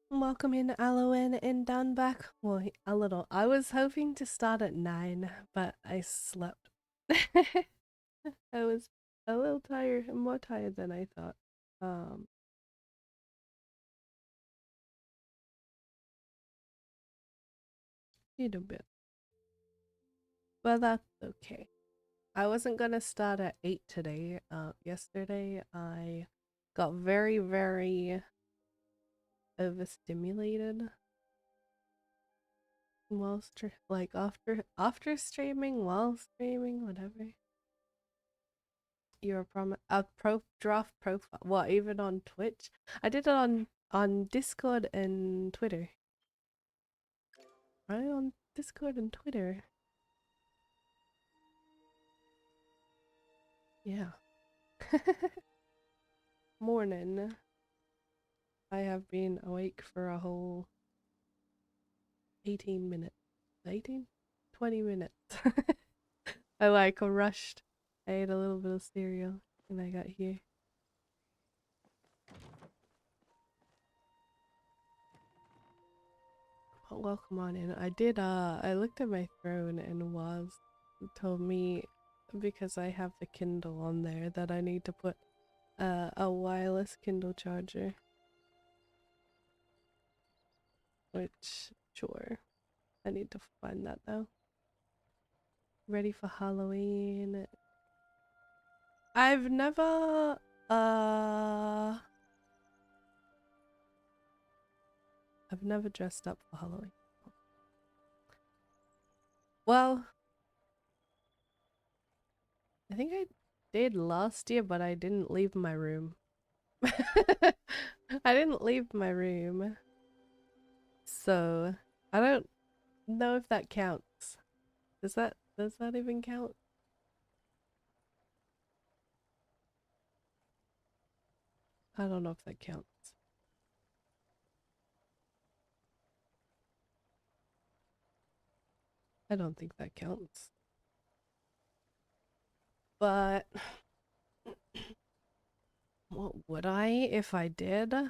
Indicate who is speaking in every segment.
Speaker 1: Welcome in, Aloin and Downback. Well, a little. I was hoping to start at 9, but I slept. I was a little tired, more tired than I thought. Um, need a bit, but that's okay. I wasn't gonna start at 8 today. Yesterday I got very overstimulated while like after streaming, while streaming, whatever. You're a pro draft profile. What, even on Twitch? I did it on Discord and Twitter. Right on Discord and Twitter. Yeah. Morning. I have been awake for a whole 18 minutes. 18? 20 minutes. I like rushed. I ate a little bit of cereal and I got here. Well, welcome on in. I looked at my throne and was told me because I have the Kindle on there that I need to put a wireless Kindle charger. Which, sure. I need to find that though. Ready for Halloween. I've never, uh... I've never dressed up for Halloween. Well, I think I did last year, but I didn't leave my room. I didn't leave my room. So, I don't know if that counts. Does that even count? I don't know if that counts. I don't think that counts. But what would I if I did? If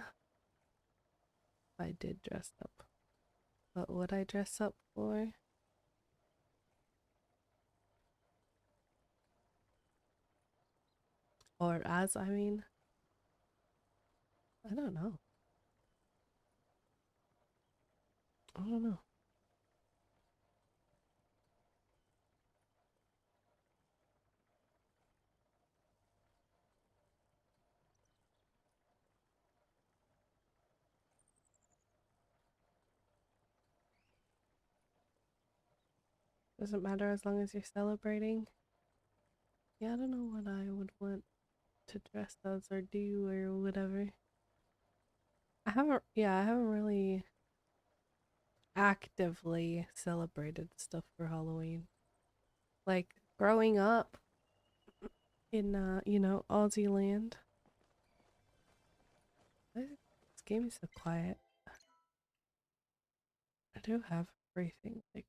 Speaker 1: I did dress up. What would I dress up for? Or as, I mean? I don't know. I don't know. Doesn't matter as long as you're celebrating. Yeah, I don't know what I would want to dress as or do or whatever. I haven't really actively celebrated stuff for Halloween. Like growing up in Aussie land. Why is this game is so quiet? I do have everything like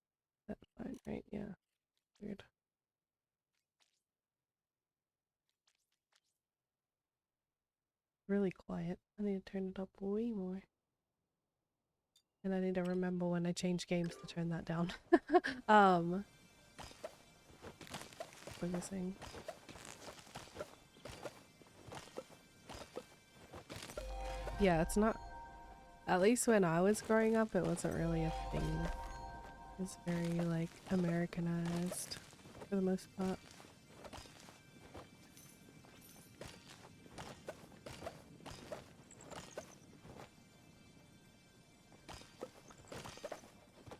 Speaker 1: that's fine, right? Yeah. Weird. Really quiet. I need to turn it up way more. And I need to remember when I change games to turn that down. um Focusing. Yeah, it's not, at least when I was growing up it wasn't really a thing. It's very like Americanized for the most part.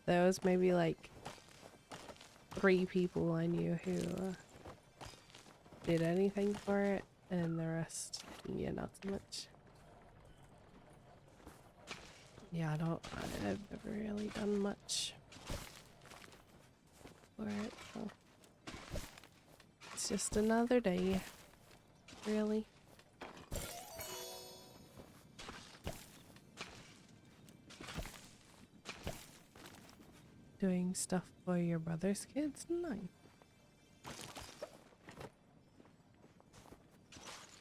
Speaker 1: There was maybe like 3 people I knew who did anything for it, and the rest, yeah, not so much. Yeah, I've never really done much for it, so it's just another day, really. Doing stuff for your brother's kids? Nice.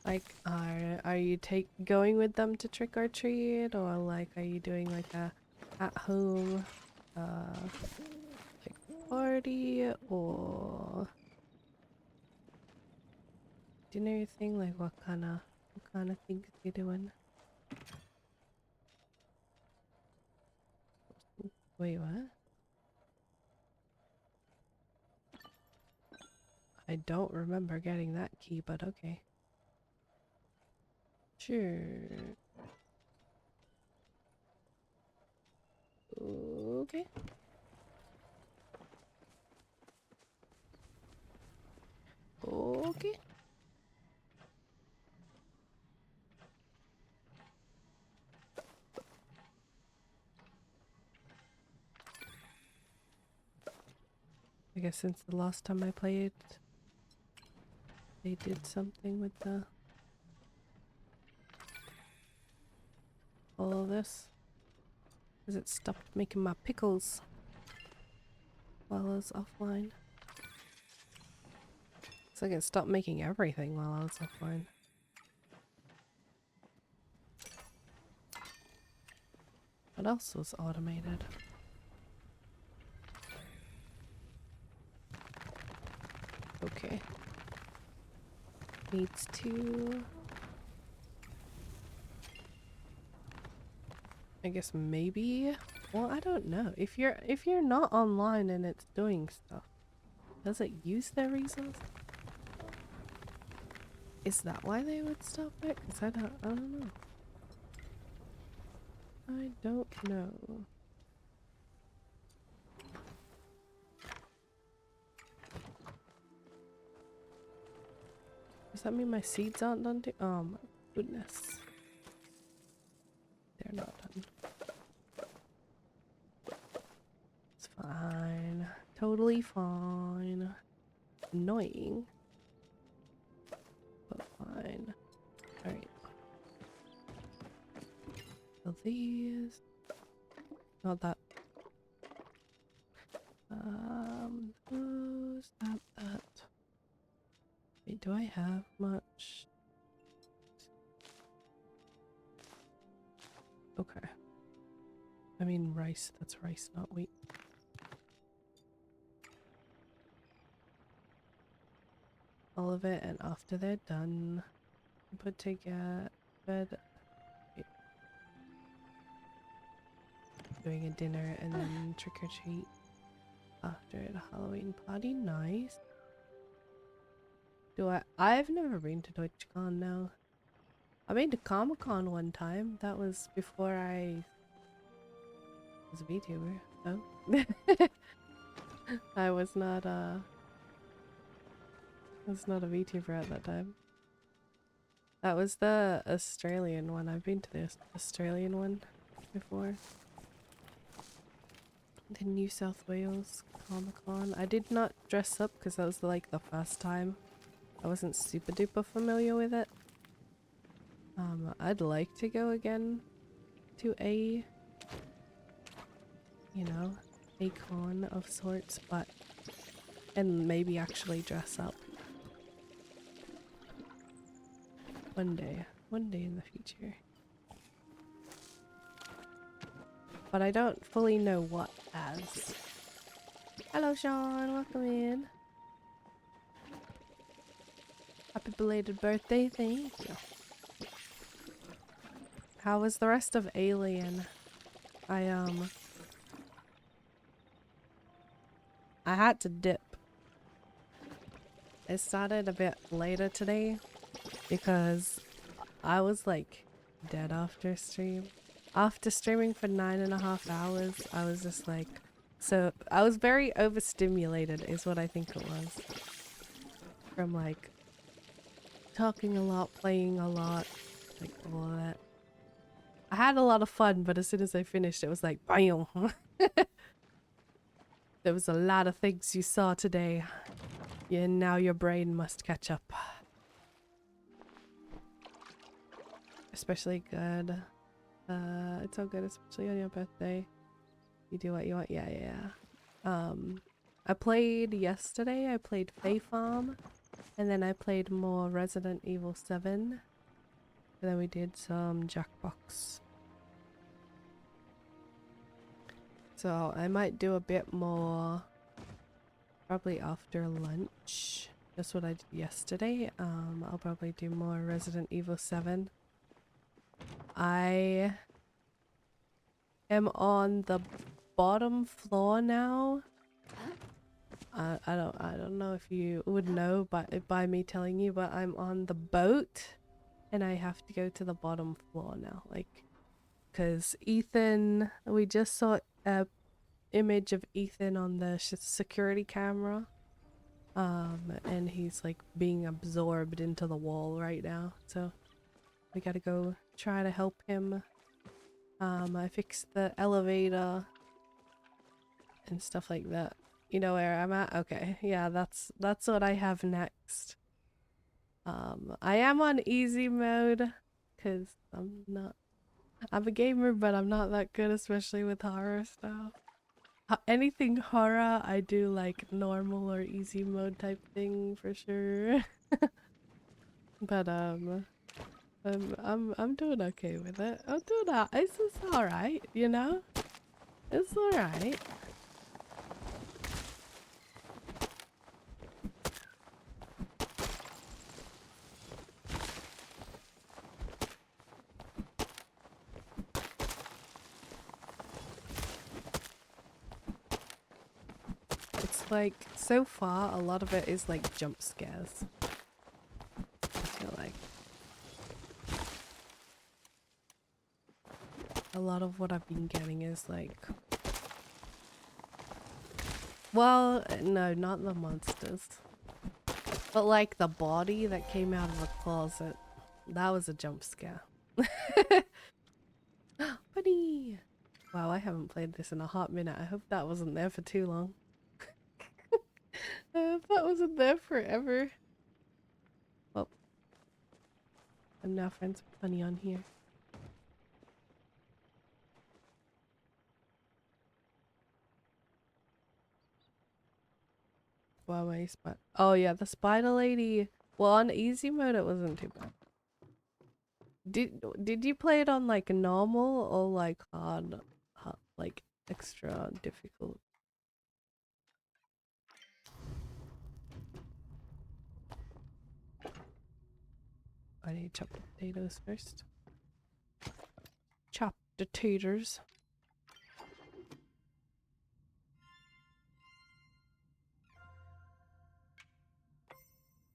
Speaker 1: Like, are you going with them to trick or treat, or like, are you doing like a at home like party or dinner thing? Like, what kind of things you doing? Wait, what? I don't remember getting that key, but okay. Sure. Okay. Okay. I guess since the last time I played, they did something with the all of this. Because it stopped making my pickles while I was offline. It's like it stopped making everything while I was offline. What else was automated? Okay. Needs to... I guess maybe? Well, I don't know. If you're not online and it's doing stuff, does it use their resource? Is that why they would stop it? Because I don't know. I don't know. Does that mean my seeds aren't done too? Oh my goodness. They're not done. It's fine. Totally fine. Annoying. But fine. Alright. So these. Not that. Those, that. Wait, do I have much? Okay. I mean rice, that's rice, not wheat. All of it, and after they're done, put to get bed. Wait. Doing a dinner and then trick or treat after the Halloween party. Nice. I've never been to TwitchCon now. I been to Comic-Con one time. That was before I was a VTuber. Oh. I was not a VTuber at that time. That was the Australian one. I've been to the Australian one before. The New South Wales Comic-Con. I did not dress up because that was like the first time. I wasn't super duper familiar with it. I'd like to go again to a, you know, a con of sorts, and maybe actually dress up. One day in the future. But I don't fully know what as. Hello Sean, welcome in. Happy belated birthday, thank you. How was the rest of Alien? I had to dip. It started a bit later today because I was like dead after stream. After streaming for 9.5 hours, I was just like, so I was very overstimulated is what I think it was. From like talking a lot, playing a lot, like all of that. I had a lot of fun, but as soon as I finished, it was like, bam! There was a lot of things you saw today. Yeah, now your brain must catch up. Especially good. It's all good, especially on your birthday. You do what you want. Yeah. I played yesterday. I played Fae Farm. And then I played more Resident Evil 7. And then we did some Jackbox. So I might do a bit more probably after lunch. That's what I did yesterday. I'll probably do more Resident Evil 7. I am on the bottom floor now. I don't know if you would know by me telling you, but I'm on the boat and I have to go to the bottom floor now, like, because Ethan, we just saw a image of Ethan on the security camera, and he's like being absorbed into the wall right now, so we gotta go try to help him. I fixed the elevator and stuff like that. You know where I'm at? Okay, yeah, that's what I have next. I am on easy mode because I'm a gamer, but I'm not that good, especially with horror stuff. Anything horror, I do like normal or easy mode type thing for sure. But I'm doing okay with it. I'm doing that. It's alright, you know? It's alright. It's like, so far, a lot of it is like jump scares. I feel like. A lot of what I've been getting is like... Well, no, not the monsters. But like the body that came out of the closet. That was a jump scare. Buddy! Wow, I haven't played this in a hot minute. I hope that wasn't there for too long. I hope that wasn't there forever. Well, I'm now friends with Bunny on here. Wow, my spot. Oh yeah, the spider lady. Well, on easy mode it wasn't too bad. Did you play it on like normal or like hard like extra difficult? I need to chop the potatoes first. Chop the taters.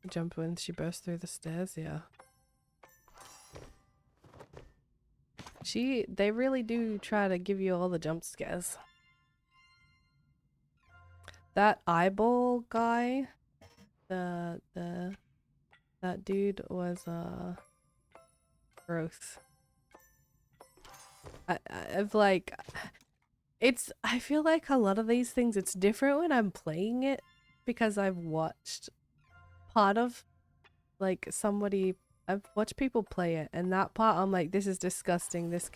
Speaker 1: Jump when she bursts through the stairs, yeah. They really do try to give you all the jump scares. That eyeball guy, that dude was gross. I've like, I feel like a lot of these things, it's different when I'm playing it because I've watched part of like I've watched people play it, and that part I'm like, this is disgusting, this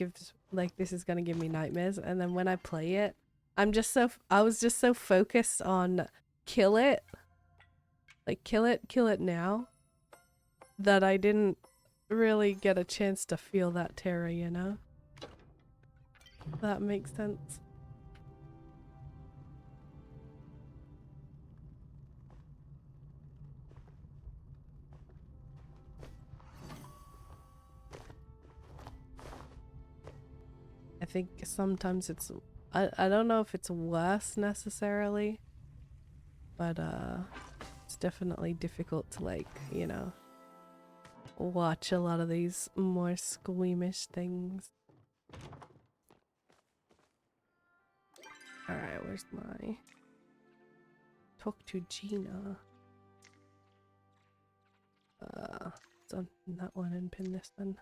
Speaker 1: is gonna give me nightmares. And then when I play it, I was just so focused on kill it now, that I didn't really get a chance to feel that terror, you know? If that makes sense. I think sometimes I don't know if it's worse necessarily, but it's definitely difficult to, like, you know, watch a lot of these more squeamish things. Alright, where's my... Talk to Gina. Let's unpin that one and pin this one.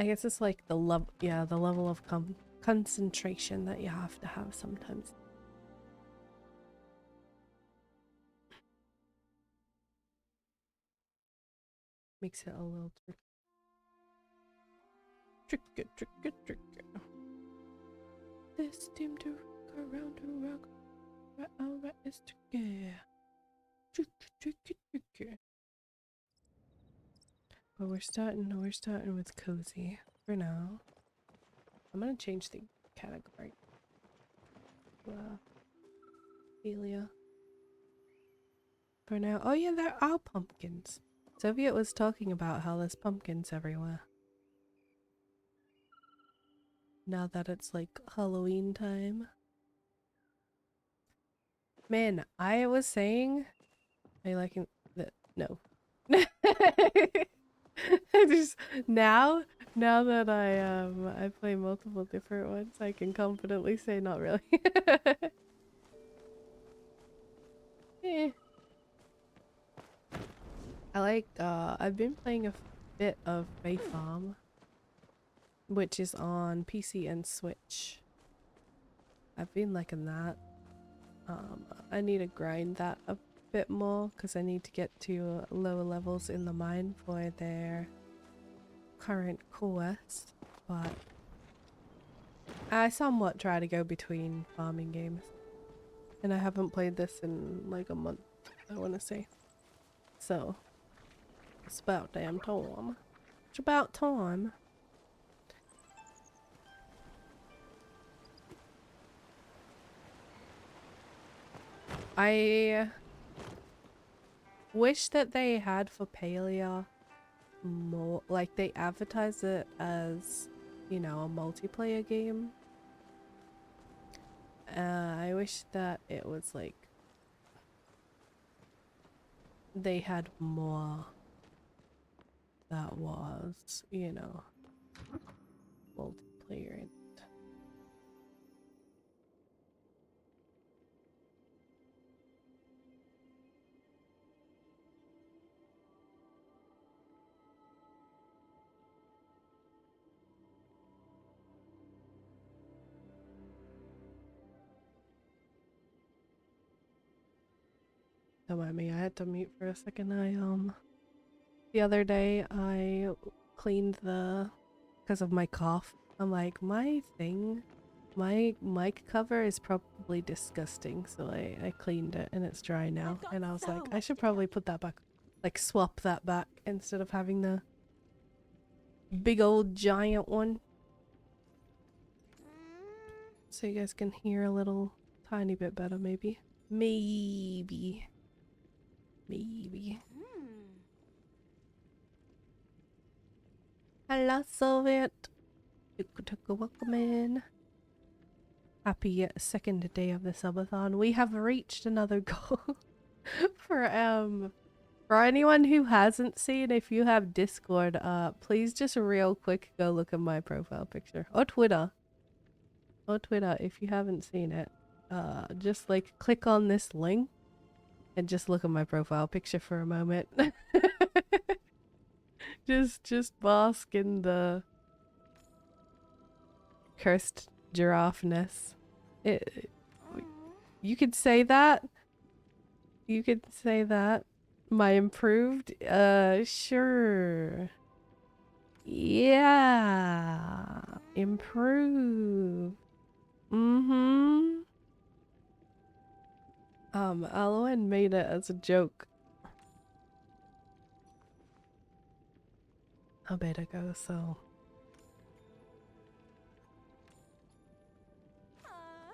Speaker 1: I guess it's like the level of concentration that you have to have sometimes. Makes it a little tricky. Tricky. this team to rock around the rock. Right, all right, it's together. But we're starting with cozy for now. I'm gonna change the category. Ophelia. For now. Oh yeah, there are pumpkins. Soviet was talking about how there's pumpkins everywhere. Now that it's like Halloween time. Man, I was saying, are you liking the no? Just now that I play multiple different ones, I can confidently say not really. Eh. I like I've been playing a bit of Bay Farm, which is on PC and Switch. I've been liking that. I need to grind that a bit more because I need to get to lower levels in the mine for their current quest, but I somewhat try to go between farming games, and I haven't played this in like a month, I want to say, so it's about damn time. It's about time. I wish that they had for Palia more, like they advertise it as, you know, a multiplayer game. I wish that it was like they had more that was, you know, multiplayer. Don't mind me, I had to mute for a second. The other day I cleaned because of my cough. I'm like, my mic cover is probably disgusting, so I cleaned it and it's dry now. And I was like, I should probably put that back, like swap that back instead of having the big old giant one. So you guys can hear a little tiny bit better, maybe. Maybe. Hello, Soviet. Welcome in. Happy second day of the subathon. We have reached another goal. For anyone who hasn't seen, if you have Discord, please just real quick go look at my profile picture. Or Twitter. If you haven't seen it. Just like click on this link and just look at my profile picture for a moment. just bask in the cursed giraffe-ness. You could say that. You could say that. My improved? Sure. Yeah. Improve. Mm-hmm. Aloan made it as a joke. How beta go, so.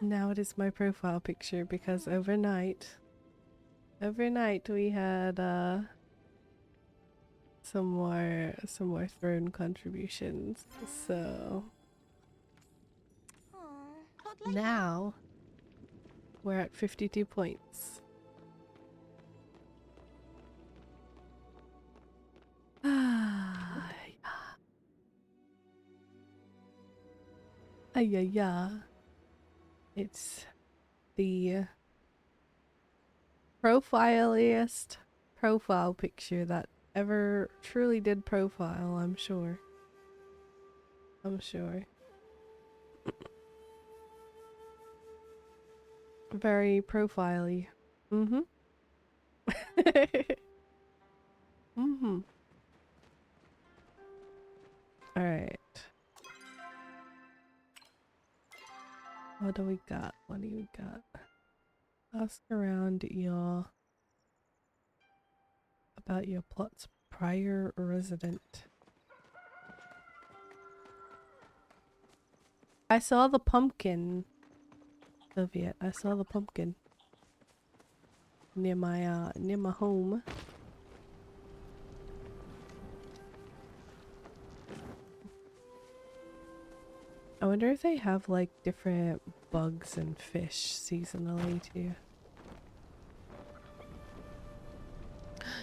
Speaker 1: Now it is my profile picture because overnight we had some more throne contributions. So now we're at 52 points. Yeah. It's the profiliest profile picture that ever truly did profile, I'm sure. Very profile-y. Mm-hmm. Mm-hmm. Alright. What do we got? What do you got? Ask around your about your plot's prior resident. I saw the pumpkin, Soviet. I saw the pumpkin near my home. I wonder if they have like different bugs and fish seasonally too.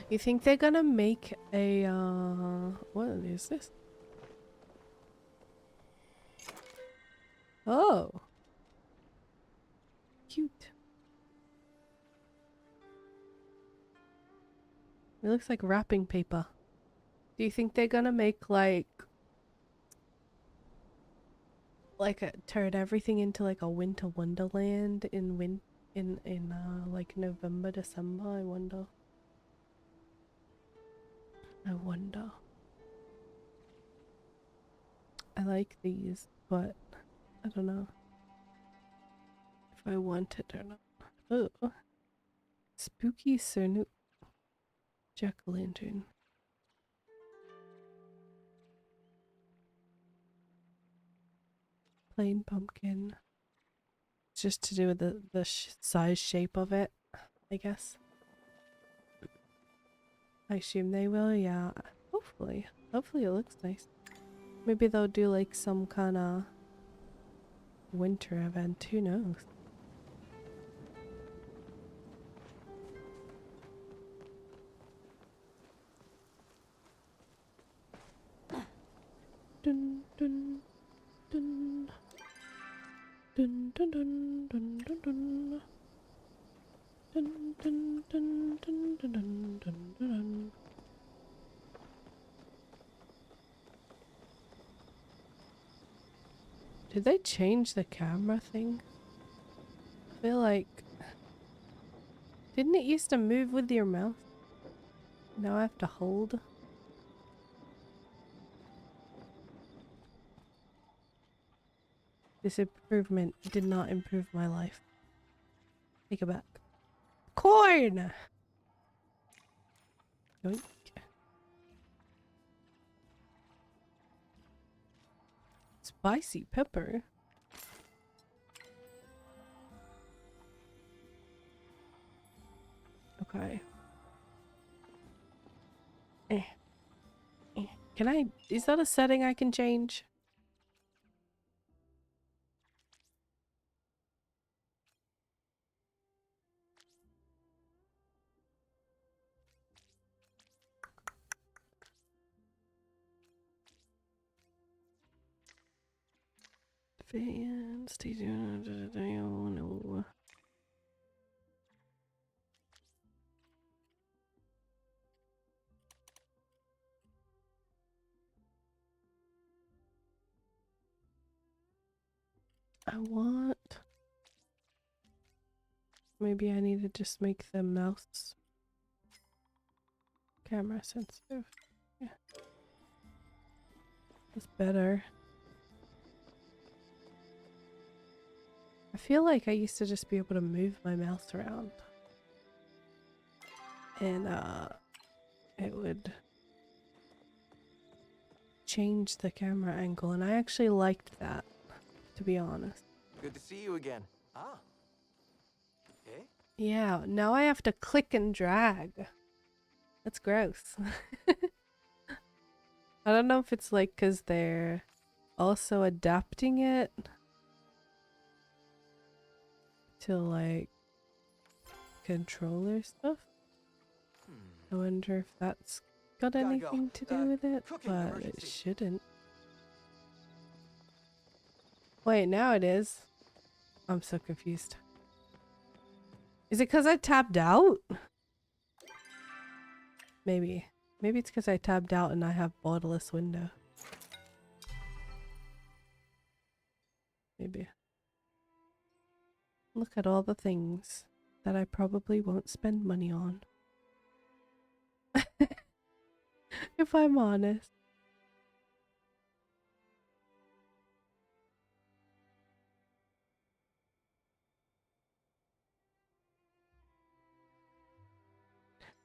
Speaker 1: You think they're gonna make a what is this? Oh, cute. It looks like wrapping paper. Do you think they're gonna make like turn everything into like a winter wonderland in like November, December? I wonder. I wonder. I like these, but I don't know if I want it or not. Oh, spooky Cernu jack-o'-lantern. Plain pumpkin. It's just to do with the size shape of it, I guess. I assume they will, yeah. Hopefully. Hopefully it looks nice. Maybe they'll do like some kind of winter event, who knows? Dun dun dun dun dun dun dun dun dun dun dun dun dun dun dun dun dun. Did they change the camera thing? I feel like... Didn't it used to move with your mouse? Now I have to hold. This improvement did not improve my life. Take it back. Corn! Yoink. Spicy pepper? Okay. Eh. Eh. Can I... Is that a setting I can change? Fans, no. I want... Maybe I need to just make the mouse camera sensitive. Yeah. That's better. I feel like I used to just be able to move my mouse around. And it would change the camera angle, and I actually liked that, to be honest.
Speaker 2: Good to see you again. Ah. Eh?
Speaker 1: Yeah, now I have to click and drag. That's gross. I don't know if it's like because they're also adapting it to like controller stuff. I wonder if that's got anything to do with it, but it shouldn't. Wait, now it is. I'm so confused. Is it because I tapped out? Maybe. Maybe it's because I tabbed out and I have borderless window. Maybe. Look at all the things that I probably won't spend money on. If I'm honest.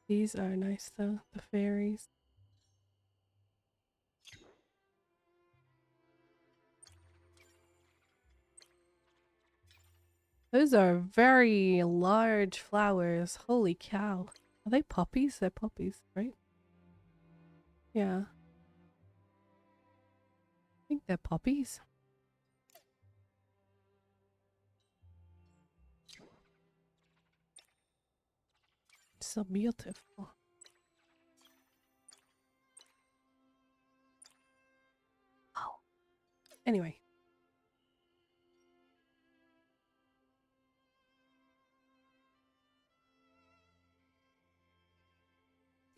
Speaker 1: These are nice though, the fairies. Those are very large flowers. Holy cow. Are they poppies? They're poppies, right? Yeah. I think they're poppies. So beautiful. Oh. Anyway.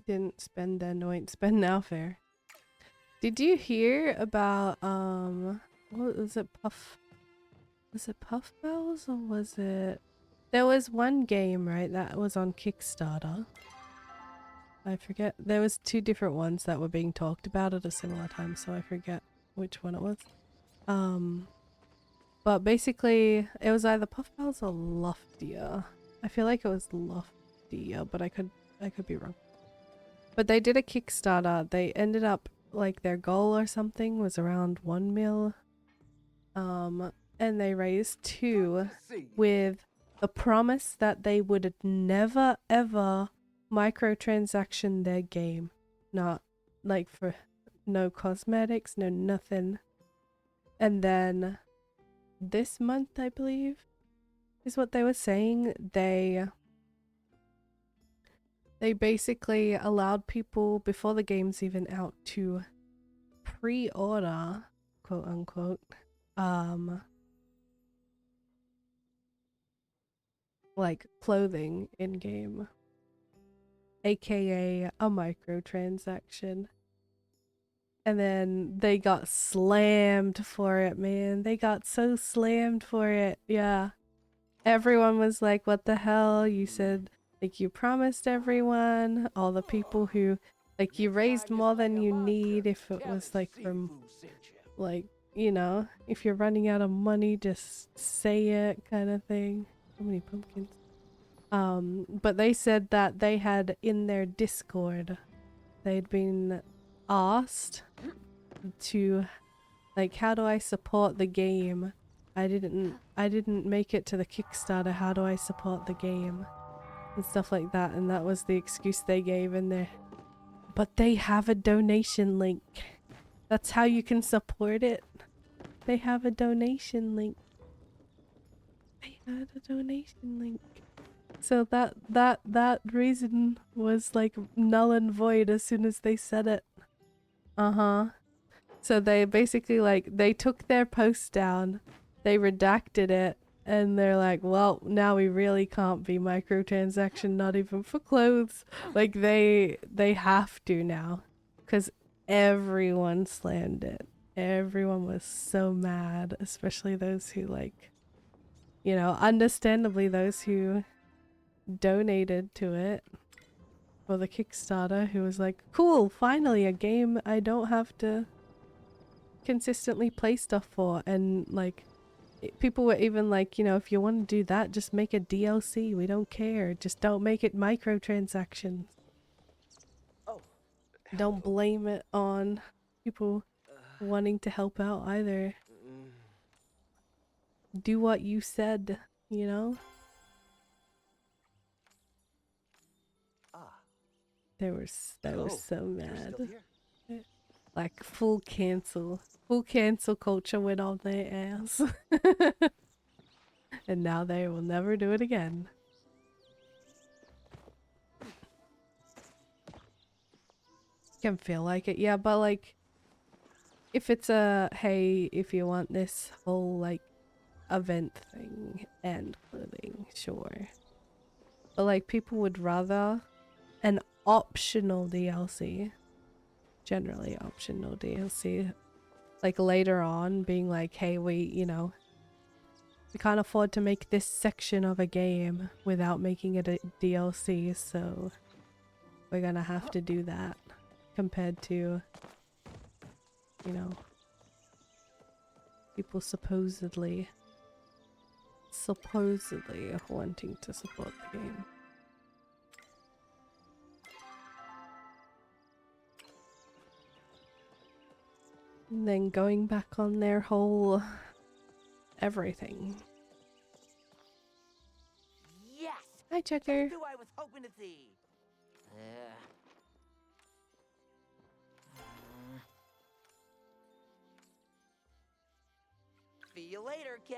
Speaker 1: Didn't spend then, won't spend now fair. Did you hear about what was it, was it Puff Bells or was it, there was one game, right, that was on Kickstarter. I forget, there was two different ones that were being talked about at a similar time, so I forget which one it was. But basically it was either Puff Bells or Loftier. I feel like it was Loftier, but I could be wrong. But they did a Kickstarter. They ended up, like, their goal or something was around 1 mil. And they raised 2 with the promise that they would never ever microtransaction their game. Not like for no cosmetics, no nothing. And then this month, I believe, is what they were saying, they basically allowed people before the game's even out to pre-order, quote unquote, like clothing in game, aka a microtransaction. And then they got slammed for it, man. They got so slammed for it. Yeah. Everyone was like, what the hell? You said, like, you promised everyone, all the people who, like, you raised more than you need if it was, like, from, like, you know, if you're running out of money, just say it kind of thing. So many pumpkins. But they said that they had in their Discord, they'd been asked to, like, how do I support the game? I didn't make it to the Kickstarter, how do I support the game? And stuff like that, and that was the excuse they gave in there. But they have a donation link. That's how you can support it. They have a donation link. They had a donation link. So that reason was like null and void as soon as they said it. Uh-huh. So they basically, like, they took their post down, they redacted it, and they're like, well, now we really can't be microtransaction, not even for clothes. Like, they have to now, because everyone slammed it. Everyone was so mad, especially those who, like, you know, understandably those who donated to it for the Kickstarter, who was like, cool, finally a game I don't have to consistently play stuff for. And like, people were even like, you know, if you want to do that, just make a DLC, we don't care, just don't make it microtransactions.
Speaker 2: Oh,
Speaker 1: Don't
Speaker 2: hello.
Speaker 1: blame it on people wanting to help out either. Do what you said, you know.
Speaker 2: Ah.
Speaker 1: They were so
Speaker 2: You're
Speaker 1: mad.
Speaker 2: still here?
Speaker 1: Like full cancel culture went on their ass. And now they will never do it again. Can feel like it, yeah, but like, if it's a, hey, if you want this whole like event thing and clothing, sure. But like, people would rather an optional DLC, generally optional DLC, like later on being like, hey, you know, we can't afford to make this section of a game without making it a DLC, so we're gonna have to do that, compared to, you know, people supposedly wanting to support the game. And then going back on their whole everything.
Speaker 2: Yes!
Speaker 1: Hi, Checker.
Speaker 2: Just who I was hoping to see. See you later, Kay.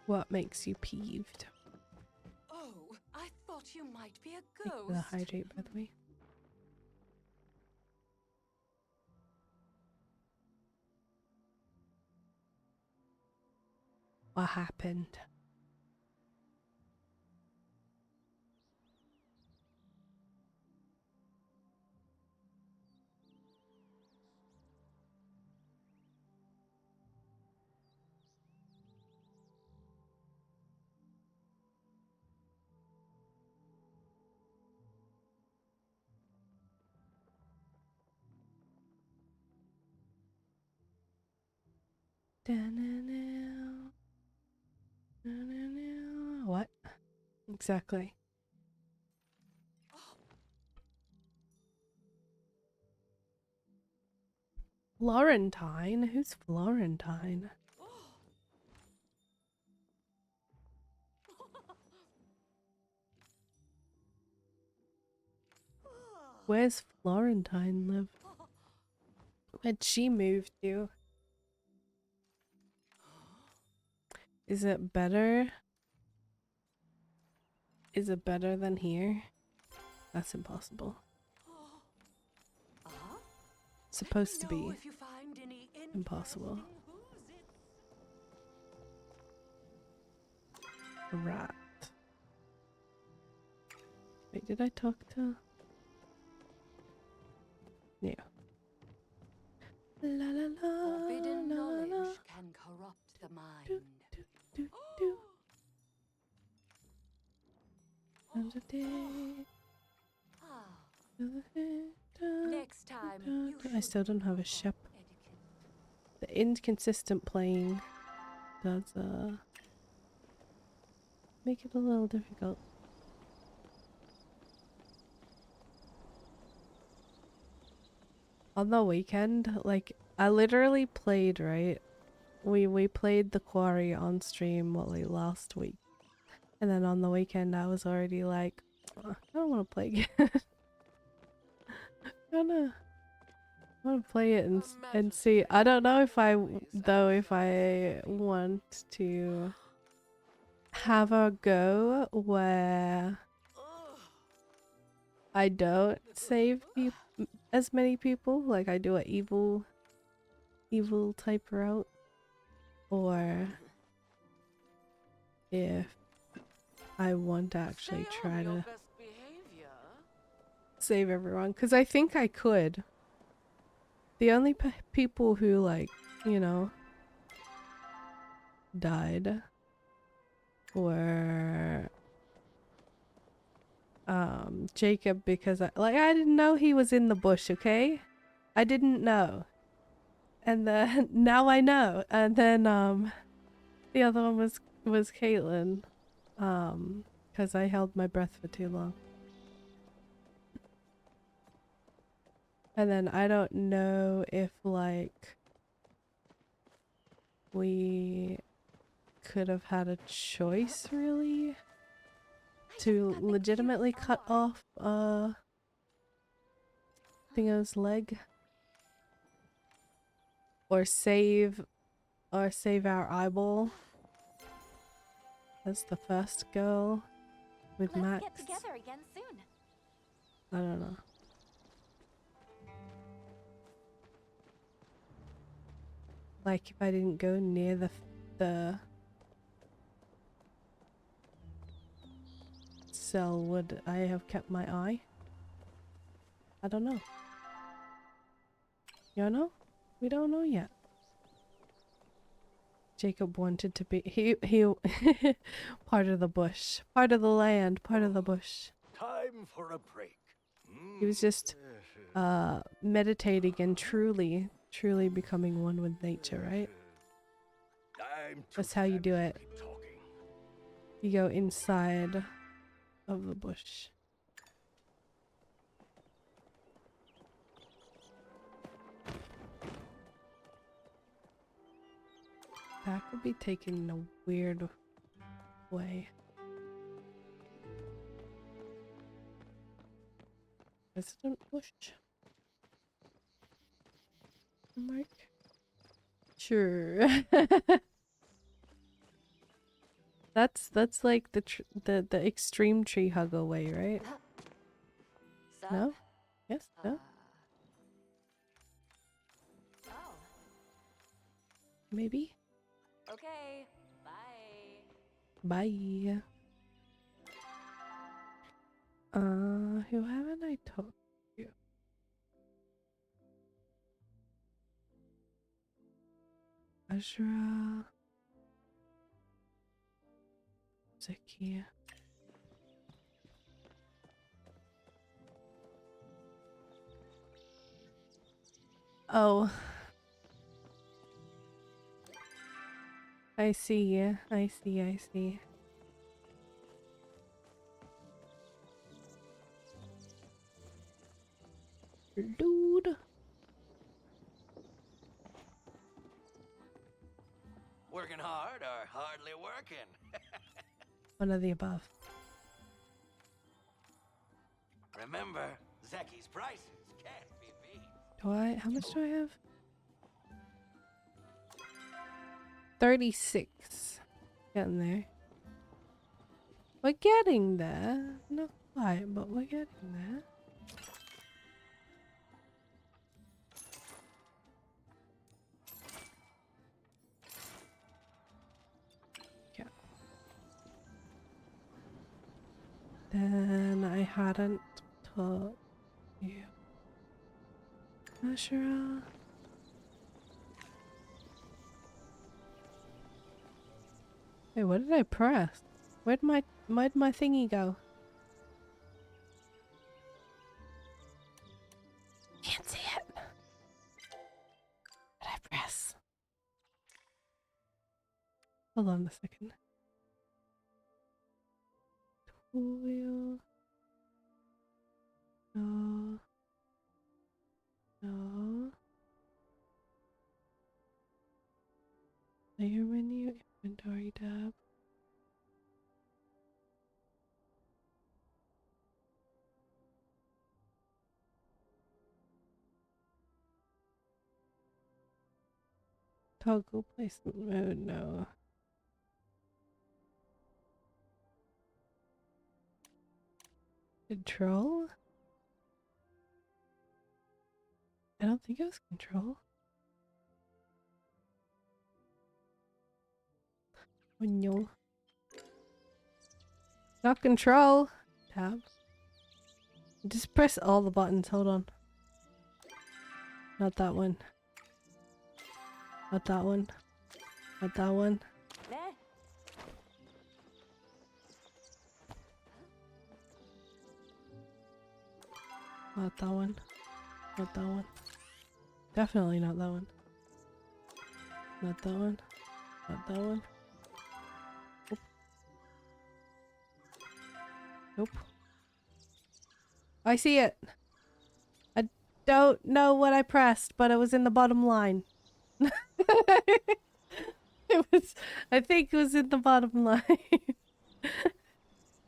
Speaker 1: What makes you peeved?
Speaker 3: Oh, I thought you might be a
Speaker 1: Thank you for the
Speaker 3: ghost.
Speaker 1: hydrate, by the way. What happened? What? Exactly. Florentine? Who's Florentine? Where's Florentine live? Where'd she move to? Is it better? Is it better than here? That's impossible. It's supposed to be
Speaker 3: If you find any
Speaker 1: impossible.
Speaker 3: interesting
Speaker 1: A rat. Wait, did I talk to? Yeah. La la la.
Speaker 3: Forbidden
Speaker 1: la, la,
Speaker 3: knowledge
Speaker 1: la.
Speaker 3: can corrupt the mind.
Speaker 1: Do, do. Times a day.
Speaker 3: Next time, you
Speaker 1: I still don't have a ship.
Speaker 3: etiquette.
Speaker 1: The inconsistent playing does make it a little difficult. On the weekend, like I literally played, right? We played the quarry on stream last week. And then on the weekend I was already like, I don't want to play again. I want to play it and see. I don't know if I want to have a go where I don't save as many people, like I do a evil type route, or if I want to actually try to save everyone, because I think I could. The only people who, like, you know, died were Jacob, because I didn't know he was in the bush, okay? I didn't know. And then now I know. And then the other one was Caitlin, because I held my breath for too long. And then I don't know if, like, we could have had a choice, really, to legitimately cut off Thingo's leg, or save our eyeball as the first girl with Max.
Speaker 4: Let's get together again soon.
Speaker 1: I don't know. Like, if I didn't go near the cell, would I have kept my eye? I don't know. You don't know? We don't know yet. Jacob wanted to be he part of the bush, part of the land, part of the bush.
Speaker 5: Time for a break.
Speaker 1: He was just meditating and truly becoming one with nature, right? That's how you do it. You go inside of the bush. That could be taken in a weird way. President Bush. Mark. Sure. That's like the extreme tree hugger way, right?
Speaker 3: Sup?
Speaker 1: No? Yes? No?
Speaker 3: Oh,
Speaker 1: Maybe?
Speaker 3: okay. Bye.
Speaker 1: Bye. Who haven't I talked to? Azra. Zakia. Oh. I see. I see. I see. Dude.
Speaker 2: Working hard or hardly working?
Speaker 1: One of the above.
Speaker 2: Remember, Zeki's prices can't be beat.
Speaker 1: Do I? How much do I have? 36. Getting there. We're getting there. Not quite, but we're getting there. Yeah. Then I hadn't taught you. Ashura. Wait, what did I press? Where'd my thingy go? Can't see it. What did I press? Hold on a second. Toil. No. No. Player menu, inventory tab. Toggle placement mode, no. Control? I don't think it was control. Oh no. Not control. Tab. Just press all the buttons, hold on. Not that one. Not that one. Not that one.
Speaker 3: There.
Speaker 1: Not that one. Not that one. Definitely not that one. Not that one. Not that one. Nope. Nope. I see it. I don't know what I pressed, but it was in the bottom line. It was, I think it was in the bottom line.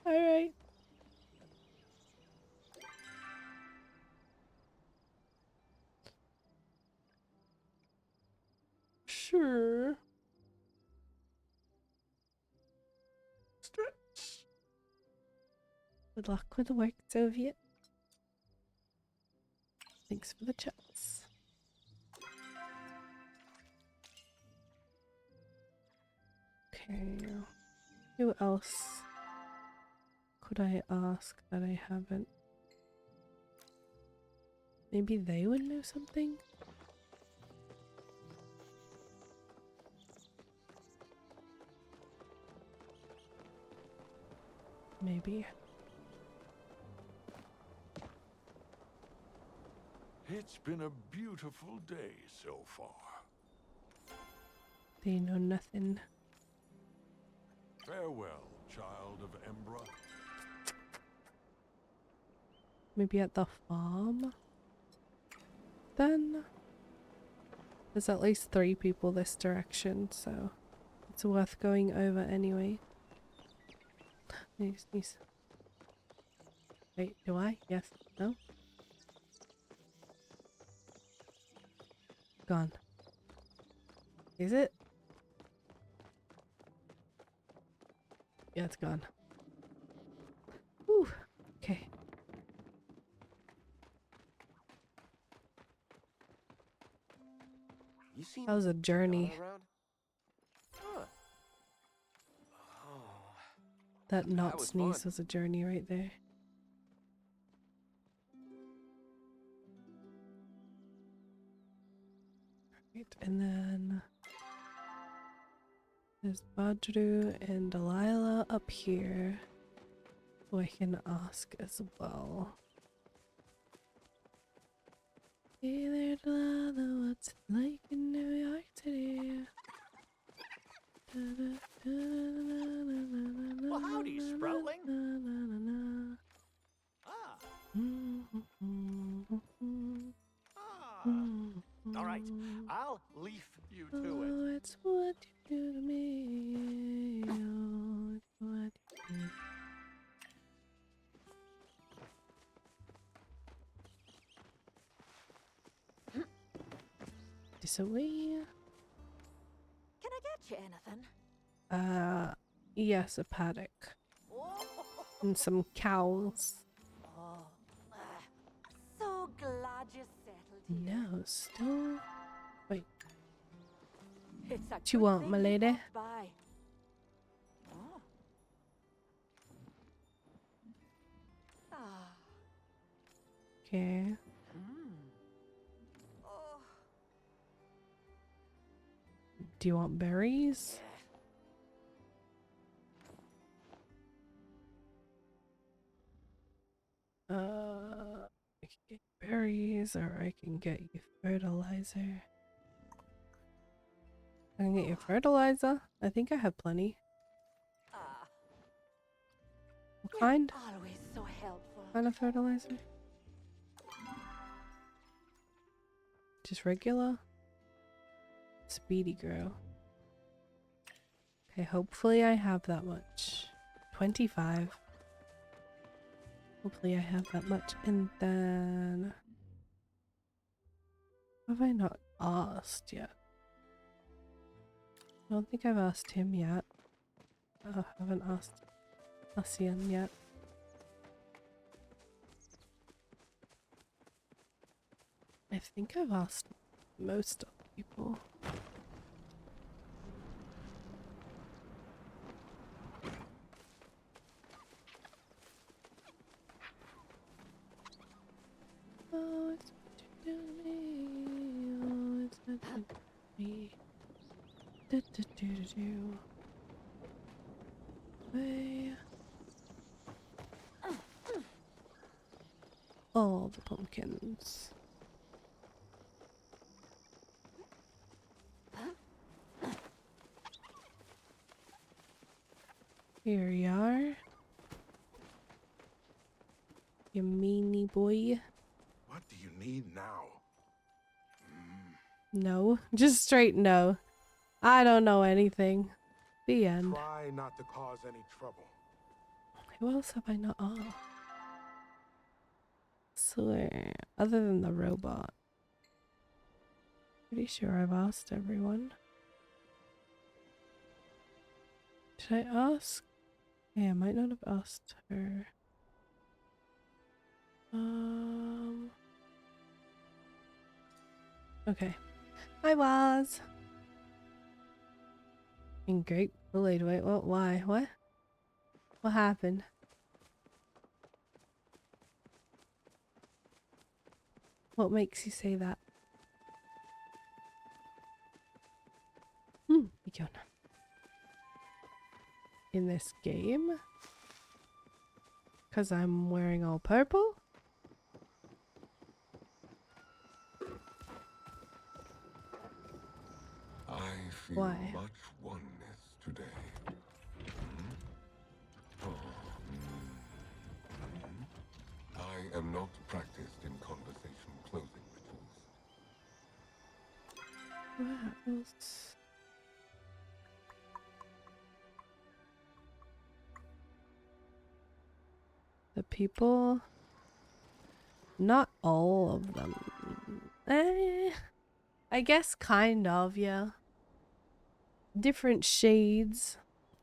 Speaker 1: Alright. Sure.
Speaker 5: Stretch.
Speaker 1: Good luck with the work, Soviet. Thanks for the chats. Okay. Who else could I ask that I haven't? Maybe they would know something? Maybe.
Speaker 5: It's been a beautiful day so far.
Speaker 1: They know nothing.
Speaker 5: Farewell, child of Embra.
Speaker 1: Maybe at the farm? Then? There's at least 3 people this direction, so It's worth going over anyway. Sneeze. Wait, do I? Yes. No? Gone. Is it? Yeah, it's gone. Whew. Okay.
Speaker 4: You seen
Speaker 1: That was a journey.
Speaker 4: Donna around? Huh. Oh.
Speaker 1: That not
Speaker 4: was
Speaker 1: sneeze
Speaker 4: fun.
Speaker 1: was a journey right there. Right, and then there's Badru and Delilah up here, who I can ask as well. Hey there, Delilah, what's it like in New York today?
Speaker 6: Well, howdy, Sproutling. Ah. Ah. All right, I'll leave you to it.
Speaker 1: Oh, it's what you do to me. Oh, it's what you do. This away.
Speaker 3: Can I get you anything?
Speaker 1: Yes, a paddock
Speaker 3: Oh,
Speaker 1: and some cows.
Speaker 3: so glad you settled here.
Speaker 1: No, still. Wait,
Speaker 3: It's a
Speaker 1: what you
Speaker 3: good
Speaker 1: want,
Speaker 3: thing
Speaker 1: my
Speaker 3: you
Speaker 1: lady?
Speaker 3: popped by. Oh. Ah.
Speaker 1: Okay.
Speaker 3: Oh.
Speaker 1: Do you want berries? I can get you berries, or I can get you fertilizer. I can get you fertilizer. I think I have plenty.
Speaker 3: Ah.
Speaker 1: What
Speaker 3: You're
Speaker 1: kind?
Speaker 3: always so helpful.
Speaker 1: Kind of fertilizer? Just regular? Speedy grow. Okay, hopefully I have that much. 25. Hopefully I have that much. And then... Have I not asked yet? I don't think I've asked him yet. I haven't asked Asian yet. I think I've asked most of the people. Oh, it's what you do to me. Oh, it's what you do to me. Do do do do do. Way. All the pumpkins. Here you are. You meanie boy.
Speaker 5: What do you need now?
Speaker 1: No. Just straight no. I don't know anything. The end.
Speaker 5: Try not to cause any trouble.
Speaker 1: Who else have I not asked? Swear. Other than the robot. Pretty sure I've asked everyone. Did I ask? Yeah, I might not have asked her. Okay. I was. In grape Kool-Aid. Wait, what? Why? What? What happened? What makes you say that? Begone. In this game? Because I'm wearing all purple?
Speaker 5: I feel
Speaker 1: Why?
Speaker 5: much oneness today. I am not practiced in conversation closing rituals.
Speaker 1: What else? people. Not all of them. I guess kind of, yeah. Different shades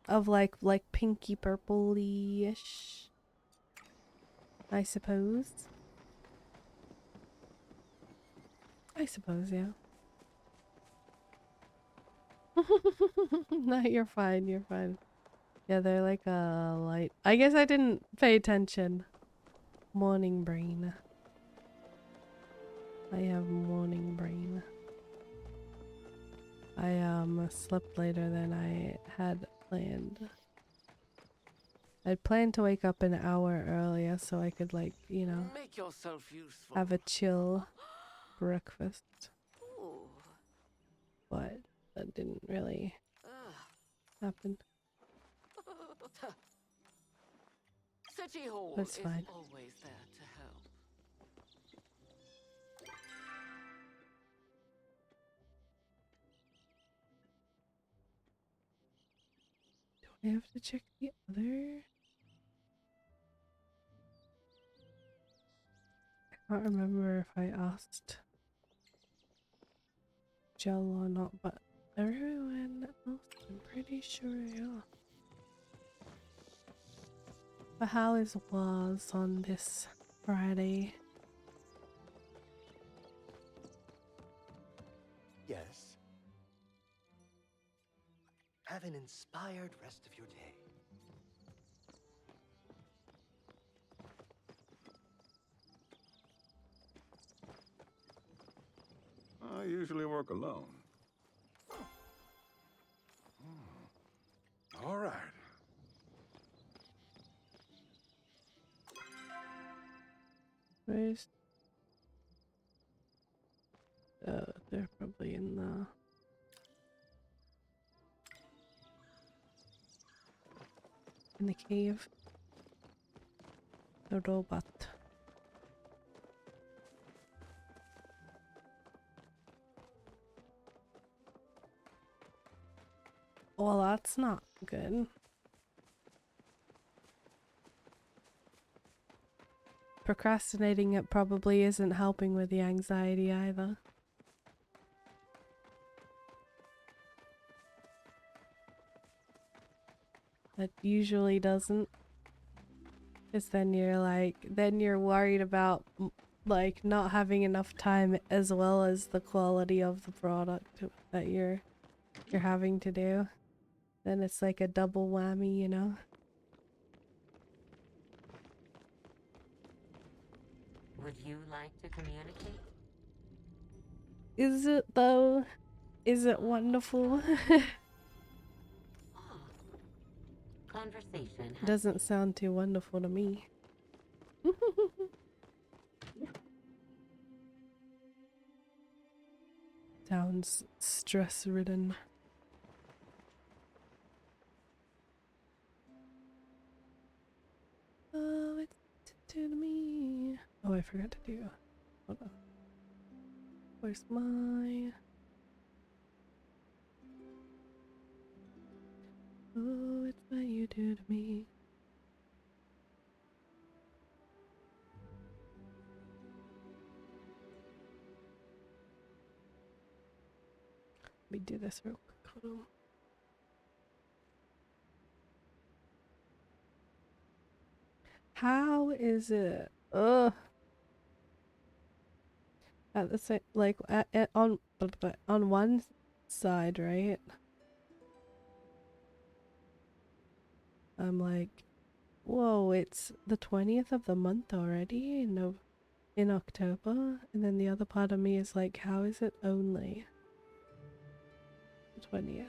Speaker 1: of like pinky purpley-ish, I suppose. Yeah. No, you're fine, you're fine. Yeah, they're like a light. I guess I didn't pay attention. Morning brain. I have morning brain. I slept later than I had planned. I'd planned to wake up an hour earlier so I could, like, you know,
Speaker 4: Make yourself useful.
Speaker 1: have a chill breakfast.
Speaker 3: Ooh.
Speaker 1: But that didn't really happen.
Speaker 4: City Hall
Speaker 1: That's
Speaker 4: is
Speaker 1: fine.
Speaker 4: always there to help.
Speaker 1: Do I have to check the other? I can't remember if I asked Gel or not, but everyone else, I'm pretty sure, yeah. But how is was on this Friday?
Speaker 7: Yes. Have an inspired rest of your day.
Speaker 5: I usually work alone. All right.
Speaker 1: Where's... they're probably in the cave. The robot. Well, that's not good. Procrastinating it probably isn't helping with the anxiety either. It usually doesn't. Because then you're worried about like not having enough time as well as the quality of the product that you're having to do. Then it's like a double whammy, you know?
Speaker 8: Would you like to communicate?
Speaker 1: Is it though? Is it wonderful?
Speaker 8: Conversation has
Speaker 1: Doesn't sound too wonderful to me. Sounds stress-ridden. Oh, it's to me. Oh, I forgot to do. Hold on. Where's my? Oh, it's what you do to me. Let me do this real quick. Hold on. How is it? Ugh. At the same, like on one side, right? I'm like, whoa, it's the 20th of the month already in October, and then the other part of me is like, how is it only the 20th?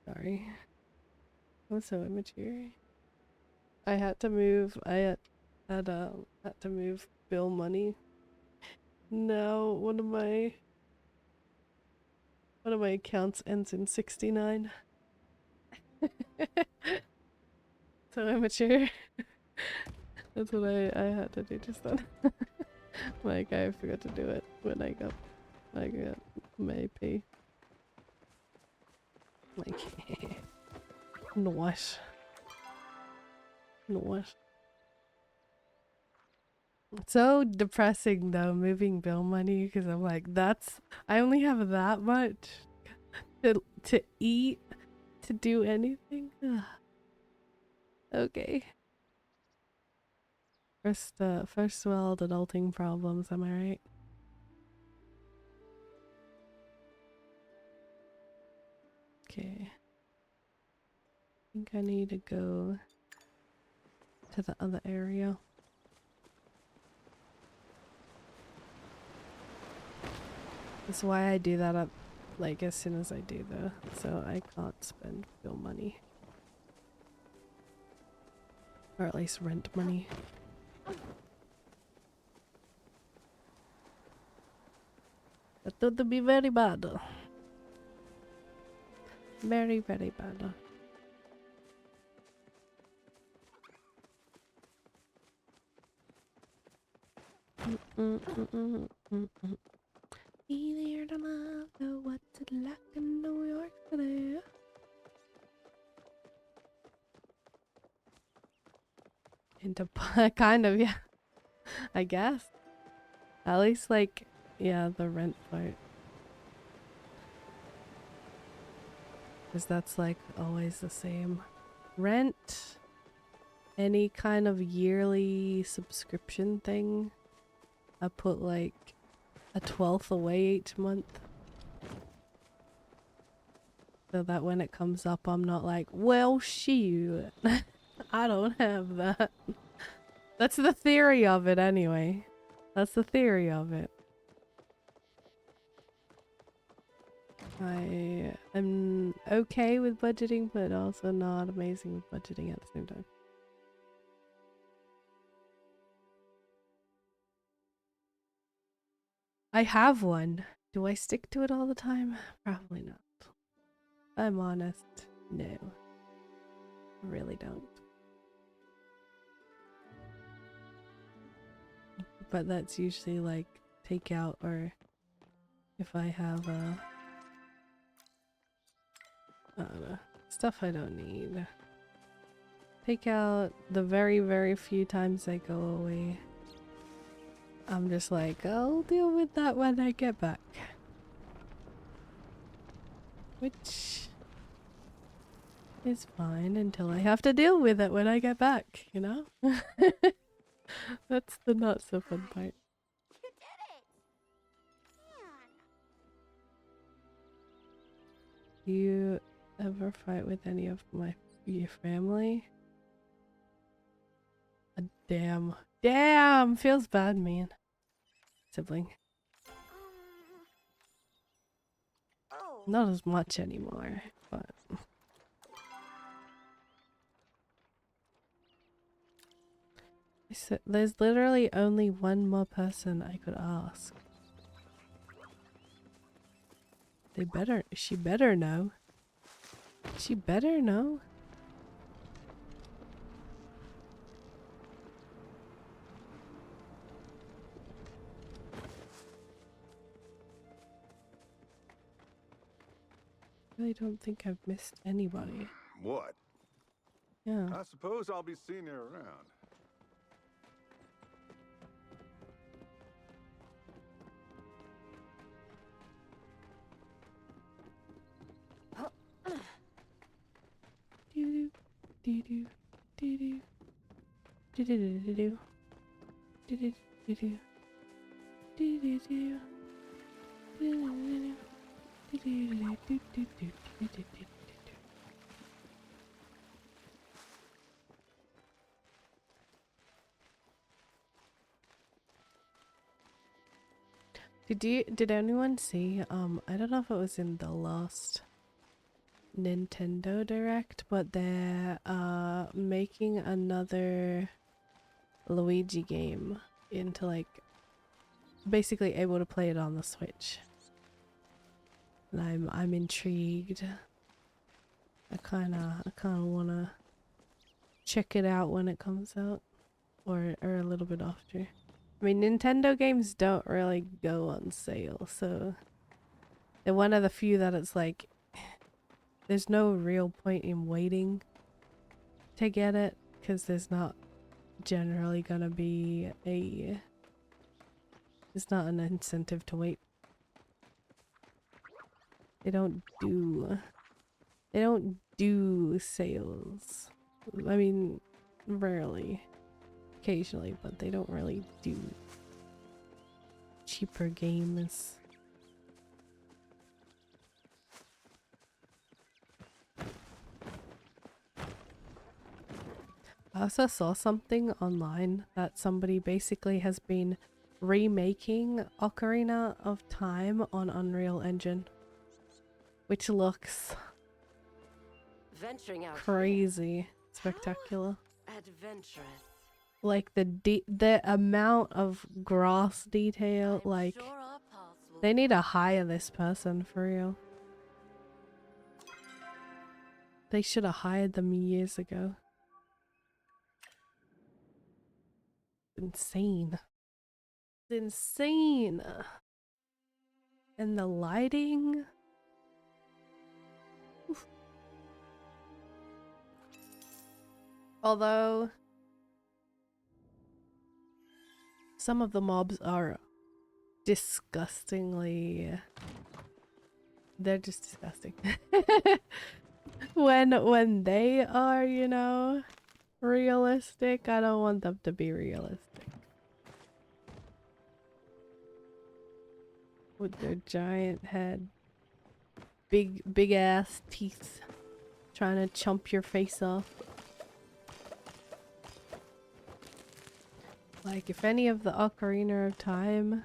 Speaker 1: Sorry. I'm so immature. I had to move. I had to move bill money. Now one of my accounts ends in 69. So immature. That's what I had to do just then. Like I forgot to do it when I got my pay. Like Nice. Nice. It's so depressing though, moving bill money, because I'm like, I only have that much to eat, to do anything. Ugh. Okay. First world adulting problems, am I right? Okay. I think I need to go to the other area. That's why I do that like as soon as I do though, so I can't spend bill money. Or at least rent money. That would be very bad. Very, very bad. Be there tomorrow, what's it like in New York today? Into kind of, yeah. I guess. At least like, yeah, the rent part. Because that's like always the same. Rent, any kind of yearly subscription thing, I put like a 12th away each month. So that when it comes up, I'm not like, well, shoot, I don't have that. That's the theory of it anyway. That's the theory of it. I am okay with budgeting, but also not amazing with budgeting at the same time. I have one. Do I stick to it all the time? Probably not. I'm honest. No. I really don't. But that's usually like takeout, or if I have I don't know, stuff I don't need. Takeout, the very, very few times I go away, I'm just like, I'll deal with that when I get back. Which is fine until I have to deal with it when I get back, you know? That's the not so fun part.
Speaker 3: You did it! Man.
Speaker 1: Do you ever fight with any of your family? Damn. Damn! Feels bad, man. Sibling.
Speaker 3: Oh.
Speaker 1: Not as much anymore, but... There's literally only one more person I could ask. She better know. She better know. I really don't think I've missed anybody.
Speaker 5: What?
Speaker 1: Yeah.
Speaker 5: I suppose I'll be seeing you around.
Speaker 1: Do do do do do do do do do do do do do do do do do do. Did anyone see I don't know if it was in the last Nintendo Direct, but they're making another Luigi game into like basically able to play it on the Switch. And I'm intrigued. I kinda wanna check it out when it comes out. Or a little bit after. I mean, Nintendo games don't really go on sale, so they're one of the few that it's like there's no real point in waiting to get it, because there's not generally gonna be there's not an incentive to wait. They don't do sales. I mean, rarely, occasionally, but they don't really do cheaper games. I also saw something online that somebody basically has been remaking Ocarina of Time on Unreal Engine, which looks
Speaker 9: Venturing out
Speaker 1: crazy spectacular.
Speaker 9: here. Adventurous.
Speaker 1: Like the amount of grass detail,
Speaker 9: I'm
Speaker 1: like
Speaker 9: sure our paths will
Speaker 1: they need to hire this person for real. They should have hired them years ago. Insane. It's insane. And the lighting. Oof. Although some of the mobs are disgustingly, they're just disgusting. when they are, you know, realistic, I don't want them to be realistic. With their giant head, big ass teeth, trying to chomp your face off. Like, if any of the Ocarina of Time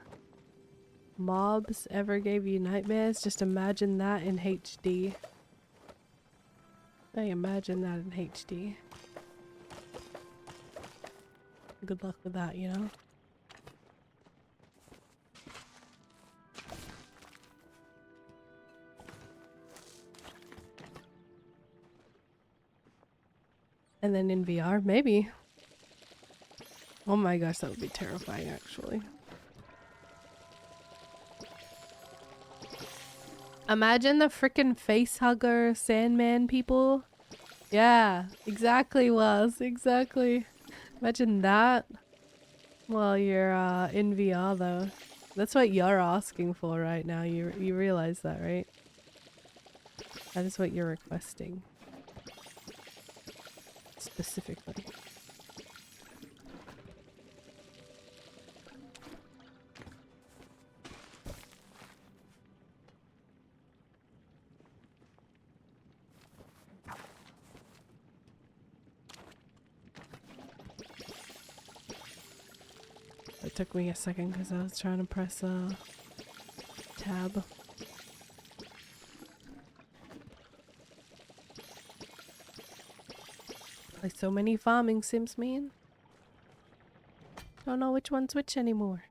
Speaker 1: mobs ever gave you nightmares, just imagine that in HD. I imagine that in HD. Good luck with that, you know? And then in VR, maybe. Oh my gosh, that would be terrifying, actually. Imagine the frickin' face hugger Sandman people. Yeah, exactly, was exactly. Imagine that. Well, you're in VR though. That's what you're asking for right now. You realize that, right? That is what you're requesting. Specifically. It took me a second because I was trying to press tab. Like so many farming sims, man. Don't know which one's which anymore.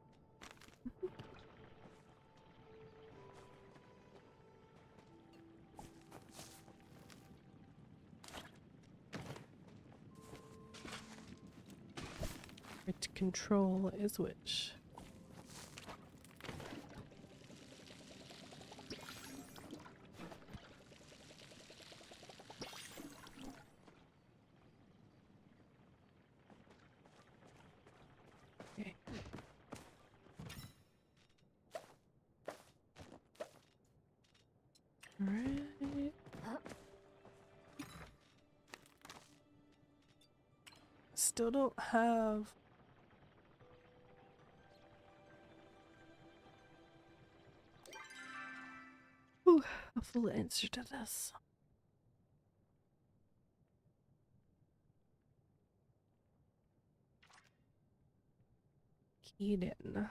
Speaker 1: Which control is which? Okay. Alright. Still don't have a full answer to this. Keaton.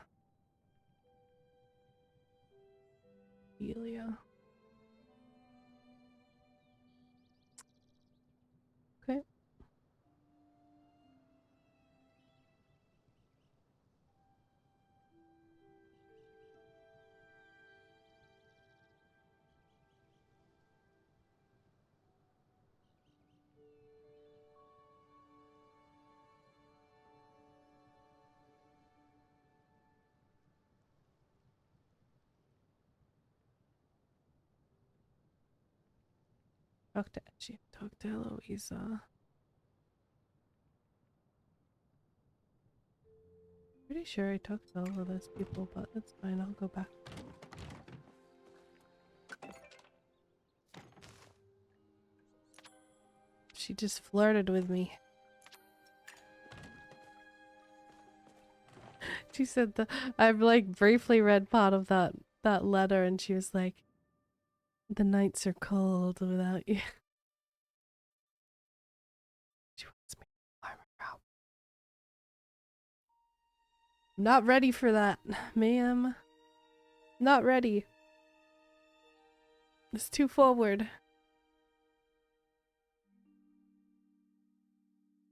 Speaker 1: Delia. Okay. Talk to Edgy. Talk to Eloisa. Pretty sure I talked to all of those people, but that's fine. I'll go back. She just flirted with me. She said that I've like briefly read part of that letter, and she was like, "The nights are cold without you." She wants me to climb her out. I'm not ready for that, ma'am. Not ready. It's too forward.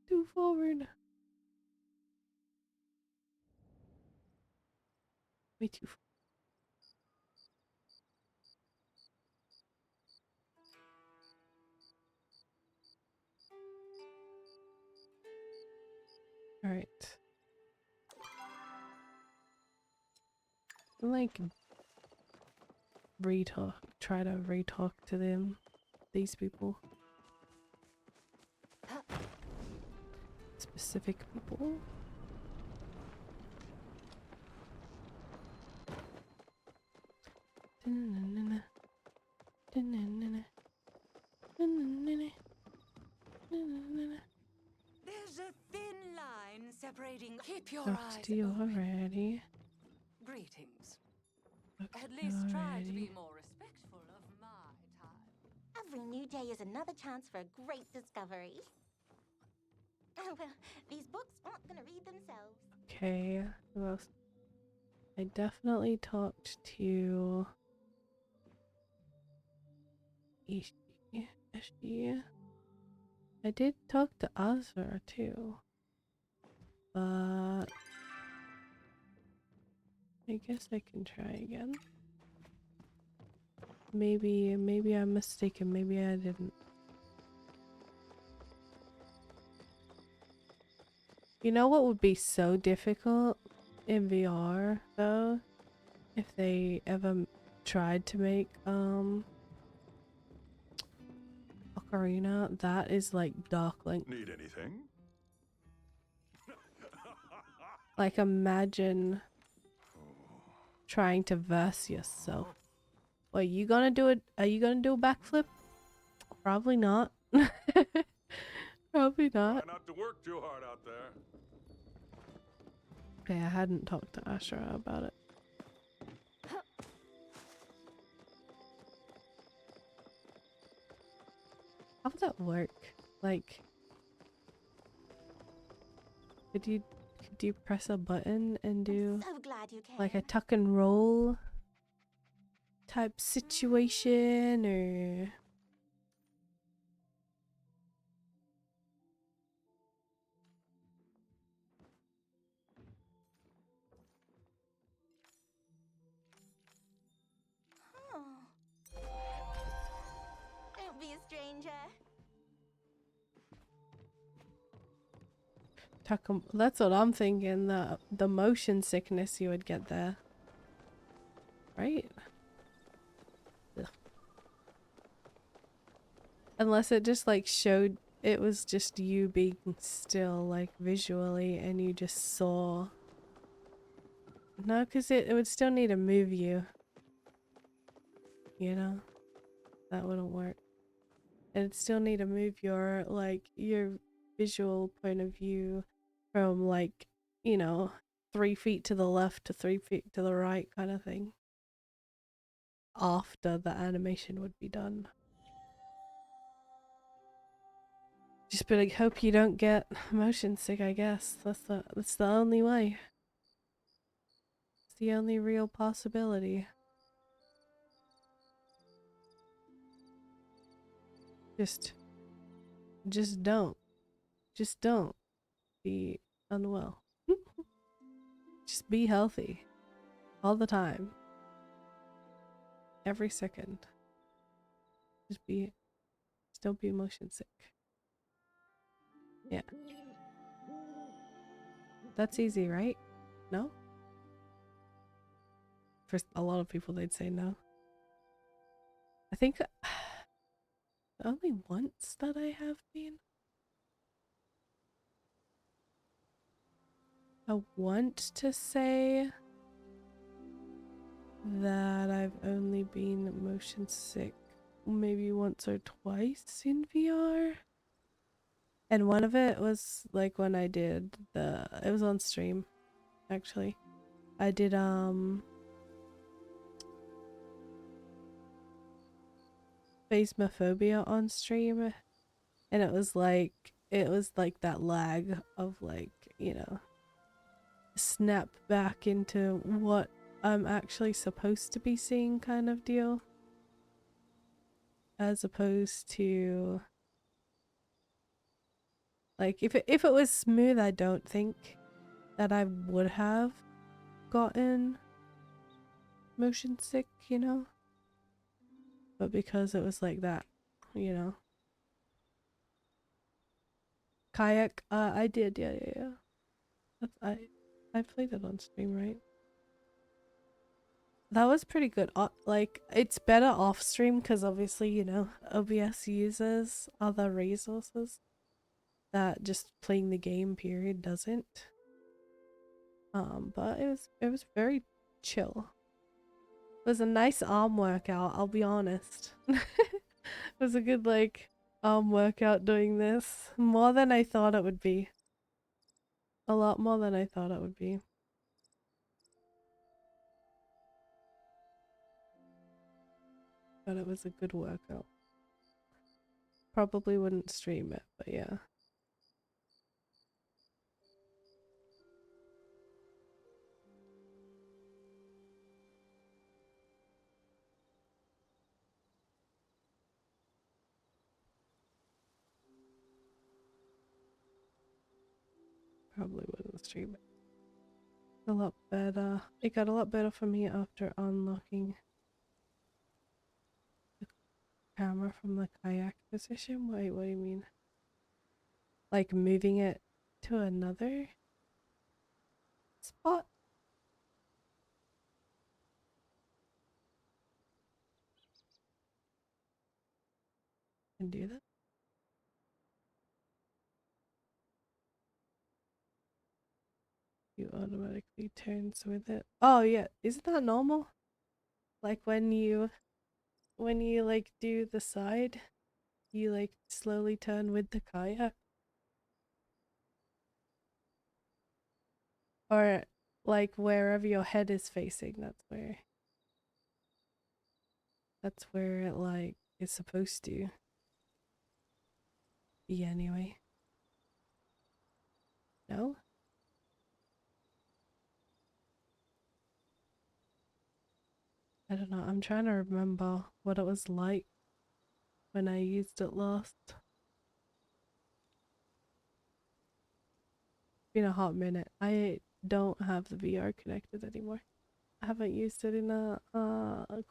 Speaker 1: Too forward. Way too forward. Alright. Like, try to re-talk to them. These people. Specific people.
Speaker 9: There's a thin line separating.
Speaker 4: Keep your
Speaker 1: Talked
Speaker 4: eyes
Speaker 1: to you
Speaker 4: open.
Speaker 1: already.
Speaker 4: Greetings.
Speaker 1: Talked
Speaker 4: At
Speaker 1: to you
Speaker 4: least try to
Speaker 1: already.
Speaker 4: be more respectful of my time.
Speaker 3: Every new day is another chance for a great discovery. Oh, well, these books aren't gonna read themselves.
Speaker 1: Okay, who else? I definitely talked to Ishi. I did talk to Azra too, but I guess I can try again. Maybe I'm mistaken. Maybe I didn't. You know what would be so difficult in VR though, if they ever tried to make Ocarina? That is like Dark Link.
Speaker 5: Need anything?
Speaker 1: Like imagine trying to verse yourself. Wait, you gonna do it? Are you gonna do a backflip? Probably not. Probably
Speaker 5: Try
Speaker 1: not.
Speaker 5: not to work too hard out there.
Speaker 1: Okay, I hadn't talked to Ashra about it. How would that work? Like, could you press a button and do
Speaker 3: So glad you came.
Speaker 1: like a tuck and roll type situation, or
Speaker 3: Oh. Don't be a stranger.
Speaker 1: that's what I'm thinking, the motion sickness you would get there. Right? Ugh. Unless it just like showed it was just you being still like visually and you just saw. No, because it would still need to move you. You know? That wouldn't work. And it'd still need to move your like your visual point of view from like, you know, 3 feet to the left to 3 feet to the right kind of thing. After the animation would be done. Just be like, hope you don't get motion sick, I guess. That's the only way. It's the only real possibility. Just don't. Just don't be unwell. Just be healthy. All the time. Every second. Just don't be motion sick. Yeah. That's easy, right? No? For a lot of people, they'd say no. I think only once that I have been. I want to say that I've only been motion sick maybe once or twice in VR. And one of it was like when I did it was on stream actually. I did Phasmophobia on stream, and it was like that lag of like, you know, snap back into what I'm actually supposed to be seeing kind of deal, as opposed to like if it was smooth, I don't think that I would have gotten motion sick, you know, but because it was like that, you know. Kayak, I did, yeah. That's, I played it on stream, right? That was pretty good. Like, it's better off stream because obviously, you know, OBS uses other resources that just playing the game period doesn't. But it was very chill. It was a nice arm workout, I'll be honest. It was a good like arm workout doing this. More than I thought it would be. A lot more than I thought it would be. But it was a good workout. Probably wouldn't stream it, but yeah. Probably wouldn't stream it. A lot better. It got a lot better for me after unlocking the camera from the kayak position. Wait, what do you mean? Like moving it to another spot? Can do that. You automatically turns with it. Oh yeah, isn't that normal? Like when you like do the side, you like slowly turn with the kayak. Or like wherever your head is facing, that's where it like is supposed to be anyway. No? I don't know. I'm trying to remember what it was like when I used it last. Been a hot minute. I don't have the VR connected anymore. I haven't used it in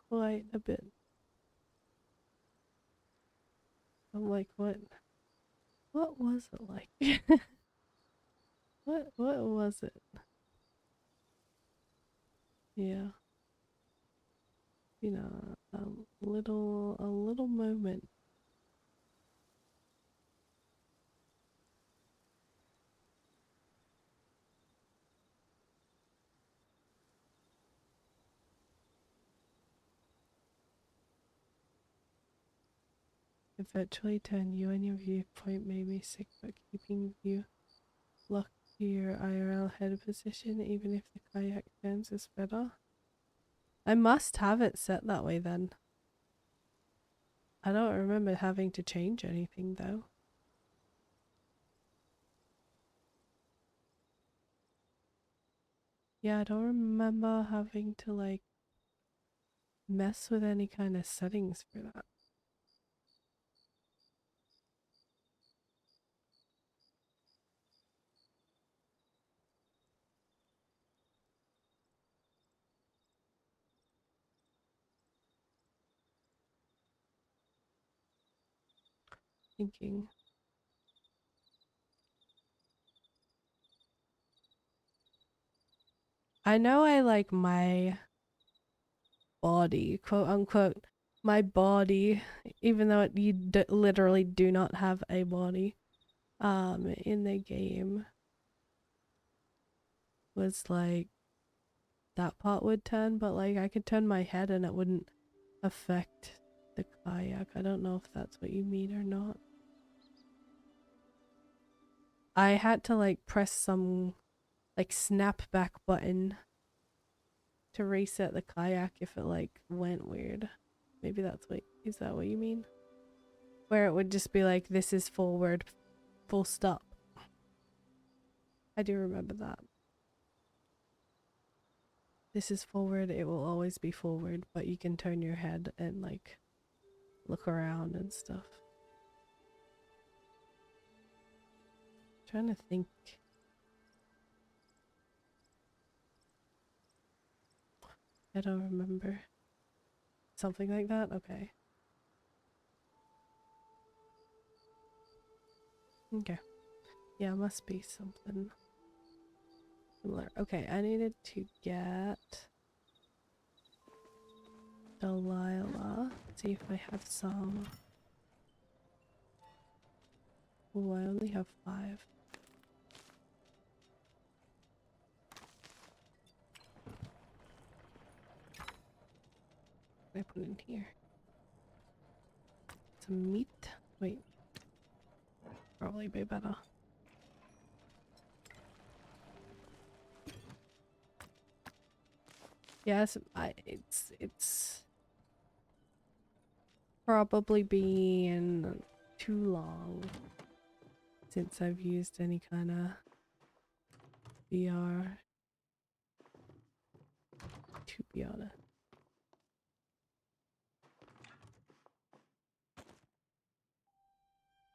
Speaker 1: quite a bit. I'm like, what was it like? what was it? Yeah. You know, a little moment. It virtually turned you and your viewpoint made me sick, but keeping you locked to your IRL head position, even if the kayak turns, is better. I must have it set that way then. I don't remember having to change anything though. Yeah, I don't remember having to like mess with any kind of settings for that. Thinking. I know I like my body, quote unquote, my body, even though you literally do not have a body, in the game, was like that part would turn, but like I could turn my head and it wouldn't affect the kayak. I don't know if that's what you mean or not. I had to like press some like snap back button to reset the kayak if it like went weird. Maybe that's what, is that what you mean? Where it would just be like, this is forward, full stop. I do remember that. This is forward, it will always be forward, but you can turn your head and like look around and stuff. Trying to think. I don't remember. Something like that? Okay. Okay. Yeah, must be something similar. Okay, I needed to get Delilah. See if I have some. Oh, I only have 5. I put in here. Some meat. Wait. Probably be better. Yes, it's probably been too long since I've used any kind of VR, to be honest.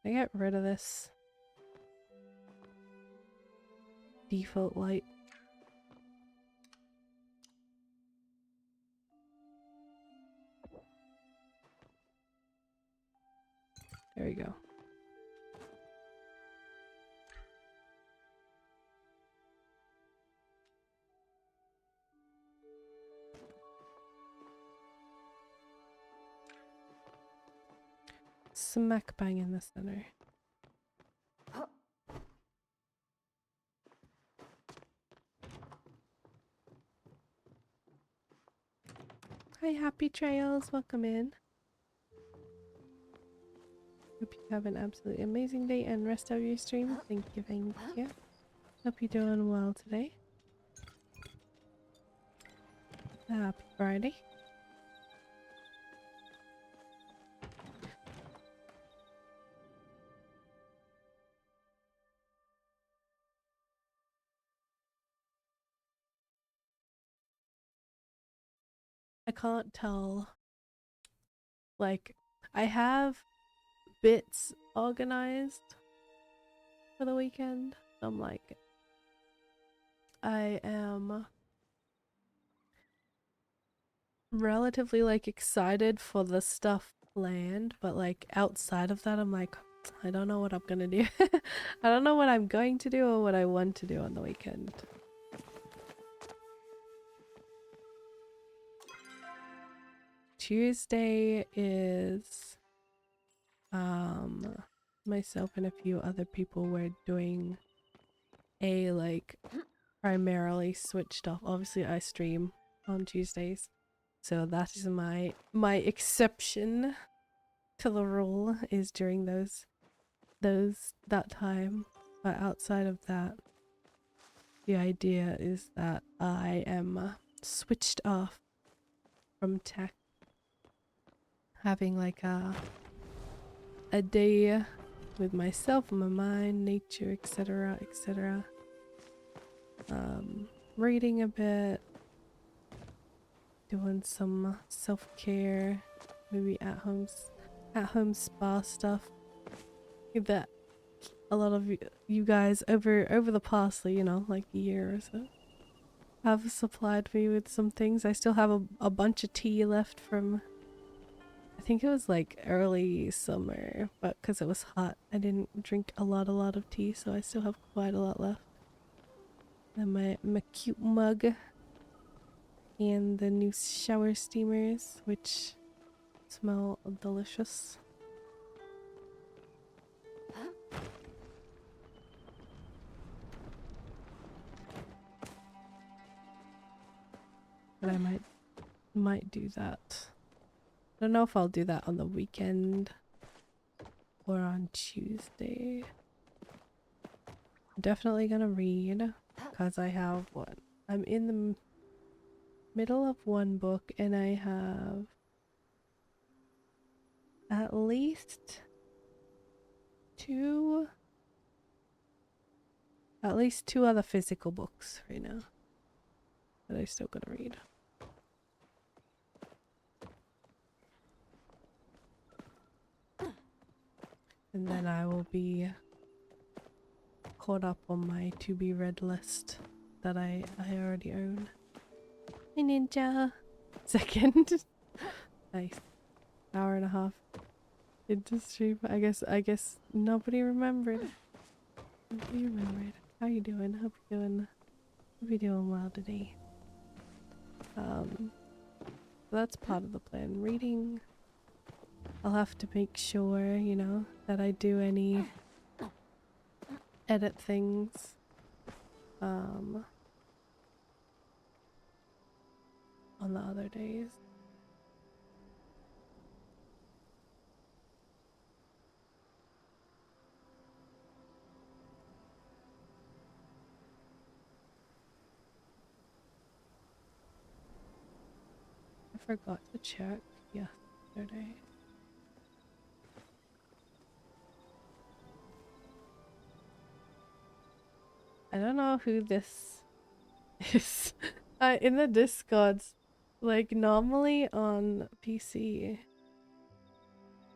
Speaker 1: I get rid of this default light. There we go. Smack bang in the center. Hi, Happy Trails. Welcome in. Hope you have an absolutely amazing day and rest of your stream. Thank you, thank you. Hope you're doing well today. Happy Friday. I can't tell. Like, I have bits organized for the weekend. I'm like, I am relatively like excited for the stuff planned, but like outside of that, I'm like, I don't know what I'm gonna do. I don't know what I'm going to do or what I want to do on the weekend. Tuesday is myself and a few other people were doing a like primarily switched off. Obviously I stream on Tuesdays, so that is my exception to the rule, is during that time. But outside of that, the idea is that I am switched off from tech, having like a day with myself, my mind, nature, etc, etc. Reading a bit, doing some self-care, maybe at home spa stuff that a lot of you guys over the past, you know, like year or so have supplied me with some things. I still have a bunch of tea left from, I think it was like early summer, but because it was hot I didn't drink a lot of tea, so I still have quite a lot left. And my cute mug and the new shower steamers, which smell delicious. But I might do that. I don't know if I'll do that on the weekend or on Tuesday. I'm definitely gonna read because I have one. I'm in the middle of one book and I have at least two other physical books right now that I still gotta read. And then I will be caught up on my to be read list that I already own. Hey Ninja! Second. Nice. Hour and a half into stream. I guess nobody remembered. Nobody remembered. How you doing? Hope you're doing well today. That's part of the plan. Reading. I'll have to make sure, you know, that I do any edit things. On the other days. I forgot to check yesterday. I don't know who this is. In the Discords, like normally on PC,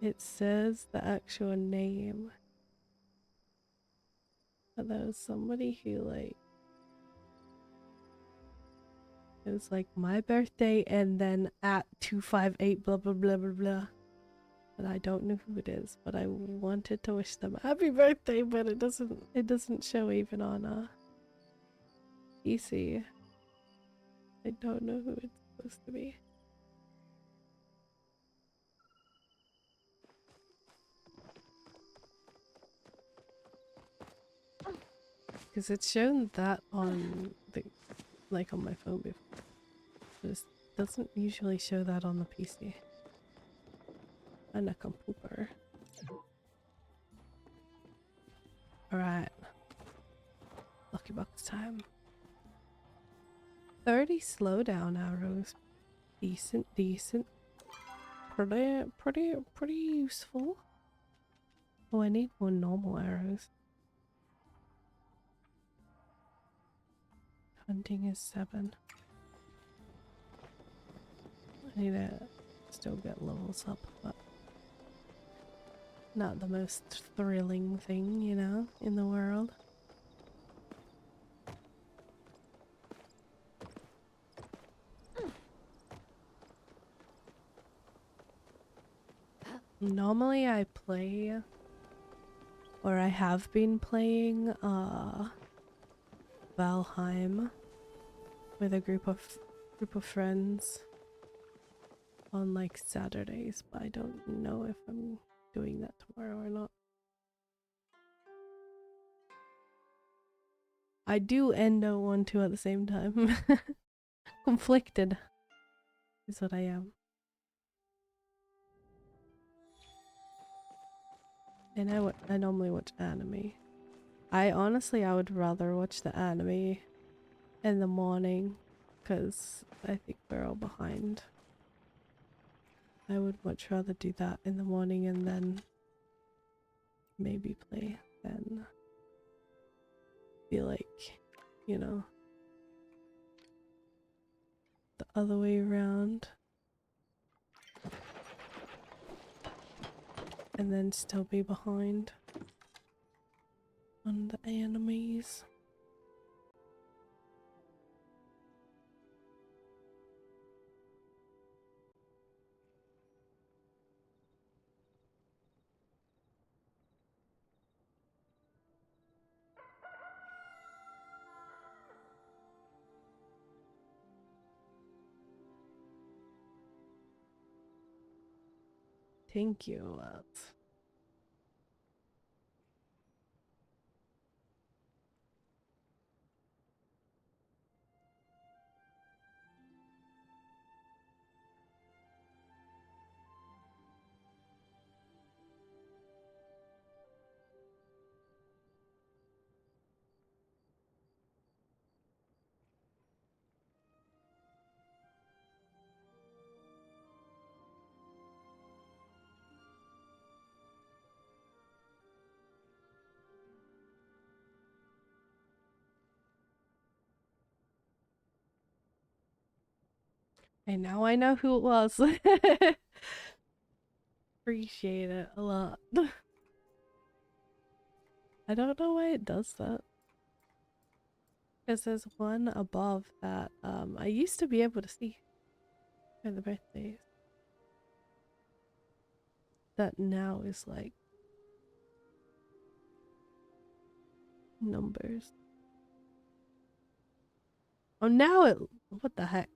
Speaker 1: it says the actual name. But there was somebody who like, it was like my birthday and then at 258 blah blah blah blah blah. But I don't know who it is, but I wanted to wish them a happy birthday, but it doesn't show even on PC. I don't know who it's supposed to be. Because it's shown that on the, like on my phone before. It doesn't usually show that on the PC. And a computer. Alright. Lucky box time. 30 slowdown arrows. Decent. Pretty useful. Oh, I need more normal arrows. Hunting is 7. I need to still get levels up, but not the most thrilling thing, you know, in the world. Normally I play, or I have been playing, Valheim with a group of friends on like Saturdays, but I don't know if I'm doing that tomorrow or not. I do Endo 1-2 at the same time. Conflicted is what I am. And I normally watch anime. I would rather watch the anime in the morning because I think we're all behind. I would much rather do that in the morning and then maybe play than be like, you know, the other way around. And then still be behind on the animes. Thank you. And now I know who it was. Appreciate it a lot. I don't know why it does that. Because there's one above that I used to be able to see for the birthdays. That now is like numbers. Oh, now it. What the heck?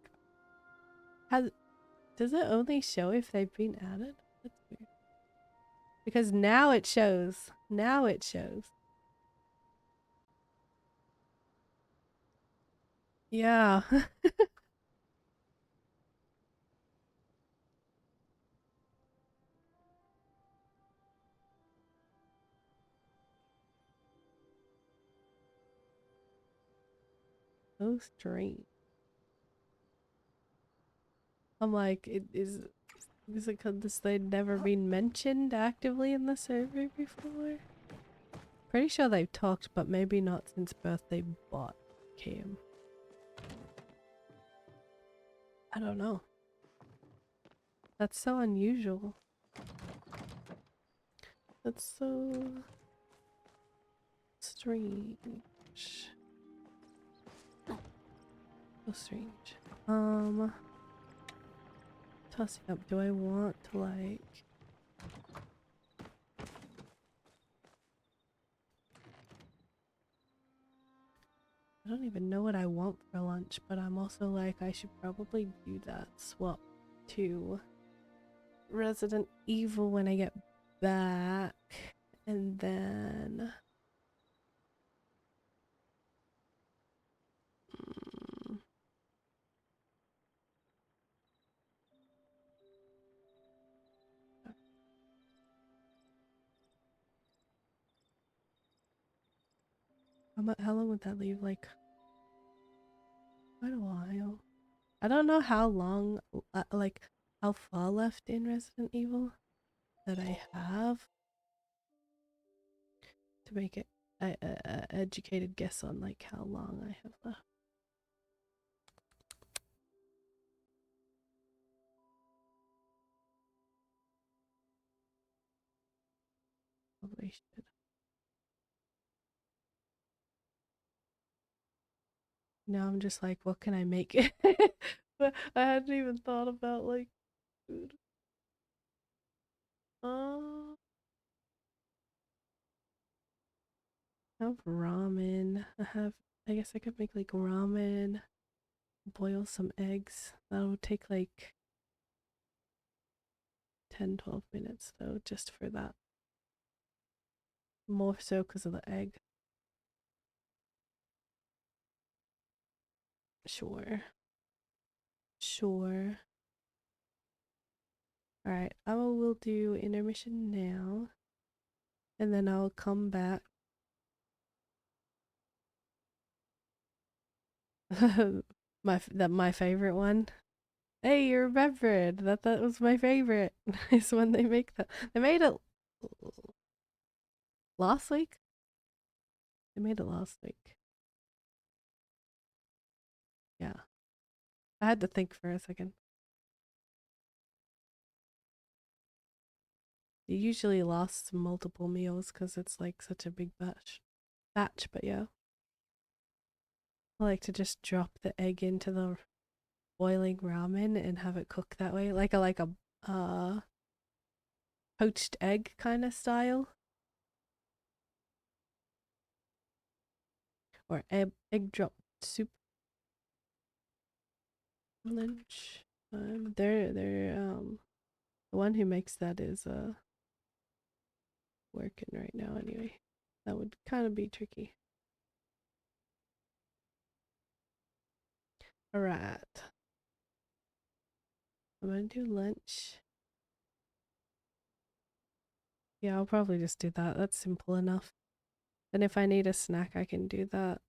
Speaker 1: Does it only show if they've been added? That's weird. Because now it shows. Now it shows. Yeah. So strange. I'm like, is it because they'd never been mentioned actively in the server before? Pretty sure they've talked, but maybe not since Birthday Bot came. I don't know. That's so unusual. That's so strange. So strange. Tossing up. Do I want to like... I don't even know what I want for lunch, but I'm also like, I should probably do that. Swap to Resident Evil when I get back. And then... How long would that leave? Like, quite a while. I don't know how long, like, how far left in Resident Evil that I have to make it a educated guess on like how long I have left. Probably should. Now I'm just like, what can I make? But I hadn't even thought about like food. I have ramen. I guess I could make like ramen, boil some eggs. That would take like 10-12 minutes though, just for that. More so because of the egg. Sure. Sure. Alright, I will do intermission now. And then I'll come back. my favorite one. Hey, you remembered that was my favorite. Is when they make that. They made it last week. They made it last week. Yeah, I had to think for a second. It usually lasts multiple meals because it's like such a big batch. But yeah, I like to just drop the egg into the boiling ramen and have it cook that way, like a poached egg kind of style, or egg drop soup. Lunch. They're The one who makes that is working right now anyway. That would kind of be tricky. Alright. I'm gonna do lunch. Yeah, I'll probably just do that. That's simple enough. Then if I need a snack, I can do that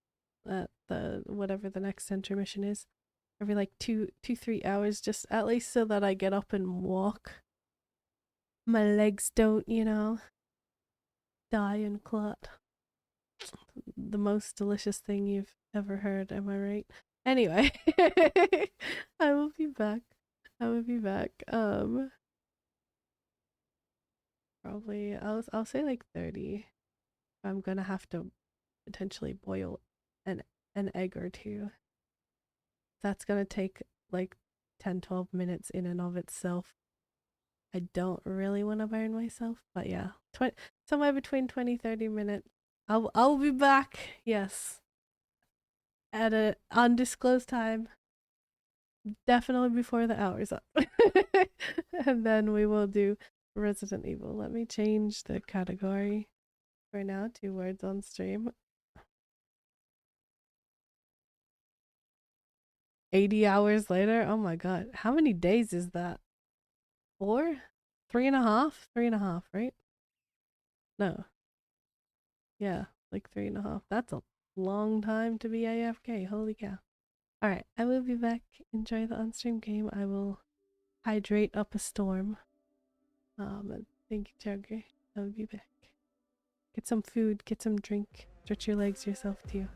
Speaker 1: at the whatever the next center mission is. Every like 3 hours, just at least so that I get up and walk. My legs don't, you know, die and clot. The most delicious thing you've ever heard, am I right? Anyway, I will be back. I will be back. Probably I'll say like 30. I'm gonna have to potentially boil an egg or two. That's gonna take like 10-12 minutes in and of itself. I don't really want to burn myself, but yeah, somewhere between 20-30 minutes. I'll be back. Yes, at an undisclosed time. Definitely before the hour's up. And then we will do Resident Evil. Let me change the category for now to words on stream. 80 hours later? Oh my god. How many days is that? 4? 3.5? 3.5, right? No. Yeah, like 3.5. That's a long time to be AFK. Holy cow. Alright, I will be back. Enjoy the on-stream game. I will hydrate up a storm. Thank you, Jugger. I will be back. Get some food, get some drink. Stretch your legs yourself too.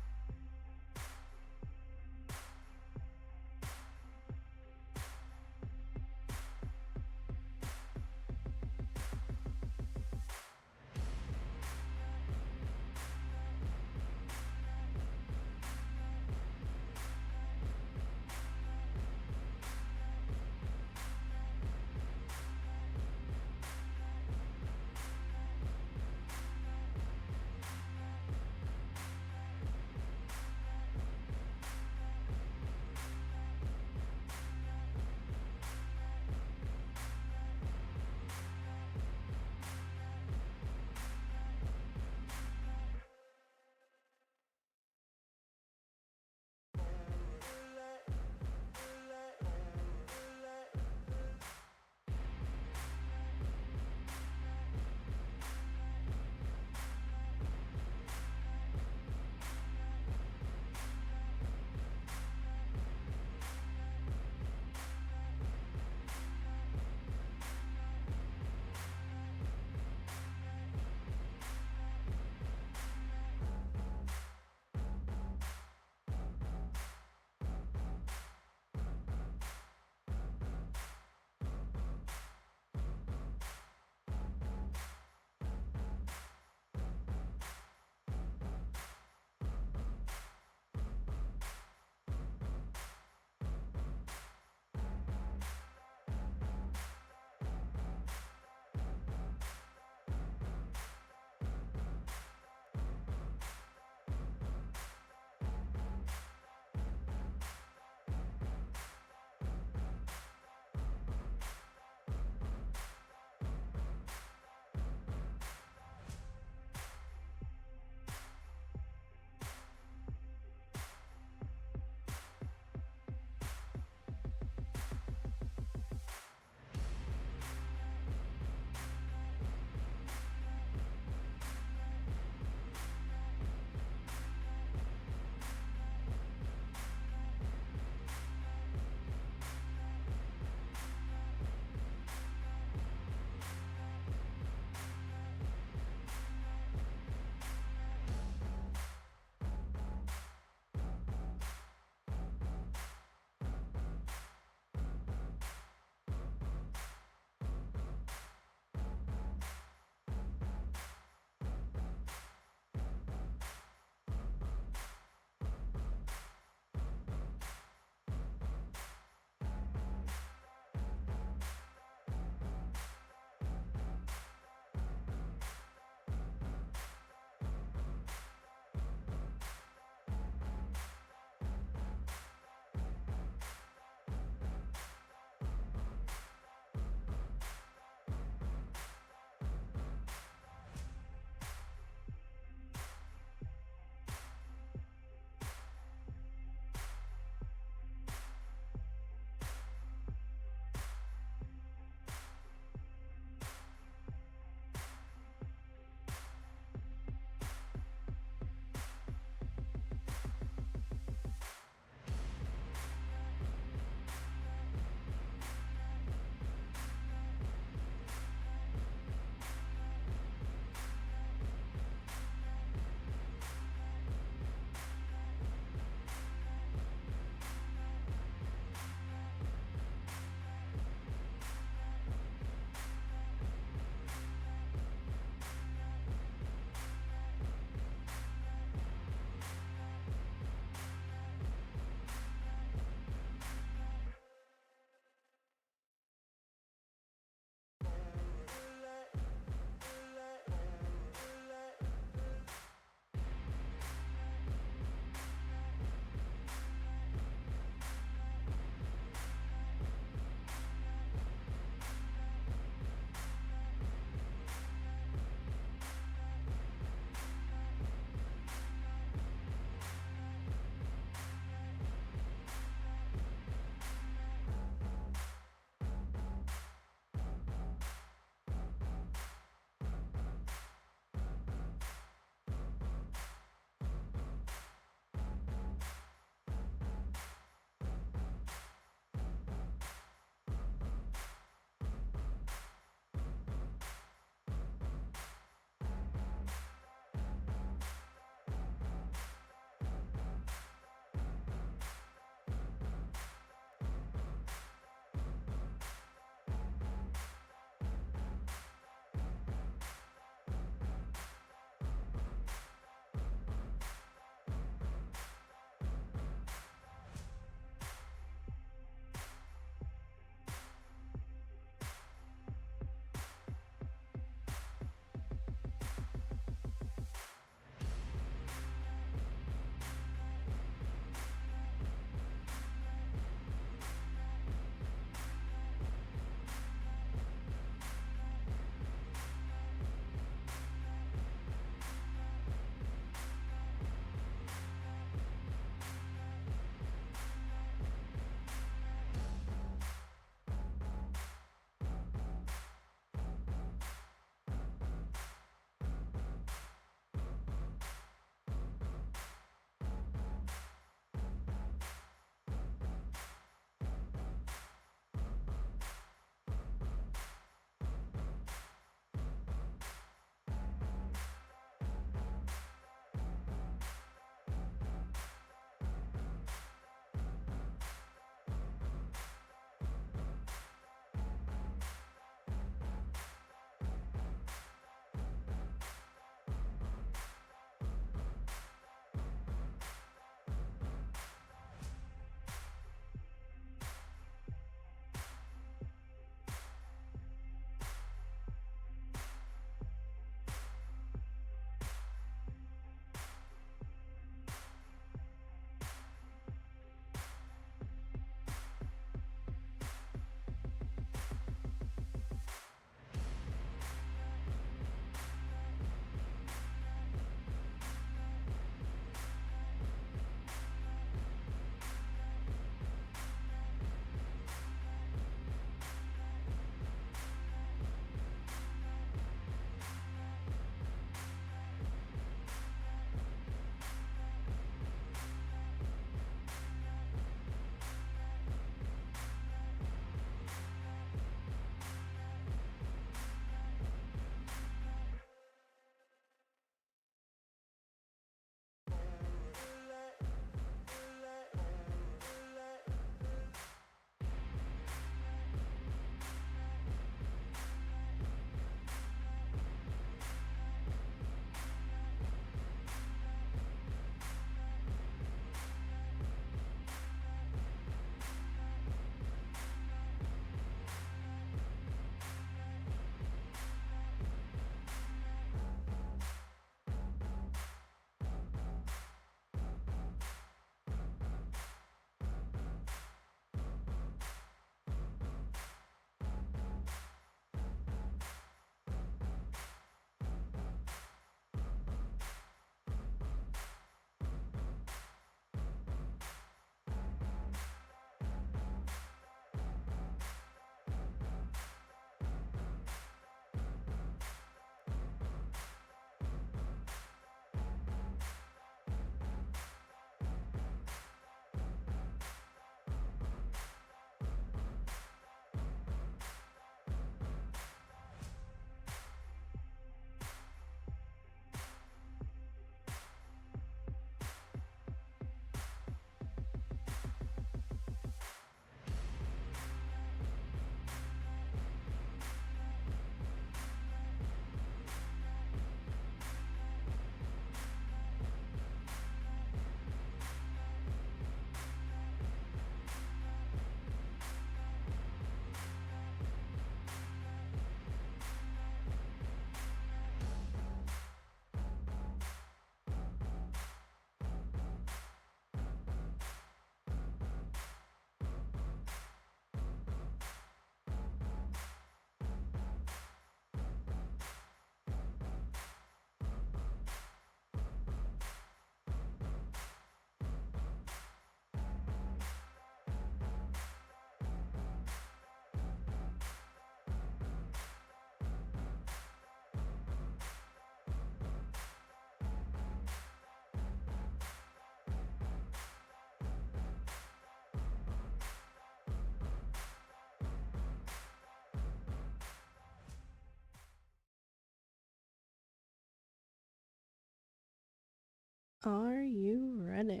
Speaker 1: Are you ready?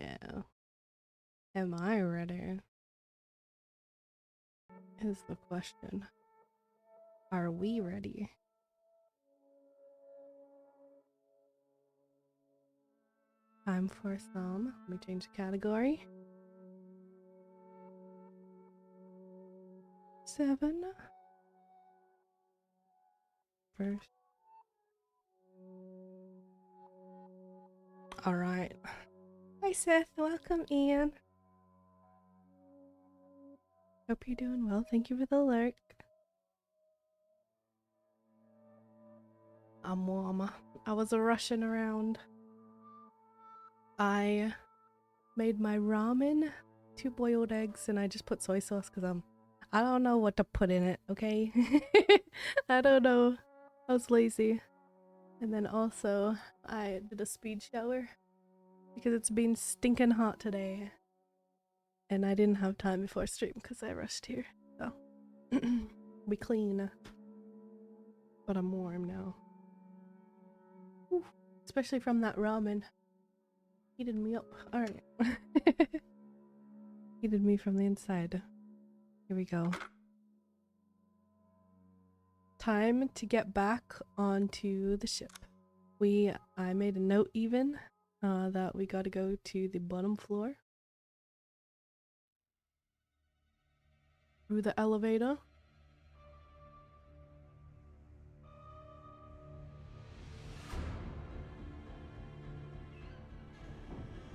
Speaker 1: Am I ready? Is the question. Are we ready? Time for some. Let me change the category. 7. First. Alright. Hi Seth, welcome Ian. Hope you're doing well. Thank you for the lurk. I'm warm. I was rushing around. I made my ramen, 2 boiled eggs, and I just put soy sauce because I don't know what to put in it, okay? I don't know. I was lazy. And then also I did a speed shower because it's been stinking hot today. And I didn't have time before stream because I rushed here. So be clean. But I'm warm now. Ooh, especially from that ramen. Heated me up. Alright. Heated me from the inside. Here we go. Time to get back onto the ship. I made a note even that we gotta go to the bottom floor. Through the elevator.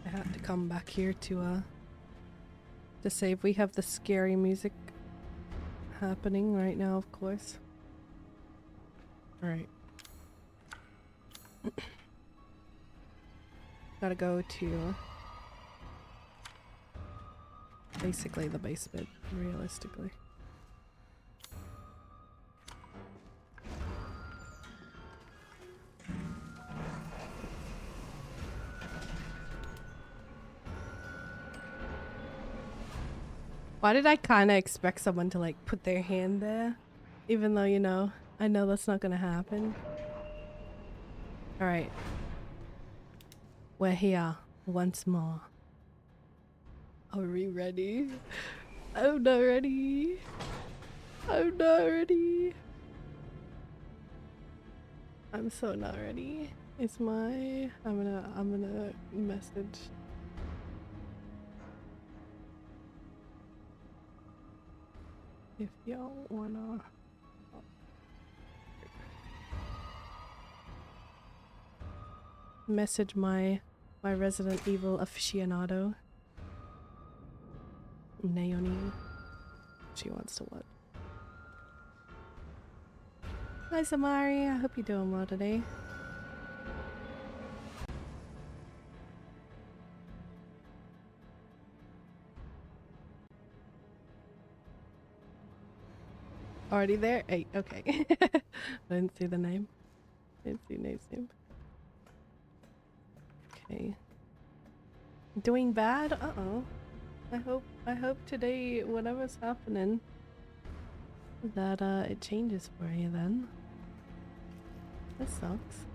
Speaker 1: I had to come back here to save. We have the scary music happening right now, of course. Alright. Gotta go to basically the basement, realistically. Why did I kind of expect someone to like put their hand there? Even though, you know, I know that's not gonna happen. Alright. We're here once more. Are we ready? I'm not ready. I'm not ready. I'm so not ready. It's my... I'm gonna message. If y'all wanna... Message my Resident Evil aficionado. Naomi. She wants to what? Hi Samari, I hope you're doing well today. Already there? Hey, okay. I didn't see the name. Didn't see Nate's name. Okay. Doing bad? Uh-oh. I hope today, whatever's happening, that it changes for you then. This sucks.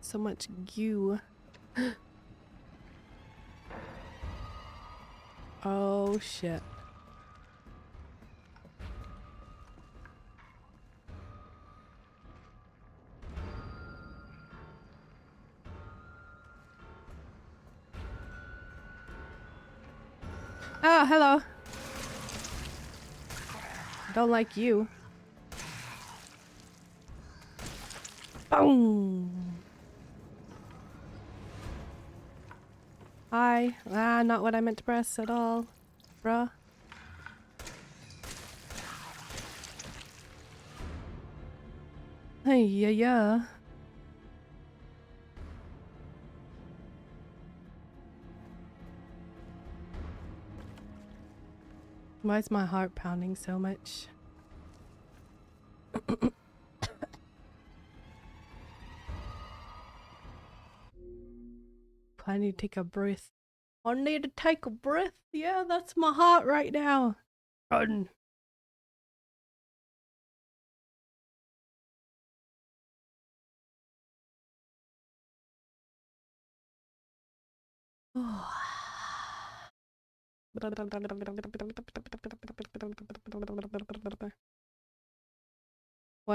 Speaker 1: So much goo. Oh shit. Oh, hello. Don't like you. Boom. Hi. Ah, not what I meant to press at all. Bruh. Hey, yeah. Why is my heart pounding so much? I need to take a breath. I need to take a breath. Yeah, that's my heart right now. Run. Why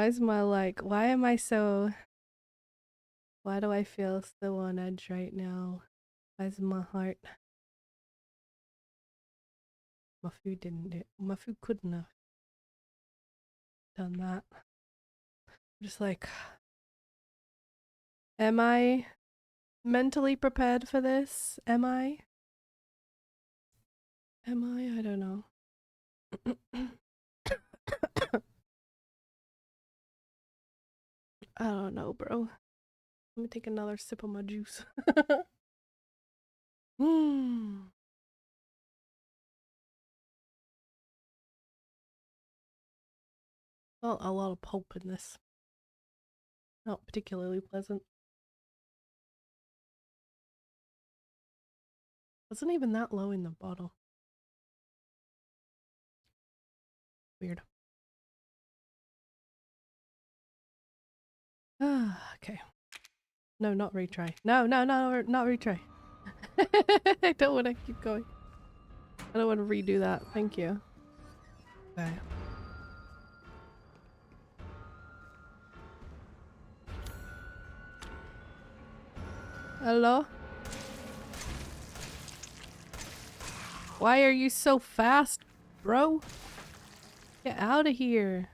Speaker 1: is my why am I so, why do I feel so on edge right now? Why is my heart, my food didn't do, my food couldn't have done that. I'm just like, am I mentally prepared for this? Am I? Am I? I don't know. I don't know, bro. Let me take another sip of my juice. Mm. Well, a lot of pulp in this. Not particularly pleasant. Wasn't even that low in the bottle. Weird. Ah, okay. No, not retry. No, no, no, not retry. I don't want to keep going. I don't want to redo that. Thank you. Okay. Hello? Why are you so fast, bro? Get out of here.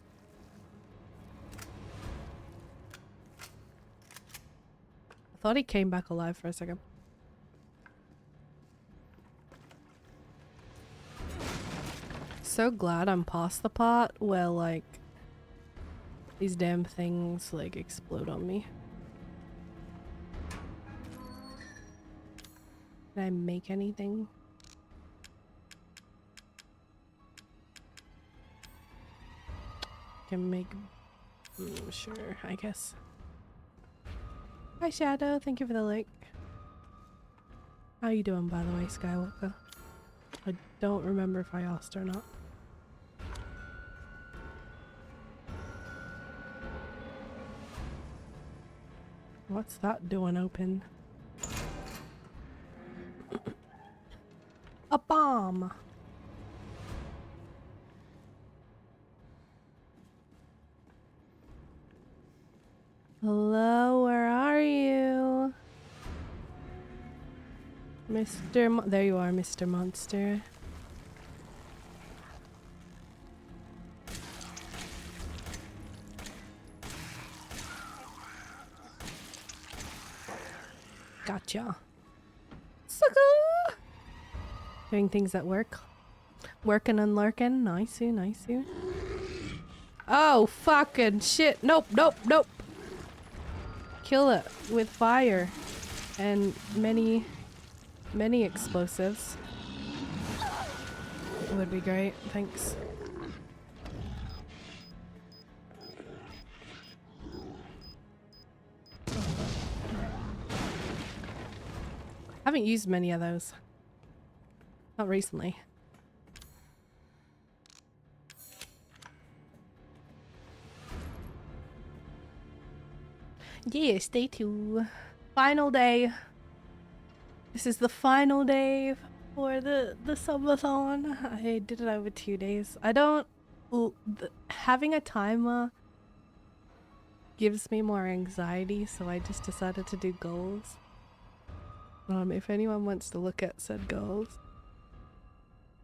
Speaker 1: I thought he came back alive for a second. So glad I'm past the part where, like, these damn things, like, explode on me. Can I make anything? Can make... sure, I guess. Hi Shadow, thank you for the like. How you doing, by the way, Skywalker? I don't remember if I asked or not. What's that doing open? A bomb! Hello, where are you? There you are, Mr. Monster. Gotcha. Sucker! Doing things at work. Working and lurking. Nice you, nice you. Oh, fucking shit. Nope, nope, nope. Kill it with fire and many explosives. Would be great, thanks. Haven't used many of those. Not recently. Yes, day 2. Final day. This is the final day for the subathon. I did it over 2 days. I don't... having a timer gives me more anxiety, so I just decided to do goals. If anyone wants to look at said goals,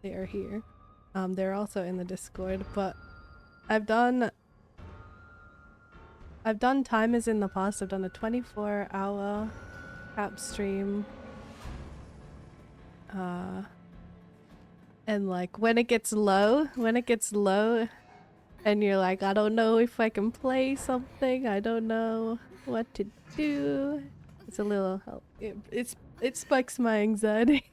Speaker 1: they are here. They're also in the Discord, but I've done timers in the past. I've done a 24-hour cap stream. And like when it gets low and you're like, I don't know if I can play something, I don't know what to do. It's a little help. It spikes my anxiety.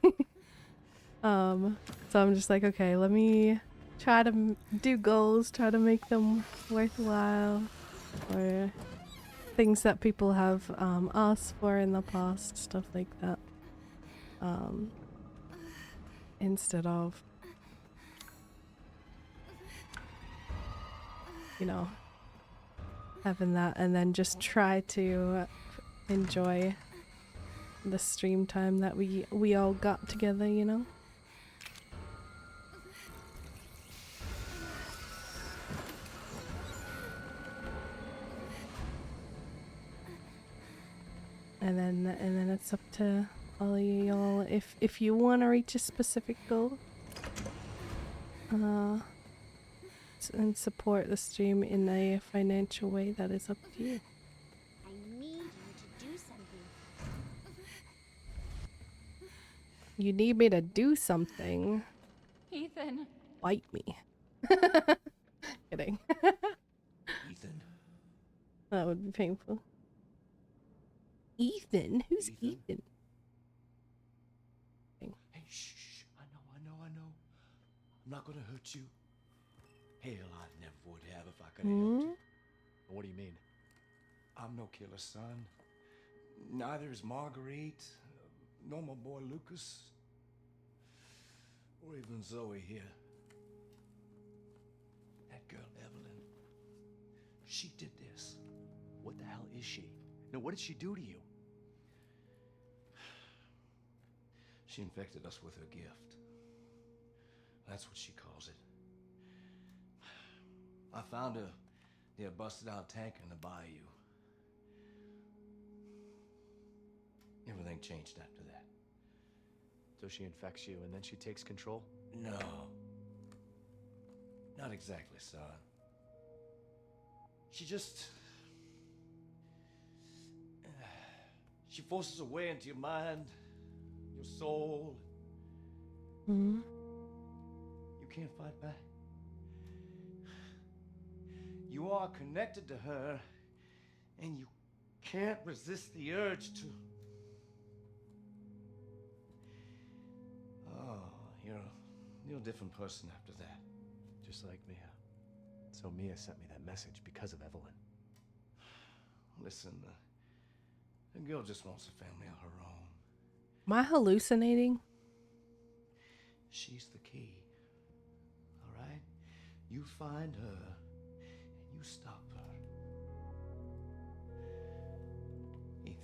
Speaker 1: So I'm just like, okay, let me try to do goals, try to make them worthwhile, or things that people have asked for in the past, stuff like that. Instead of, you know, having that and then just try to enjoy the stream time that we all got together, you know? And then it's up to all of y'all if you want to reach a specific goal. And support the stream in a financial way, that is up to you.
Speaker 3: I need you to do something.
Speaker 1: You need me to do something.
Speaker 9: Ethan.
Speaker 1: Bite me. Kidding.
Speaker 7: Ethan.
Speaker 1: That would be painful. Ethan? Who's Ethan?
Speaker 7: Hey, shh. I know. I'm not gonna hurt you. Hell, I never would have if I could have helped you.
Speaker 6: What do you mean?
Speaker 7: I'm no killer, son. Neither is Marguerite, nor my boy Lucas, or even Zoe here. That girl, Evelyn, she did this.
Speaker 6: What the hell is she? No, what did she do to you?
Speaker 7: She infected us with her gift. That's what she calls it. I found her near a busted out tanker in the bayou. Everything changed after that.
Speaker 6: So she infects you and then she takes control?
Speaker 7: No. Not exactly, son. She just... she forces her way into your mind, your soul.
Speaker 1: Hmm?
Speaker 7: You can't fight back. You are connected to her, and you can't resist the urge to... Oh, you're a different person after that.
Speaker 6: Just like Mia. So Mia sent me that message because of Evelyn.
Speaker 7: Listen, the girl just wants a family of her own.
Speaker 1: Am I hallucinating?
Speaker 7: She's the key. All right? You find her, and you stop her. Ethan.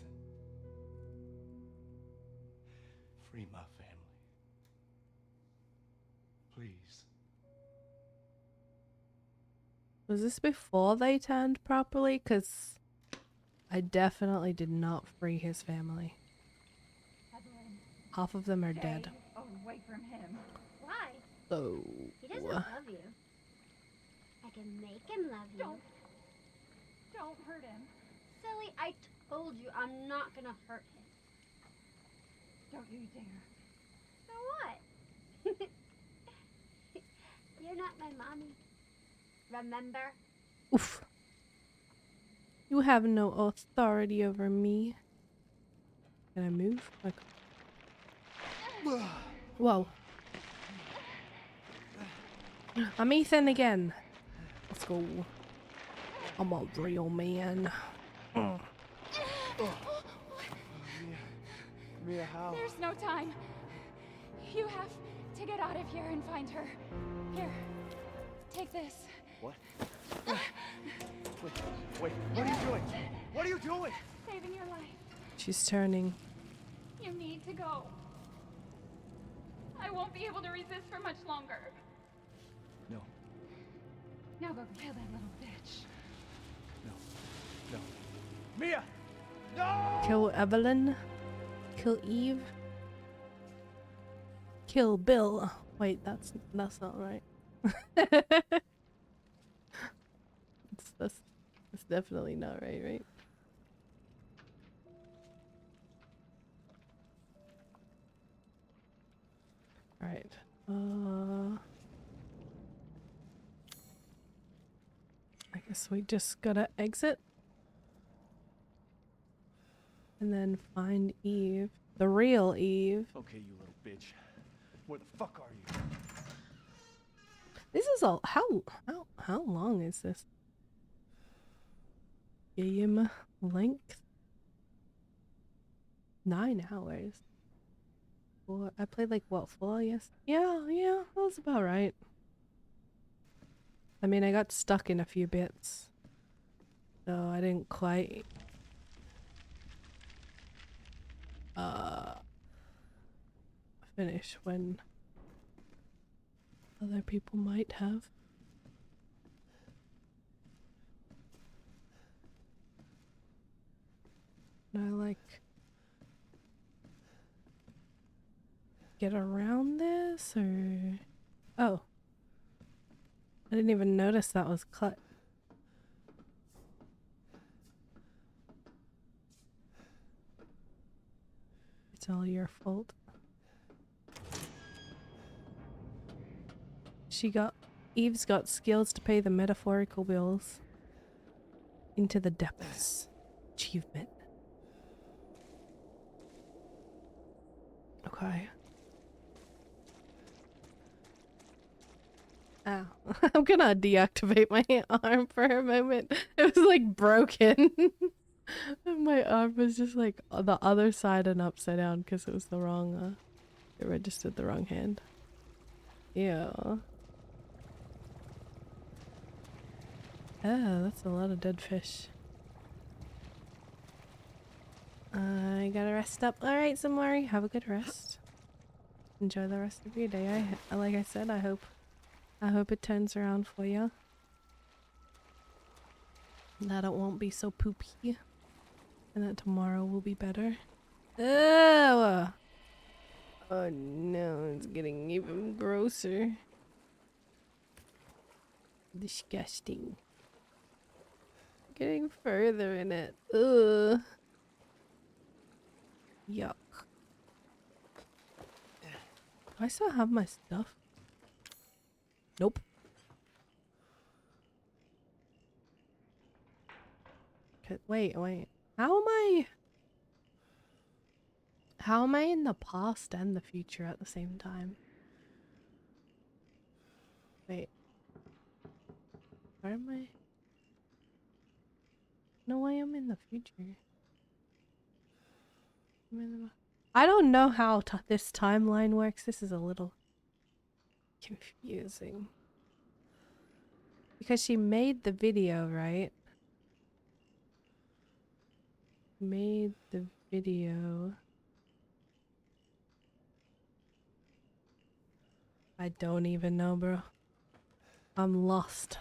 Speaker 7: Free my family. Please.
Speaker 1: Was this before they turned properly? Because I definitely did not free his family.
Speaker 9: Evelyn,
Speaker 1: Half of them are dead.
Speaker 9: away from him.
Speaker 3: Why?
Speaker 1: So...
Speaker 3: He doesn't love you. I can make him love you.
Speaker 9: Don't hurt him.
Speaker 3: Silly, I told you I'm not gonna hurt him.
Speaker 9: Don't you dare.
Speaker 3: So what? You're not my mommy. Remember?
Speaker 1: Oof. You have no authority over me. Can I move? Like... Whoa. I'm Ethan again. Let's go. I'm a real man.
Speaker 6: Mia, how?
Speaker 9: There's no time. You have to get out of here and find her. Here, take this.
Speaker 6: What? Wait, what are you doing? What are you doing?
Speaker 9: Saving your life.
Speaker 1: She's turning.
Speaker 9: You need to go. I won't be able to resist for much longer.
Speaker 6: No,
Speaker 9: Now go kill that little bitch.
Speaker 6: no. Mia! No!
Speaker 1: Kill Evelyn. Kill Eve. Kill Bill. Wait, that's not right. That's definitely not right? Alright. I guess we just gotta exit. And then find Eve. The real Eve.
Speaker 6: Okay, you little bitch. Where the fuck are you?
Speaker 1: This is all how long is this game length? 9 hours. Well, I played like what, full? Yes. Yeah, that was about right. I mean, I got stuck in a few bits, so I didn't quite finish when other people might have. And I like get around this or oh. I didn't even notice that was cut. It's all your fault. Eve's got skills to pay the metaphorical bills. Into the depths. Achievement. Okay. Ow. I'm gonna deactivate my arm for a moment. It was like broken. My arm was just like on the other side and upside down because it was the wrong, it registered the wrong hand. Yeah. Oh, that's a lot of dead fish. I gotta rest up. Alright, Samari, have a good rest. Enjoy the rest of your day. Like I said, I hope it turns around for you. That it won't be so poopy. And that tomorrow will be better. Oh! Oh no, it's getting even grosser. Disgusting. Getting further in it. Ugh. Yuck. Do I still have my stuff? Nope. Okay, wait. How am I in the past and the future at the same time? Wait. Where am I? No, I am in the future. I don't know how this timeline works. This is a little confusing. Because she made the video, right? Made the video. I don't even know, bro. I'm lost.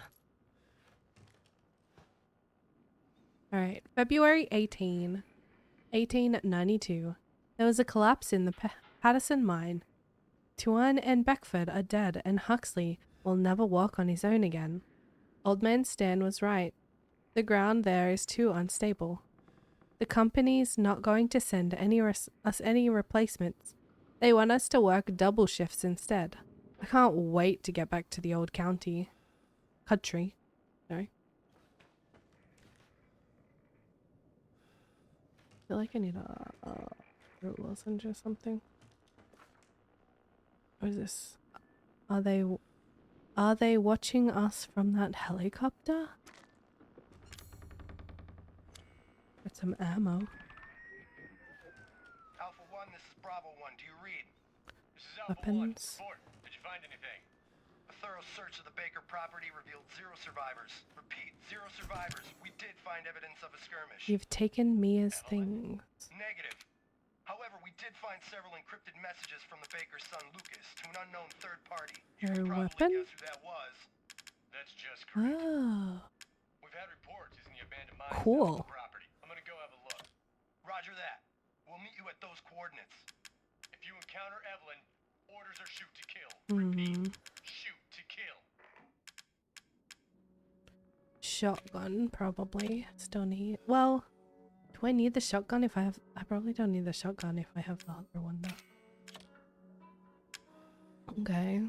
Speaker 1: Alright, February 1892. There was a collapse in the Patterson mine. Tuan and Beckford are dead, and Huxley will never walk on his own again. Old Man Stan was right. The ground there is too unstable. The company's not going to send us any replacements. They want us to work double shifts instead. I can't wait to get back to the old country. Sorry. I feel like I need a root lozenge or something. What is this? Are they watching us from that helicopter? Get some ammo.
Speaker 6: Alpha 1, this is Bravo 1. Do you read? This is Alpha
Speaker 1: Weapons.
Speaker 6: 1. Report. Did you find anything? A thorough search of the Baker property revealed 0 survivors. Repeat, 0 survivors. We did find evidence of a skirmish.
Speaker 1: You've taken me as things.
Speaker 6: Negative. However, we did find several encrypted messages from the Baker's son Lucas to an unknown third party. You
Speaker 1: Your
Speaker 6: can probably
Speaker 1: weapon?
Speaker 6: guess who that was. That's just correct.
Speaker 1: Oh.
Speaker 6: We've had reports using the abandoned mines
Speaker 1: Cool.
Speaker 6: on the property. I'm gonna go have a look. Roger that. We'll meet you at those coordinates. If you encounter Evelyn, orders are shoot to kill. Repeat, shoot to kill.
Speaker 1: Shotgun, probably. Still need. Well, do I need the shotgun if I have? I probably don't need the shotgun if I have the other one though. Okay.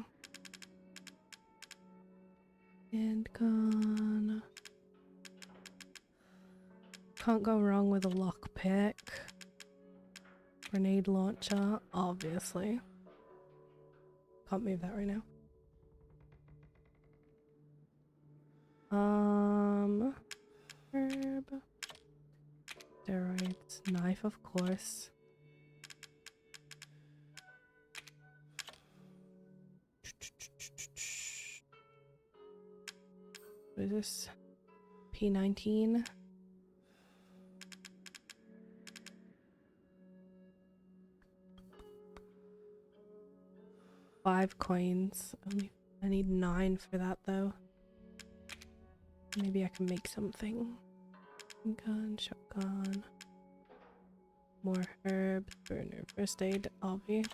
Speaker 1: Handgun. Can't go wrong with a lockpick. Grenade launcher, obviously. Can't move that right now. Herb. Steroids. Knife, of course. What is this? P19. 5 coins. Only I need 9 for that though. Maybe I can make something. Gun, shotgun. More herbs, burner, first aid, obby.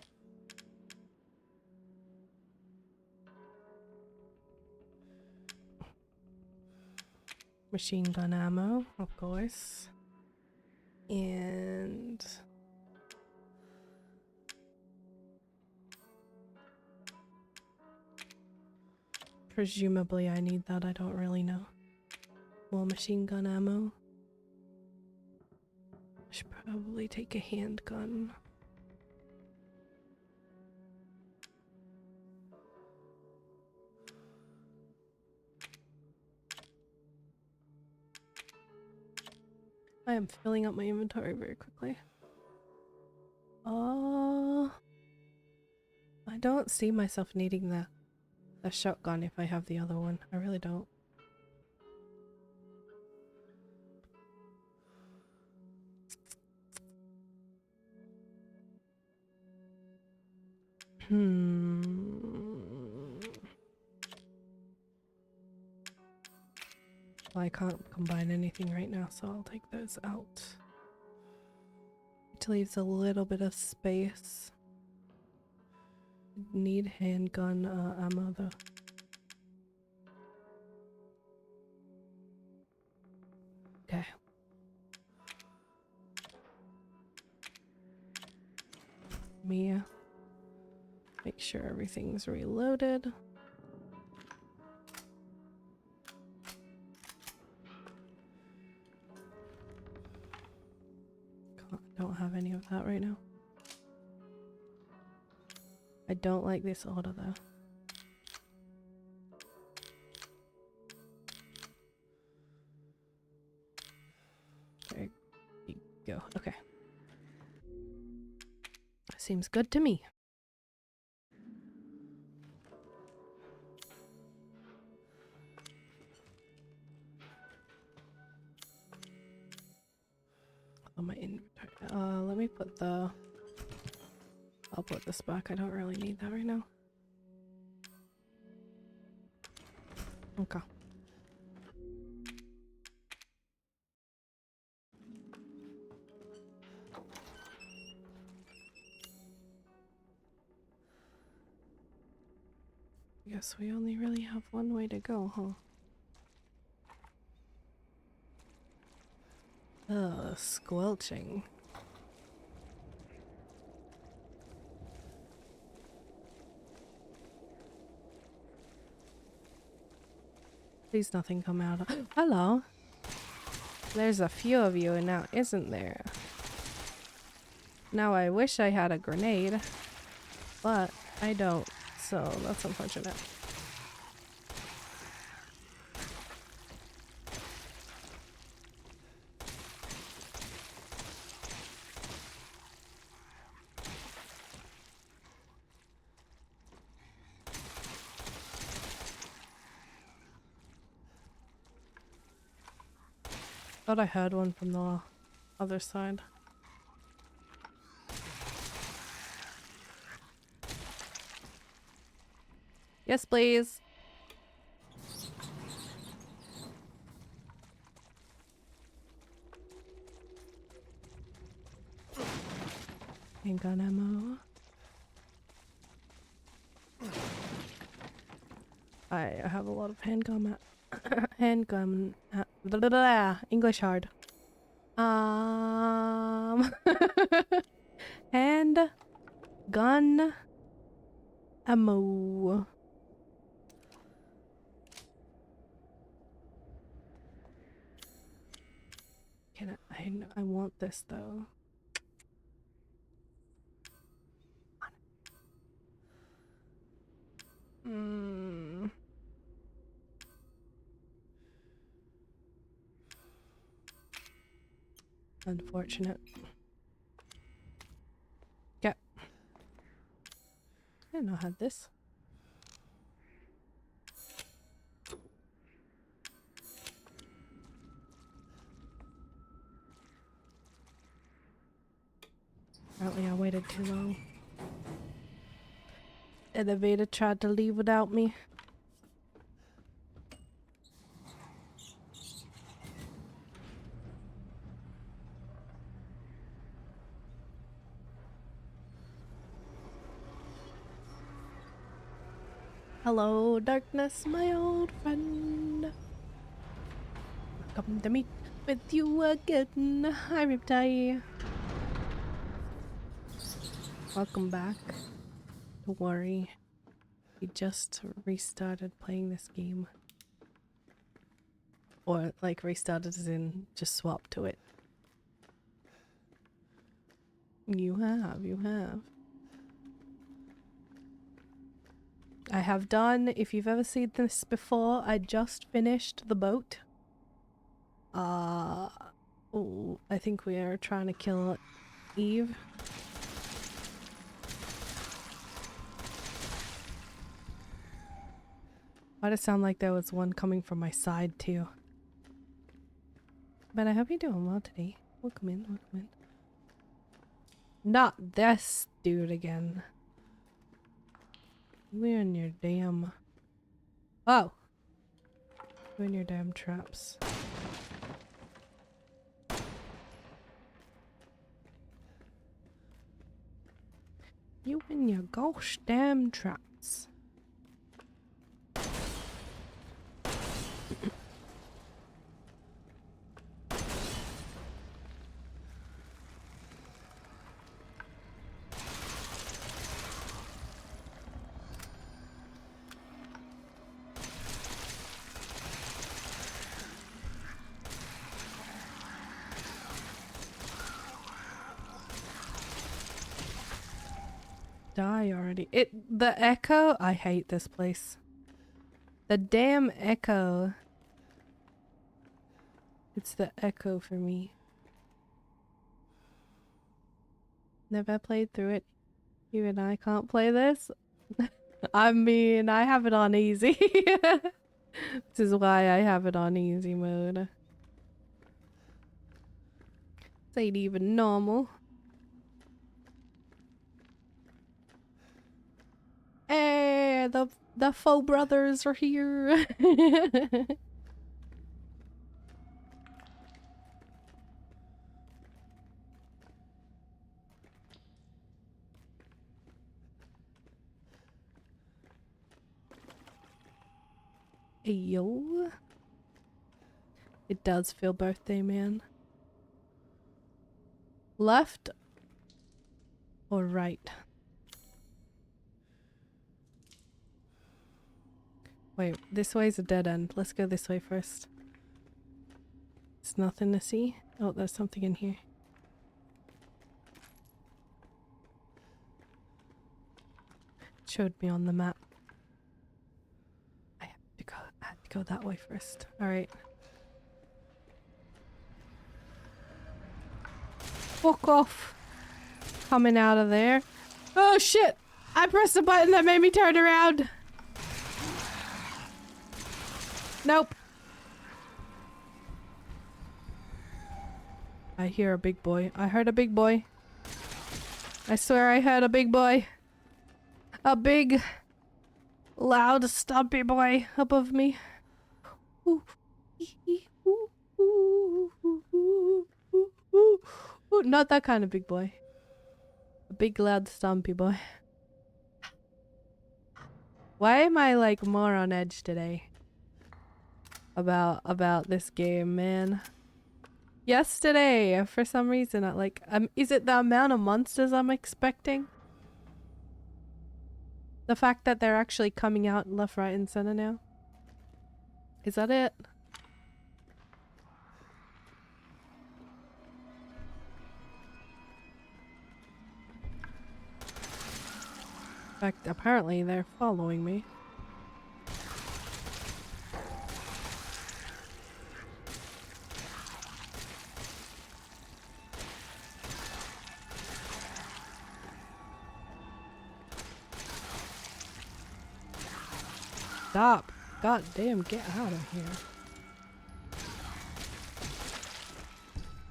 Speaker 1: Machine gun ammo, of course. And presumably I need that, I don't really know. More machine gun ammo. I should probably take a handgun. I am filling up my inventory very quickly. Oh, I don't see myself needing the shotgun if I have the other one. I really don't. Well, I can't combine anything right now, so I'll take those out. It leaves a little bit of space. Need handgun ammo though. Okay. Mia. Make sure everything's reloaded. Don't have any of that right now. I don't like this order though. There you go. Okay. Seems good to me. On my inventory. Let me put the... I'll put this back. I don't really need that right now. Okay. Guess we only really have one way to go, huh? Ugh, squelching. Please nothing come out. Hello. There's a few of you now, isn't there? Now I wish I had a grenade, but I don't, so that's unfortunate. Thought I heard one from the other side. Yes, please. Handgun ammo. I have a lot of handgun handgun blah, blah, blah, English hard. Handgun ammo. Can I want this though. Unfortunate. Yeah. I didn't know I had this. Apparently I waited too long. elevator tried to leave without me. Hello, darkness, my old friend. Come to meet with you again. Hi, Riptide. Welcome back. Don't worry. We just restarted playing this game. Or, like, restarted as in just swapped to it. You have. I have done, if you've ever seen this before, I just finished the boat. Oh, I think we are trying to kill Eve. Why'd it sound like there was one coming from my side too? But I hope you're doing well today. Welcome in, welcome in. Not this dude again. We're in your damn... Oh! You're in your damn traps. You in your gosh damn traps. Die already. The echo? I hate this place. The damn echo. It's the echo for me. Never played through it. Even I can't play this. I mean, I have it on easy. This is why I have it on easy mode. This ain't even normal. Hey, the faux brothers are here. Hey, yo. It does feel birthday, man. Left or right? Wait, this way's a dead end. Let's go this way first. There's nothing to see. Oh, there's something in here. It showed me on the map. I had to go that way first. Alright. Fuck off. Coming out of there. Oh shit! I pressed a button that made me turn around. Nope. I hear a big boy. I heard a big boy. I swear I heard a big boy. A big, loud, stompy boy above me. Ooh. Ooh, not that kind of big boy. A big, loud, stompy boy. Why am I like more on edge today? About this game, man. Yesterday, for some reason, is it the amount of monsters I'm expecting? The fact that they're actually coming out left, right, and center now? Is that it? In fact, apparently they're following me. Stop. God damn, get out of here.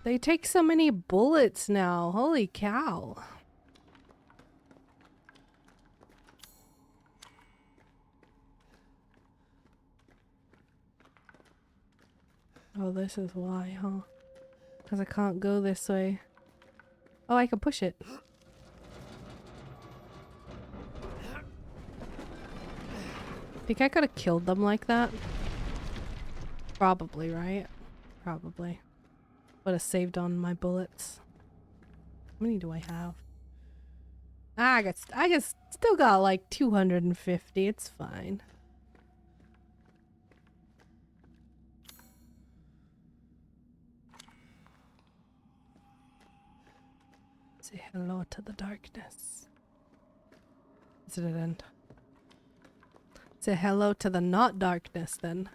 Speaker 1: They take so many bullets now. Holy cow. Oh, this is why, huh? Because I can't go this way. Oh, I can push it. Think I could have killed them like that? Probably, right? Probably. Would have saved on my bullets. How many do I have? Ah, I guess still got like 250. It's fine. Say hello to the darkness. Is it an end? Say hello to the not darkness then.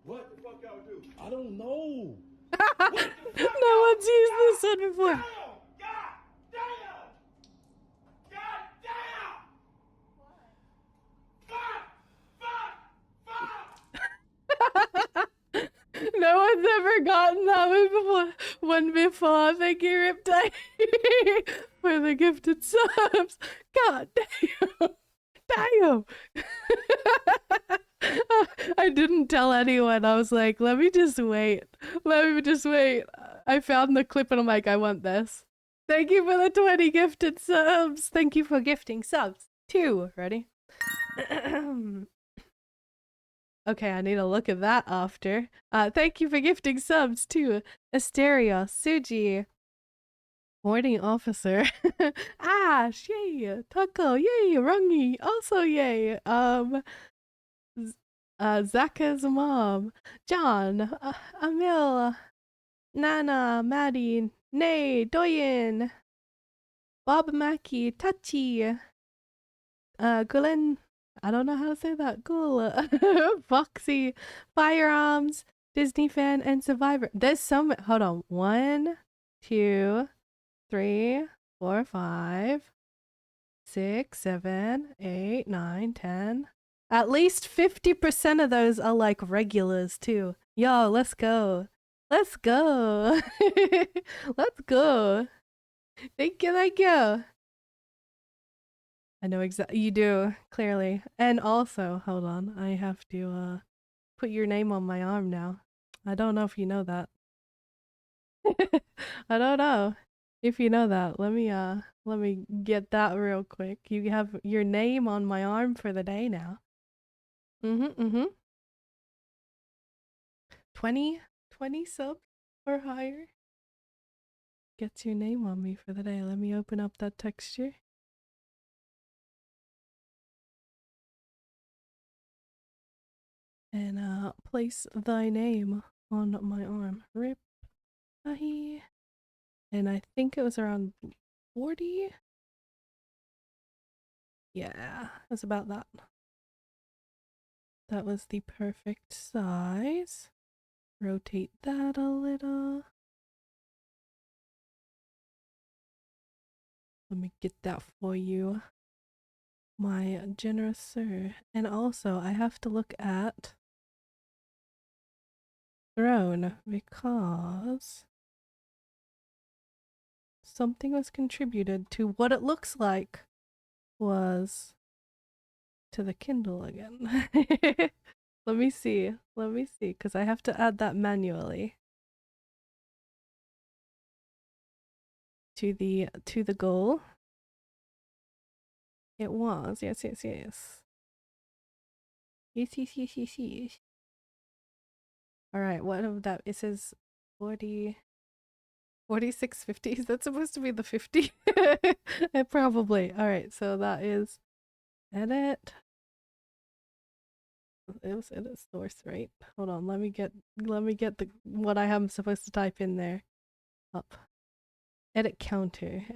Speaker 10: What the fuck y'all do? I don't know.
Speaker 1: No one's used this one before.
Speaker 6: God damn! God damn! Fuck!
Speaker 1: No one's ever gotten that one before. Thank you, Riptide, for the gifted subs. God damn. Damn. I didn't tell anyone. I was like, let me just wait. Let me just wait. I found the clip and I'm like, I want this. Thank you for the 20 gifted subs. Thank you for gifting subs. 2. Ready? Okay, I need to look at that after. Thank you for gifting subs too. Asteria, Suji, Boarding Officer, Ash, yay, Taco, yay, Rungy, also yay, Zaka's mom, John, Amil, Nana, Maddie, Nay, Doyen, Bob Mackie, Tachi, Glenn, I don't know how to say that. Cool. Foxy, Firearms, Disney Fan, and Survivor. There's some. Hold on. 1, 2, 3, 4, 5, 6, 7, 8, 9, 10. At least 50% of those are like regulars too. Yo, let's go. Let's go. Let's go. Thank you, thank you. I know exactly. You do, clearly. And also, hold on, I have to put your name on my arm now. I don't know if you know that. I don't know if you know that. Let me get that real quick. You have your name on my arm for the day now. Mm-hmm. 20 subs or higher gets your name on me for the day. Let me open up that texture. And place thy name on my arm. Rip. Ahi. And I think it was around 40. Yeah, it was about that. That was the perfect size. Rotate that a little. Let me get that for you, my generous sir. And also, I have to look at throne because something was contributed to what it looks like was to the Kindle again. Let me see, because I have to add that manually to the goal. It was, yes. Yes. Alright, what of that? It says 40, 4650. Is that supposed to be the 50? Probably. Alright, so that is edit. It was edit source, right? Hold on, let me get the what I am supposed to type in there up. Edit counter.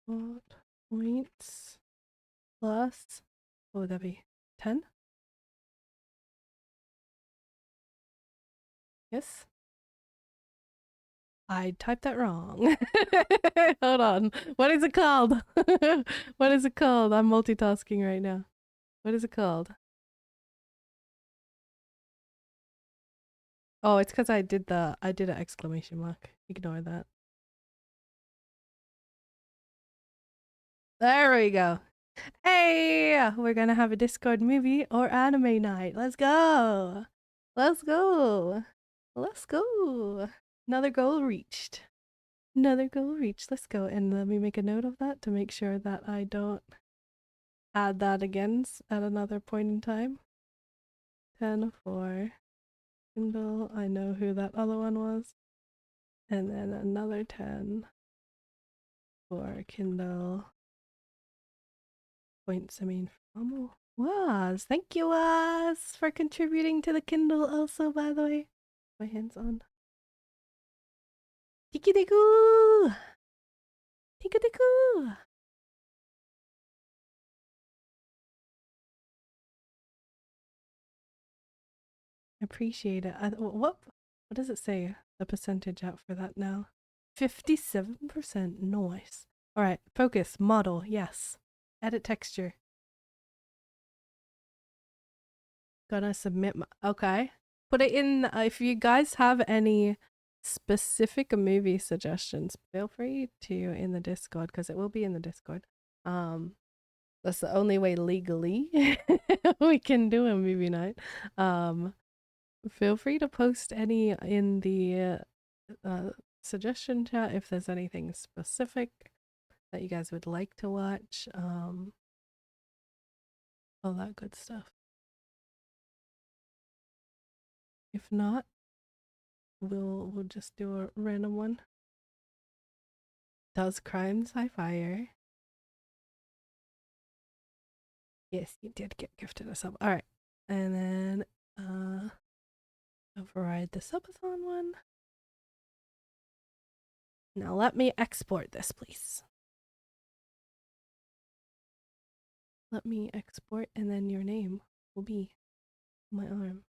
Speaker 1: What points plus, what would that be? 10? Yes? I typed that wrong. Hold on. What is it called? What is it called? I'm multitasking right now. What is it called? Oh, it's because I did an exclamation mark. Ignore that. There we go. Hey, we're gonna have a Discord movie or anime night. Let's go. Let's go. Let's go. Another goal reached. Another goal reached. Let's go. And let me make a note of that to make sure that I don't add that again at another point in time. 10 for Kindle. I know who that other one was. And then another 10 for Kindle. Points, I mean, Was. Thank you, Was, for contributing to the Kindle also, by the way. My hands on. Tiki deku! Tiki deku! Appreciate it. What does it say? The percentage out for that now? 57%. Nice. Alright, focus. Model. Yes. Edit texture. Gonna submit my... Okay. Put it in... if you guys have any specific movie suggestions, feel free to in the Discord, because it will be in the Discord. That's the only way legally we can do a movie night. Feel free to post any in the suggestion chat if there's anything specific that you guys would like to watch. All that good stuff. If not, we'll just do a random one. Does crime sci-fire? Yes, you did get gifted a sub. Alright. And then override the subathon one. Now let me export this, please. Let me export, and then your name will be on my arm.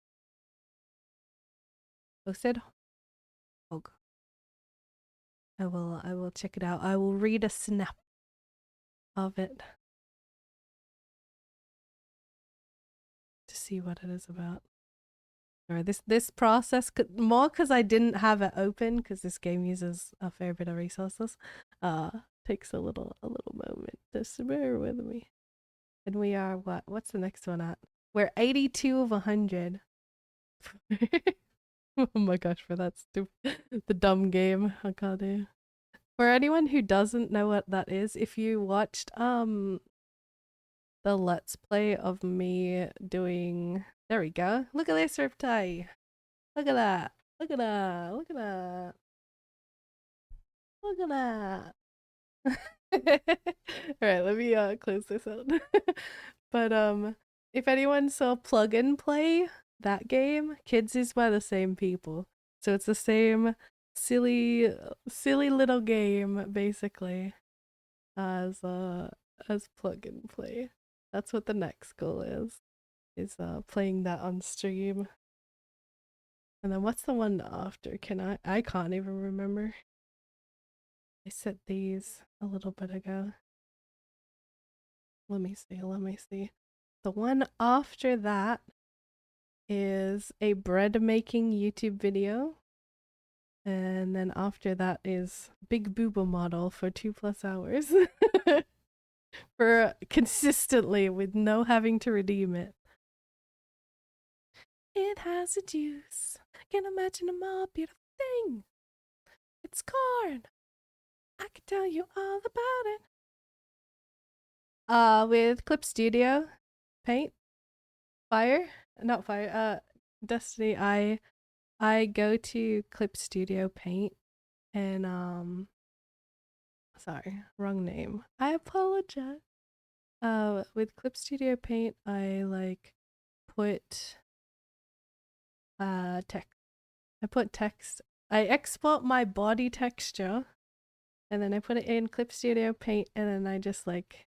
Speaker 1: Posted. Oh, I will check it out. I will read a snap of it to see what it is about. Alright, this process could more because I didn't have it open because this game uses a fair bit of resources. Takes a little moment. Just bear with me. And we are what's the next one at? We're 82 of 100. Oh my gosh, for that stupid the dumb game. I can't do. For anyone who doesn't know what that is, if you watched the let's play of me doing, there we go. Look at this riptide. Look at that. Look at that. Look at that. Look at that. Alright, let me close this out. But if anyone saw Plug and Play, that game, kids is by the same people. So it's the same silly little game basically as Plug and Play. That's what the next goal is playing that on stream. And then what's the one after? I can't even remember. I set these a little bit ago. Let me see. The one after that is a bread making YouTube video. And then after that is big booba model for 2+ hours. For consistently with no having to redeem it. It has a juice. Can't imagine a more beautiful thing. It's corn. I can tell you all about it. With Clip Studio Paint. Not Fire. Destiny. I go to Clip Studio Paint and sorry, wrong name. I apologize. With Clip Studio Paint, I like put text. I put text. I export my body texture, and then I put it in Clip Studio Paint, and then I just like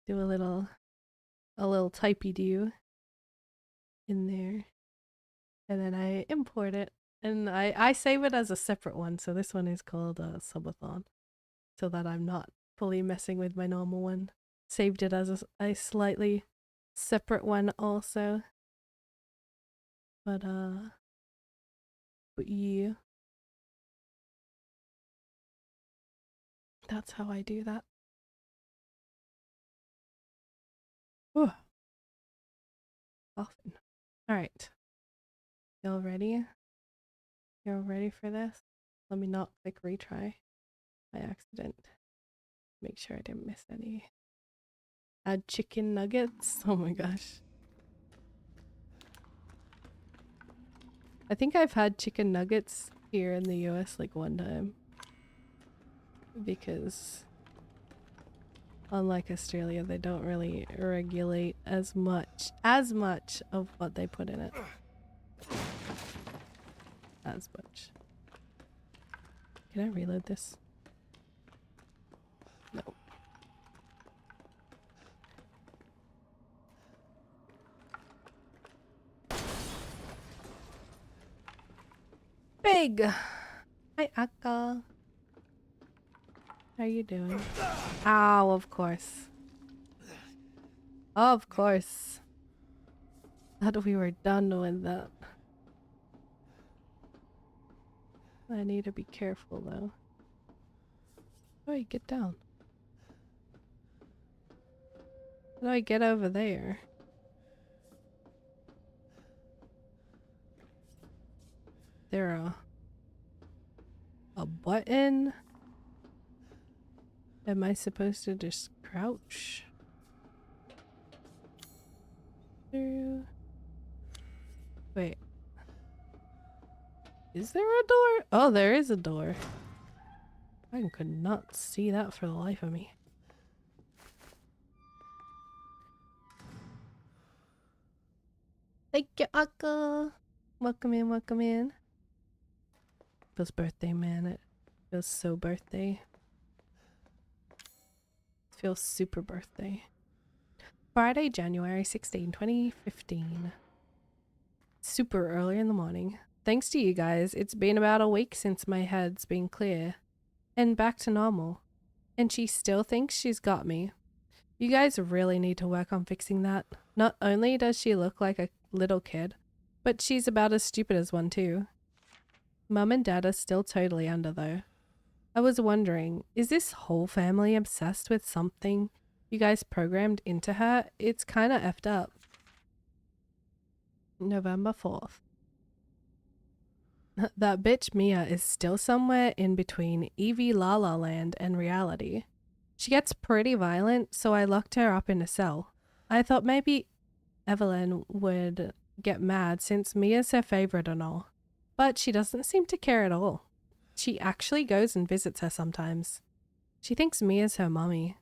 Speaker 1: do a little typey do in there, and then I import it, and I save it as a separate one. So this one is called Subathon, so that I'm not fully messing with my normal one. Saved it as a slightly separate one also. But yeah. That's how I do that. Whew. Often. Alright. Y'all ready? Y'all ready for this? Let me not click retry by accident. Make sure I didn't miss any. Add chicken nuggets? Oh my gosh. I think I've had chicken nuggets here in the US like one time. Because unlike Australia, they don't really regulate as much of what they put in it. As much. Can I reload this? No. Big! Hi, Akka. How you doing? Ow, of course. Of course. Thought we were done with that. I need to be careful though. How do I get down? How do I get over there? There a button? Am I supposed to just crouch? Through? Wait. Is there a door? Oh, there is a door. I could not see that for the life of me. Thank you, Akka. Welcome in, welcome in. Feels birthday, man. It feels so birthday. It feels super birthday. Friday, January 16, 2015. Super early in the morning. Thanks to you guys, it's been about a week since my head's been clear and back to normal. And she still thinks she's got me. You guys really need to work on fixing that. Not only does she look like a little kid, but she's about as stupid as one too. Mum and Dad are still totally under though. I was wondering, is this whole family obsessed with something you guys programmed into her? It's kinda effed up. November 4th. That bitch Mia is still somewhere in between Evie La La Land and reality. She gets pretty violent, so I locked her up in a cell. I thought maybe Evelyn would get mad since Mia's her favorite and all. But she doesn't seem to care at all. She actually goes and visits her sometimes. She thinks Mia's her mummy.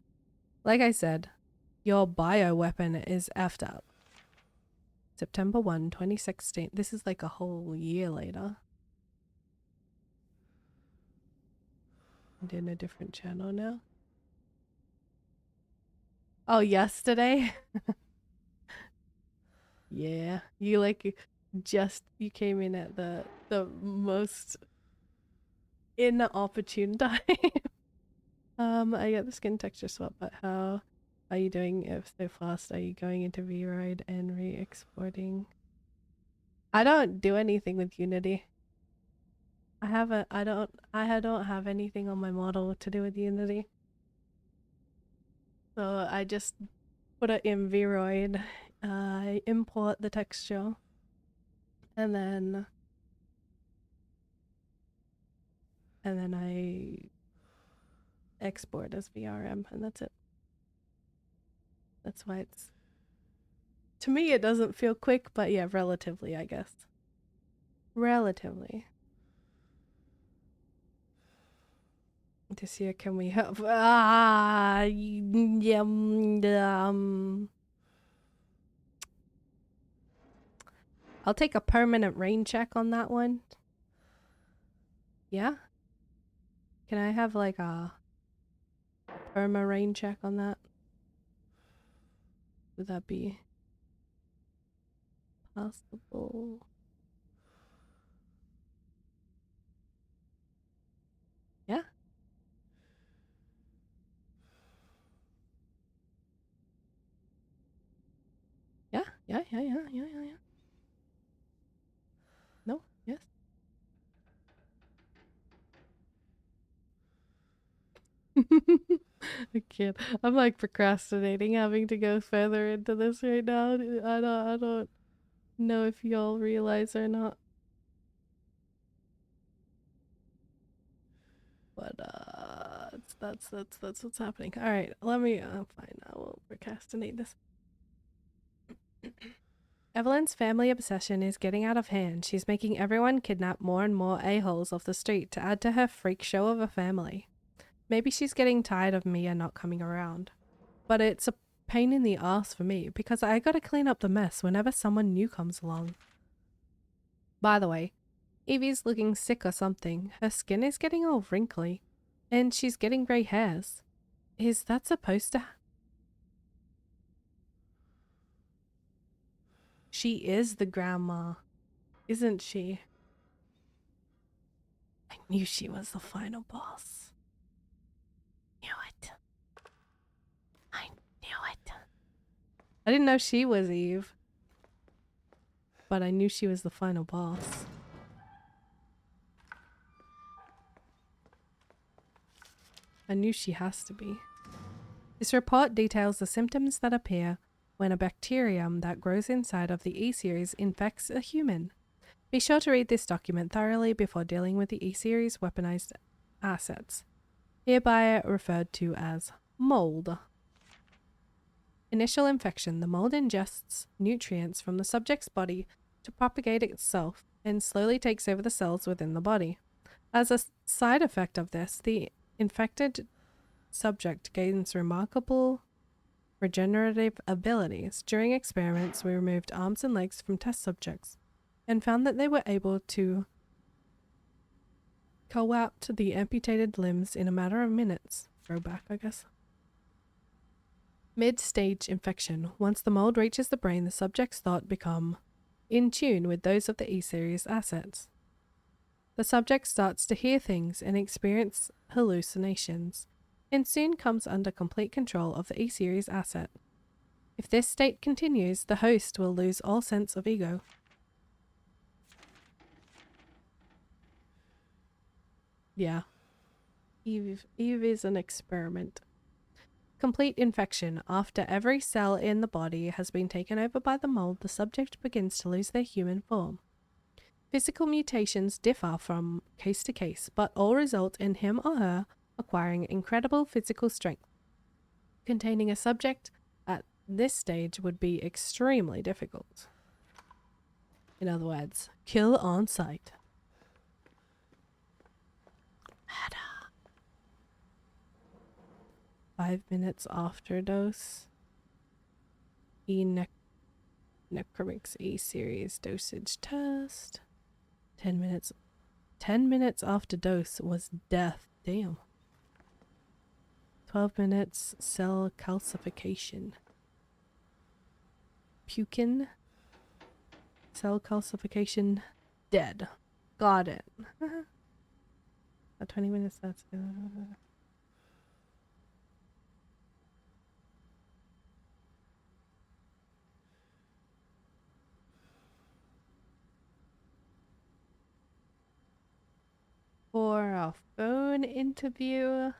Speaker 1: Like I said, your bioweapon is effed up. September 1, 2016. This is like a whole year later. I'm in a different channel now. Oh, yesterday? Yeah, you like you came in at the most inopportune time. I got the skin texture swap, but how are you doing if so fast? Are you going into VROID and re-exporting? I don't do anything with Unity. I don't have anything on my model to do with Unity. So I just put it in VROID, I import the texture, and then I export as VRM, and that's it. That's why it's, to me it doesn't feel quick, but yeah, relatively, I guess. Relatively. This year, can we have I'll take a permanent rain check on that one. Yeah? Can I have like a perma rain check on that? Would that be possible? Yeah? Yeah? Yeah. No? Yes? I can't. I'm like procrastinating having to go further into this right now. I don't know if y'all realize or not. But that's what's happening. All right, let me fine. I will procrastinate this. Evelyn's family obsession is getting out of hand. She's making everyone kidnap more and more a-holes off the street to add to her freak show of a family. Maybe she's getting tired of Mia not coming around. But it's a pain in the ass for me because I gotta clean up the mess whenever someone new comes along. By the way, Evie's looking sick or something. Her skin is getting all wrinkly. And she's getting grey hairs. Is that supposed to... She is the grandma, isn't she? I knew she was the final boss. Knew it. I knew it. I didn't know she was Eve. But I knew she was the final boss. I knew she has to be. This report details the symptoms that appear when a bacterium that grows inside of the E-Series infects a human. Be sure to read this document thoroughly before dealing with the E-Series weaponized assets, hereby referred to as mold. Initial infection. The mold ingests nutrients from the subject's body to propagate itself and slowly takes over the cells within the body. As a side effect of this, the infected subject gains remarkable regenerative abilities. During experiments, we removed arms and legs from test subjects and found that they were able to co-opt the amputated limbs in a matter of minutes. Throwback, I guess. Mid-stage infection. Once the mold reaches the brain, the subject's thoughts become in tune with those of the E-Series assets. The subject starts to hear things and experience hallucinations, and soon comes under complete control of the E-Series asset. If this state continues, the host will lose all sense of ego. Yeah. Eve is an experiment. Complete infection. After every cell in the body has been taken over by the mold, the subject begins to lose their human form. Physical mutations differ from case to case, but all result in him or her acquiring incredible physical strength. Containing a subject at this stage would be extremely difficult. In other words, kill on sight. 5 minutes after dose. Necromics E-Series dosage test. 10 minutes. 10 minutes after dose was death. Damn. 12 minutes cell calcification. Pukin. Cell calcification. Dead. Got it. 20 minutes, that's good. 4 a phone interview.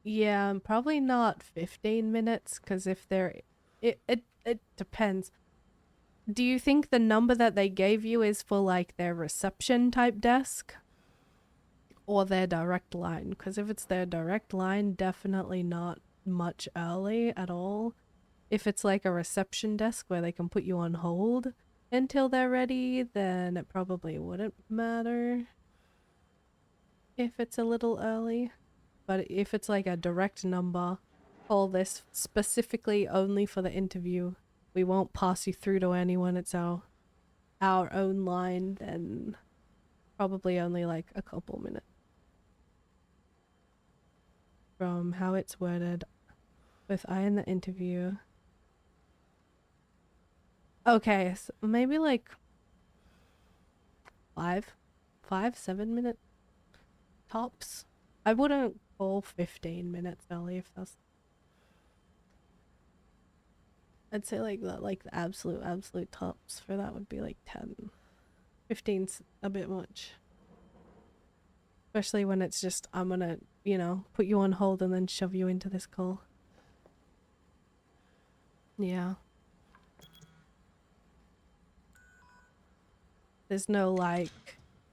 Speaker 1: Yeah, probably not 15 minutes, because if they're... It depends. Do you think the number that they gave you is for, like, their reception type desk? Or their direct line? Because if it's their direct line, definitely not much early at all. If it's like a reception desk where they can put you on hold until they're ready, then it probably wouldn't matter if it's a little early. But if it's like a direct number, call this specifically only for the interview, we won't pass you through to anyone, it's our own line, then probably only like a couple minutes. From how it's worded with I in the interview. Okay, so maybe like 7 minutes tops. I wouldn't call 15 minutes early if that's... I'd say like that, like the absolute tops for that would be like 10. 15's a bit much. Especially when it's just, I'm gonna, you know, put you on hold and then shove you into this call. Yeah. There's no like,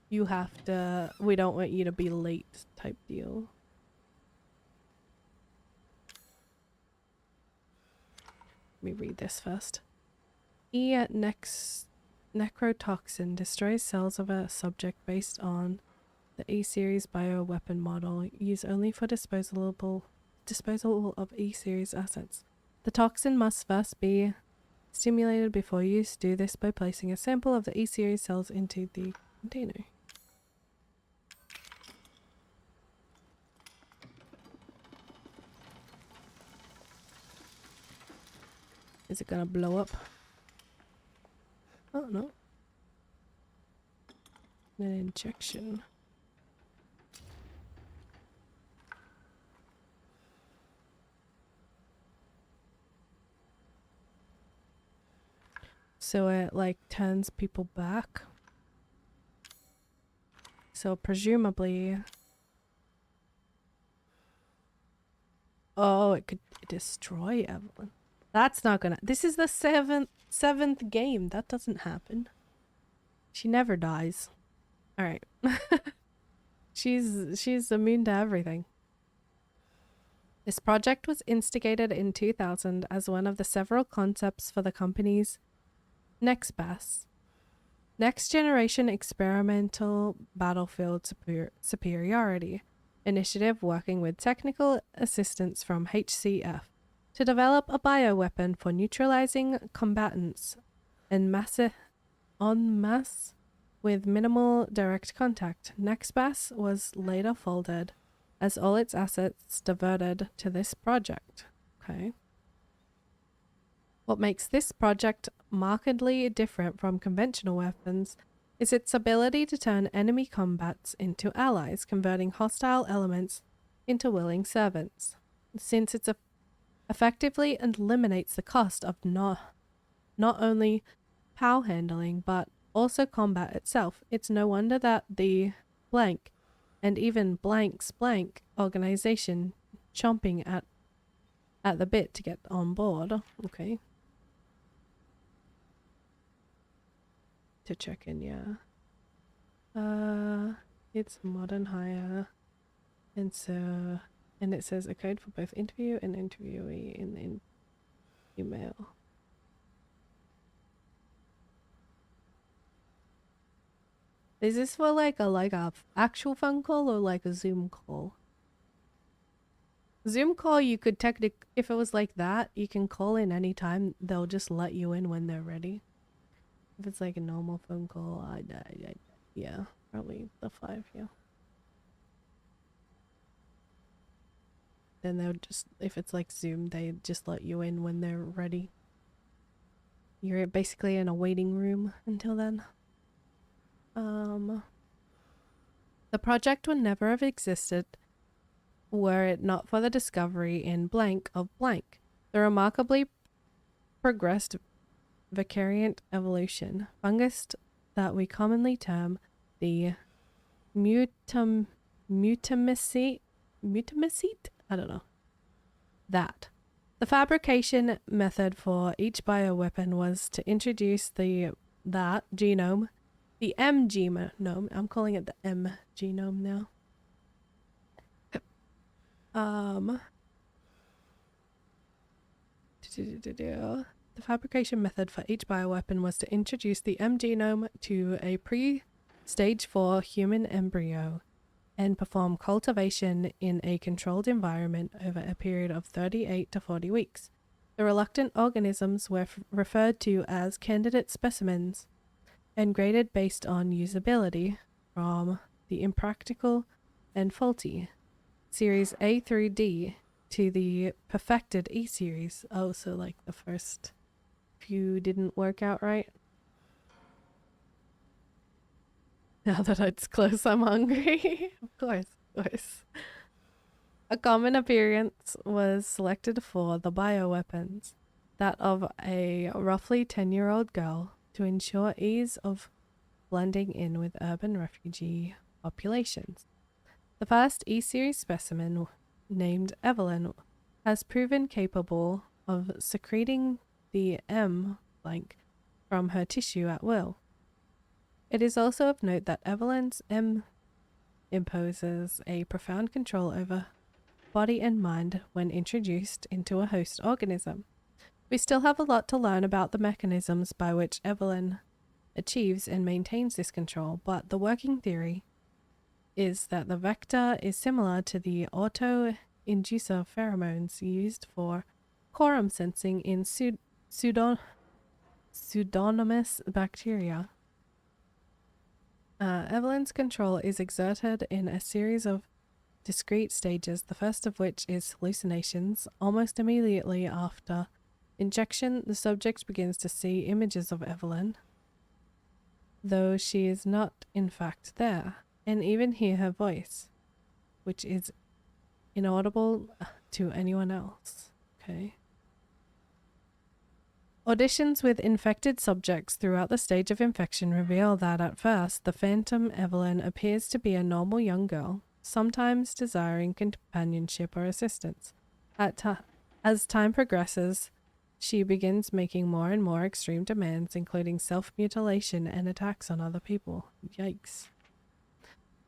Speaker 1: you have to, we don't want you to be late type deal. Let me read this first. Necrotoxin destroys cells of a subject based on the E-Series bioweapon model, used only for disposal of E-Series assets. The toxin must first be stimulated before use. Do this by placing a sample of the E-Series cells into the container. Is it gonna blow up? Oh no. An injection. So it like turns people back. So presumably, oh, it could destroy Evelyn. That's not gonna. This is the seventh game. That doesn't happen. She never dies. All right. she's immune to everything. This project was instigated in 2000 as one of the several concepts for the company's NextBAS, Next Generation Experimental Battlefield Superiority initiative, working with technical assistance from HCF to develop a bioweapon for neutralizing combatants en masse with minimal direct contact. NextBAS was later folded as all its assets diverted to this project. Okay. What makes this project markedly different from conventional weapons is its ability to turn enemy combats into allies, converting hostile elements into willing servants. Since it effectively eliminates the cost of not only POW handling but also combat itself, it's no wonder that the blank and even blank's blank organization chomping at the bit to get on board. Okay. To check in, yeah. It's modern hire. And so, and it says a code for both interview and interviewee in the email. Is this for like a actual phone call or like a Zoom call? Zoom call, you could if it was like that, you can call in anytime. They'll just let you in when they're ready. If it's like a normal phone call, yeah, probably the 5, yeah. Then they'll just, if it's like Zoom, they just let you in when they're ready. You're basically in a waiting room until then. The project would never have existed were it not for the discovery in blank of blank, the remarkably progressed vicariant evolution fungus that we commonly term the mutamicete. I don't know. That. The fabrication method for each bioweapon was to introduce that genome, the M genome. I'm calling it the M genome now. The fabrication method for each bioweapon was to introduce the M genome to a pre-stage 4 human embryo and perform cultivation in a controlled environment over a period of 38 to 40 weeks. The reluctant organisms were referred to as candidate specimens and graded based on usability from the impractical and faulty series A through D to the perfected E series. Oh, so like the first few didn't work out right. Now that it's close, I'm hungry. Of course. A common appearance was selected for the bioweapons, that of a roughly 10-year-old girl, to ensure ease of blending in with urban refugee populations. The first E-series specimen, named Evelyn, has proven capable of secreting the M blank from her tissue at will. It is also of note that Evelyn's M imposes a profound control over body and mind when introduced into a host organism. We still have a lot to learn about the mechanisms by which Evelyn achieves and maintains this control, but the working theory is that the vector is similar to the auto-inducer pheromones used for quorum sensing in pseudomonas bacteria. Evelyn's control is exerted in a series of discrete stages, the first of which is hallucinations. Almost immediately after injection, the subject begins to see images of Evelyn, though she is not in fact there, and even hear her voice, which is inaudible to anyone else. Okay. Auditions with infected subjects throughout the stage of infection reveal that at first the phantom Evelyn appears to be a normal young girl, sometimes desiring companionship or assistance. As time progresses, she begins making more and more extreme demands, including self-mutilation and attacks on other people. Yikes.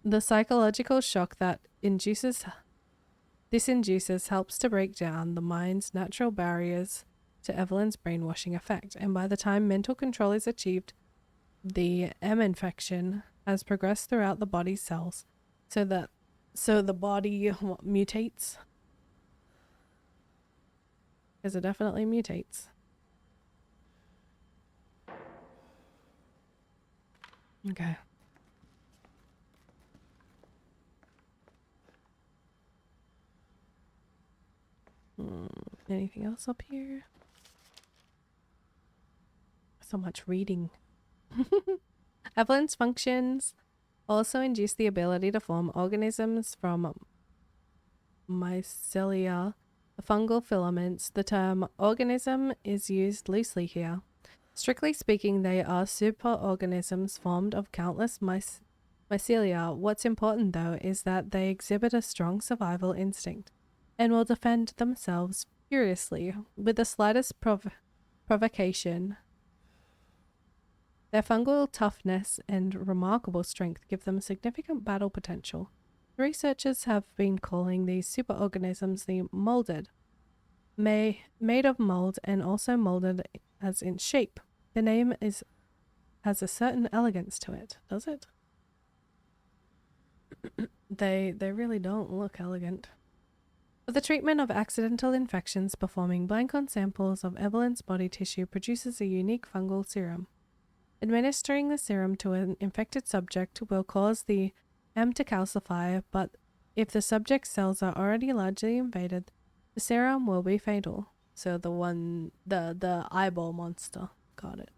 Speaker 1: The psychological shock that induces helps to break down the mind's natural barriers to Evelyn's brainwashing effect, and by the time mental control is achieved, the M infection has progressed throughout the body's cells, so the body mutates. Because it definitely mutates. Okay. Anything else up here? So much reading. Evelyn's functions also induce the ability to form organisms from mycelia, fungal filaments. The term organism is used loosely here. Strictly speaking, they are superorganisms formed of countless mycelia. What's important, though, is that they exhibit a strong survival instinct and will defend themselves furiously with the slightest provocation. Their fungal toughness and remarkable strength give them significant battle potential. Researchers have been calling these superorganisms the molded, made of mold and also molded as in shape. The name has a certain elegance to it, does it? They really don't look elegant. For the treatment of accidental infections, performing blank on samples of Evelyn's body tissue produces a unique fungal serum. Administering the serum to an infected subject will cause the M to calcify, but if the subject's cells are already largely invaded, the serum will be fatal. So the eyeball monster. Got it.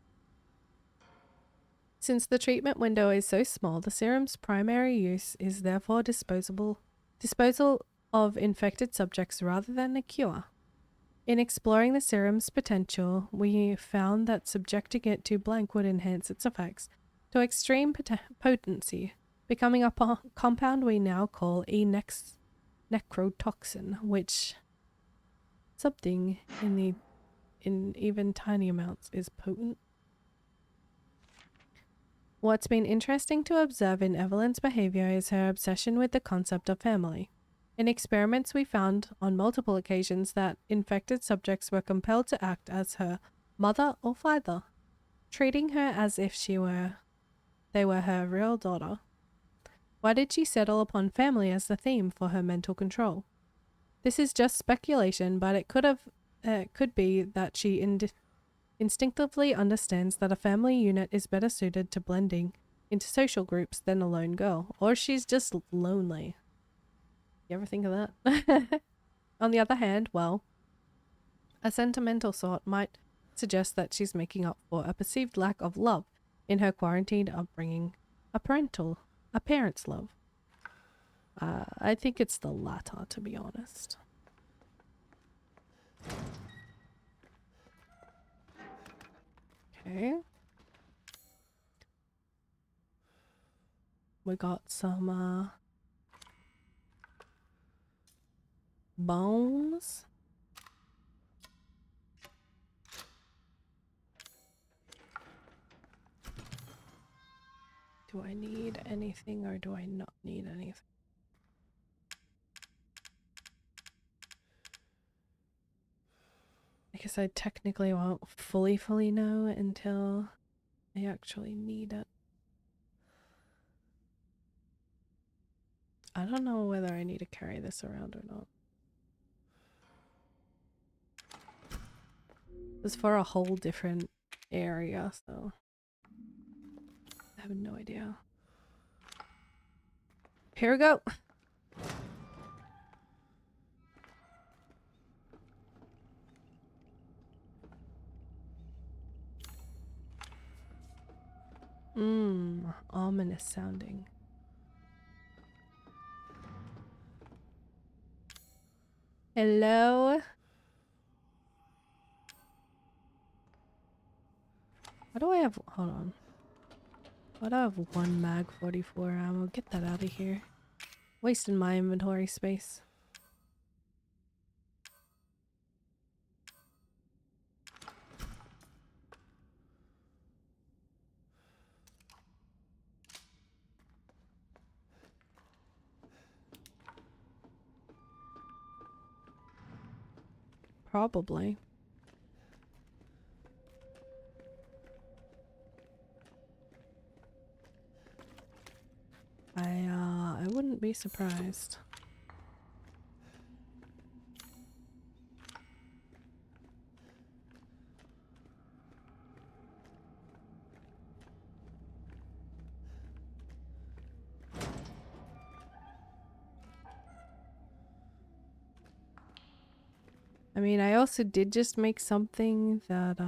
Speaker 1: Since the treatment window is so small, the serum's primary use is therefore disposal of infected subjects rather than a cure. In exploring the serum's potential, we found that subjecting it to blank would enhance its effects to extreme potency, becoming a compound we now call necrotoxin, which something in even tiny amounts is potent. What's been interesting to observe in Evelyn's behavior is her obsession with the concept of family. In experiments, we found on multiple occasions that infected subjects were compelled to act as her mother or father, treating her as if they were her real daughter. Why did she settle upon family as the theme for her mental control? This is just speculation, but it could be that she instinctively understands that a family unit is better suited to blending into social groups than a lone girl, or she's just lonely. You ever think of that? On the other hand, well, a sentimental sort might suggest that she's making up for a perceived lack of love in her quarantined upbringing, a parent's love. I think it's the latter, to be honest. Okay. We got some bones. Do I need anything or do I not need anything? I guess I technically won't fully know until I actually need it. I don't know whether I need to carry this around or not. It's for a whole different area, so I have no idea. Here we go. Ominous sounding. Hello? Why do I have, hold on. Why do I have one mag 44 ammo? Get that out of here. Wasting my inventory space. Probably. I wouldn't be surprised. I mean, I also did just make something that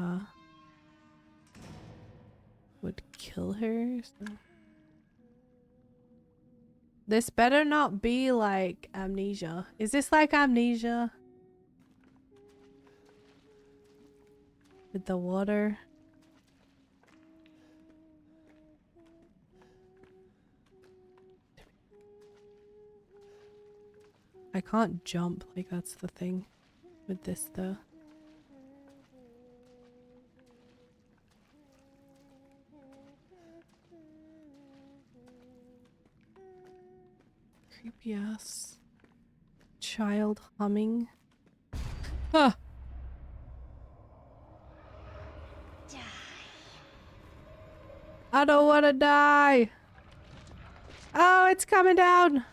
Speaker 1: would kill her, so. This better not be like amnesia. Is this like amnesia? With the water? I can't jump, like that's the thing with this though. Creepy ass child humming. Ah! I don't want to die. Oh, it's coming down.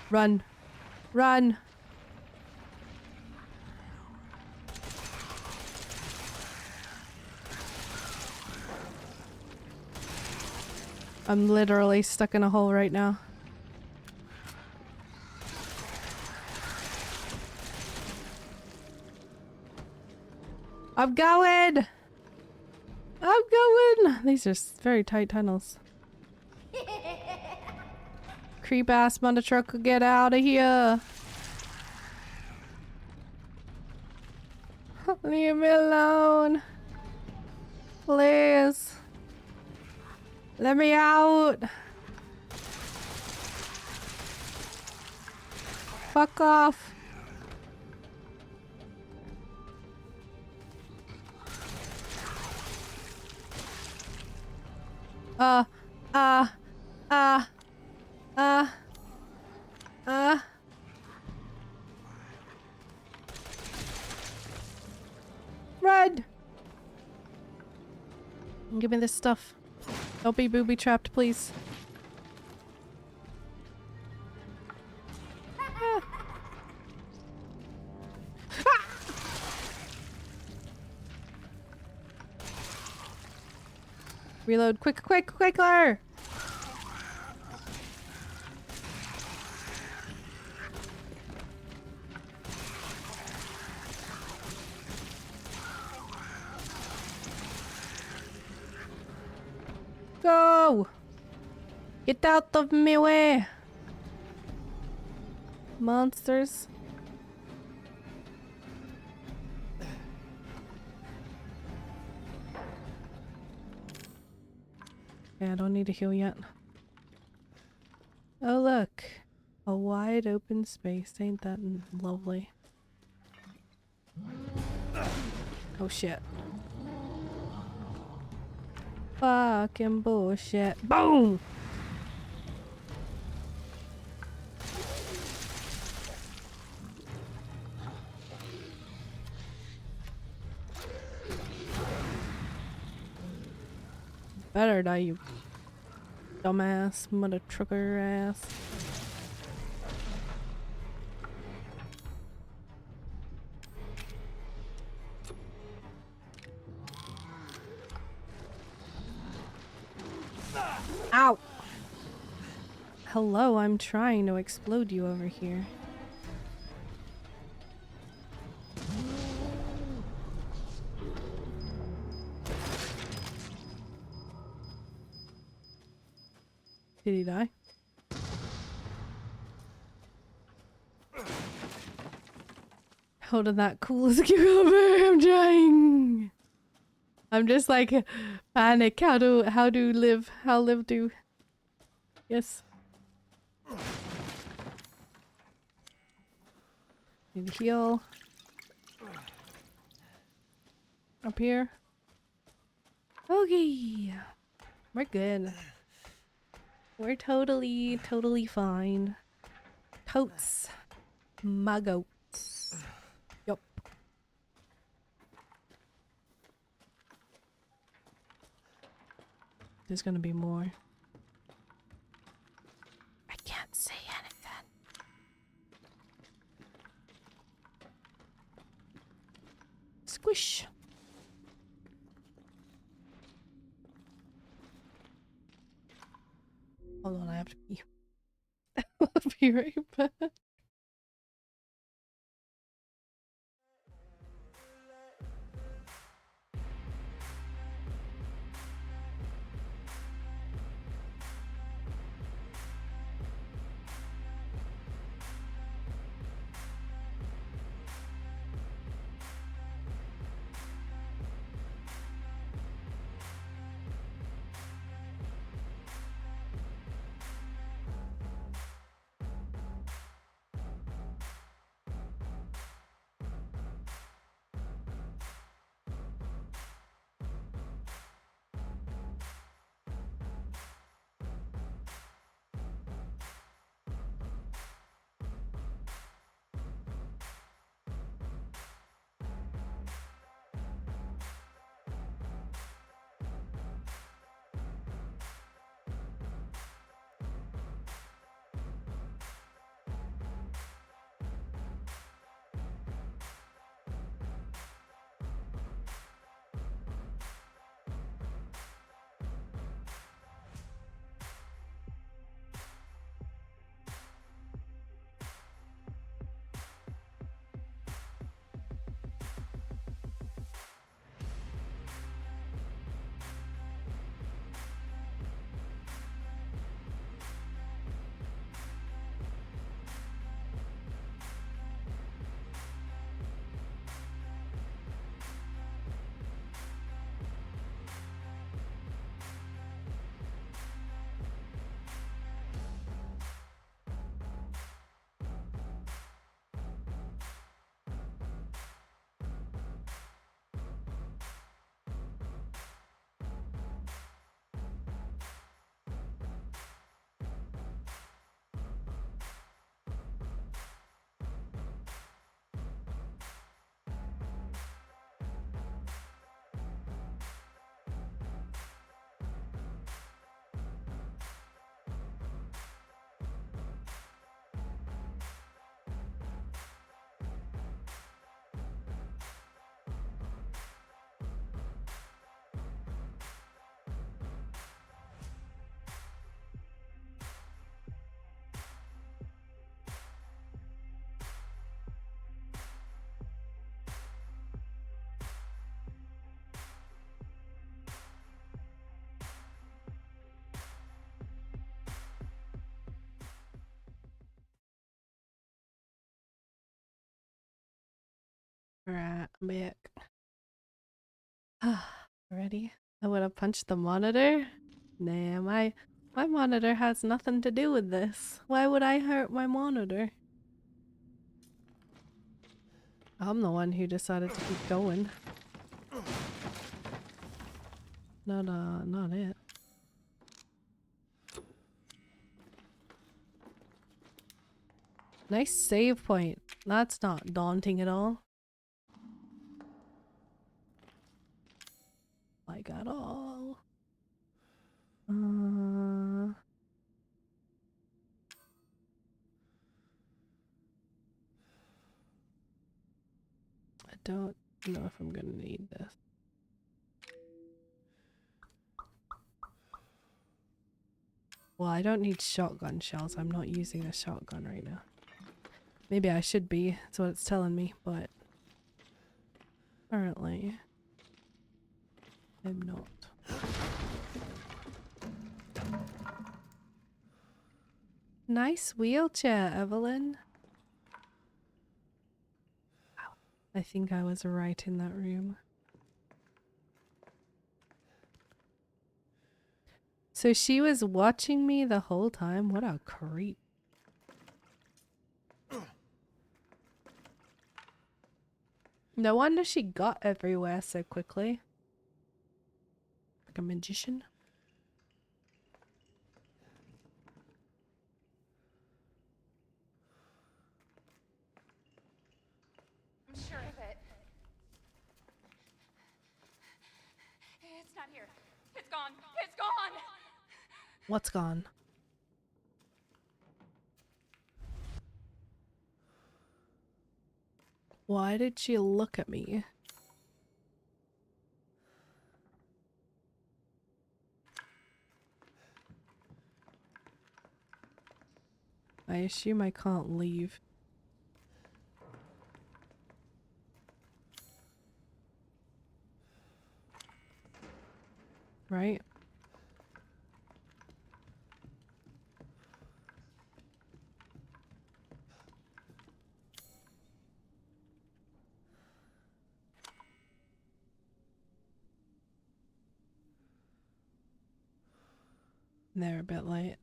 Speaker 1: Run. Run. I'm literally stuck in a hole right now. I'm going! I'm going! These are very tight tunnels. Creep ass mother truck, get out of here! Leave me alone! Please! Let me out! Fuck off! Run! Give me this stuff. Don't be booby trapped, please. Reload, quicker! Go! Get out of my way! Monsters. Yeah, I don't need to heal yet. Oh, look. A wide open space. Ain't that lovely? Oh shit. Fucking bullshit. Boom! Better die, you dumbass mother trucker ass. Ow! Hello, I'm trying to explode you over here. Did he die? How did that cool as a cucumber? I'm dying. I'm just like panic. How do live? How live do? Yes. Need to heal. Up here. Okay. We're good. We're totally fine. Totes. My goats. Yup. There's gonna be more. I can't say anything. Squish. Hold on, I have to pee. I'll be right back. Alright, I'm back. Ready? I wanna punch the monitor? Nah, My monitor has nothing to do with this. Why would I hurt my monitor? I'm the one who decided to keep going. Not it. Nice save point. That's not daunting at all. Like at all. I don't know if I'm gonna need this. Well, I don't need shotgun shells. I'm not using a shotgun right now. Maybe I should be. That's what it's telling me, but currently I'm not. Nice wheelchair, Evelyn. Wow. I think I was right in that room. So she was watching me the whole time? What a creep. No wonder she got everywhere so quickly. Like a magician.
Speaker 9: I'm sure of it. It's not here. It's gone. It's gone!
Speaker 1: What's gone? Why did she look at me? I assume I can't leave. Right? They're a bit late.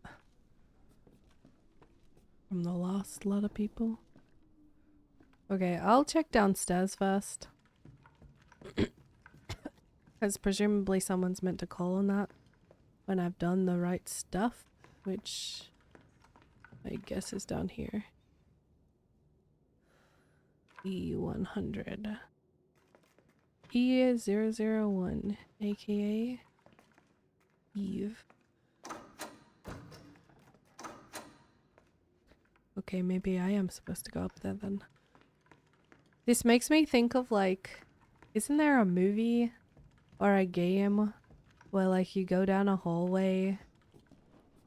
Speaker 1: From the last lot of people. Okay, I'll check downstairs first. Because presumably someone's meant to call on that when I've done the right stuff, which I guess is down here. E100. E001, aka Eve. Okay, maybe I am supposed to go up there then. This makes me think of like, isn't there a movie or a game where like you go down a hallway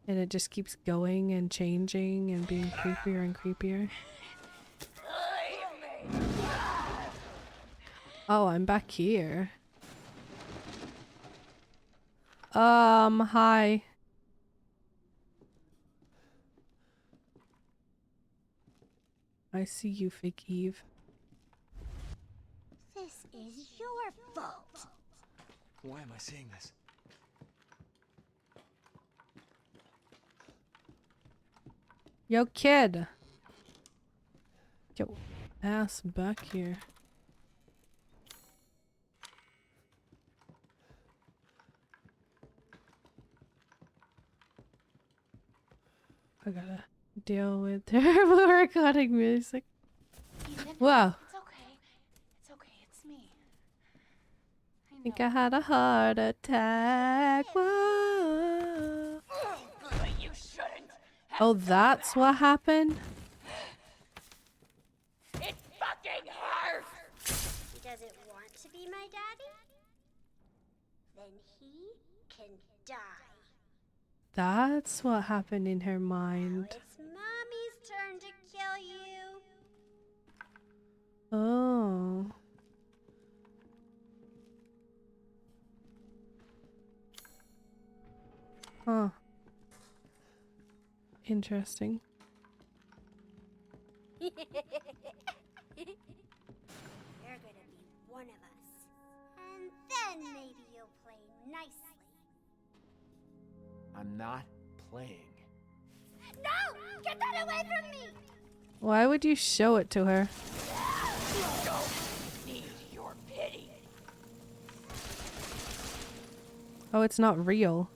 Speaker 1: and it just keeps going and changing and being creepier and creepier? Oh, I'm back here. Hi. I see you, fake Eve.
Speaker 3: This is your fault.
Speaker 7: Why am I seeing this?
Speaker 1: Yo, kid. Yo, ass back here. I gotta deal with terrible recording music. Wow.
Speaker 9: It's okay. It's okay. It's me.
Speaker 1: I think I had a heart attack. Whoa.
Speaker 9: But you shouldn't.
Speaker 1: Oh, that's what happened?
Speaker 9: It fucking hurts!
Speaker 3: He doesn't want to be my daddy? Then he can die.
Speaker 1: That's what happened in her mind.
Speaker 3: It's Mommy's turn to kill you.
Speaker 1: Oh. Huh. Interesting.
Speaker 3: You're gonna be one of us. And then maybe you'll play nicely.
Speaker 7: I'm not playing.
Speaker 9: No! Get that away from me!
Speaker 1: Why would you show it to her?
Speaker 9: Need your pity.
Speaker 1: Oh, it's not real.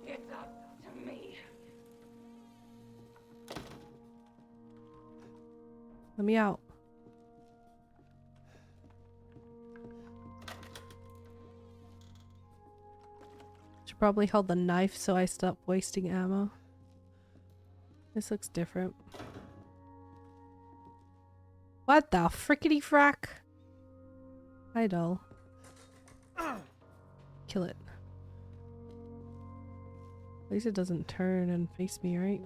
Speaker 9: It's up to me.
Speaker 1: Let me out. Should probably hold the knife so I stop wasting ammo. This looks different. What the frickety frack? Hi, doll. Kill it. At least it doesn't turn and face me, right?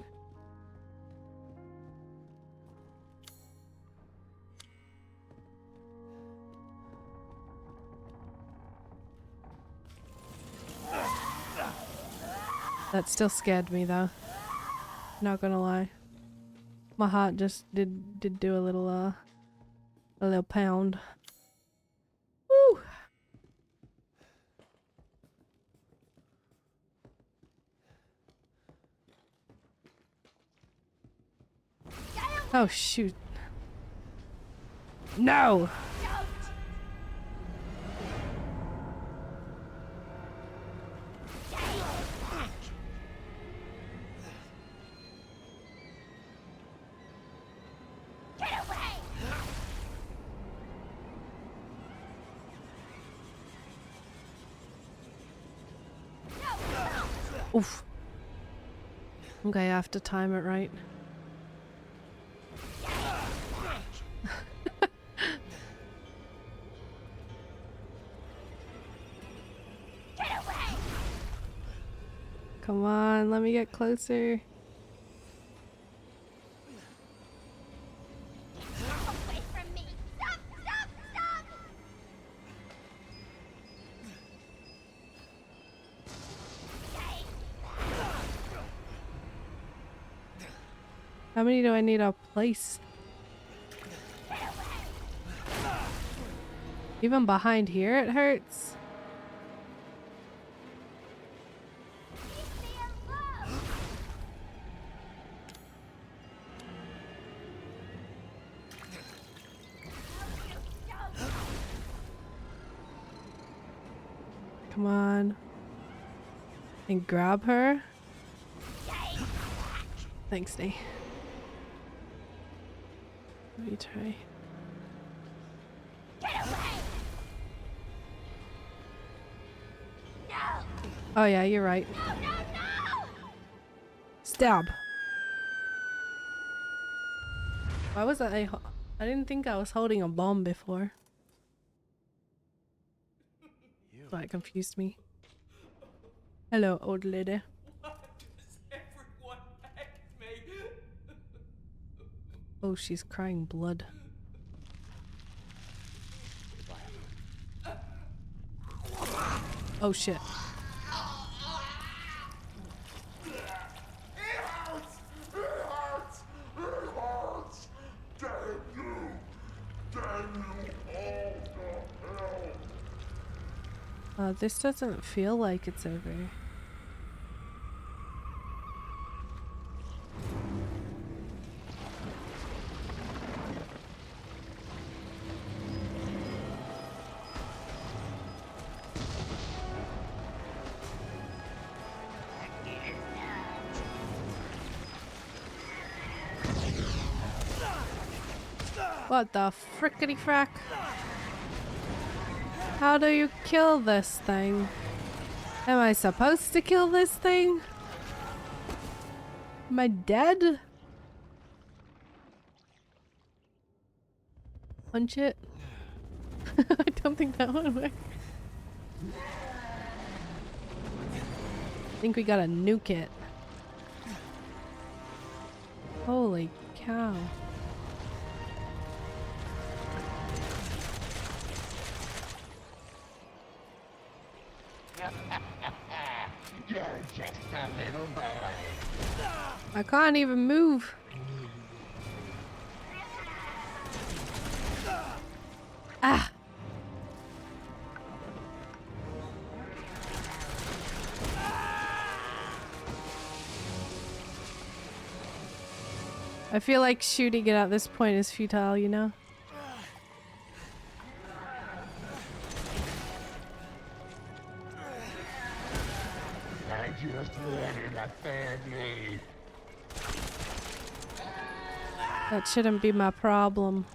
Speaker 1: That still scared me though. Not gonna lie. My heart just did do a little pound. Woo! Oh shoot. No! Oof. Okay, I have to time it right. Come on, let me get closer.
Speaker 9: Away from me! Stop! Stop! Stop!
Speaker 1: How many do I need to place? Even behind here it hurts. Come on. And grab her. Thanks, Nate. Let me try. Oh yeah, you're right. Stab. Why was I didn't think I was holding a bomb before. That confused me. Hello, old lady.
Speaker 11: Why does everyone hate me?
Speaker 1: Oh, she's crying blood. Oh shit. This doesn't feel like it's over. What the frickety frack? How do you kill this thing? Am I supposed to kill this thing? Am I dead? Punch it? I don't think that would work. I think we gotta nuke it. Holy cow.
Speaker 2: You're just a little boy.
Speaker 1: I can't even move. Ah! I feel like shooting it at this point is futile, you know?
Speaker 10: I just wanted a family.
Speaker 1: That shouldn't be my problem.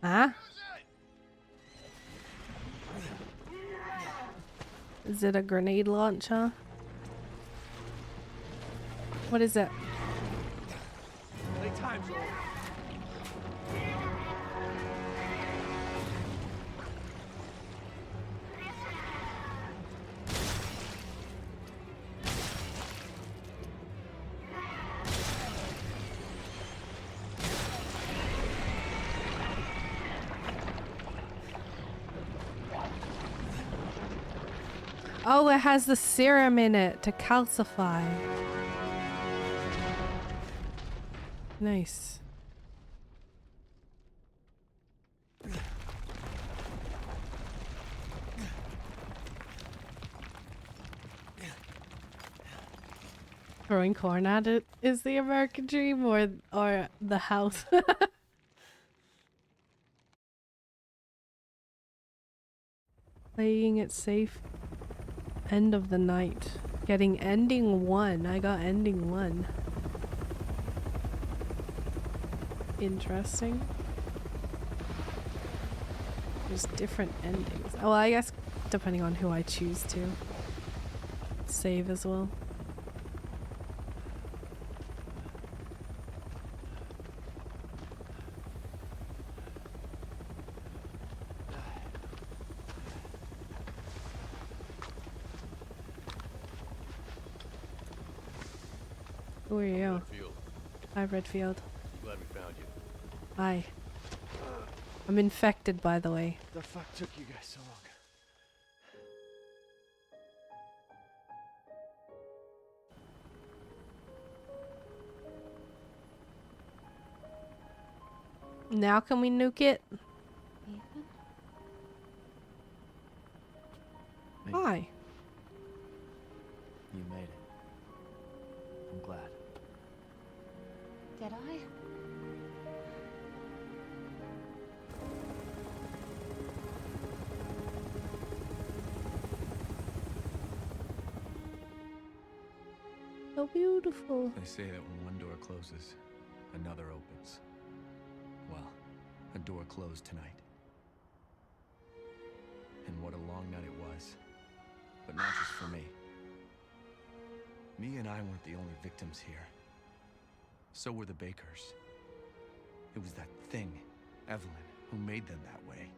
Speaker 1: Huh? Is it a grenade launcher? What is it?
Speaker 11: Playtime's over.
Speaker 1: Oh, it has the serum in it to calcify. Nice. Throwing corn at it is the American dream, or the house. Playing it safe. End of the night. Getting ending 1. I got ending 1. Interesting. There's different endings. Oh, well, I guess depending on who I choose to save as well. Who are you?
Speaker 11: Redfield.
Speaker 1: Hi, Redfield.
Speaker 11: Glad we found you.
Speaker 1: Hi. I'm infected, by the way.
Speaker 11: The fuck took you guys so long?
Speaker 1: Now can we nuke it?
Speaker 9: Ethan?
Speaker 1: Hi.
Speaker 7: You made it. I'm glad.
Speaker 9: Did I?
Speaker 1: So beautiful.
Speaker 12: They say that when one door closes, another opens. Well, a door closed tonight. And what a long night it was. But not just for me. Me and I weren't the only victims here. So were the Bakers. It was that thing, Evelyn, who made them that way.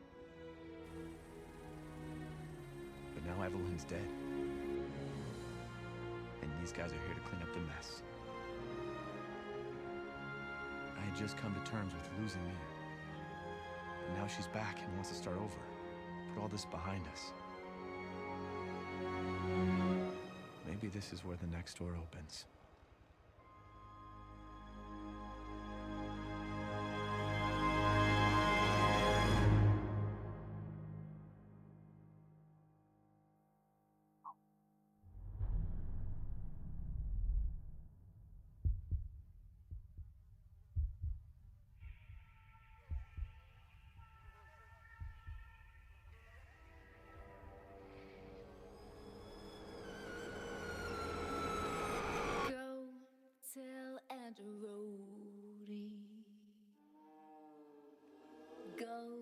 Speaker 12: But now Evelyn's dead. And these guys are here to clean up the mess. I had just come to terms with losing Mia. But now she's back and wants to start over. Put all this behind us. Maybe this is where the next door opens.
Speaker 4: Go tell Aunt Rhodey. Go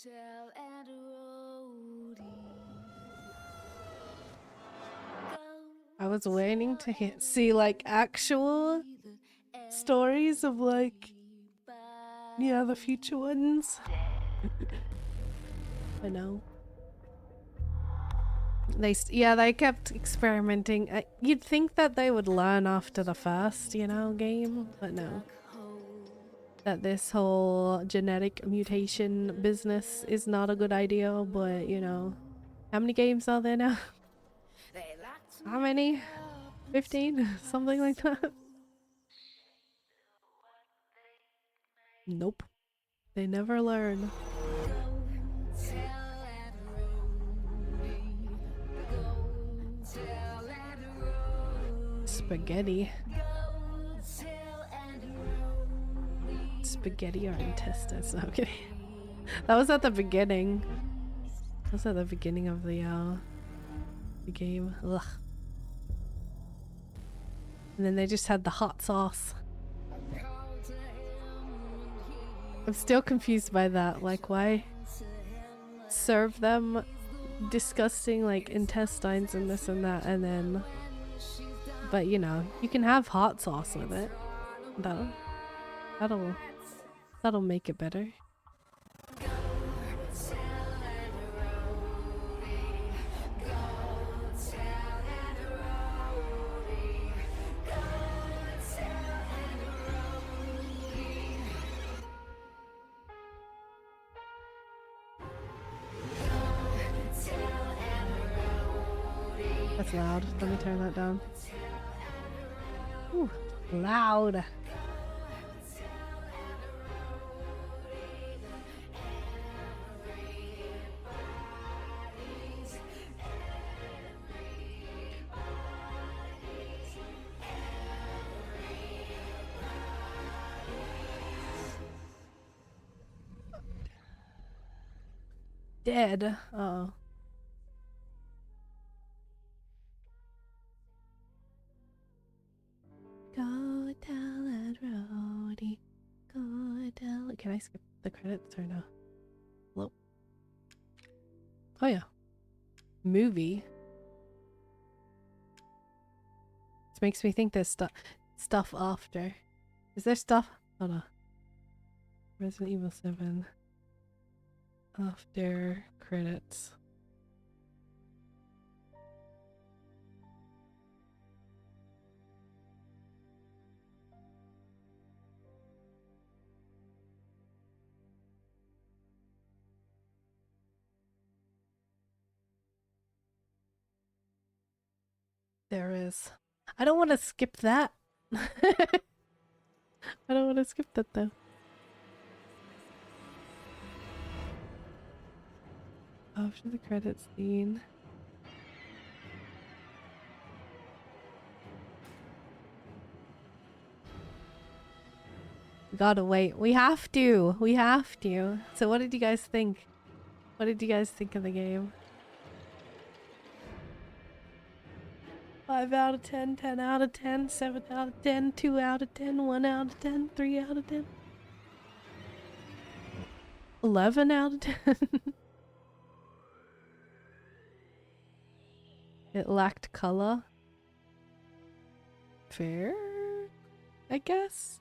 Speaker 4: tell Aunt Rhodey.
Speaker 1: I was waiting to see like actual stories of like, yeah, the future ones. I know. They kept experimenting. You'd think that they would learn after the first, game, but no. That this whole genetic mutation business is not a good idea, but how many games are there now? How many? 15? Something like that? Nope. They never learn. Spaghetti. Spaghetti or intestines. No, I'm kidding. That was at the beginning. That was at the beginning of the game. Ugh. And then they just had the hot sauce. I'm still confused by that. Like, why serve them disgusting like intestines and this and that, and then, but you know, you can have hot sauce with it. That'll make it better. That's loud. Let me turn that down. Ooh, loud. Dead. Uh-oh. Go tell that roadie. Go tell. Can I skip the credits or no? Hello? Oh yeah. Movie. This makes me think there's stuff after. Is there stuff? Hold on. Resident Evil 7. After credits. There is. I don't want to skip that. I don't want to skip that though. After the credits scene. We gotta wait. We have to. We have to. So what did you guys think? What did you guys think of the game? 5 out of 10, 10 out of 10, 7 out of 10, 2 out of 10, 1 out of 10, 3 out of 10. 11 out of 10. It lacked color. Fair, I guess.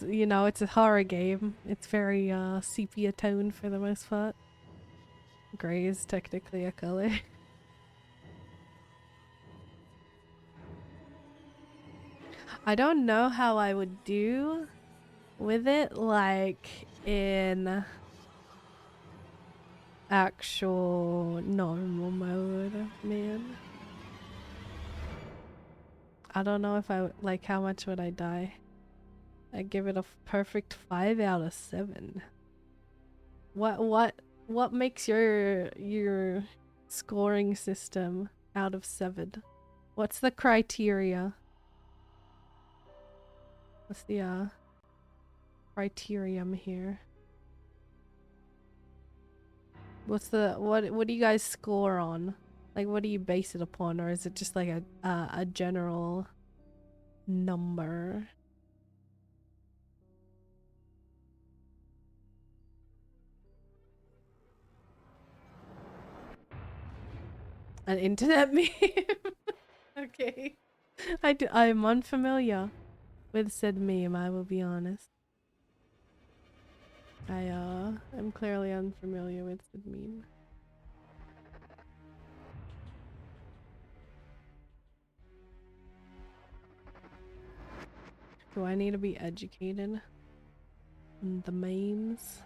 Speaker 1: You know, it's a horror game. It's very sepia toned for the most part. Gray is technically a color. I don't know how I would do with it, like in actual normal mode, man. I don't know if I would, like, how much would I die? I'd give it a perfect 5 out of 7. What makes your scoring system out of 7? What's the criteria? What's the criterion here? What do you guys score on? Like, what do you base it upon, or is it just like a general number? An internet meme? Okay. I'm unfamiliar with said meme, I will be honest. I'm clearly unfamiliar with said meme. Do I need to be educated on the memes?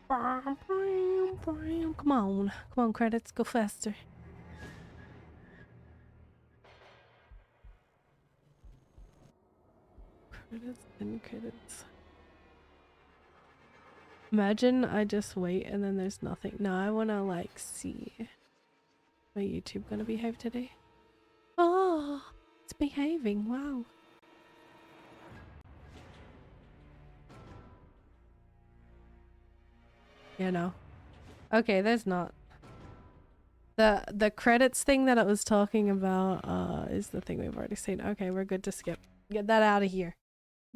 Speaker 1: Come on, credits, go faster. Credits, end credits. Imagine I just wait and then there's nothing. No, I wanna like see my YouTube gonna behave today. Oh, it's behaving. Wow. Yeah, no. Okay, there's not. The credits thing that I was talking about is the thing we've already seen. Okay, we're good to skip. Get that out of here.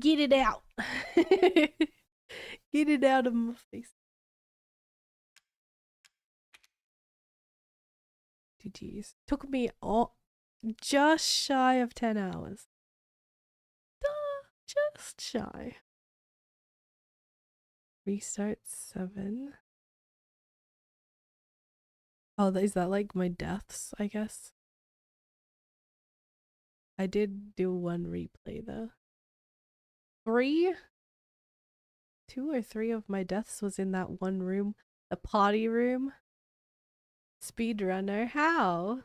Speaker 1: Get it out. Get it out of my face. GG's. Took me all just shy of 10 hours. Just shy. Restart 7. Oh, is that like my deaths, I guess? I did do one replay though. 3? 2 or 3 of my deaths was in that one room. The potty room. Speedrunner. How?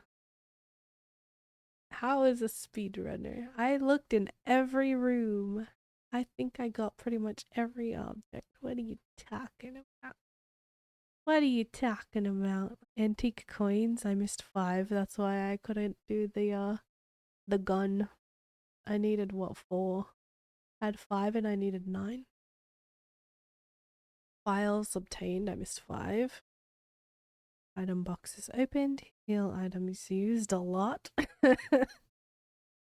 Speaker 1: How is a speedrunner? I looked in every room. I think I got pretty much every object. What are you talking about? What are you talking about? Antique coins. I missed 5. That's why I couldn't do the gun. I needed what, 4? I had 5 and I needed 9. Files obtained. I missed 5. Item boxes opened. Heal items used a lot.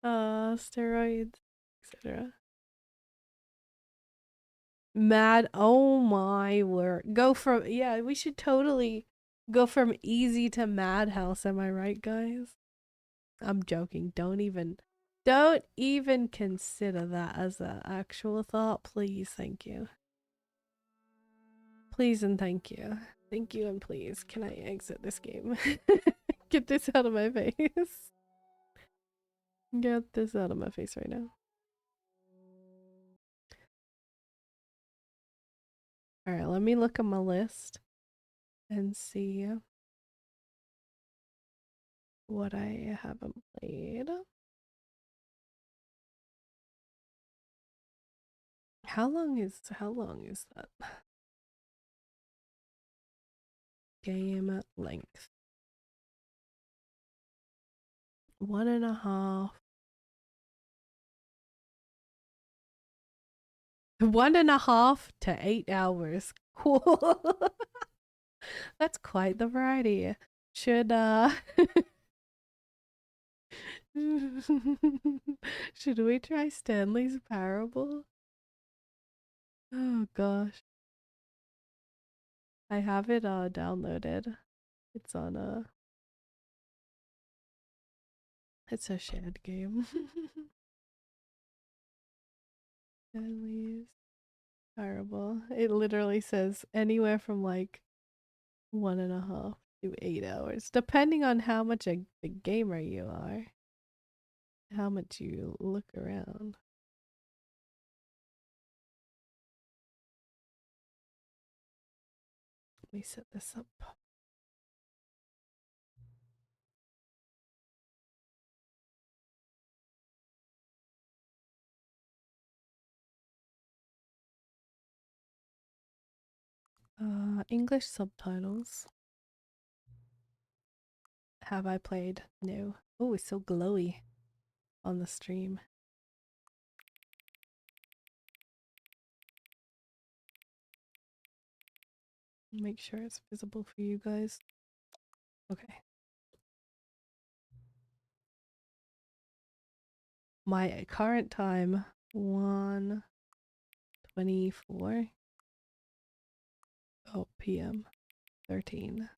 Speaker 1: Steroids, etc. Mad. Oh my word. Go from, yeah, we should totally go from easy to madhouse. Am I right, guys? I'm joking. Don't even consider that as an actual thought. Please. Thank you. Please and thank you. Thank you and please. Can I exit this game? Get this out of my face. Get this out of my face right now. Alright, let me look at my list and see what I haven't played. How long is that? Game length. 1.5. 1.5 to 8 hours. Cool. That's quite the variety. Should should we try Stanley's Parable? Oh gosh. I have it downloaded. It's on it's a shared game. Stanley's Parable. It literally says anywhere from like 1.5 to 8 hours, depending on how much a gamer you are. How much you look around. Let me set this up. English subtitles. Have I played? No. Oh, it's so glowy on the stream. Make sure it's visible for you guys. Okay. My current time, 1:24. Oh, PM. 13.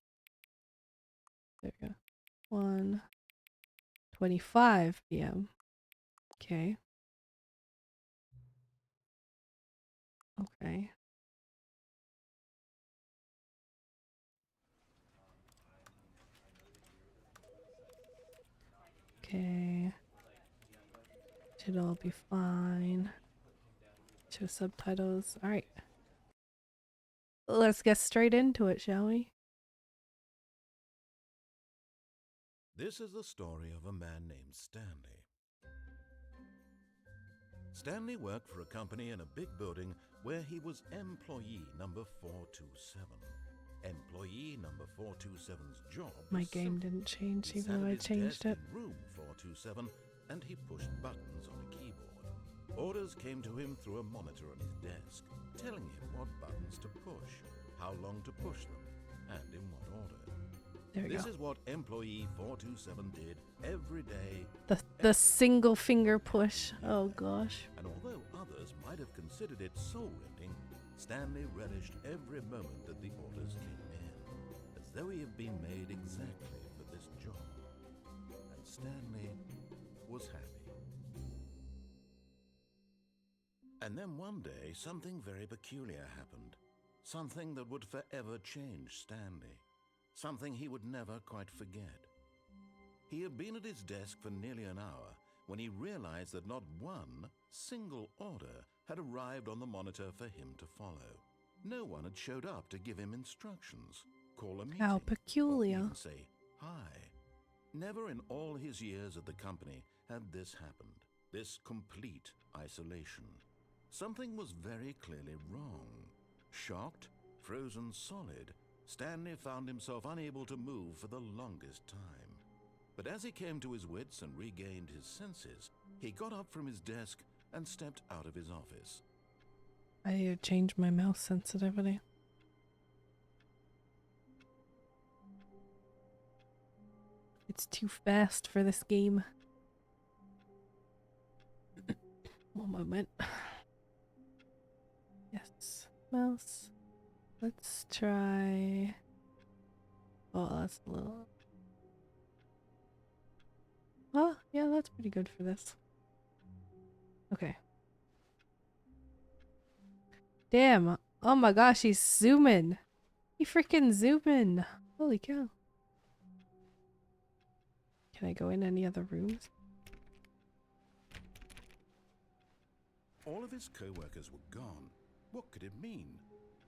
Speaker 1: There we go. 1:25 PM. Okay. Okay. Okay. Should all be fine. Show subtitles. Alright. Let's get straight into it, shall we?
Speaker 13: This is the story of a man named Stanley. Stanley worked for a company in a big building where he was employee number 427. Employee number 427's job was
Speaker 1: My game
Speaker 13: simple.
Speaker 1: didn't change
Speaker 13: He
Speaker 1: even
Speaker 13: sat
Speaker 1: though
Speaker 13: at
Speaker 1: I
Speaker 13: his
Speaker 1: changed
Speaker 13: desk
Speaker 1: it.
Speaker 13: in room 427 and he pushed buttons on a keyboard. Orders came to him through a monitor on his desk, telling him what buttons to push, how long to push them, and in what order.
Speaker 1: There we
Speaker 13: This
Speaker 1: go.
Speaker 13: is what employee 427 did every day.
Speaker 1: The single finger push. Oh gosh.
Speaker 13: And although others might have considered it soul-rending, Stanley relished every moment that the orders came in, as though he had been made exactly for this job. And Stanley was happy. And then one day, something very peculiar happened. Something that would forever change Stanley. Something he would never quite forget. He had been at his desk for nearly an hour when he realized that not one single order had arrived on the monitor for him to follow. No one had showed up to give him instructions, call a meeting,
Speaker 1: How
Speaker 13: or
Speaker 1: peculiar.
Speaker 13: even say hi. Never in all his years at the company had this happened, this complete isolation. Something was very clearly wrong. Shocked, frozen solid, Stanley found himself unable to move for the longest time. But as he came to his wits and regained his senses, he got up from his desk and stepped out of his office.
Speaker 1: I need to change my mouse sensitivity. It's too fast for this game. One moment. Yes, mouse. Let's try. Oh, that's a little. Oh, yeah, that's pretty good for this. Okay. Damn. Oh my gosh, he's zooming. He freaking zooming. Holy cow. Can I go in any other rooms?
Speaker 13: All of his co-workers were gone. What could it mean?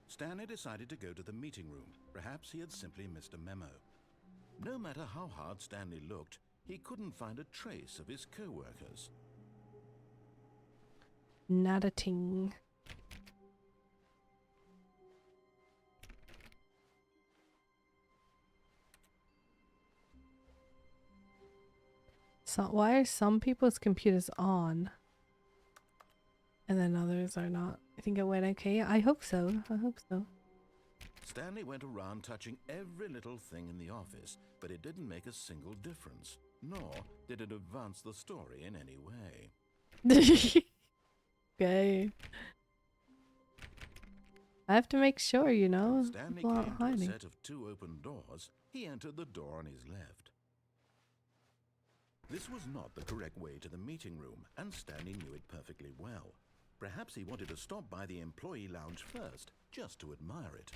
Speaker 13: Stanley decided to go to the meeting room. Perhaps he had simply missed a memo. No matter how hard Stanley looked, he couldn't find a trace of his co-workers.
Speaker 1: Not a ting. So why are some people's computers on and then others are not? I think it went okay. I hope so. I hope so.
Speaker 13: Stanley went around touching every little thing in the office, but it didn't make a single difference, nor did it advance the story in any way.
Speaker 1: Okay. I have to make sure, you know.
Speaker 13: Stanley
Speaker 1: People aren't
Speaker 13: came to a
Speaker 1: hiding.
Speaker 13: set of 2 open doors. He entered the door on his left. This was not the correct way to the meeting room, and Stanley knew it perfectly well. Perhaps he wanted to stop by the employee lounge first, just to admire it.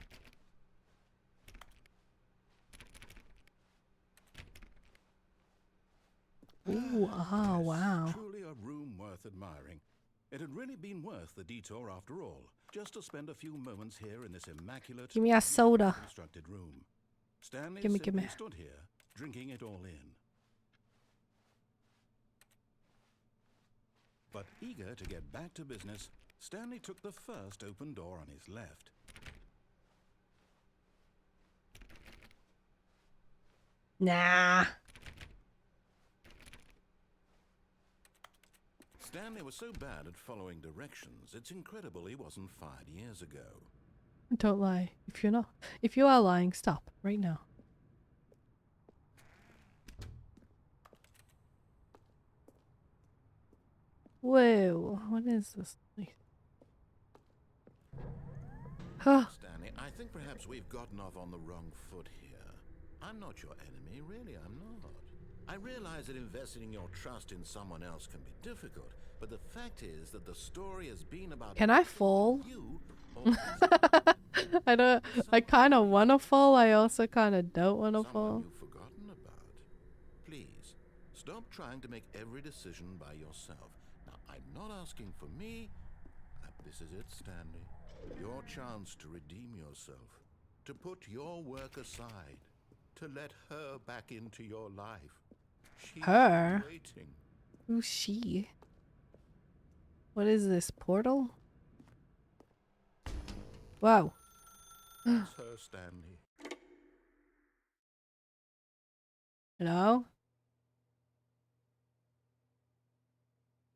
Speaker 1: Ooh, oh, wow.
Speaker 13: Truly a room worth admiring. It had really been worth the detour after all, just to spend a few moments here in this immaculate,
Speaker 1: Give me a soda.
Speaker 13: constructed room. Stanley
Speaker 1: Gimme,
Speaker 13: simply
Speaker 1: gimme.
Speaker 13: stood here, drinking it all in. But eager to get back to business, Stanley took the first open door on his left.
Speaker 1: Nah.
Speaker 13: Stanley was so bad at following directions, it's incredible he wasn't fired years ago.
Speaker 1: Don't lie. If you are lying, stop right now. Whoa, what is this place? Huh.
Speaker 13: Stanley, I think perhaps we've gotten off on the wrong foot here. I'm not your enemy, really, I'm not. I realize that investing your trust in someone else can be difficult, but the fact is that the story has been about
Speaker 1: Can I fall?
Speaker 13: you.
Speaker 1: I kind of want to fall. I also kind of don't want to
Speaker 13: Someone
Speaker 1: fall.
Speaker 13: you've forgotten about. Please, stop trying to make every decision by yourself. Now, I'm not asking for me. This is it, Stanley. Your chance to redeem yourself. To put your work aside. To let her back into your life. She's
Speaker 1: Her?
Speaker 13: waiting.
Speaker 1: Who's she? What is this, portal? Wow.
Speaker 13: Sir Stanley.
Speaker 1: Hello?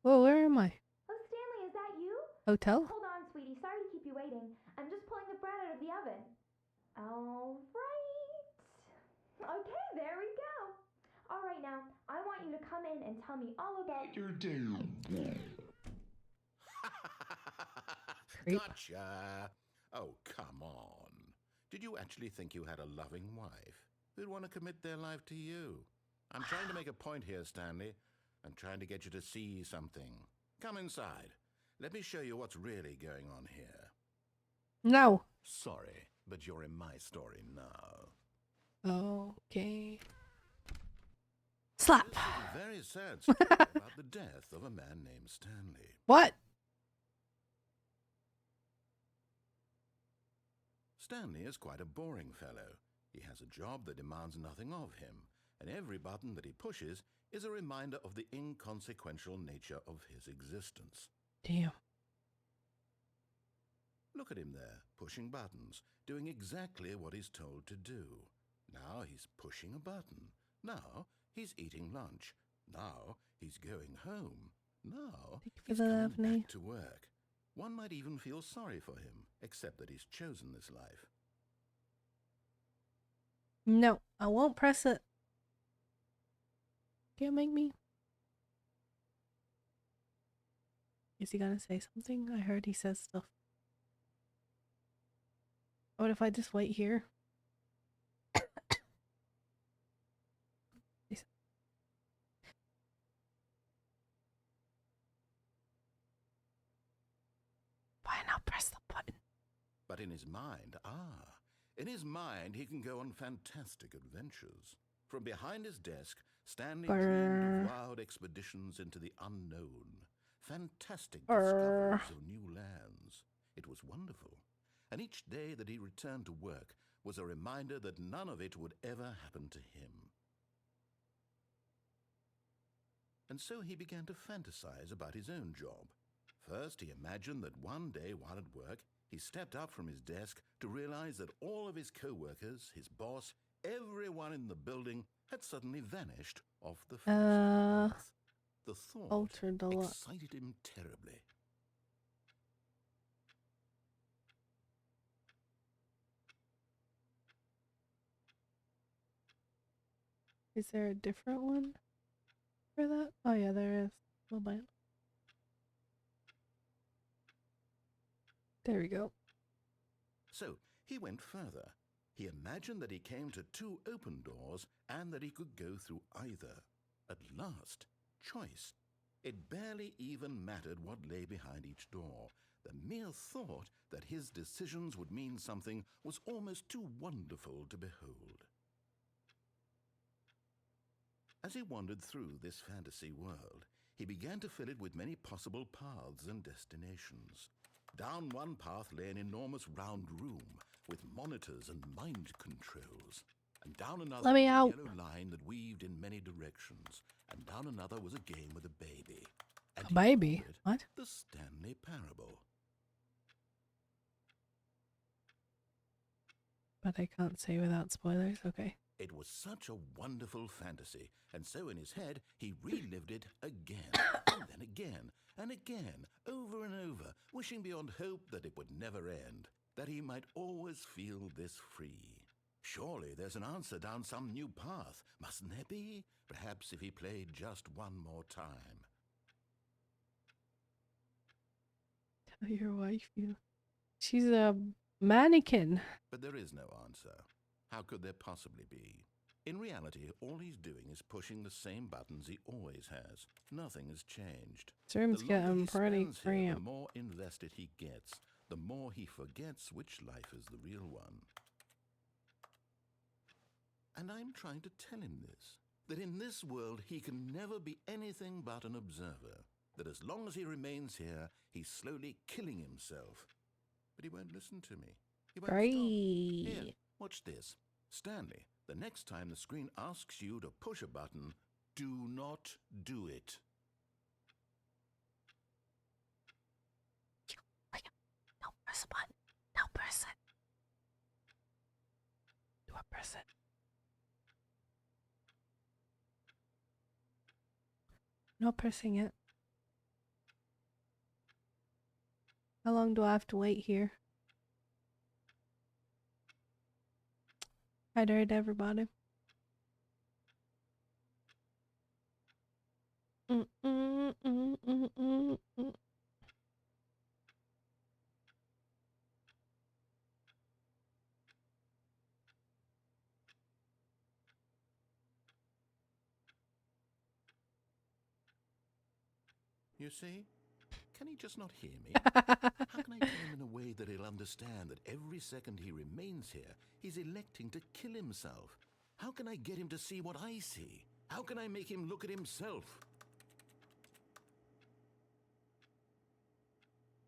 Speaker 1: Whoa, where am I?
Speaker 14: Oh, Stanley, is that you?
Speaker 1: Hotel?
Speaker 14: Hold on, sweetie. Sorry to keep you waiting. I'm just pulling the bread out of the oven. All right. Okay, there we go. All right, now, I want you to come in and tell me all about your day.
Speaker 1: Creep.
Speaker 13: Gotcha. Oh, come on. Did you actually think you had a loving wife who'd want to commit their life to you? I'm trying to make a point here, Stanley. I'm trying to get you to see something. Come inside. Let me show you what's really going on here.
Speaker 1: No.
Speaker 13: Sorry, but you're in my story now.
Speaker 1: Okay. Slap.
Speaker 13: This is a very sad story about the death of a man named Stanley.
Speaker 1: What?
Speaker 13: Stanley is quite a boring fellow. He has a job that demands nothing of him, and every button that he pushes is a reminder of the inconsequential nature of his existence.
Speaker 1: Damn.
Speaker 13: Look at him there, pushing buttons, doing exactly what he's told to do. Now he's pushing a button. Now he's eating lunch. Now he's going home. Now he's coming back to work. One might even feel sorry for him, except that he's chosen this life.
Speaker 1: No, I won't press it. Can't make me. Is he gonna say something? I heard he says stuff. What if I just wait here? Why not press the button?
Speaker 13: But in his mind, in his mind he can go on fantastic adventures. From behind his desk, Stanley dreamed of wild expeditions into the unknown. Fantastic discoveries of new lands. It was wonderful. And each day that he returned to work was a reminder that none of it would ever happen to him. And so he began to fantasize about his own job. First, he imagined that one day while at work, he stepped up from his desk to realize that all of his co-workers, his boss, everyone in the building had suddenly vanished off the face of the earth. The thought excited him terribly.
Speaker 1: Is there a different one for that? Oh yeah, there is. Mobile. There we go.
Speaker 13: So he went further. He imagined that he came to two open doors and that he could go through either. At last, choice. It barely even mattered what lay behind each door. The mere thought that his decisions would mean something was almost too wonderful to behold. As he wandered through this fantasy world, he began to fill it with many possible paths and destinations. Down one path lay an enormous round room with monitors and mind controls. And down another
Speaker 1: Let me
Speaker 13: was a
Speaker 1: out.
Speaker 13: yellow line that weaved in many directions. And down another was a game with a baby. And
Speaker 1: A baby?
Speaker 13: called it
Speaker 1: What?
Speaker 13: The Stanley Parable.
Speaker 1: But I can't say without spoilers. Okay.
Speaker 13: It was such a wonderful fantasy, and so in his head he relived it again, and then again, and again, over and over, wishing beyond hope that it would never end, that he might always feel this free. Surely there's an answer down some new path, mustn't there be? Perhaps if he played just one more time.
Speaker 1: Tell your wife you. She's a mannequin.
Speaker 13: But there is no answer. How could there possibly be? In reality, all he's doing is pushing the same buttons he always has. Nothing has changed.
Speaker 1: This room's
Speaker 13: The longer
Speaker 1: getting
Speaker 13: he
Speaker 1: pretty
Speaker 13: spends here, the
Speaker 1: cramped.
Speaker 13: more invested he gets, the more he forgets which life is the real one. And I'm trying to tell him this, that in this world he can never be anything but an observer, that as long as he remains here, he's slowly killing himself. But he won't listen to me. He won't stop. Here, watch this. Stanley, the next time the screen asks you to push a button, do not do it.
Speaker 1: press a button. Now press it. Do I press it? Not pressing it. How long do I have to wait here? Hydrate everybody.
Speaker 13: You see? Can he just not hear me? How can I tell him in a way that he'll understand that every second he remains here, he's electing to kill himself? How can I get him to see what I see? How can I make him look at himself?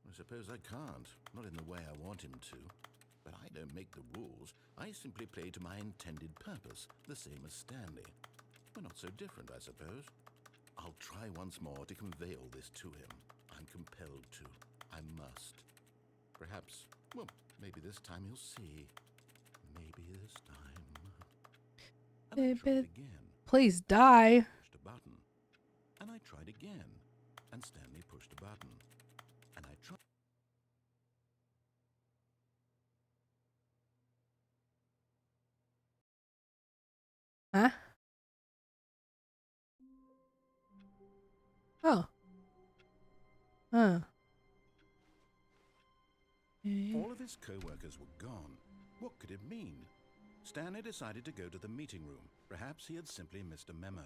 Speaker 13: I suppose I can't, not in the way I want him to. But I don't make the rules. I simply play to my intended purpose, the same as Stanley. We're not so different, I suppose. I'll try once more to convey all this to him. I'm compelled to. I must. Perhaps, well, maybe this time he'll see. Maybe this time. And I tried again.
Speaker 1: Please die.
Speaker 13: Pushed a button. And I tried again. And Stanley pushed a button. And I tried.
Speaker 1: Huh? Oh. Huh.
Speaker 13: All of his co-workers were gone. What could it mean? Stanley decided to go to the meeting room. Perhaps he had simply missed a memo.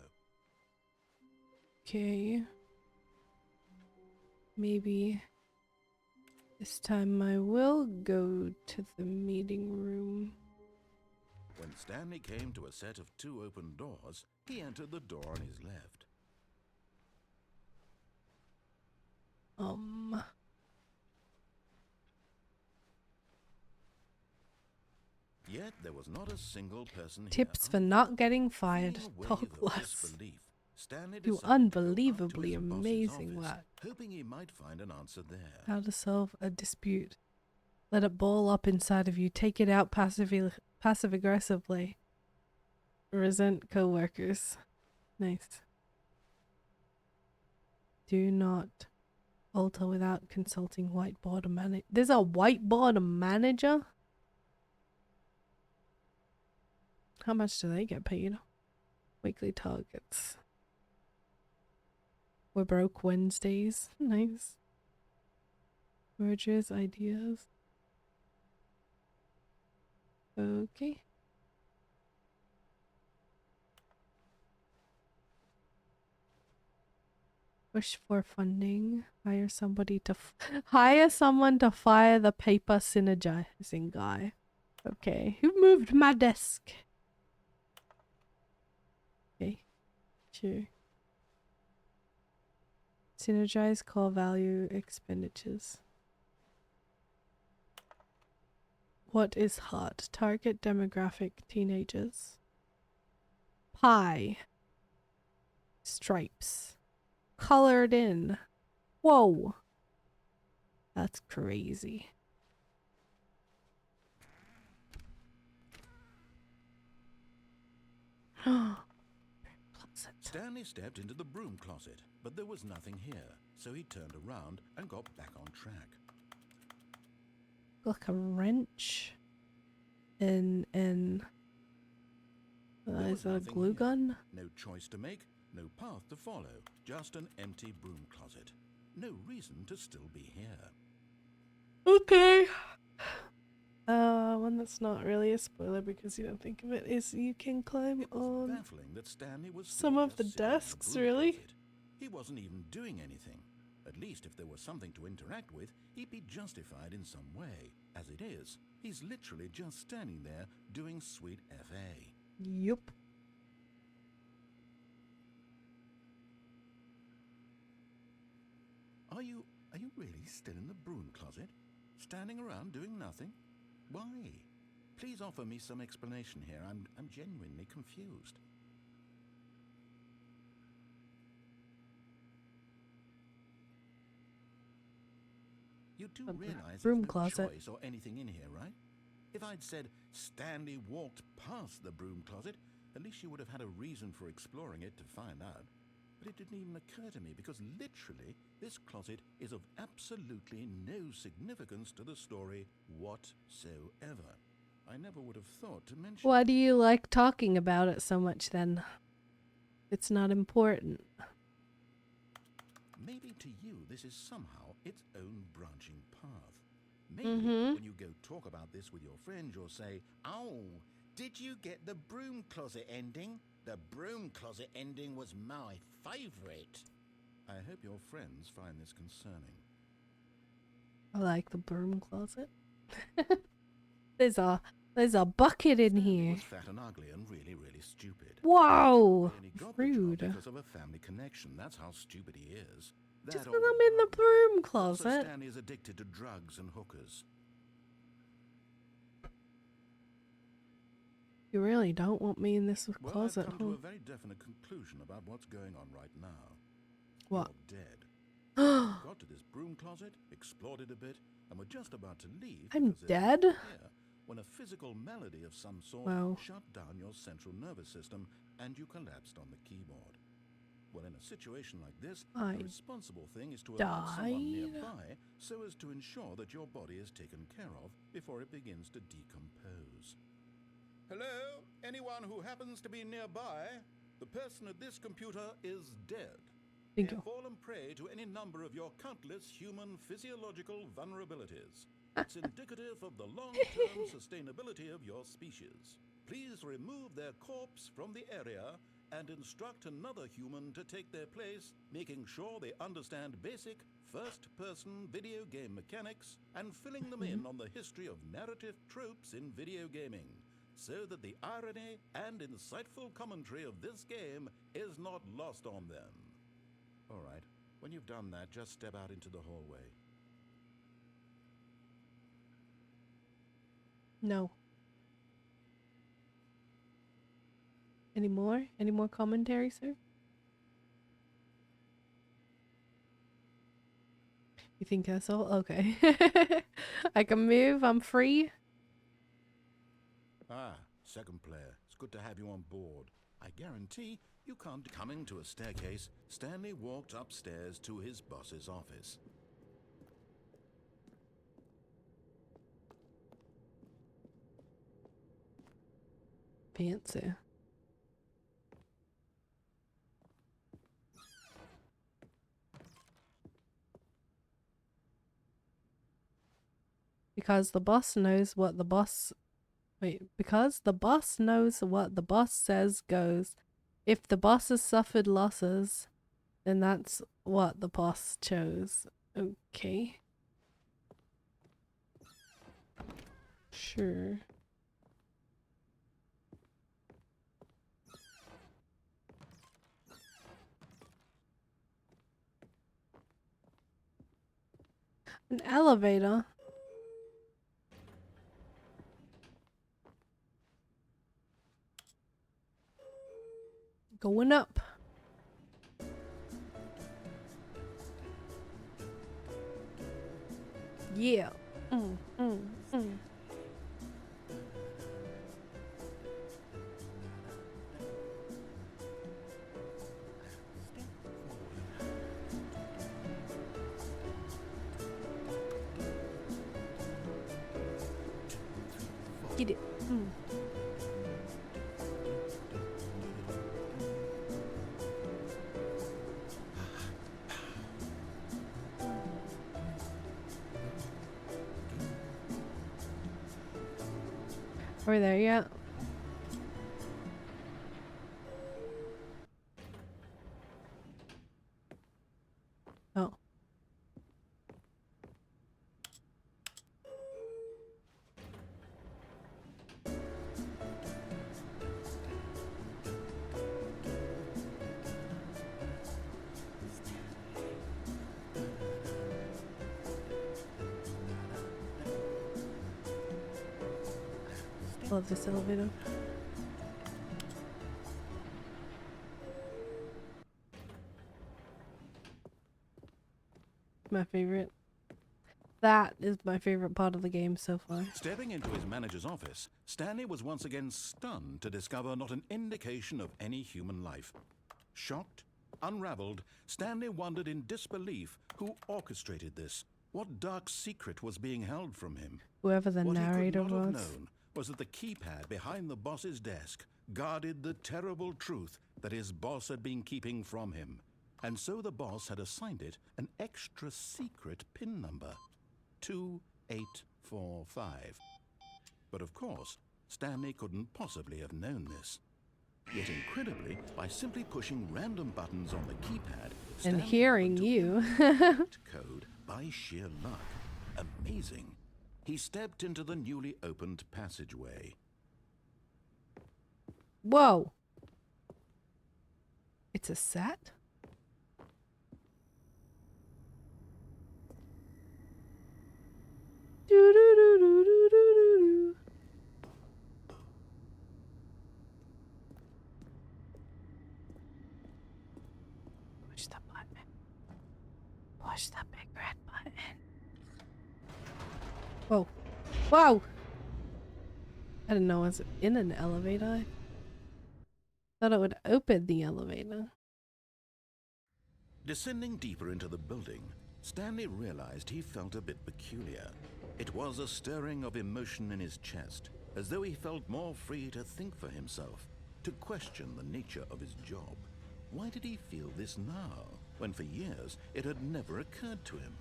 Speaker 1: Okay. Maybe this time I will go to the meeting room.
Speaker 13: When Stanley came to a set of 2 open doors, he entered the door on his left. Yet there was not a single person
Speaker 1: Tips
Speaker 13: here.
Speaker 1: for not getting fired. Talk less. Do unbelievably amazing work.
Speaker 13: Hoping he might find an answer there.
Speaker 1: How to solve a dispute. Let it ball up inside of you. Take it out passive-aggressively. Resent co-workers. Nice. Do not alter without consulting whiteboard manager. There's a whiteboard manager? How much do they get paid? Weekly targets. We're broke Wednesdays. Nice. Mergers, ideas. Okay. Push for funding. Hire somebody to hire someone to fire the paper synergizing guy. Okay. Who moved my desk? Okay. Sure. Synergize core value expenditures. What is hot? Target demographic teenagers. Pie. Stripes. Colored in. Whoa. That's crazy.
Speaker 13: Stanley stepped into the broom closet, but there was nothing here, so he turned around and got back on track.
Speaker 1: Like a wrench. And is that a glue gun?
Speaker 13: No choice to make, no path to follow, just an empty broom closet. No reason to still be here.
Speaker 1: Okay. One that's not really a spoiler because you don't think of it is you can climb on
Speaker 13: Baffling that Stanley was
Speaker 1: some of the desks, really.
Speaker 13: He wasn't even doing anything. At least if there was something to interact with, he'd be justified in some way. As it is, he's literally just standing there doing sweet FA.
Speaker 1: Yup.
Speaker 13: Are you really still in the broom closet? Standing around doing nothing? Why? Please offer me some explanation here. I'm genuinely confused. You do
Speaker 1: A
Speaker 13: realize
Speaker 1: broom
Speaker 13: there's no
Speaker 1: closet.
Speaker 13: choice or anything in here, right? If I'd said Stanley walked past the broom closet, at least you would have had a reason for exploring it to find out. But it didn't even occur to me because literally this closet is of absolutely no significance to the story whatsoever. I never would have thought to mention.
Speaker 1: Why do you like talking about it so much then? It's not important.
Speaker 13: Maybe to you this is somehow its own branching path. Maybe when you go talk about this with your friends, you'll say, "Oh, did you get the broom closet ending? The broom closet ending was my favorite." I hope your friends find this concerning.
Speaker 1: I like the broom closet. There's a bucket in
Speaker 13: Stanley
Speaker 1: here.
Speaker 13: was fat and ugly and really, really stupid.
Speaker 1: Whoa!
Speaker 13: He only got
Speaker 1: Rude.
Speaker 13: the job because of a family connection. That's how stupid he is.
Speaker 1: Just
Speaker 13: That
Speaker 1: because
Speaker 13: old
Speaker 1: I'm in the
Speaker 13: bug.
Speaker 1: broom
Speaker 13: Also,
Speaker 1: closet.
Speaker 13: Stanley is addicted to drugs and hookers.
Speaker 1: You really don't want me in this
Speaker 13: Well,
Speaker 1: closet,
Speaker 13: I've come to
Speaker 1: huh?
Speaker 13: a very definite conclusion about what's going on right now.
Speaker 1: What?
Speaker 13: You're dead. Got to this broom closet, explored it a bit, and were just about to leave.
Speaker 1: I'm
Speaker 13: because there's
Speaker 1: dead?
Speaker 13: nothing here, when a physical malady of some sort
Speaker 1: Wow.
Speaker 13: shut down your central nervous system and you collapsed on the keyboard. Well, in a situation like this,
Speaker 1: I
Speaker 13: the responsible thing is to alert someone
Speaker 1: died?
Speaker 13: nearby so as to ensure that your body is taken care of before it begins to decompose. Hello? Anyone who happens to be nearby? The person at this computer is dead. They
Speaker 1: Thank
Speaker 13: have
Speaker 1: you.
Speaker 13: fallen prey to any number of your countless human physiological vulnerabilities. It's indicative of the long-term sustainability of your species. Please remove their corpse from the area and instruct another human to take their place, making sure they understand basic first-person video game mechanics and filling them in on the history of narrative tropes in video gaming, so that the irony and insightful commentary of this game is not lost on them. All right, when you've done that, just step out into the hallway.
Speaker 1: No. Any more? Any more commentary, sir? You think that's all? Okay. I can move. I'm free.
Speaker 13: Ah, second player. It's good to have you on board. I guarantee you can't come into a staircase. Stanley walked upstairs to his boss's office.
Speaker 1: Fancy. Because the boss knows what the boss... Wait, because the boss knows what the boss says goes. If the boss has suffered losses, then that's what the boss chose. Okay. Sure. An elevator? Going up. Yeah. Mm. Get it. Are we there yet? Oh. Love this elevator. My favorite. That is my favorite part of the game so far.
Speaker 13: Stepping into his manager's office, Stanley was once again stunned to discover not an indication of any human life. Shocked, unraveled, Stanley wondered in disbelief who orchestrated this. What dark secret was being held from him?
Speaker 1: Whoever the
Speaker 13: What
Speaker 1: narrator
Speaker 13: he could not have
Speaker 1: was.
Speaker 13: known was that the keypad behind the boss's desk guarded the terrible truth that his boss had been keeping from him. And so the boss had assigned it an extra secret PIN number. 2845. But of course, Stanley couldn't possibly have known this. Yet incredibly, by simply pushing random buttons on the keypad
Speaker 1: And
Speaker 13: Stanley
Speaker 1: hearing
Speaker 13: happened to
Speaker 1: you.
Speaker 13: crack code by sheer luck. Amazing. He stepped into the newly opened passageway.
Speaker 1: Whoa. It's a set? Do-do-do-do-do-do-do. Push the button. Push the big red button. Whoa. Whoa! I didn't know I was in an elevator. Thought it would open the elevator.
Speaker 13: Descending deeper into the building, Stanley realized he felt a bit peculiar. It was a stirring of emotion in his chest, as though he felt more free to think for himself, to question the nature of his job. Why did he feel this now, when for years it had never occurred to him?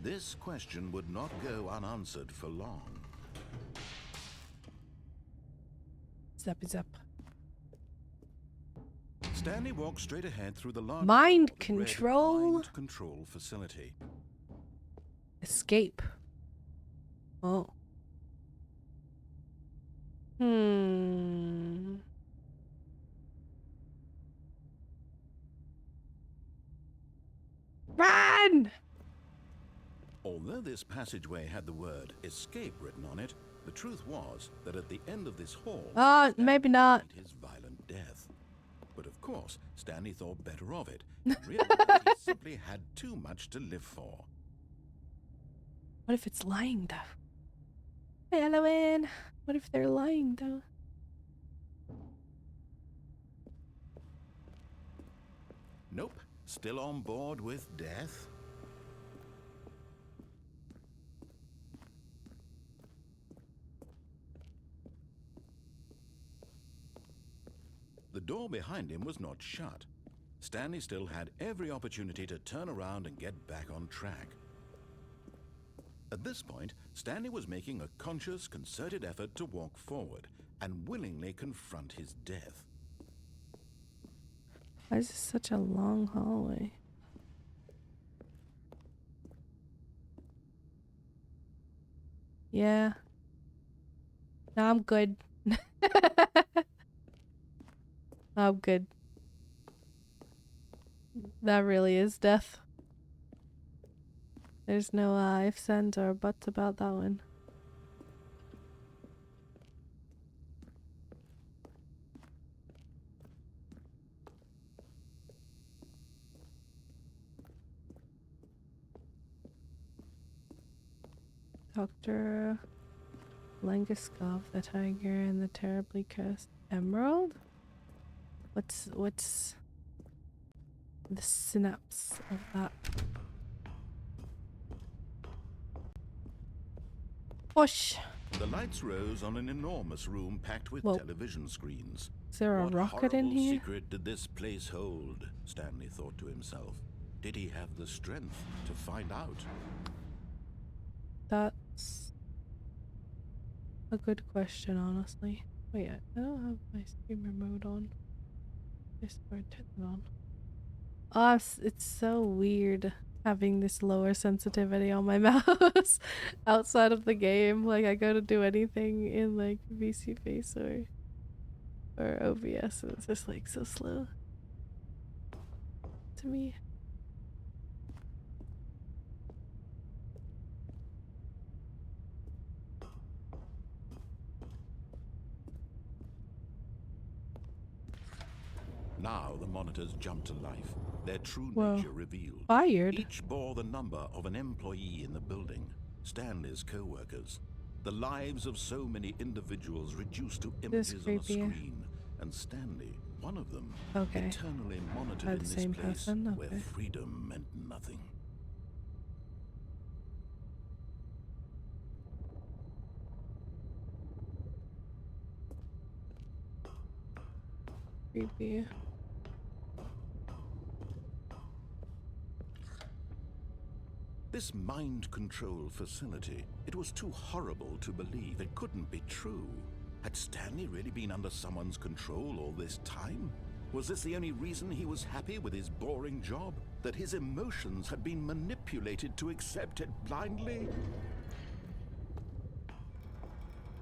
Speaker 13: This question would not go unanswered for long.
Speaker 1: Zappy zap.
Speaker 13: Stanley walked straight ahead through the large
Speaker 1: Mind
Speaker 13: red
Speaker 1: control.
Speaker 13: mind control facility.
Speaker 1: Escape. Oh. Run!
Speaker 13: Although this passageway had the word escape written on it, the truth was that at the end of this hall,
Speaker 1: Maybe not.
Speaker 13: his violent death. But of course, Stanley thought better of it, and realized he simply had too much to live for.
Speaker 1: What if it's lying, though? Hey, Halloween. What if they're lying, though?
Speaker 13: Nope, still on board with death. The door behind him was not shut. Stanley still had every opportunity to turn around and get back on track. At this point, Stanley was making a conscious, concerted effort to walk forward and willingly confront his death.
Speaker 1: Why is this such a long hallway? Yeah. No, I'm good. I'm good. That really is death. There's no ifs, ands, or buts about that one. Dr. Langaskov, the tiger, and the terribly cursed emerald? What's the synapse of that? Push!
Speaker 13: The lights rose on an enormous room packed with television screens.
Speaker 1: Is there a
Speaker 13: What
Speaker 1: rocket in
Speaker 13: horrible
Speaker 1: here?
Speaker 13: secret did this place hold? Stanley thought to himself. Did he have the strength to find out?
Speaker 1: That's a good question, honestly. Wait, I don't have my streamer mode on. Just turn it on. Oh, it's so weird having this lower sensitivity on my mouse outside of the game. Like, I go to do anything in like VC Face or OBS, and it's just like so slow to me.
Speaker 13: Now the monitors jumped to life, their true
Speaker 1: Whoa.
Speaker 13: nature revealed.
Speaker 1: Fired?
Speaker 13: Each bore the number of an employee in the building. Stanley's co-workers. The lives of so many individuals reduced to images on a screen, and Stanley, one of them, eternally monitored in this place where freedom meant nothing.
Speaker 1: Creepy.
Speaker 13: This mind control facility, it was too horrible to believe. It couldn't be true. Had Stanley really been under someone's control all this time? Was this the only reason he was happy with his boring job? That his emotions had been manipulated to accept it blindly?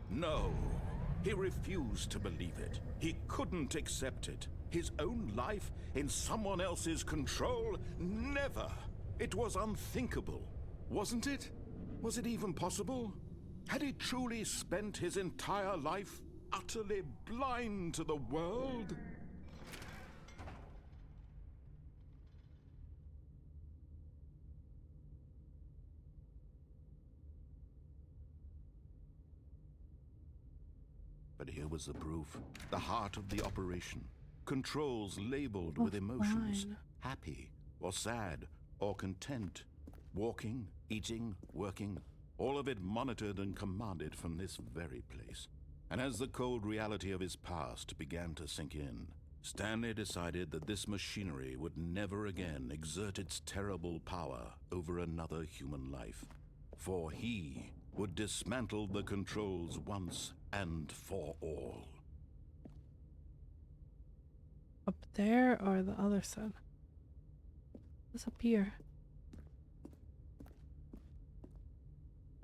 Speaker 13: No. He refused to believe it. He couldn't accept it. His own life in someone else's control? Never! It was unthinkable, wasn't it? Was it even possible? Had he truly spent his entire life utterly blind to the world? But here was the proof. The heart of the operation. Controls labeled with emotions. Happy or sad or content. Walking, eating, working. All of it monitored and commanded from this very place. And as the cold reality of his past began to sink in, Stanley decided that this machinery would never again exert its terrible power over another human life. For he would dismantle the controls once and for all.
Speaker 1: Up there or the other side? What's up here?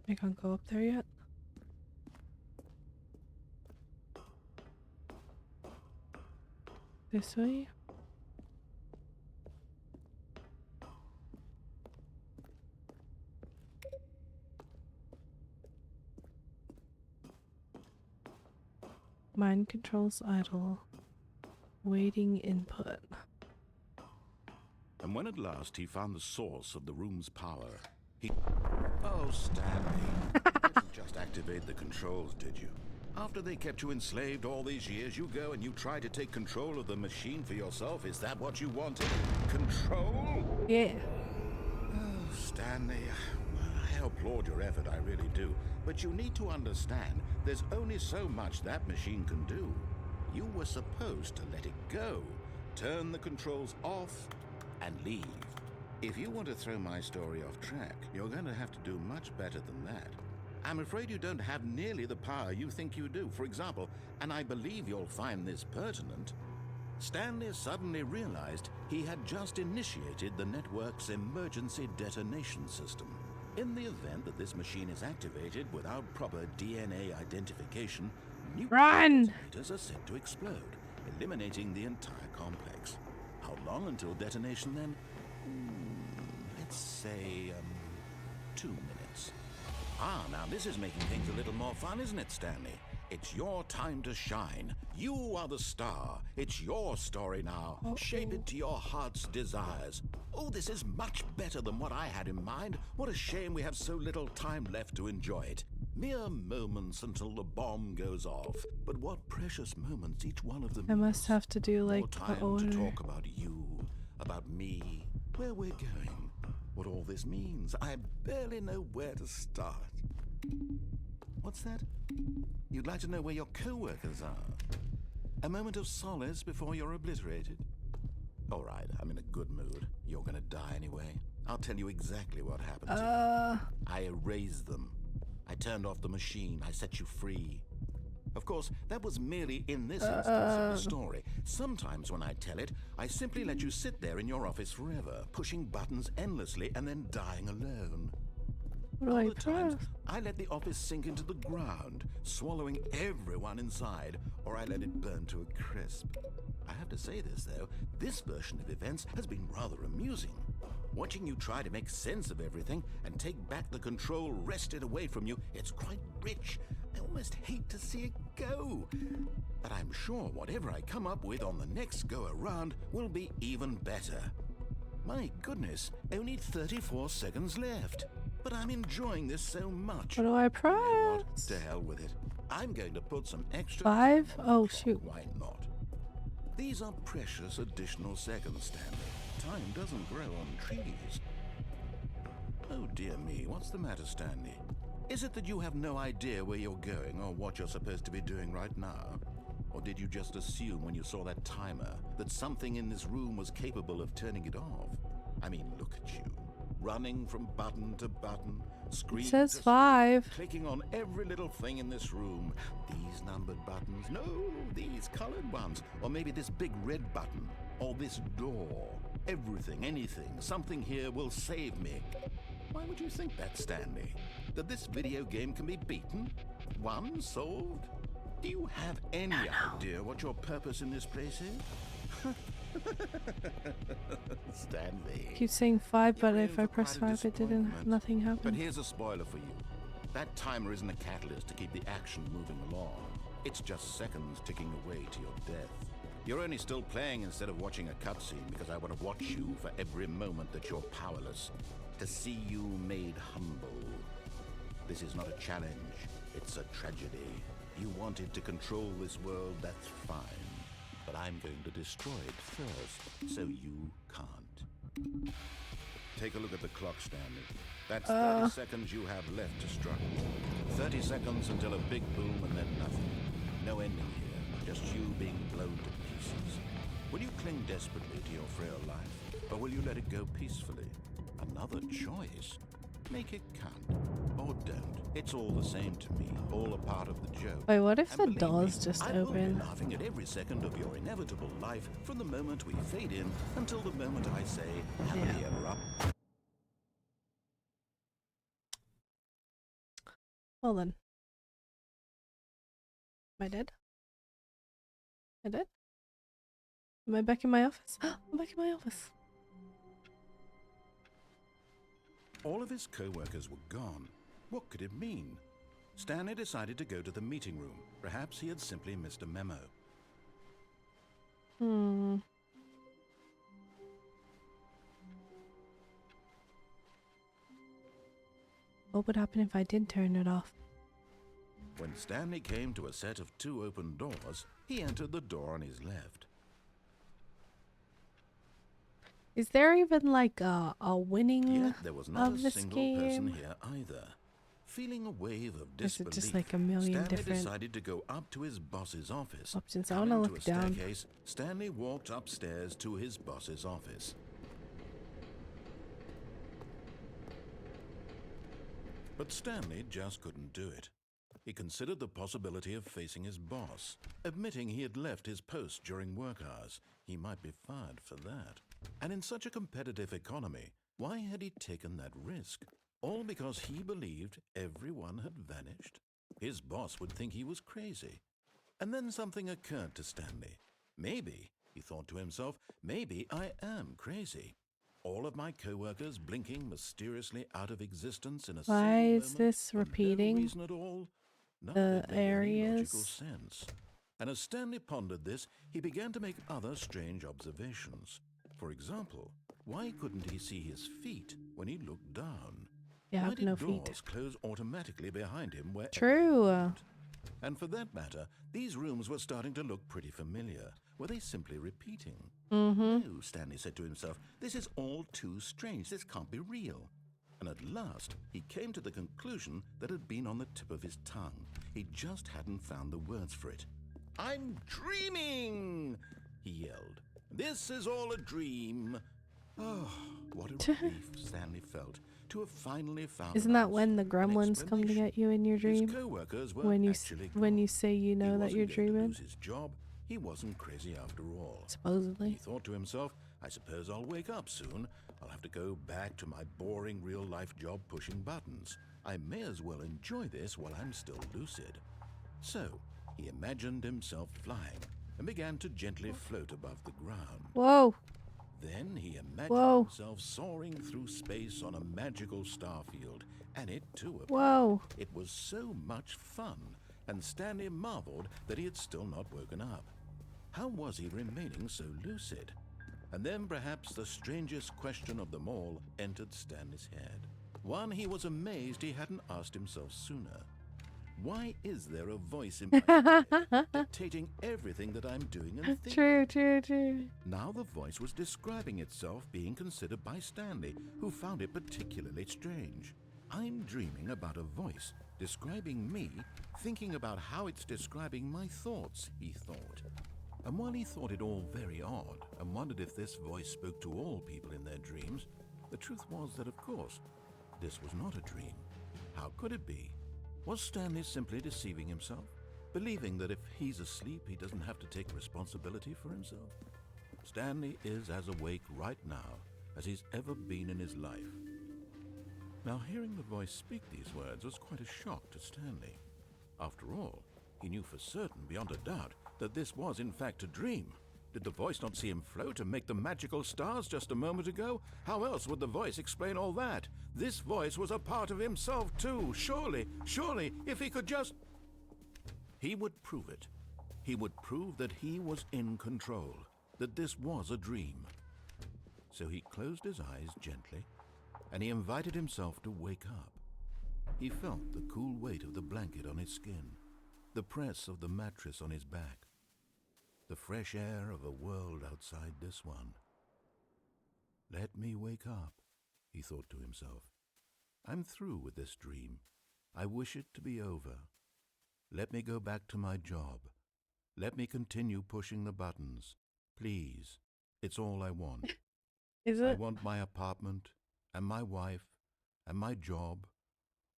Speaker 1: I can't go up there yet. This way? Mind controls idle. Waiting input.
Speaker 13: And when at last he found the source of the room's power, he... Oh, Stanley. You didn't just activate the controls, did you? After they kept you enslaved all these years, you go and you try to take control of the machine for yourself? Is that what you wanted? Control?
Speaker 1: Yeah.
Speaker 13: Oh, Stanley, I applaud your effort, I really do. But you need to understand, there's only so much that machine can do. You were supposed to let it go, turn the controls off, and leave. If you want to throw my story off track, you're going to have to do much better than that. I'm afraid you don't have nearly the power you think you do. For example, and I believe you'll find this pertinent, Stanley suddenly realized he had just initiated the network's emergency detonation system. In the event that this machine is activated without proper DNA identification, nuclear detonators are set to explode, eliminating the entire complex. How long until detonation then? Let's say, 2 minutes. Ah, now this is making things a little more fun, isn't it, Stanley? It's your time to shine. You are the star. It's your story now. Shape it to your heart's desires. Oh, this is much better than what I had in mind. What a shame we have so little time left to enjoy it. Mere moments until the bomb goes off. But what precious moments each one of them
Speaker 1: I must have to do like
Speaker 13: more time
Speaker 1: the order.
Speaker 13: to talk about you, about me, where we're going, what all this means. I barely know where to start. What's that? You'd like to know where your co-workers are? A moment of solace before you're obliterated? All right, I'm in a good mood. You're gonna die anyway. I'll tell you exactly what happened to you. I erased them. I turned off the machine. I set you free. Of course, that was merely in this instance of the story. Sometimes when I tell it, I simply let you sit there in your office forever, pushing buttons endlessly and then dying alone. Other times, I let the office sink into the ground, swallowing everyone inside, or I let it burn to a crisp. I have to say this, though, this version of events has been rather amusing. Watching you try to make sense of everything and take back the control wrested away from you, it's quite rich. I almost hate to see it go. But I'm sure whatever I come up with on the next go-around will be even better. My goodness, only 34 seconds left. but I'm enjoying this so much.
Speaker 1: What do I
Speaker 13: You
Speaker 1: press?
Speaker 13: know what? To hell with it. I'm going to put some extra
Speaker 1: 5?
Speaker 13: time on
Speaker 1: Oh,
Speaker 13: the clock.
Speaker 1: shoot.
Speaker 13: Why not? These are precious additional seconds, Stanley. Time doesn't grow on trees. Oh dear me, what's the matter, Stanley? Is it that you have no idea where you're going or what you're supposed to be doing right now? Or did you just assume when you saw that timer that something in this room was capable of turning it off? I mean, look at you. Running from button to button, screen
Speaker 1: It says
Speaker 13: to
Speaker 1: 5.
Speaker 13: clicking on every little thing in this room. These numbered buttons. No, these colored ones. Or maybe this big red button. Or this door. Everything, anything, something here will save me. Why would you think that, Stanley? That this video game can be beaten? Won? Solved? Do you have any idea what your purpose in this place is? Stanley.
Speaker 1: Keep saying 5, but
Speaker 13: You're
Speaker 1: if
Speaker 13: in
Speaker 1: I
Speaker 13: for
Speaker 1: press
Speaker 13: quite a
Speaker 1: 5, it didn't.
Speaker 13: disappointment.
Speaker 1: Nothing
Speaker 13: But
Speaker 1: happened.
Speaker 13: here's a spoiler for you. That timer isn't a catalyst to keep the action moving along. It's just seconds ticking away to your death. You're only still playing instead of watching a cutscene because I want to watch you for every moment that you're powerless. To see you made humble. This is not a challenge. It's a tragedy. You wanted to control this world, that's fine. But I'm going to destroy it first, so you can't. Take a look at the clock, Stanley. That's 30 seconds you have left to struggle. 30 seconds until a big boom and then nothing. No ending here, just you being blown to pieces. Will you cling desperately to your frail life, or will you let it go peacefully? Another choice. Make it count, or don't. It's all the same to me, all a part of the joke.
Speaker 1: Wait, what if
Speaker 13: And
Speaker 1: the
Speaker 13: believe
Speaker 1: doors
Speaker 13: me,
Speaker 1: just
Speaker 13: I will be
Speaker 1: open?
Speaker 13: laughing at every second of your inevitable life from the moment we fade in until the moment I say, happily ever up.
Speaker 1: Well then. Am I dead? I dead? Am I back in my office? I'm back in my office.
Speaker 13: All of his co-workers were gone. What could it mean? Stanley decided to go to the meeting room. Perhaps he had simply missed a memo.
Speaker 1: What would happen if I did turn it off?
Speaker 13: When Stanley came to a set of 2 open doors, he entered the door on his left.
Speaker 1: Is there even like a winning
Speaker 13: Yet there was not
Speaker 1: of
Speaker 13: a
Speaker 1: this
Speaker 13: single person
Speaker 1: game?
Speaker 13: here either. Feeling a wave of
Speaker 1: Or is
Speaker 13: disbelief,
Speaker 1: it just like a million
Speaker 13: Stanley
Speaker 1: different
Speaker 13: decided to go up to his boss's office.
Speaker 1: options? I
Speaker 13: Coming
Speaker 1: wanna
Speaker 13: to
Speaker 1: look
Speaker 13: a
Speaker 1: down.
Speaker 13: staircase, Stanley walked upstairs to his boss's office. But Stanley just couldn't do it. He considered the possibility of facing his boss, admitting he had left his post during work hours. He might be fired for that. And in such a competitive economy, why had he taken that risk? All because he believed everyone had vanished? His boss would think he was crazy. And then something occurred to Stanley. Maybe, he thought to himself, maybe I am crazy. All of my co-workers blinking mysteriously out of existence in a
Speaker 1: Why
Speaker 13: single
Speaker 1: is
Speaker 13: moment
Speaker 1: this
Speaker 13: for no
Speaker 1: repeating
Speaker 13: reason at all? None
Speaker 1: the
Speaker 13: of it made any logical
Speaker 1: areas?
Speaker 13: sense. And as Stanley pondered this, he began to make other strange observations. For example, why couldn't he see his feet when he looked down?
Speaker 1: Yeah, I
Speaker 13: Why
Speaker 1: have
Speaker 13: did
Speaker 1: no feet.
Speaker 13: doors close automatically behind him wherever he
Speaker 1: True.
Speaker 13: went? And for that matter, these rooms were starting to look pretty familiar. Were they simply repeating? No, Stanley said to himself, this is all too strange. This can't be real. And at last, he came to the conclusion that had been on the tip of his tongue. He just hadn't found the words for it. I'm dreaming, he yelled. This is all a dream. Oh, what a relief Stanley felt to have finally found.
Speaker 1: Isn't that when the gremlins come to get you in your dream?
Speaker 13: His co-workers were
Speaker 1: When you
Speaker 13: actually
Speaker 1: when you say you know that you're
Speaker 13: wasn't going to
Speaker 1: dreaming?
Speaker 13: lose his job. He wasn't crazy after all.
Speaker 1: Supposedly.
Speaker 13: He thought to himself, I suppose I'll wake up soon. I'll have to go back to my boring real-life job pushing buttons. I may as well enjoy this while I'm still lucid. So, he imagined himself flying and began to gently float above the ground.
Speaker 1: Whoa!
Speaker 13: Then he imagined himself soaring through space on a magical starfield, and it too appeared.
Speaker 1: Whoa!
Speaker 13: It was so much fun, and Stanley marveled that he had still not woken up. How was he remaining so lucid? And then perhaps the strangest question of them all entered Stanley's head. One he was amazed he hadn't asked himself sooner. Why is there a voice in my head dictating everything that I'm doing and thinking?
Speaker 1: True.
Speaker 13: Now the voice was describing itself being considered by Stanley, who found it particularly strange. I'm dreaming about a voice describing me, thinking about how it's describing my thoughts, he thought. And while he thought it all very odd and wondered if this voice spoke to all people in their dreams, the truth was that, of course, this was not a dream. How could it be? Was Stanley simply deceiving himself, believing that if he's asleep, he doesn't have to take responsibility for himself? Stanley is as awake right now as he's ever been in his life. Now, hearing the voice speak these words was quite a shock to Stanley. After all, he knew for certain, beyond a doubt, that this was in fact a dream. Did the voice not see him float and make the magical stars just a moment ago? How else would the voice explain all that? This voice was a part of himself too. Surely, if he could just... He would prove it. He would prove that he was in control, that this was a dream. So he closed his eyes gently, and he invited himself to wake up. He felt the cool weight of the blanket on his skin, the press of the mattress on his back, the fresh air of a world outside this one. Let me wake up, he thought to himself. I'm through with this dream. I wish it to be over. Let me go back to my job. Let me continue pushing the buttons. Please, it's all I want.
Speaker 1: Is it?
Speaker 13: I want my apartment and my wife and my job.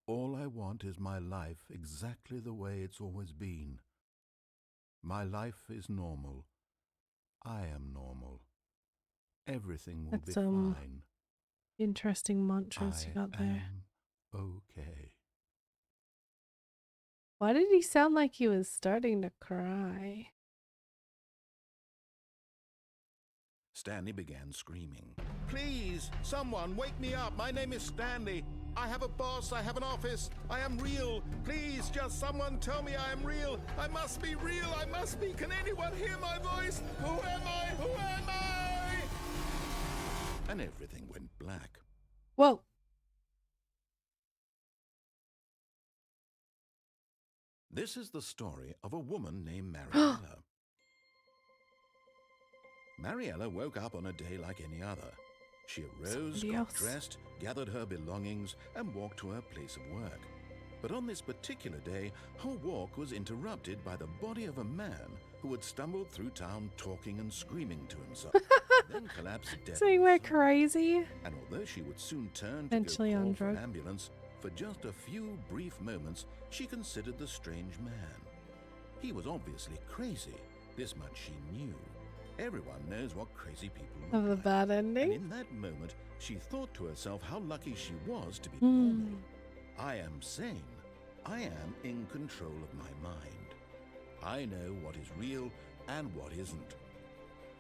Speaker 13: All I want is my life exactly the way it's always been. My life is normal. I am normal. Everything will
Speaker 1: That's
Speaker 13: be fine.
Speaker 1: interesting mantras you got there.
Speaker 13: Okay.
Speaker 1: Why did he sound like he was starting to cry?
Speaker 13: Stanley began screaming. Please, someone wake me up. My name is Stanley. I have a boss. I have an office. I am real. Please, just someone tell me I am real. I must be real. I must be. Can anyone hear my voice? Who am I? Who am I? And everything went black.
Speaker 1: Whoa.
Speaker 13: This is the story of a woman named Mariella. Mariella woke up on a day like any other. She arose, got dressed, gathered her belongings, and walked to her place of work. But on this particular day, her walk was interrupted by the body of a man who had stumbled through town talking and screaming to himself, then collapsed dead.
Speaker 1: So he went crazy.
Speaker 13: And although she would soon turn to
Speaker 1: Eventually
Speaker 13: go
Speaker 1: on
Speaker 13: call for an
Speaker 1: drugs.
Speaker 13: ambulance, for just a few brief moments, she considered the strange man. He was obviously crazy. This much she knew. Everyone knows what crazy people look
Speaker 1: Of a
Speaker 13: like.
Speaker 1: bad ending.
Speaker 13: And in that moment, she thought to herself how lucky she was to be normal. I am sane. I am in control of my mind. I know what is real and what isn't.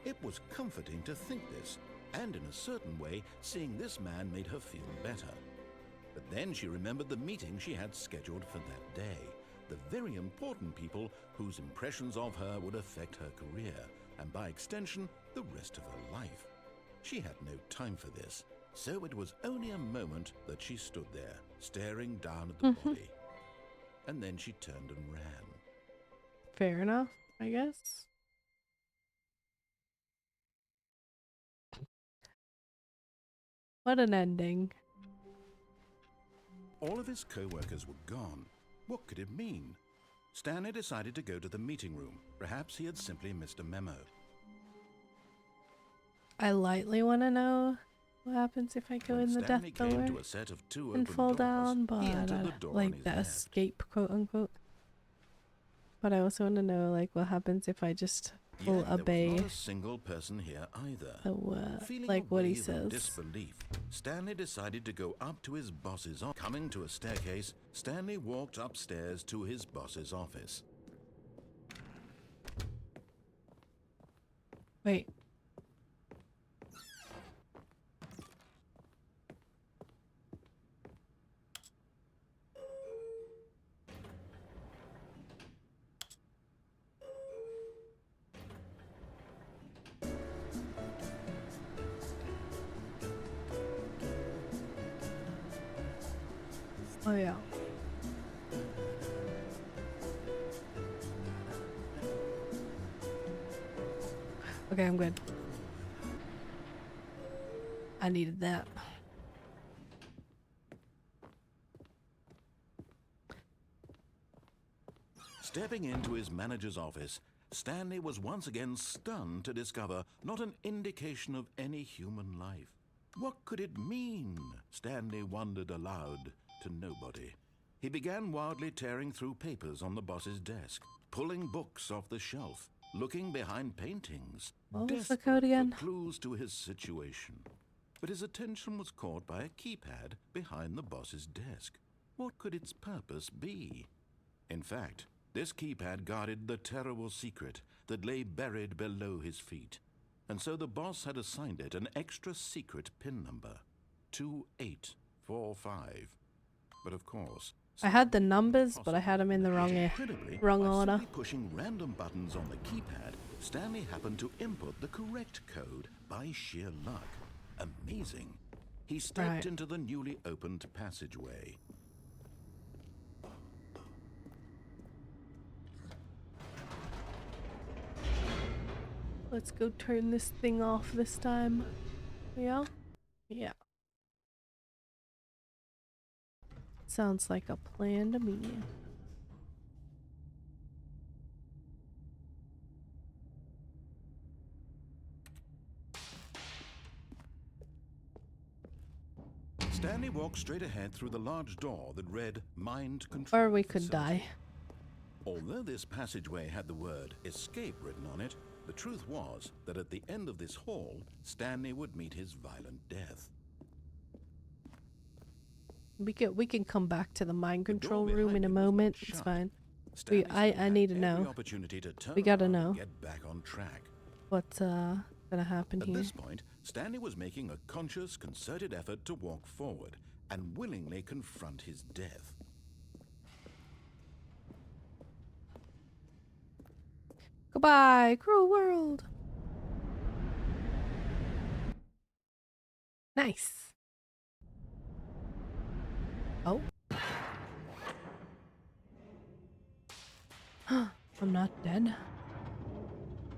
Speaker 13: It was comforting to think this, and in a certain way, seeing this man made her feel better. But then she remembered the meeting she had scheduled for that day, the very important people whose impressions of her would affect her career, and by extension, the rest of her life. She had no time for this, so it was only a moment that she stood there, staring down at the body. And then she turned and ran.
Speaker 1: Fair enough, I guess. What an ending.
Speaker 13: All of his co-workers were gone. What could it mean? Stanley decided to go to the meeting room. Perhaps he had simply missed a memo.
Speaker 1: I lightly want to know what happens if I go in the death
Speaker 13: Stanley came
Speaker 1: door
Speaker 13: to a set of two
Speaker 1: and
Speaker 13: open
Speaker 1: fall
Speaker 13: doors.
Speaker 1: down, but
Speaker 13: He entered the door on
Speaker 1: like
Speaker 13: his
Speaker 1: the
Speaker 13: left.
Speaker 1: escape, quote unquote. But I also want to know, like, what happens if I just full
Speaker 13: Yet there
Speaker 1: obey
Speaker 13: was not a single person here either. Feeling
Speaker 1: like what
Speaker 13: a
Speaker 1: he
Speaker 13: wave
Speaker 1: says.
Speaker 13: of disbelief, Stanley decided to go up to his boss's office. Coming to a staircase, Stanley walked upstairs to his boss's office.
Speaker 1: Wait. Oh yeah. Okay, I'm good. I needed that.
Speaker 13: Stepping into his manager's office, Stanley was once again stunned to discover not an indication of any human life. What could it mean? Stanley wondered aloud to nobody. He began wildly tearing through papers on the boss's desk, pulling books off the shelf, looking behind paintings,
Speaker 1: What was the
Speaker 13: desperate
Speaker 1: code again?
Speaker 13: for clues to his situation. But his attention was caught by a keypad behind the boss's desk. What could its purpose be? In fact, this keypad guarded the terrible secret that lay buried below his feet. And so the boss had assigned it an extra secret PIN number, 2845. But of course,
Speaker 1: I had the numbers, but I had them in the wrong
Speaker 13: by
Speaker 1: order.
Speaker 13: simply pushing random buttons on the keypad, Stanley happened to input the correct code by sheer luck. Amazing. He stepped into the newly opened passageway.
Speaker 1: Let's go turn this thing off this time. Yeah? Yeah. Sounds like a plan to me.
Speaker 13: Stanley walked straight ahead through the large door that read Mind Control.
Speaker 1: Or we could die.
Speaker 13: Although this passageway had the word escape written on it, the truth was that at the end of this hall, Stanley would meet his violent death.
Speaker 1: We can come back to the mind control room in a moment. It's fine. I need to know. We gotta know
Speaker 13: get back on track.
Speaker 1: what's gonna happen here.
Speaker 13: At this point, Stanley was making a conscious, concerted effort to walk forward and willingly confront his death.
Speaker 1: Goodbye, cruel world. Nice. Oh. I'm not dead.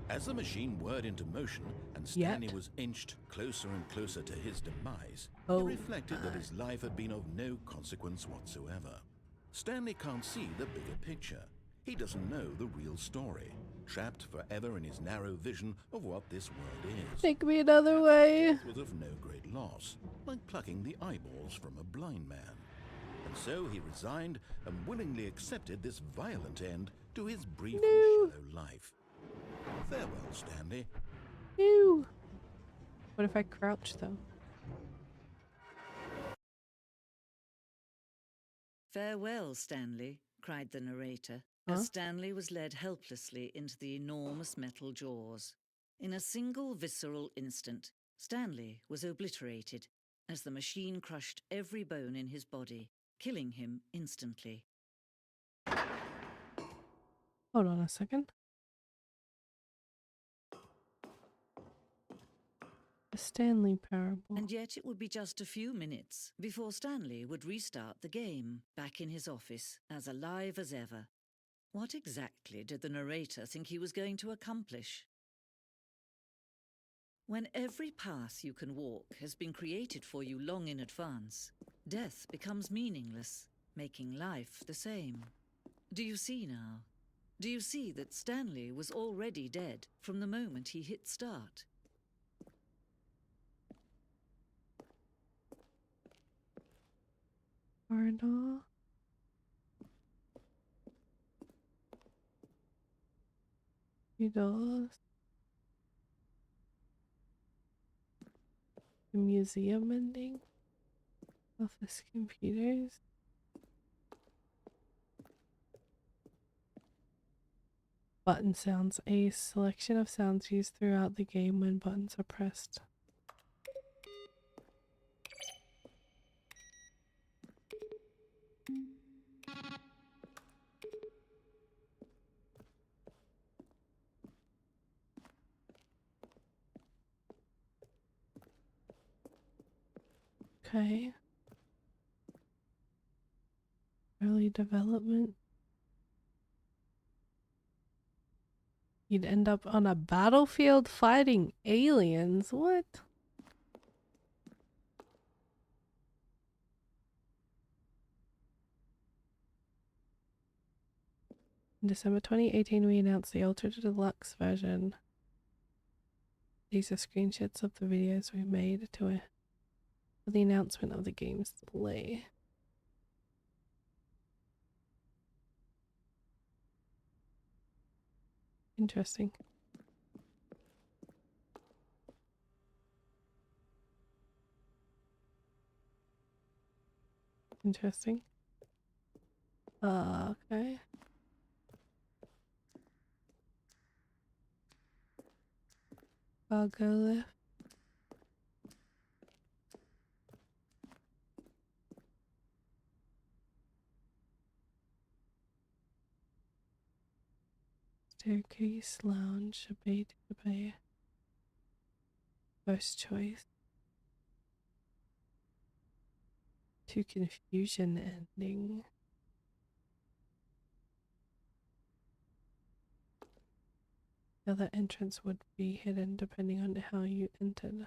Speaker 13: As the machine whirred into motion and Stanley was inched closer and closer to his demise, he reflected that his life had been of no consequence whatsoever. Stanley can't see the bigger picture. He doesn't know the real story, trapped forever in his narrow vision of what this world is.
Speaker 1: Take me another way.
Speaker 13: Death was of no great loss, like plucking the eyeballs from a blind man. And so he resigned and willingly accepted this violent end to his brief and shallow life. Farewell, Stanley.
Speaker 1: Ew. What if I crouch though?
Speaker 15: Farewell, Stanley, cried the narrator, as Stanley was led helplessly into the enormous metal jaws. In a single visceral instant, Stanley was obliterated as the machine crushed every bone in his body, killing him instantly.
Speaker 1: Hold on a second. The Stanley parable.
Speaker 15: And yet it would be just a few minutes before Stanley would restart the game, back in his office, as alive as ever. What exactly did the narrator think he was going to accomplish? When every path you can walk has been created for you long in advance, death becomes meaningless, making life the same. Do you see now? Do you see that Stanley was already dead from the moment he hit start?
Speaker 1: Corridor. Doors. The museum ending. Office computers. Button sounds. A selection of sounds used throughout the game when buttons are pressed. Okay. Early development. You'd end up on a battlefield fighting aliens. What? In December 2018, we announced the Ultra Deluxe version. These are screenshots of the videos we made for the announcement of the game's delay. Interesting. Interesting. Okay. Cargo lift. Staircase, lounge, debate. First choice. To confusion ending. The other entrance would be hidden depending on how you entered.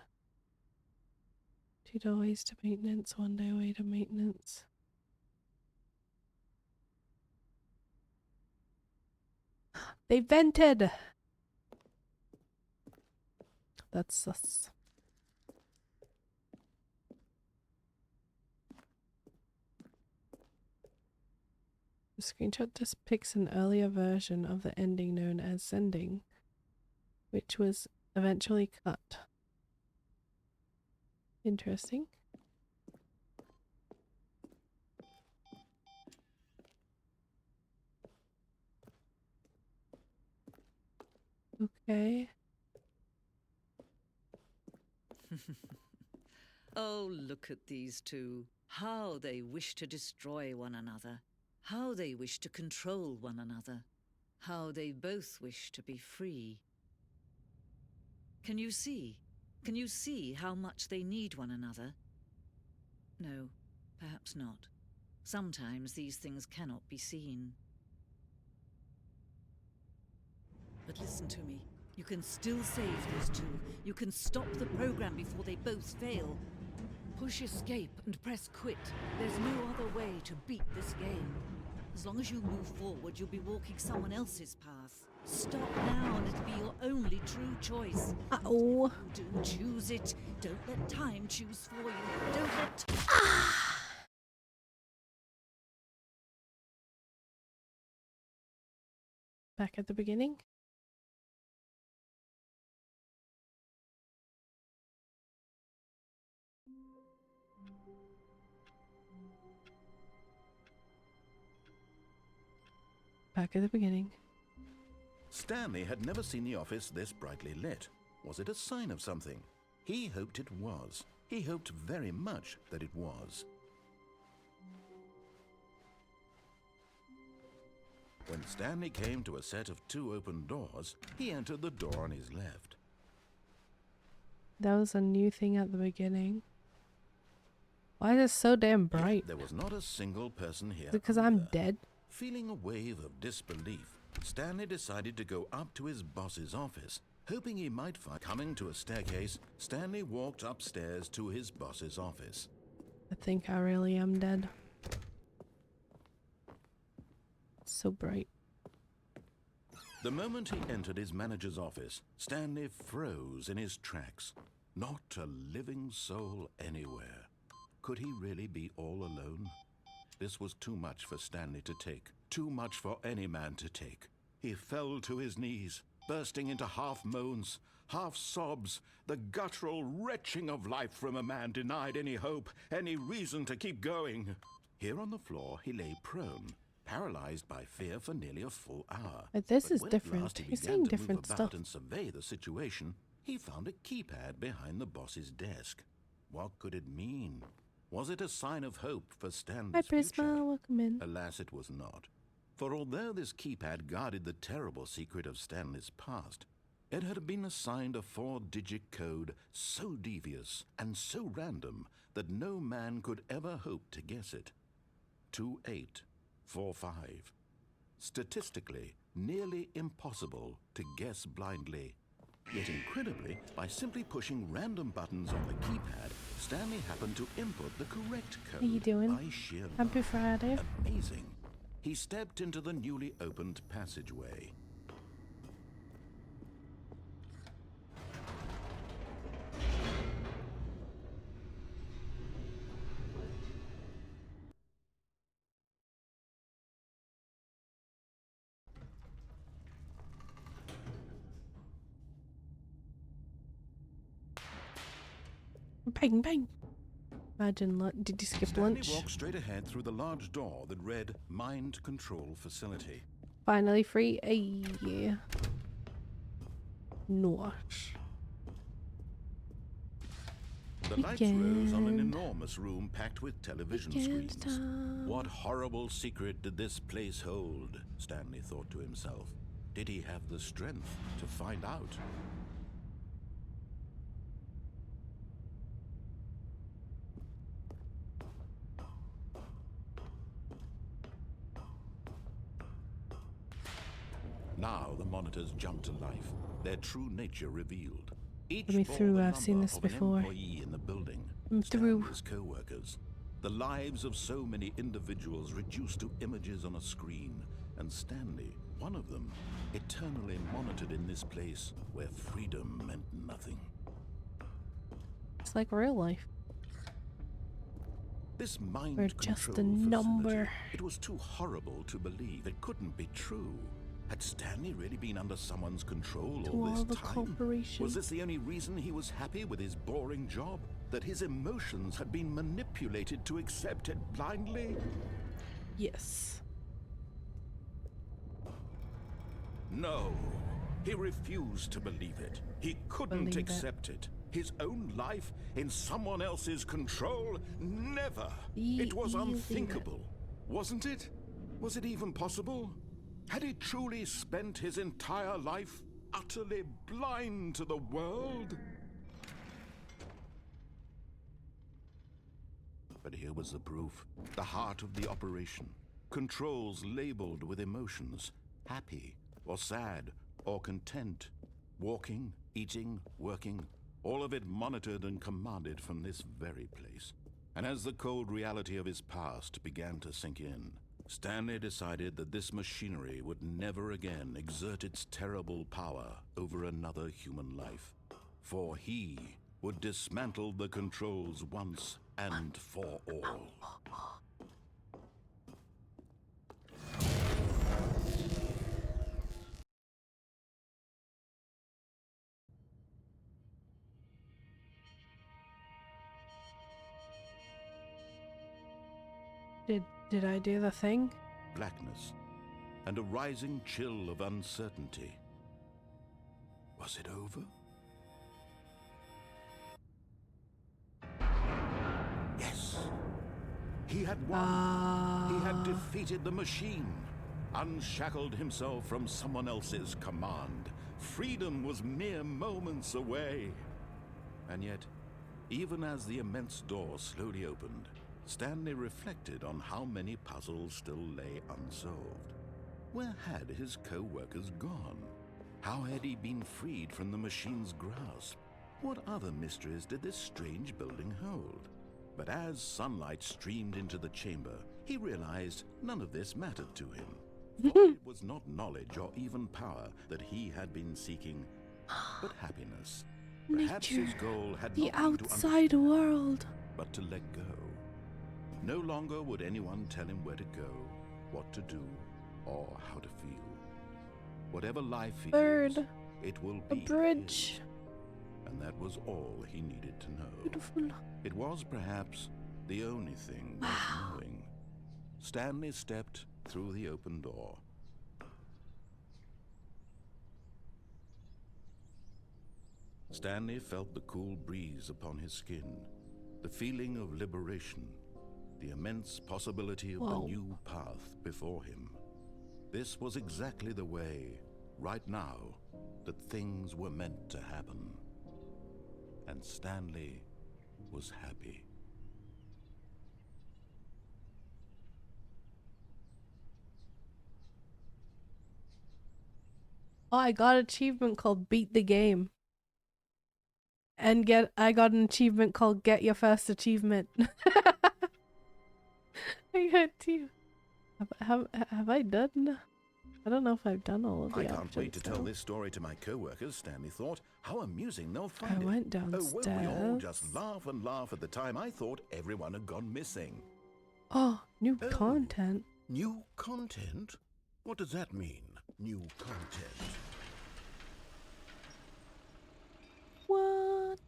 Speaker 1: 2 doorways to maintenance, 1 doorway to maintenance. They vented! That's sus. The screenshot depicts an earlier version of the ending known as sending, which was eventually cut. Interesting. Okay.
Speaker 15: Oh, look at these two. How they wish to destroy one another. How they wish to control one another. How they both wish to be free. Can you see? Can you see how much they need one another? No, perhaps not. Sometimes these things cannot be seen. But listen to me. You can still save those two. You can stop the program before they both fail. Push escape and press quit. There's no other way to beat this game. As long as you move forward, you'll be walking someone else's path. Stop now and it'll be your only true choice.
Speaker 1: Uh-oh.
Speaker 15: Do choose it. Don't let time choose for you. Don't let...
Speaker 1: Back at the beginning. Back at the beginning.
Speaker 13: Stanley had never seen the office this brightly lit. Was it a sign of something? He hoped it was. He hoped very much that it was. When Stanley came to a set of 2 open doors, he entered the door on his left.
Speaker 1: That was a new thing at the beginning. Why is it so damn bright?
Speaker 13: There was not a single person here.
Speaker 1: Is it because I'm dead?
Speaker 13: Feeling a wave of disbelief, Stanley decided to go up to his boss's office, hoping he might find... Coming to a staircase, Stanley walked upstairs to his boss's office.
Speaker 1: I think I really am dead. It's so bright.
Speaker 13: The moment he entered his manager's office, Stanley froze in his tracks. Not a living soul anywhere. Could he really be all alone? This was too much for Stanley to take. Too much for any man to take. He fell to his knees, bursting into half moans, half sobs, the guttural retching of life from a man denied any hope, any reason to keep going. Here on the floor, he lay prone, paralyzed by fear for nearly a full hour.
Speaker 1: But this
Speaker 13: But
Speaker 1: is
Speaker 13: when
Speaker 1: different.
Speaker 13: At last he
Speaker 1: He's
Speaker 13: began
Speaker 1: saying
Speaker 13: to
Speaker 1: different
Speaker 13: move about
Speaker 1: stuff.
Speaker 13: and survey the situation, he found a keypad behind the boss's desk. What could it mean? Was it a sign of hope for Stanley's
Speaker 1: Hi, Prisma.
Speaker 13: future?
Speaker 1: Welcome in.
Speaker 13: Alas, it was not. For although this keypad guarded the terrible secret of Stanley's past, it had been assigned a 4-digit code so devious and so random that no man could ever hope to guess it. 28. 5. Statistically, nearly impossible to guess blindly. Yet incredibly, by simply pushing random buttons on the keypad, Stanley happened to input the correct code.
Speaker 1: How you doing?
Speaker 13: By sheer
Speaker 1: Happy
Speaker 13: luck.
Speaker 1: Friday.
Speaker 13: Amazing. He stepped into the newly opened passageway.
Speaker 1: Bang bang. Imagine did you skip
Speaker 13: Stanley
Speaker 1: lunch?
Speaker 13: walked straight ahead through the large door that read Mind Control Facility.
Speaker 1: Finally free. Ayy. Nice.
Speaker 13: The lights rose on an enormous room packed with television screens. What horrible secret did this place hold? Stanley thought to himself. Did he have the strength to find out? Now the monitors jumped to life, their true nature revealed. Each
Speaker 1: Let me
Speaker 13: bore
Speaker 1: through.
Speaker 13: the
Speaker 1: I've seen
Speaker 13: number
Speaker 1: this
Speaker 13: of an
Speaker 1: before.
Speaker 13: employee in the building.
Speaker 1: I'm through.
Speaker 13: Stanley's co-workers. The lives of so many individuals reduced to images on a screen, and Stanley, one of them, eternally monitored in this place where freedom meant nothing.
Speaker 1: It's like real life.
Speaker 13: This mind
Speaker 1: We're
Speaker 13: control
Speaker 1: just a number.
Speaker 13: facility, it was too horrible to believe. It couldn't be true. Had Stanley really been under someone's control
Speaker 1: To
Speaker 13: all
Speaker 1: all
Speaker 13: this
Speaker 1: the
Speaker 13: time?
Speaker 1: corporation.
Speaker 13: Was this the only reason he was happy with his boring job? That his emotions had been manipulated to accept it blindly?
Speaker 1: Yes.
Speaker 13: No. He refused to believe it. He couldn't
Speaker 1: Believe it.
Speaker 13: accept it. His own life in someone else's control? Never. It was unthinkable. Wasn't it? Was it even possible? Had he truly spent his entire life utterly blind to the world? But here was the proof. The heart of the operation. Controls labeled with emotions. Happy, or sad, or content. Walking, eating, working. All of it monitored and commanded from this very place. And as the cold reality of his past began to sink in, Stanley decided that this machinery would never again exert its terrible power over another human life. For he would dismantle the controls once and for all.
Speaker 1: Did I do the thing?
Speaker 13: Blackness and a rising chill of uncertainty. Was it over? Yes. He had won. He had defeated the machine, unshackled himself from someone else's command. Freedom was mere moments away. And yet, even as the immense door slowly opened, Stanley reflected on how many puzzles still lay unsolved. Where had his co-workers gone? How had he been freed from the machine's grasp? What other mysteries did this strange building hold? But as sunlight streamed into the chamber, he realized none of this mattered to him. For it was not knowledge or even power that he had been seeking, but happiness. Perhaps his goal had
Speaker 1: The
Speaker 13: not been to
Speaker 1: outside
Speaker 13: understand,
Speaker 1: world.
Speaker 13: but to let go. No longer would anyone tell him where to go, what to do, or how to feel. Whatever life he
Speaker 1: Bird.
Speaker 13: lives, it will
Speaker 1: A
Speaker 13: be
Speaker 1: bridge.
Speaker 13: his. And that was all he needed to know.
Speaker 1: Beautiful.
Speaker 13: It was perhaps the only thing worth knowing. Stanley stepped through the open door. Stanley felt the cool breeze upon his skin, the feeling of liberation, the immense possibility of a new path before him. This was exactly the way, right now, that things were meant to happen. And Stanley was happy.
Speaker 1: Oh, I got an achievement called Beat the Game. And I got an achievement called Get Your First Achievement. I got two. Have I done? I don't know if I've done all of the
Speaker 13: I can't wait to
Speaker 1: options
Speaker 13: tell
Speaker 1: now.
Speaker 13: this story to my co-workers, Stanley thought. How amusing they'll find
Speaker 1: I
Speaker 13: it.
Speaker 1: went
Speaker 13: Oh, won't we all
Speaker 1: downstairs.
Speaker 13: just laugh and laugh at the time I thought everyone had gone missing.
Speaker 1: Oh, new content.
Speaker 13: New content? What does that mean, new content?
Speaker 1: What?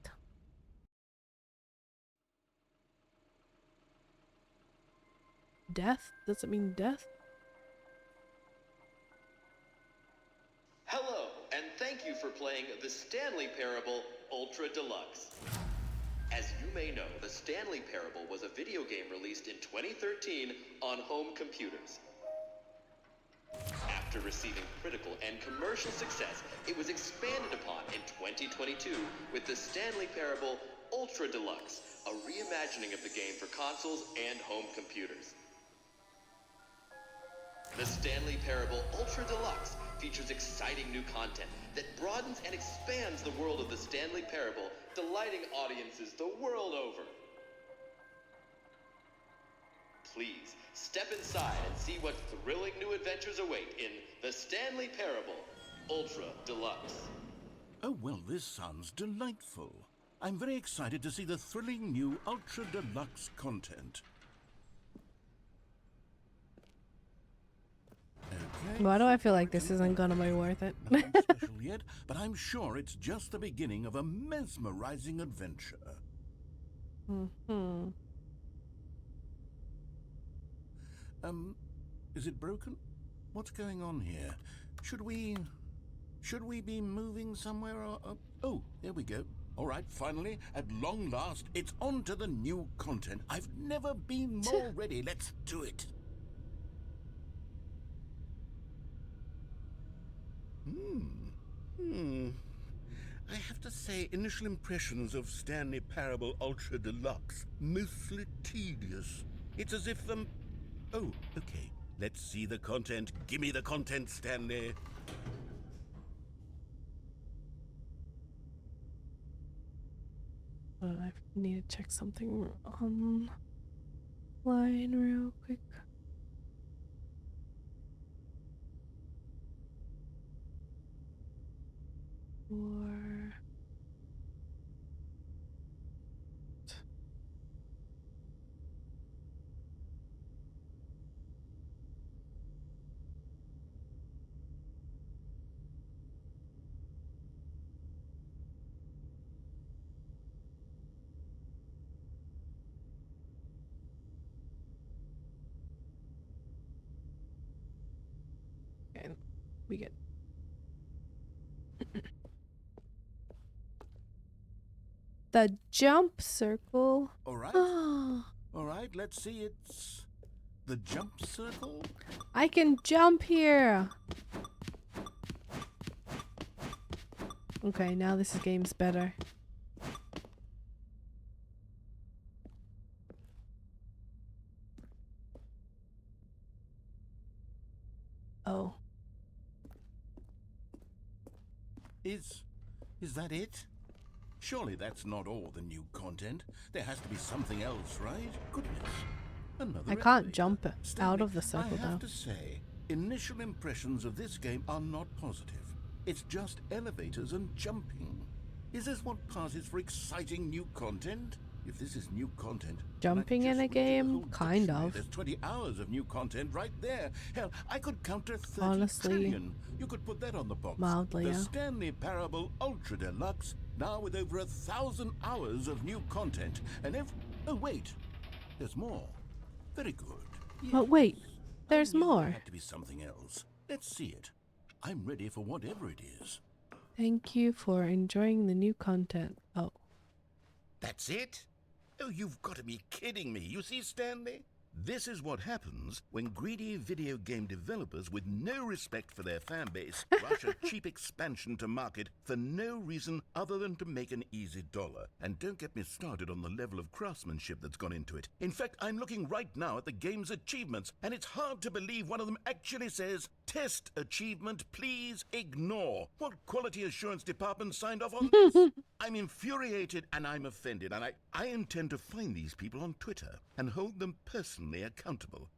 Speaker 1: Death? Does it mean death?
Speaker 16: Hello, and thank you for playing the Stanley Parable Ultra Deluxe. As you may know, the Stanley Parable was a video game released in 2013 on home computers. After receiving critical and commercial success, it was expanded upon in 2022 with the Stanley Parable Ultra Deluxe, a reimagining of the game for consoles and home computers. The Stanley Parable Ultra Deluxe features exciting new content that broadens and expands the world of the Stanley Parable, delighting audiences the world over. Please, step inside and see what thrilling new adventures await in the Stanley Parable Ultra Deluxe.
Speaker 13: Oh, well, this sounds delightful. I'm very excited to see the thrilling new Ultra Deluxe content. Okay.
Speaker 1: Why do I feel like this isn't gonna be worth it?
Speaker 13: Nothing special yet, but I'm sure it's just the beginning of a mesmerizing adventure. Is it broken? What's going on here? Should we be moving somewhere or... Oh, there we go. All right, finally, at long last, it's on to the new content. I've never been more ready. Let's do it. I have to say, initial impressions of Stanley Parable Ultra Deluxe, mostly tedious. It's as if, Oh, okay. Let's see the content. Gimme the content, Stanley.
Speaker 1: I need to check something online real quick. Or... And we get the jump circle.
Speaker 13: All right. All right, let's see. It's the jump circle.
Speaker 1: I can jump here. Okay, now this game's better. Oh.
Speaker 13: Is that it? Surely that's not all the new content. There has to be something else, right? Goodness. Another
Speaker 1: I can't
Speaker 13: elevator.
Speaker 1: jump
Speaker 13: Stanley,
Speaker 1: out of the circle
Speaker 13: I have
Speaker 1: now.
Speaker 13: to say, initial impressions of this game are not positive. It's just elevators and jumping. Is this what passes for exciting new content? If this is new content,
Speaker 1: Jumping in a game? Kind of.
Speaker 13: there's 20 hours of new content right there. Hell, I could count to 30
Speaker 1: Honestly,
Speaker 13: trillion. You could put that on the box.
Speaker 1: mildly,
Speaker 13: The
Speaker 1: yeah.
Speaker 13: Stanley Parable Ultra Deluxe, now with over 1,000 hours of new content. And oh wait, there's more. Very good. Yes.
Speaker 1: But wait, there's
Speaker 13: I knew
Speaker 1: more.
Speaker 13: There had to be something else. Let's see it. I'm ready for whatever it is.
Speaker 1: Thank you for enjoying the new content. Oh.
Speaker 13: That's it? Oh, you've got to be kidding me. You see, Stanley? This is what happens when greedy video game developers with no respect for their fan base rush a cheap expansion to market for no reason other than to make an easy dollar. And don't get me started on the level of craftsmanship that's gone into it. In fact, I'm looking right now at the game's achievements, and it's hard to believe one of them actually says Test achievement, please ignore. What quality assurance department signed off on this? I'm infuriated and I'm offended, and I intend to find these people on Twitter and hold them personally accountable.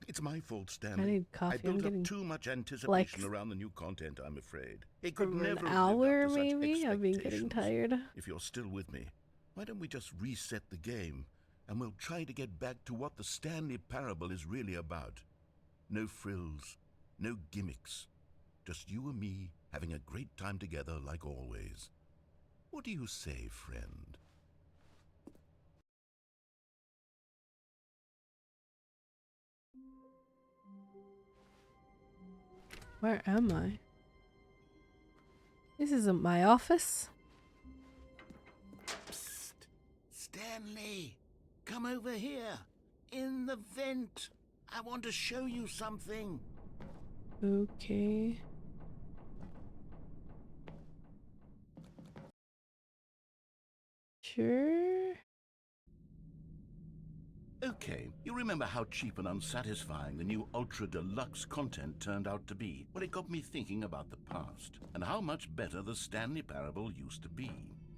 Speaker 13: It's my fault, Stanley.
Speaker 1: I need coffee.
Speaker 13: I built
Speaker 1: I'm
Speaker 13: up
Speaker 1: getting
Speaker 13: too much anticipation
Speaker 1: like
Speaker 13: around the new content, I'm afraid. It could
Speaker 1: for
Speaker 13: never
Speaker 1: an
Speaker 13: have lived
Speaker 1: hour
Speaker 13: up to such
Speaker 1: maybe. I've been getting
Speaker 13: expectations.
Speaker 1: tired.
Speaker 13: If you're still with me, why don't we just reset the game and we'll try to get back to what the Stanley Parable is really about. No frills, no gimmicks. Just you and me having a great time together like always. What do you say, friend?
Speaker 1: Where am I? This isn't my office.
Speaker 13: Psst. Stanley, come over here. In the vent. I want to show you something.
Speaker 1: Okay. Sure.
Speaker 13: Okay, you remember how cheap and unsatisfying the new Ultra Deluxe content turned out to be? Well, it got me thinking about the past and how much better the Stanley Parable used to be.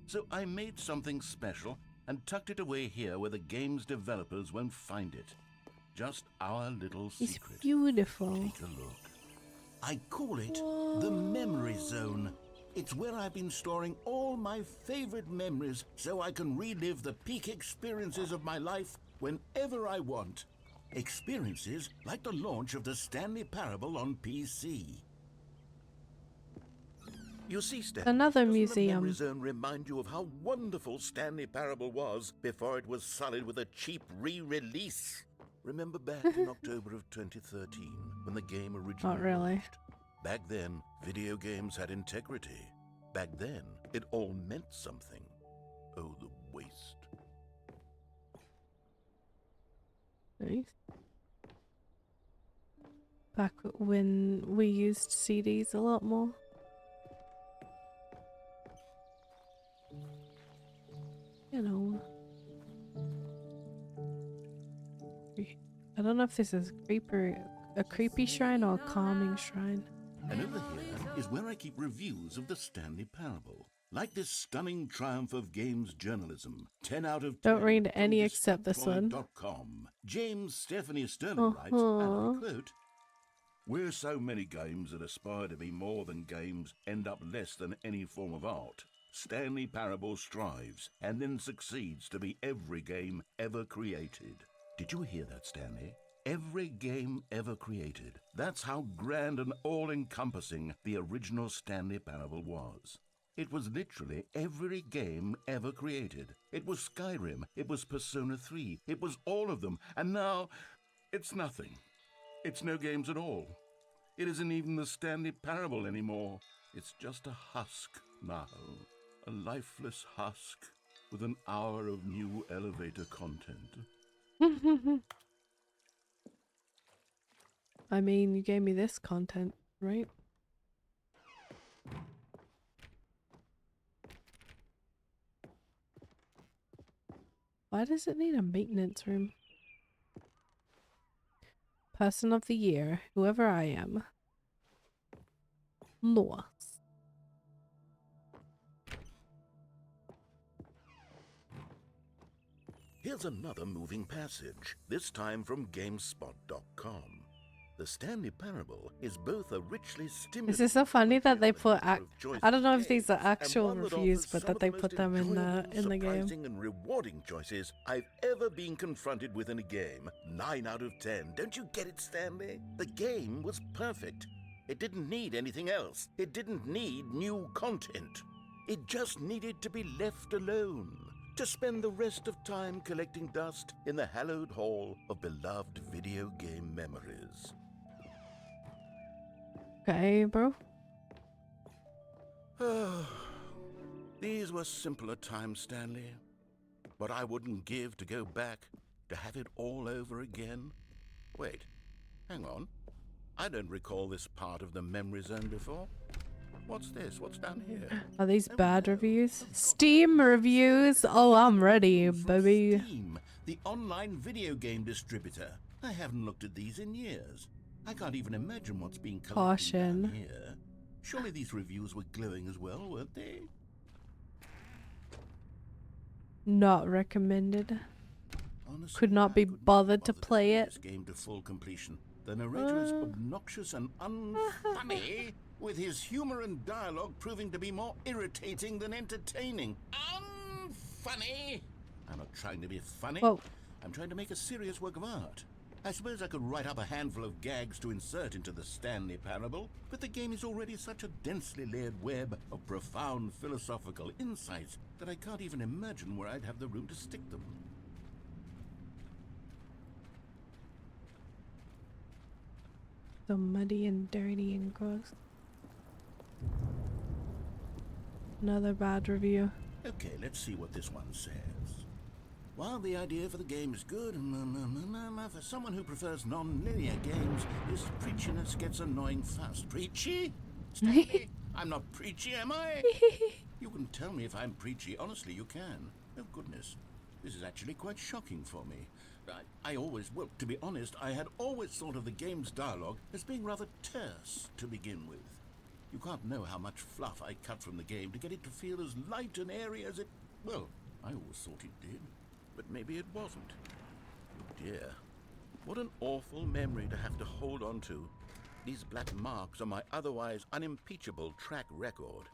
Speaker 13: So I made something special and tucked it away here where the game's developers won't find it. Just our little
Speaker 1: It's
Speaker 13: secret.
Speaker 1: beautiful.
Speaker 13: Take a look. I call it the Memory Zone. It's where I've been storing all my favorite memories so I can relive the peak experiences of my life whenever I want. Experiences like the launch of the Stanley Parable on PC. You see, Stanley,
Speaker 1: Another
Speaker 13: doesn't
Speaker 1: museum.
Speaker 13: the Memory Zone remind you of how wonderful Stanley Parable was before it was sullied with a cheap re-release? Remember back in October of 2013 when the game originally
Speaker 1: Not really.
Speaker 13: launched? Back then, video games had integrity. Back then, it all meant something. Oh, the waste.
Speaker 1: Nice. Back when we used CDs a lot more. You know. I don't know if this is a creepy shrine or a calming shrine.
Speaker 13: And over here is where I keep reviews of the Stanley Parable. Like this stunning triumph of games journalism. 10 out of 10.
Speaker 1: Don't read any except this one.
Speaker 13: .com. James Stephanie Sterling writes, and I quote, "Where so many games that aspire to be more than games end up less than any form of art, Stanley Parable strives and then succeeds to be every game ever created." Did you hear that, Stanley? Every game ever created. That's how grand and all-encompassing the original Stanley Parable was. It was literally every game ever created. It was Skyrim, it was Persona 3, it was all of them, and now it's nothing. It's no games at all. It isn't even the Stanley Parable anymore. It's just a husk now. A lifeless husk with an hour of new elevator content.
Speaker 1: I mean, you gave me this content, right? Why does it need a maintenance room? Person of the year, whoever I am. Lois.
Speaker 13: Here's another moving passage, this time from GameSpot.com. The Stanley Parable is both a richly stimulating...
Speaker 1: This is so funny that they put... I don't know if these are actual reviews, but that they put them in the game.
Speaker 13: Surprising and rewarding choices I've ever been confronted with in a game. 9 out of 10. Don't you get it, Stanley? The game was perfect. It didn't need anything else. It didn't need new content. It just needed to be left alone. To spend the rest of time collecting dust in the hallowed hall of beloved video game memories.
Speaker 1: Okay, bro.
Speaker 13: These were simpler times, Stanley. What I wouldn't give to go back, to have it all over again. Wait, hang on. I don't recall this part of the memory zone before. What's this? What's down here?
Speaker 1: Are these bad reviews? Steam reviews? Oh, I'm ready, baby.
Speaker 13: Steam, the online video game distributor. I haven't looked at these in years. I can't even imagine what's being collected
Speaker 1: Caution.
Speaker 13: down here. Surely these reviews were glowing as well, weren't they?
Speaker 1: Not recommended.
Speaker 13: Honestly,
Speaker 1: Could not be bothered to play it.
Speaker 13: This game to full completion. The narrator is obnoxious and unfunny, with his humor and dialogue proving to be more irritating than entertaining. Unfunny? I'm not trying to be funny.
Speaker 1: Whoa.
Speaker 13: I'm trying to make a serious work of art. I suppose I could write up a handful of gags to insert into the Stanley Parable, but the game is already such a densely layered web of profound philosophical insights that I can't even imagine where I'd have the room to stick them.
Speaker 1: So muddy and dirty and gross. Another bad review.
Speaker 13: Okay, let's see what this one says. While the idea for the game is good, for someone who prefers non-linear games, this preachiness gets annoying fast. Preachy? Stanley, I'm not preachy, am I? You can tell me if I'm preachy. Honestly, you can. Oh, goodness. This is actually quite shocking for me. I always, well, to be honest, I had always thought of the game's dialogue as being rather terse to begin with. You can't know how much fluff I cut from the game to get it to feel as light and airy as it... Well, I always thought it did. But maybe it wasn't. Oh dear. What an awful memory to have to hold on to. These black marks are my otherwise unimpeachable track record.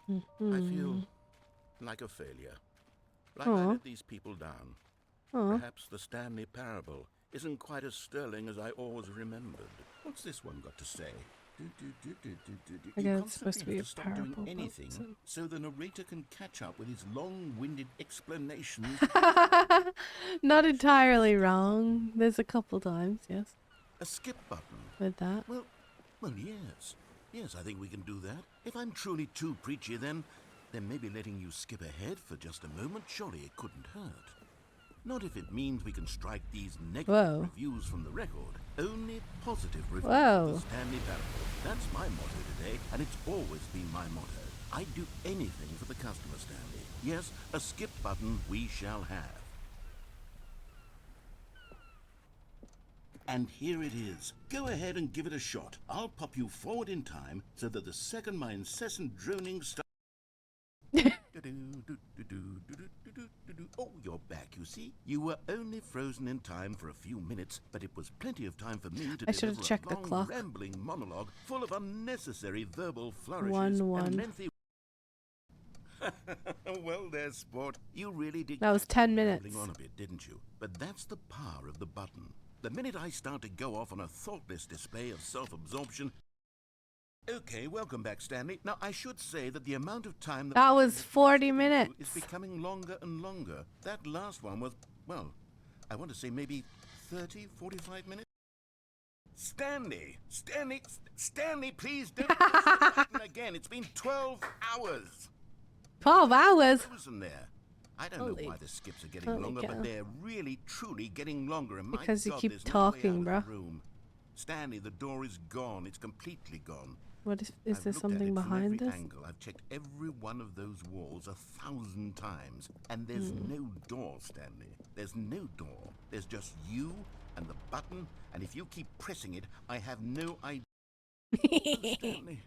Speaker 13: I feel like a failure. Like I let these people down. Perhaps the Stanley Parable isn't quite as sterling as I always remembered. What's this one got to say?
Speaker 1: I guess it's supposed to be a parable.
Speaker 13: Doing anything so the narrator can catch up with his long-winded explanations.
Speaker 1: Not entirely wrong. There's a couple times, yes.
Speaker 13: A skip button.
Speaker 1: With that.
Speaker 13: Well, yes. Yes, I think we can do that. If I'm truly too preachy, then maybe letting you skip ahead for just a moment, surely it couldn't hurt. Not if it means we can strike these negative reviews from the record. Only positive reviews of the Stanley Parable. That's my motto today, and it's always been my motto. I'd do anything for the customer, Stanley. Yes, a skip button we shall have. And here it is. Go ahead and give it a shot. I'll pop you forward in time so that the second my incessant droning starts... Oh, you're back, you see. You were only frozen in time for a few minutes, but it was plenty of time for me to deliver a long, rambling monologue full of unnecessary verbal flourishes and lengthy... Well, there, sport. You really did...
Speaker 1: That was 10 minutes.
Speaker 13: ...on a bit, didn't you? But that's the power of the button. The minute I start to go off on a thoughtless display of self-absorption... Okay, welcome back, Stanley. Now, I should say that the amount of time...
Speaker 1: That was 40 minutes.
Speaker 13: ...is becoming longer and longer. That last one was, well, I want to say maybe 30, 45 minutes. Stanley, please don't push the button again. It's been 12 hours.
Speaker 1: 12 hours?
Speaker 13: There. I don't know why the skips are getting longer, but they're really, truly getting longer. And my
Speaker 1: because you
Speaker 13: God,
Speaker 1: keep talking, bro.
Speaker 13: Stanley, the door is gone. It's completely gone.
Speaker 1: What is there something behind this?
Speaker 13: Angle. I've checked every one of those walls 1,000 times, and there's no door, Stanley. There's no door. There's just you and the button, and if you keep pressing it, I have no idea. Stanley,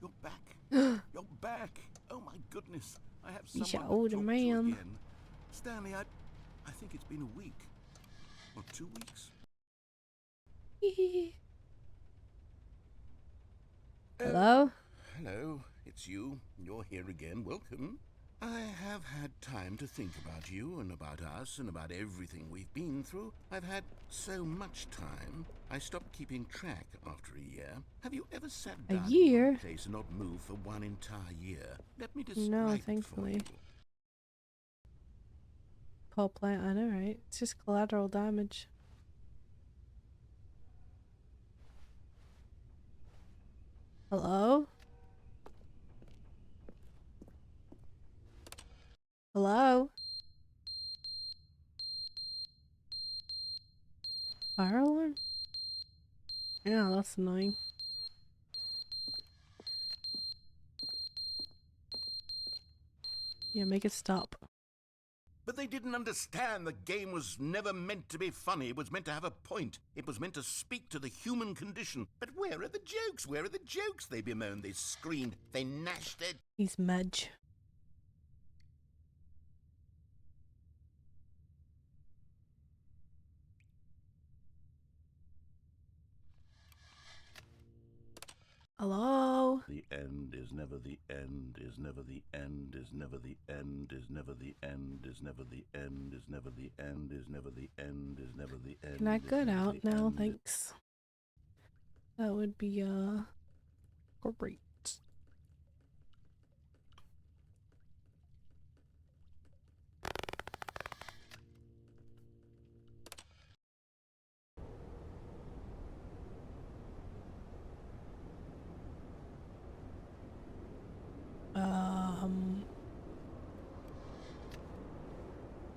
Speaker 13: you're back. You're back. Oh my goodness. I have someone to talk to again. Stanley, I think it's been a week. Or 2 weeks.
Speaker 1: Hello?
Speaker 13: Hello, it's you. You're here again. Welcome. I have had time to think about you and about us and about everything we've been through. I've had so much time. I stopped keeping track after a year. Have you ever sat down in one place and not moved for one entire year? Let me describe
Speaker 1: No,
Speaker 13: it
Speaker 1: thankfully.
Speaker 13: for you.
Speaker 1: Power plant, I know, right? It's just collateral damage. Hello? Hello? Fire alarm? Yeah, that's annoying. Yeah, make it stop.
Speaker 13: But they didn't understand the game was never meant to be funny. It was meant to have a point. It was meant to speak to the human condition. But where are the jokes? Where are the jokes? They bemoaned, they screamed, they gnashed their...
Speaker 1: He's Mudge. Hello?
Speaker 13: The end is never the end, is never the end, is never the end, is never the end, is never the end, is never the end, is never the end, is never the end.
Speaker 1: Can I get out now? Thanks. That would be, great.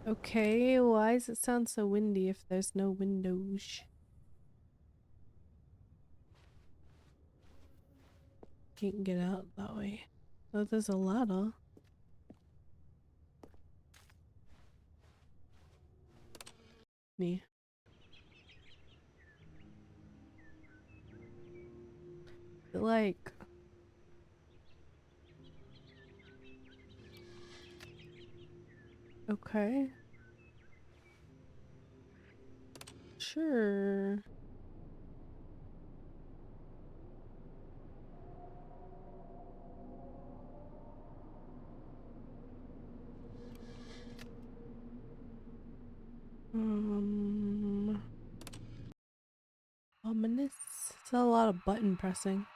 Speaker 1: Okay, why does it sound so windy if there's no windows? Can't get out that way. Oh, there's a ladder. Me. Like... Okay. Sure. Ominous. It's a lot of button pressing.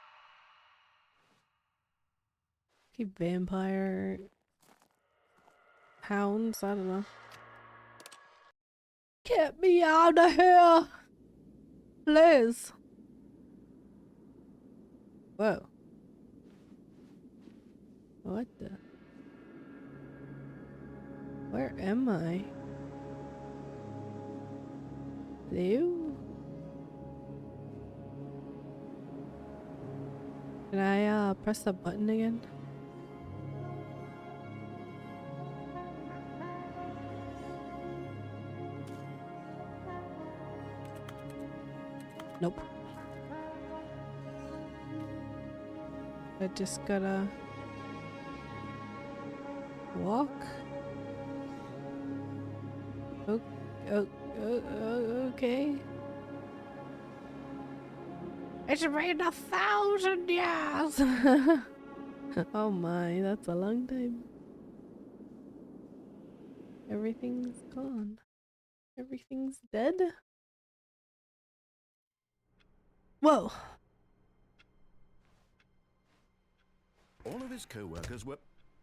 Speaker 1: Keep vampire hounds, I don't know. Get me out of here! Please. Whoa. What the? Where am I? Hello? Can I press the button again? Nope. I just gotta walk. Okay. It's been 1,000 years. Oh my, that's a long time. Everything's gone. Everything's dead. Whoa.
Speaker 13: All of his co-workers were...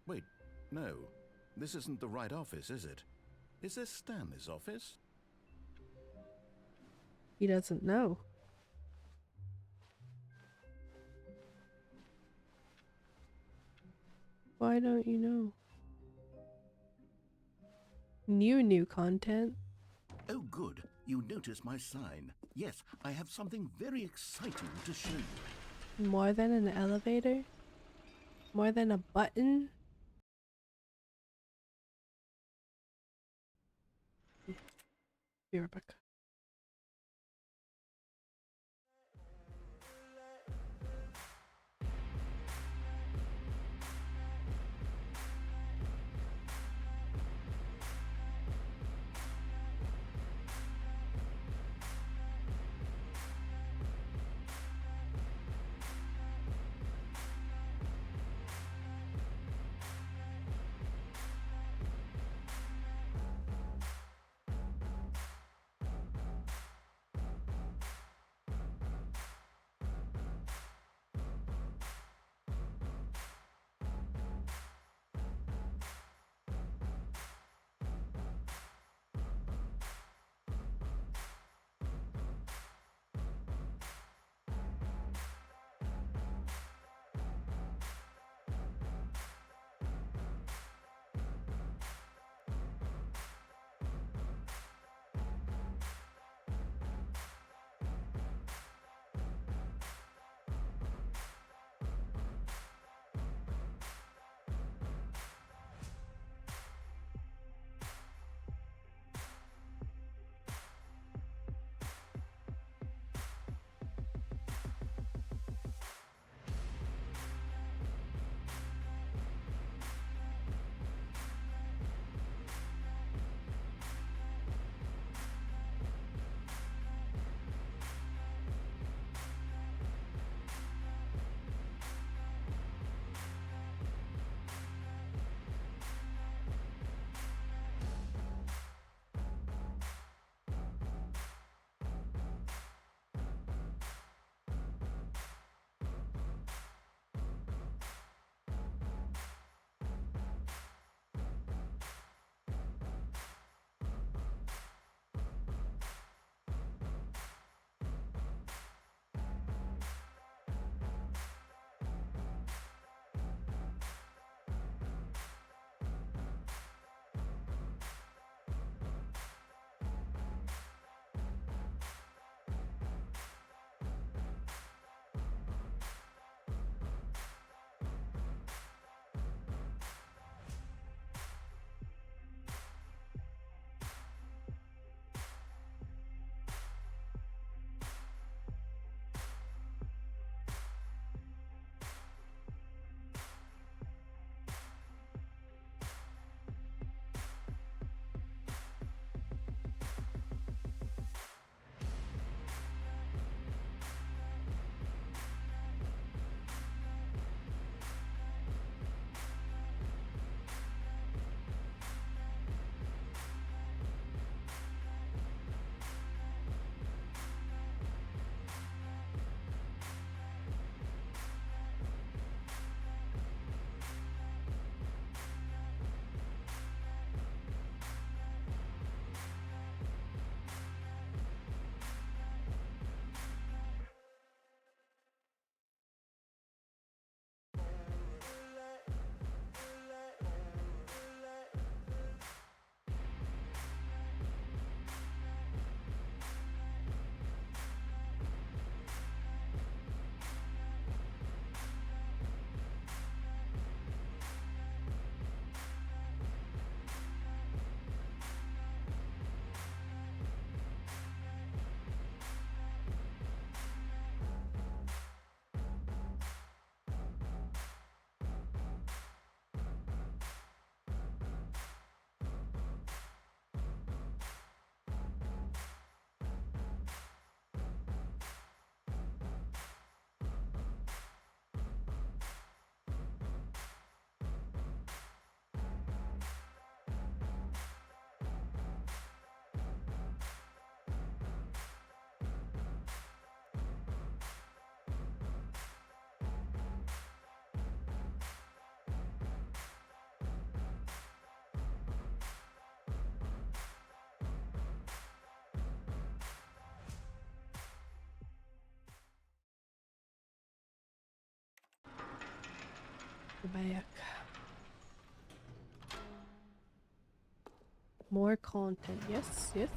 Speaker 13: Wait, no. This isn't the right office, is it? Is this Stanley's office?
Speaker 1: He doesn't know. Why don't you know? New content.
Speaker 13: Oh, good. You noticed my sign. Yes, I have something very exciting to show you.
Speaker 1: More than an elevator? More than a button? Be right back. Go back. More content. Yes, yes.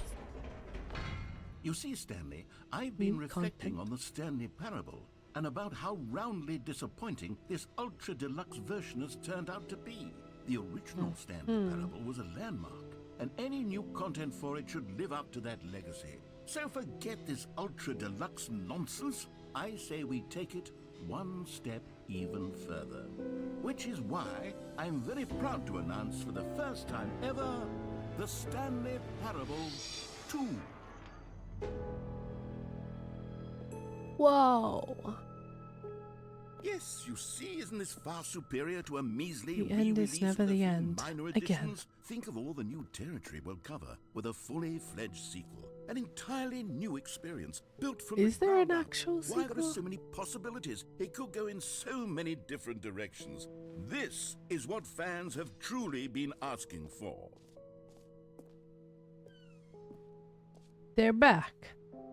Speaker 13: You see, Stanley, I've been reflecting on the Stanley Parable and about how roundly disappointing this ultra deluxe version has turned out to be. The original Stanley Parable was a landmark, and any new content for it should live up to that legacy. So forget this ultra deluxe nonsense. I say we take it one step even further. Which is why I'm very proud to announce for the first time ever, the Stanley Parable 2.
Speaker 1: Whoa!
Speaker 13: Yes, you see, isn't this far superior to a measly
Speaker 1: The end is
Speaker 13: re-release
Speaker 1: never
Speaker 13: with a
Speaker 1: the
Speaker 13: few
Speaker 1: end.
Speaker 13: minor
Speaker 1: Again.
Speaker 13: additions? Think of all the new territory we'll cover with a fully fledged sequel. An entirely new experience built from
Speaker 1: Is
Speaker 13: the
Speaker 1: there an
Speaker 13: ground up.
Speaker 1: actual
Speaker 13: Why, there
Speaker 1: sequel?
Speaker 13: are so many possibilities. It could go in so many different directions. This is what fans have truly been asking for.
Speaker 1: They're back.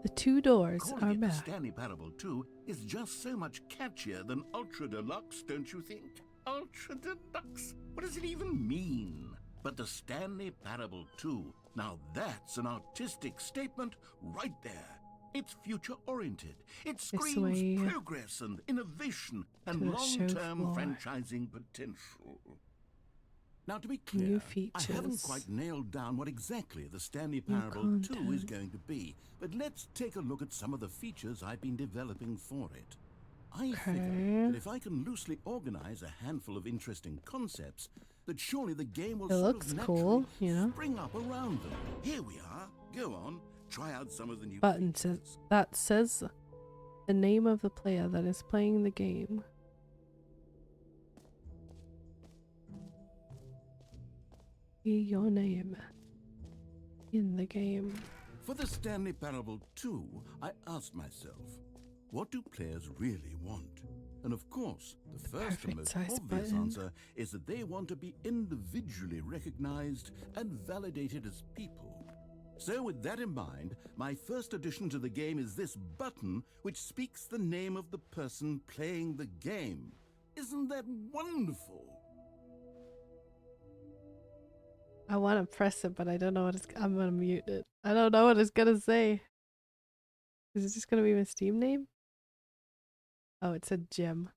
Speaker 1: The two doors
Speaker 13: Calling
Speaker 1: are
Speaker 13: it the
Speaker 1: back.
Speaker 13: Stanley Parable 2 is just so much catchier than Ultra Deluxe, don't you think? Ultra Deluxe? What does it even mean? But the Stanley Parable 2, now that's an artistic statement right there. It's future-oriented. It screams
Speaker 1: way
Speaker 13: progress and innovation
Speaker 1: to
Speaker 13: and
Speaker 1: the show
Speaker 13: long-term
Speaker 1: floor.
Speaker 13: franchising potential. Now, to be
Speaker 1: New
Speaker 13: clear, I haven't
Speaker 1: features.
Speaker 13: quite nailed down what exactly the Stanley
Speaker 1: New
Speaker 13: Parable 2 is
Speaker 1: content.
Speaker 13: going to be, but let's take a look at some of the features I've been developing for it. I figure that if I can loosely organize a handful of interesting concepts, that surely the game will
Speaker 1: It
Speaker 13: sort
Speaker 1: looks
Speaker 13: of
Speaker 1: cool,
Speaker 13: naturally
Speaker 1: you know.
Speaker 13: spring up around them. Here we are. Go on, try out some of the new
Speaker 1: Button says the name of the player that is playing the game. Your name in the game.
Speaker 13: For the Stanley Parable 2, I asked myself, what do players really want? And of course, the first and most
Speaker 1: Perfect-sized
Speaker 13: obvious
Speaker 1: button.
Speaker 13: answer is that they want to be individually recognized and validated as people. So with that in mind, my first addition to the game is this button which speaks the name of the person playing the game. Isn't that wonderful?
Speaker 1: I want to press it, but I don't know what it's. I'm gonna mute it. I don't know what it's gonna say. Is it just gonna be my Steam name? Oh, it said Jim.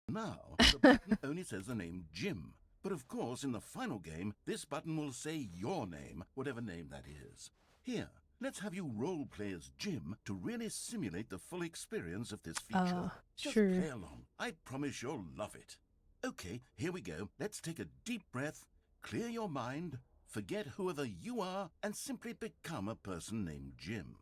Speaker 13: Now, the button only says the name Jim. But of course, in the final game, this button will say your name, whatever name that is. Here, let's have you role play as Jim to really simulate the full experience of this feature. Just
Speaker 1: sure.
Speaker 13: play along. I promise you'll love it. Okay, here we go. Let's take a deep breath, clear your mind, forget whoever you are, and simply become a person named Jim.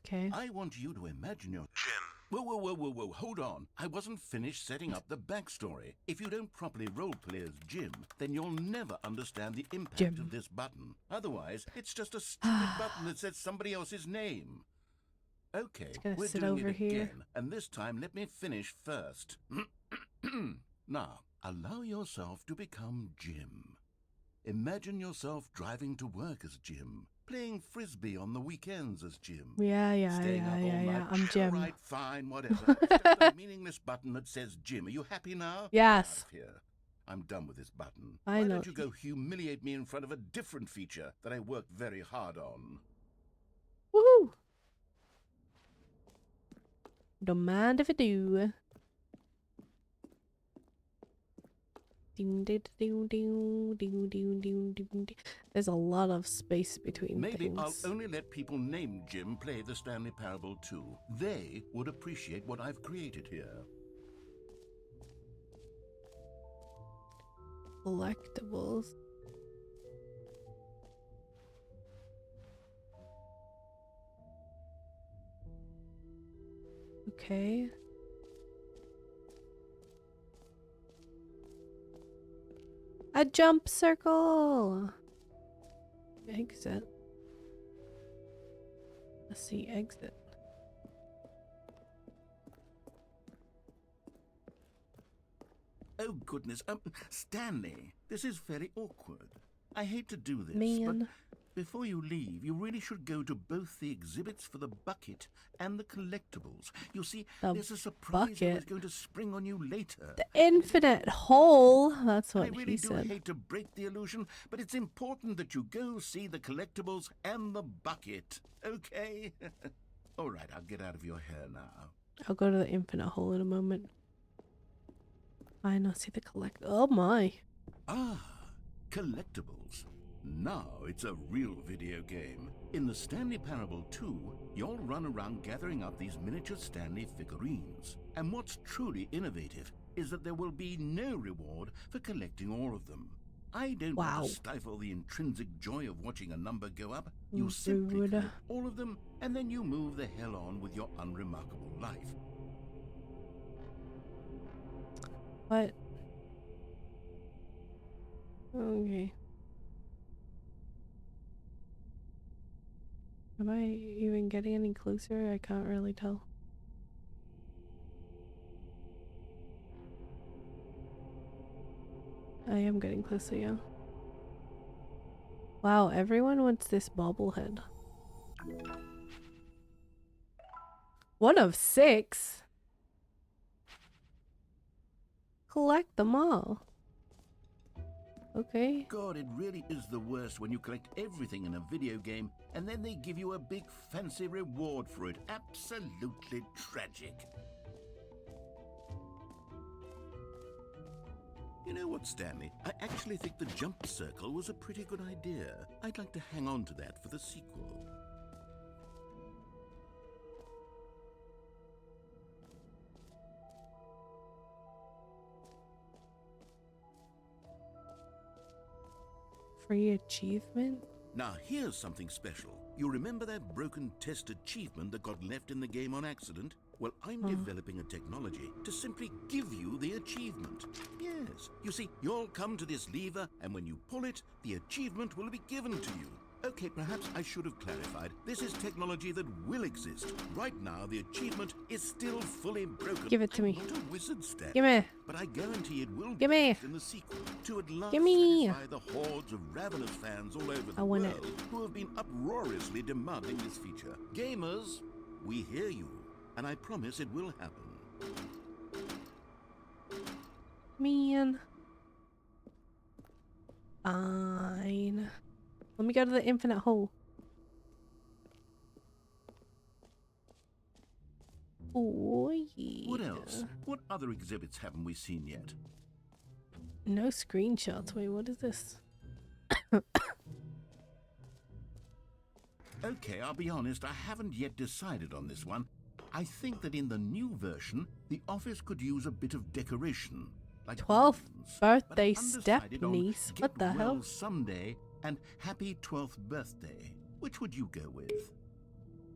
Speaker 1: Okay.
Speaker 13: I want you to imagine your Jim. Whoa, hold on. I wasn't finished setting up the backstory. If you don't properly roleplay as Jim, then you'll never understand the impact of this button. Otherwise, it's just a stupid button that says somebody else's name. Okay, we're
Speaker 1: sit
Speaker 13: doing
Speaker 1: over
Speaker 13: it
Speaker 1: here.
Speaker 13: again, and this time let me finish first. Now, allow yourself to become Jim. Imagine yourself driving to work as Jim, playing frisbee on the weekends as Jim. Staying up all night.
Speaker 1: I'm Jim.
Speaker 13: All right, fine, whatever. It's just a meaningless button that says Jim. Are you happy now?
Speaker 1: Yes.
Speaker 13: Get out of here. I'm done with this button.
Speaker 1: I
Speaker 13: Why
Speaker 1: know.
Speaker 13: don't you go humiliate me in front of a different feature that I worked very hard on?
Speaker 1: Woohoo! Don't mind if I do. Ding, ding, ding, ding, ding, ding, ding, ding. There's a lot of space between
Speaker 13: Maybe
Speaker 1: things.
Speaker 13: I'll only let people named Jim play the Stanley Parable 2. They would appreciate what I've created here.
Speaker 1: Collectibles. Okay. A jump circle. Exit. Let's see, exit.
Speaker 13: Oh, goodness. Stanley, this is very awkward. I hate to do this,
Speaker 1: Man.
Speaker 13: but before you leave, you really should go to both the exhibits for the bucket and the collectibles. You see, there's a surprise that was going to spring on you later.
Speaker 1: The infinite hole. That's what
Speaker 13: I really
Speaker 1: he
Speaker 13: do
Speaker 1: said.
Speaker 13: hate to break the illusion, but it's important that you go see the collectibles and the bucket, okay? All right, I'll get out of your hair now.
Speaker 1: I'll go to the infinite hole in a moment. Fine, I'll see the Oh my.
Speaker 13: Ah, collectibles. Now it's a real video game. In the Stanley Parable 2, you'll run around gathering up these miniature Stanley figurines. And what's truly innovative is that there will be no reward for collecting all of them. I don't want to stifle the intrinsic joy of watching a number go up. You simply collect all of them, and then you move the hell on with your unremarkable life.
Speaker 1: What? Okay. Am I even getting any closer? I can't really tell. I am getting closer, yeah. Wow, everyone wants this bobblehead. 1 of 6? Collect them all. Okay.
Speaker 13: God, it really is the worst when you collect everything in a video game and then they give you a big fancy reward for it. Absolutely tragic. You know what, Stanley? I actually think the jump circle was a pretty good idea. I'd like to hang on to that for the sequel.
Speaker 1: Free achievement?
Speaker 13: Now, here's something special. You remember that broken test achievement that got left in the game on accident? Well, I'm developing a technology to simply give you the achievement. Yes. You see, you'll come to this lever, and when you pull it, the achievement will be given to you. Okay, perhaps I should have clarified. This is technology that will exist. Right now, the achievement is still fully broken.
Speaker 1: Give it to me.
Speaker 13: I'm not a wizard, Stan.
Speaker 1: Give me.
Speaker 13: But I guarantee it will
Speaker 1: Give
Speaker 13: be
Speaker 1: me.
Speaker 13: in the sequel to at last
Speaker 1: Give me.
Speaker 13: satisfy the hordes of ravenous fans all over the
Speaker 1: I want
Speaker 13: world
Speaker 1: it.
Speaker 13: who have been uproariously demanding this feature. Gamers, we hear you, and I promise it will happen.
Speaker 1: Man. Fine. Let me go to the infinite hole. Oh, yeah.
Speaker 13: What else? What other exhibits haven't we seen yet?
Speaker 1: No screenshots. Wait, what is this?
Speaker 13: Okay, I'll be honest, I haven't yet decided on this one. I think that in the new version, the office could use a bit of decoration. Like
Speaker 1: 12th
Speaker 13: balloons,
Speaker 1: birthday
Speaker 13: but I'm undecided on
Speaker 1: step-niece.
Speaker 13: Get
Speaker 1: What the
Speaker 13: well
Speaker 1: hell?
Speaker 13: Someday and happy 12th birthday. Which would you go with?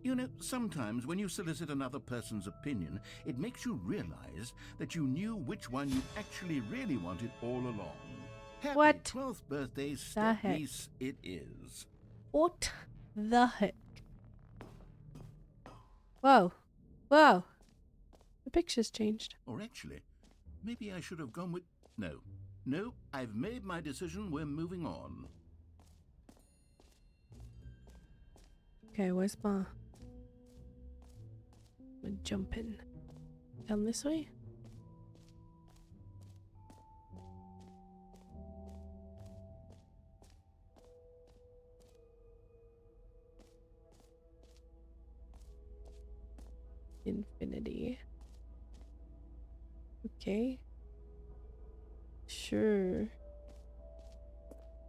Speaker 13: You know, sometimes when you solicit another person's opinion, it makes you realize that you knew which one you actually really wanted all along. Happy
Speaker 1: What
Speaker 13: 12th birthday
Speaker 1: heck?
Speaker 13: step-niece it is.
Speaker 1: What the heck? Whoa. Whoa. The picture's changed.
Speaker 13: Or actually, maybe I should have gone with... No. No, I've made my decision. We're moving on.
Speaker 1: Okay, where's my... We're jumping. Down this way? Infinity. Okay. Sure.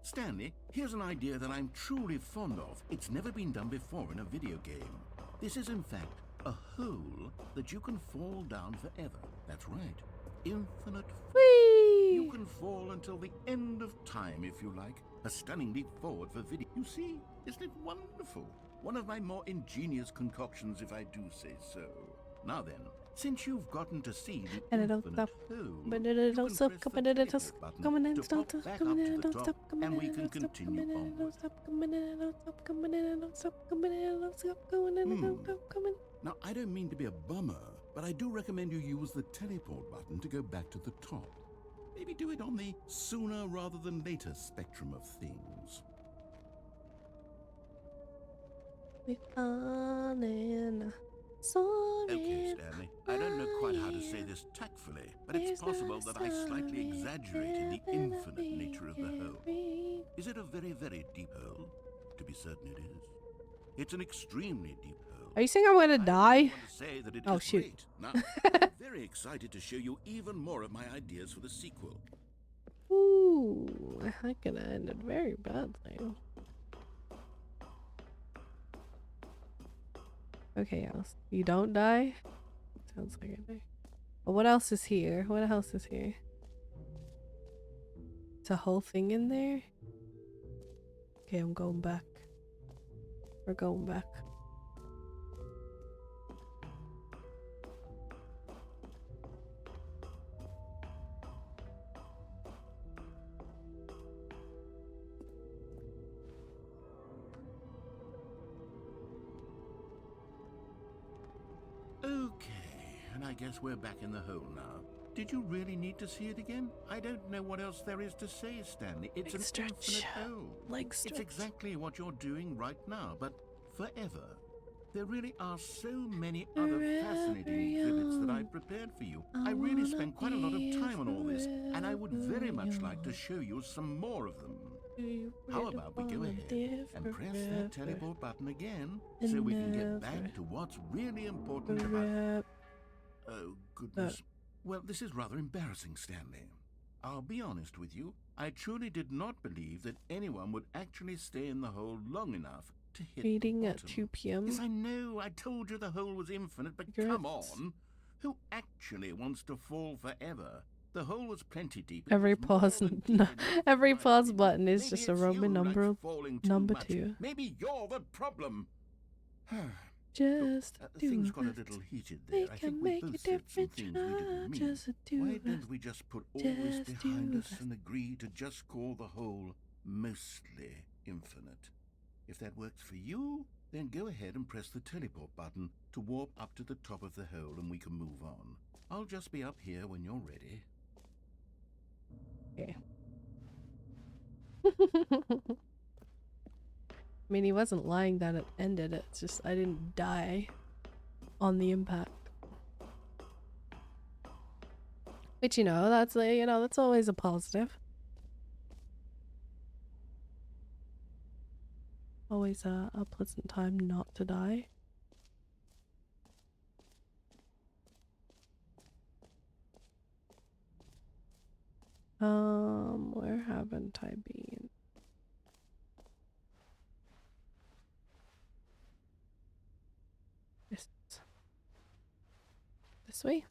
Speaker 13: Stanley, here's an idea that I'm truly fond of. It's never been done before in a video game. This is, in fact, a hole that you can fall down forever. That's right. Infinite fall.
Speaker 1: Whee!
Speaker 13: You can fall until the end of time, if you like. A stunning leap forward for video. You see, isn't it wonderful? One of my more ingenious concoctions, if I do say so. Now then, since you've gotten to see the
Speaker 1: And it don't
Speaker 13: infinite
Speaker 1: stop.
Speaker 13: hole,
Speaker 1: But it don't stop. Coming in, it don't stop.
Speaker 13: button
Speaker 1: Coming in,
Speaker 13: to
Speaker 1: stop.
Speaker 13: pop back
Speaker 1: Coming
Speaker 13: up
Speaker 1: in,
Speaker 13: to
Speaker 1: don't
Speaker 13: the
Speaker 1: stop.
Speaker 13: top,
Speaker 1: Coming
Speaker 13: and
Speaker 1: in,
Speaker 13: we
Speaker 1: don't
Speaker 13: can
Speaker 1: stop.
Speaker 13: continue
Speaker 1: Coming in,
Speaker 13: onward.
Speaker 1: don't stop. Coming in, don't stop. Coming in, don't stop. Coming in, don't stop. Going in, don't stop. Coming.
Speaker 13: Now, I don't mean to be a bummer, but I do recommend you use the teleport button to go back to the top. Maybe do it on the sooner rather than later spectrum of things.
Speaker 1: We falling. Soaring.
Speaker 13: Okay, Stanley. I don't know quite how to say this tactfully, but it's possible that I slightly exaggerated the infinite nature of the hole. Is it a very, very deep hole? To be certain it is. It's an extremely deep hole.
Speaker 1: Are you saying I'm gonna die?
Speaker 13: Want to say that it
Speaker 1: Oh
Speaker 13: is
Speaker 1: shoot.
Speaker 13: Great. Now, I'm very excited to show you even more of my ideas for the sequel.
Speaker 1: Ooh, that could have ended very badly. Okay, Alice. You don't die? Sounds like I die. But what else is here? What else is here? It's a whole thing in there? Okay, I'm going back. We're going back.
Speaker 13: Okay, and I guess we're back in the hole now. Did you really need to see it again? I don't know what else there is to say, Stanley. It's an infinite hole. It's exactly what you're doing right now, but forever. There really are so many other fascinating exhibits that I've prepared for you. I really spent quite a lot of time on all this, and I would very much like to show you some more of them. How about we go ahead and press that teleport button again so we can get back to what's really important about... Oh, goodness. Well, this is rather embarrassing, Stanley. I'll be honest with you. I truly did not believe that anyone would actually stay in the hole long enough to hit
Speaker 1: Reading
Speaker 13: the
Speaker 1: at
Speaker 13: bottom.
Speaker 1: 2 p.m.
Speaker 13: Yes, I know. I told you the hole was infinite, but come on. Who actually wants to fall forever? The hole was plenty deep.
Speaker 1: Every pause, every pause button is just a Roman number 2.
Speaker 13: Maybe you're the problem.
Speaker 1: Just
Speaker 13: things got a little heated there. I think we both said some things we didn't mean. Why don't we just put all this behind us and agree to just call the hole mostly infinite? If that works for you, then go ahead and press the teleport button to warp up to the top of the hole and we can move on. I'll just be up here when you're ready.
Speaker 1: Okay. I mean, he wasn't lying that it ended. It's just I didn't die on the impact. Which, you know, that's that's always a positive. Always a pleasant time not to die. Where haven't I been? This way?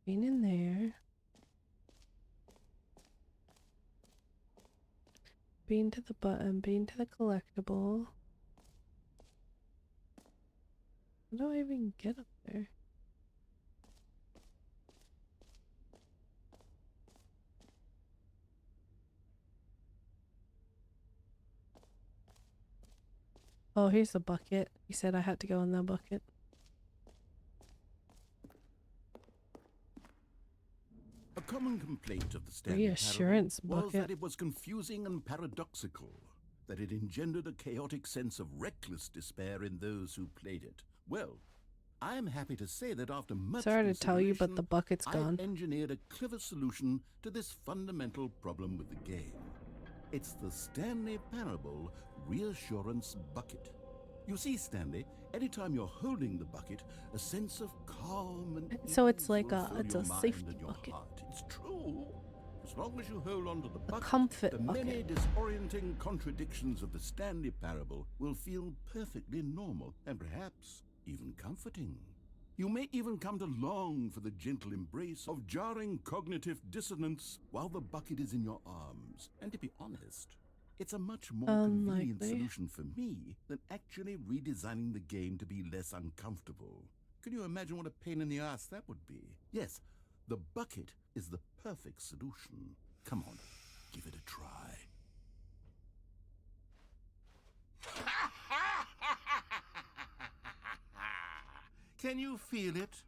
Speaker 1: Been in there. Been to the button, been to the collectible. How do I even get up there? Oh, here's the bucket. He said I had to go in the bucket.
Speaker 13: A common complaint of the Stanley
Speaker 1: Reassurance
Speaker 13: Parable was
Speaker 1: bucket.
Speaker 13: that it was confusing and paradoxical, that it engendered a chaotic sense of reckless despair in those who played it. Well, I am happy to say that after much
Speaker 1: Sorry to tell you, but the bucket's gone.
Speaker 13: I've engineered a clever solution to this fundamental problem with the game. It's the Stanley Parable Reassurance Bucket. You see, Stanley, anytime you're holding the bucket, a sense of calm and
Speaker 1: so it's like
Speaker 13: it's
Speaker 1: a safety bucket.
Speaker 13: It's true. As long as you hold on to the bucket,
Speaker 1: comfort
Speaker 13: the
Speaker 1: bucket.
Speaker 13: many disorienting contradictions of the Stanley Parable will feel perfectly normal and perhaps even comforting. You may even come to long for the gentle embrace of jarring cognitive dissonance while the bucket is in your arms. And to be honest, it's a much more convenient solution for me than actually redesigning the game to be less uncomfortable. Can you imagine what a pain in the ass that would be? Yes, the bucket is the perfect solution. Come on, give it a try. Can you feel it?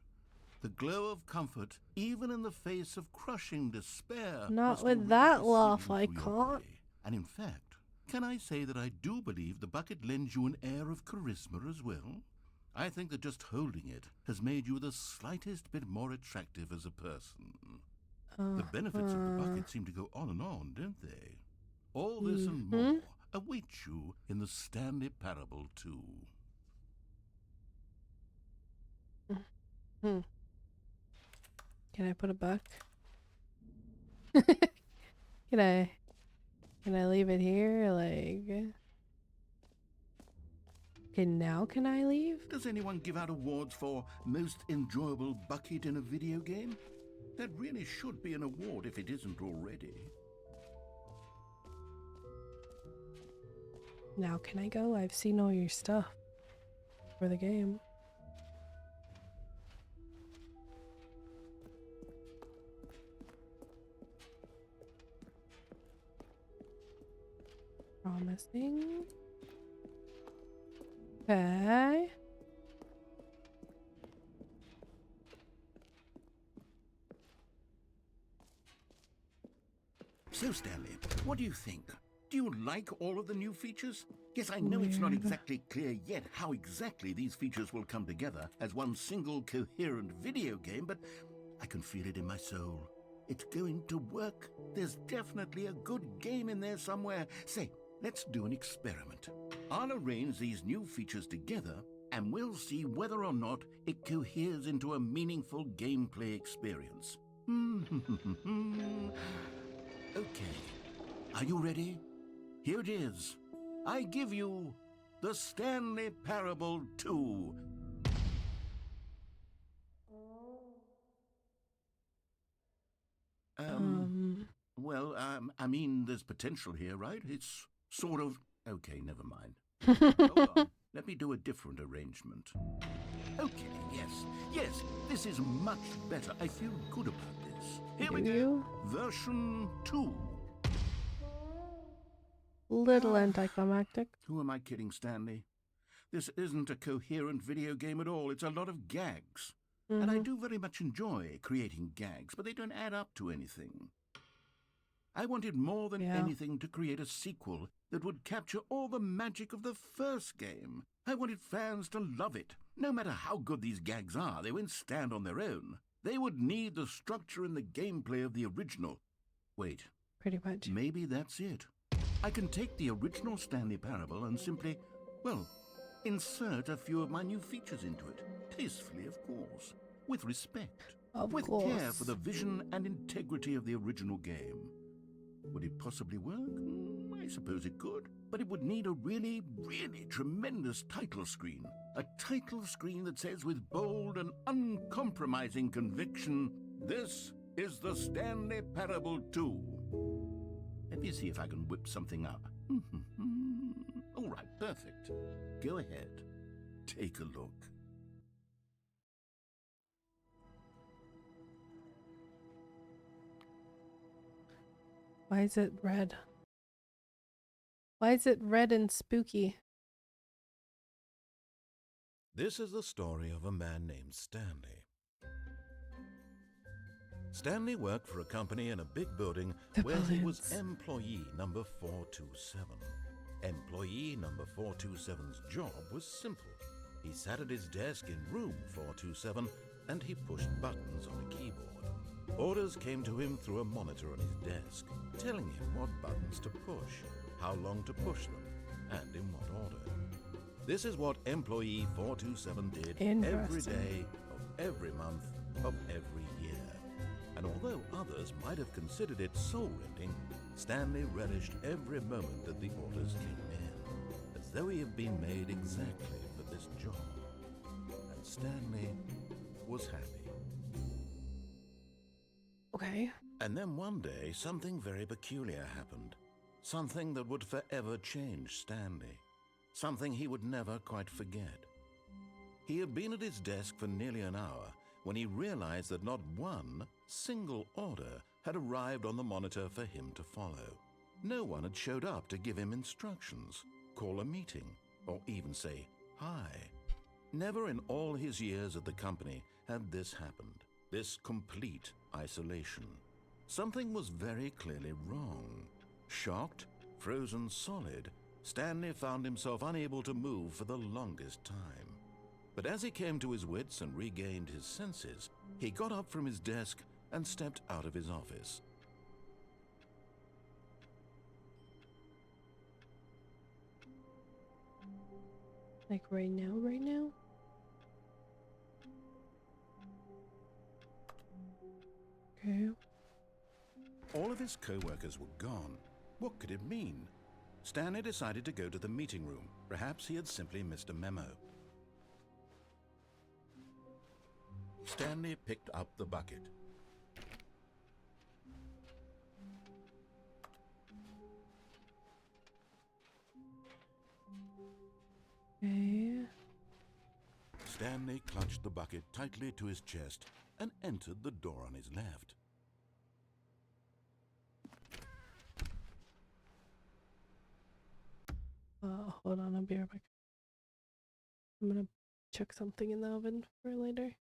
Speaker 13: The glow of comfort, even in the face of crushing despair.
Speaker 1: Not
Speaker 13: must
Speaker 1: with
Speaker 13: already
Speaker 1: that
Speaker 13: be
Speaker 1: laugh,
Speaker 13: seeping
Speaker 1: I
Speaker 13: through your
Speaker 1: can't.
Speaker 13: body. And in fact, can I say that I do believe the bucket lends you an air of charisma as well? I think that just holding it has made you the slightest bit more attractive as a person. The benefits of the bucket seem to go on and on, don't they? All this and more awaits you in the Stanley Parable 2.
Speaker 1: Can I put it back? Can I leave it here? Like, okay, now can I leave?
Speaker 13: Does anyone give out awards for most enjoyable bucket in a video game? That really should be an award if it isn't already.
Speaker 1: Now can I go? I've seen all your stuff for the game. Promising. Okay.
Speaker 13: So, Stanley, what do you think? Do you like all of the new features? Yes, I know it's not exactly clear yet how exactly these features will come together as one single coherent video game, but I can feel it in my soul. It's going to work. There's definitely a good game in there somewhere. Say, let's do an experiment. I'll arrange these new features together, and we'll see whether or not it coheres into a meaningful gameplay experience. Okay. Are you ready? Here it is. I give you the Stanley Parable 2. Well, I mean, there's potential here, right? It's sort of... Okay, never mind. Hold on. Let me do a different arrangement. Okay, yes, this is much better. I feel good about this. Here we go. Version 2.
Speaker 1: Little anticlimactic.
Speaker 13: Who am I kidding, Stanley? This isn't a coherent video game at all. It's a lot of gags. And I do very much enjoy creating gags, but they don't add up to anything. I wanted more than anything to create a sequel that would capture all the magic of the first game. I wanted fans to love it. No matter how good these gags are, they won't stand on their own. They would need the structure and the gameplay of the original. Wait.
Speaker 1: Pretty much.
Speaker 13: Maybe that's it. I can take the original Stanley Parable and simply, well, insert a few of my new features into it. Tastefully, of course. With respect. With care for the vision and integrity of the original game. Would it possibly work? I suppose it could. But it would need a really, really tremendous title screen. A title screen that says with bold and uncompromising conviction, "This is the Stanley Parable 2. Let me see if I can whip something up. All right, perfect. Go ahead. Take a look.
Speaker 1: Why is it red? Why is it red and spooky?
Speaker 13: This is the story of a man named Stanley. Stanley worked for a company in a big building where he was employee number 427. Employee number 427's job was simple. He sat at his desk in room 427 and he pushed buttons on a keyboard. Orders came to him through a monitor on his desk, telling him what buttons to push, how long to push them, and in what order. This is what employee 427 did every day of every month of every year. And although others might have considered it soul-rending, Stanley relished every moment that the orders came in, as though he had been made exactly for this job. And Stanley was happy.
Speaker 1: Okay.
Speaker 13: And then one day, something very peculiar happened. Something that would forever change Stanley. Something he would never quite forget. He had been at his desk for nearly an hour when he realized that not one single order had arrived on the monitor for him to follow. No one had showed up to give him instructions, call a meeting, or even say hi. Never in all his years at the company had this happened. This complete isolation. Something was very clearly wrong. Shocked, frozen solid, Stanley found himself unable to move for the longest time. But as he came to his wits and regained his senses, he got up from his desk and stepped out of his office.
Speaker 1: Like right now, right now? Okay.
Speaker 13: All of his co-workers were gone. What could it mean? Stanley decided to go to the meeting room. Perhaps he had simply missed a memo. Stanley picked up the bucket.
Speaker 1: Okay.
Speaker 13: Stanley clutched the bucket tightly to his chest and entered the door on his left.
Speaker 1: Hold on, I'll be right back. I'm gonna chuck something in the oven for later.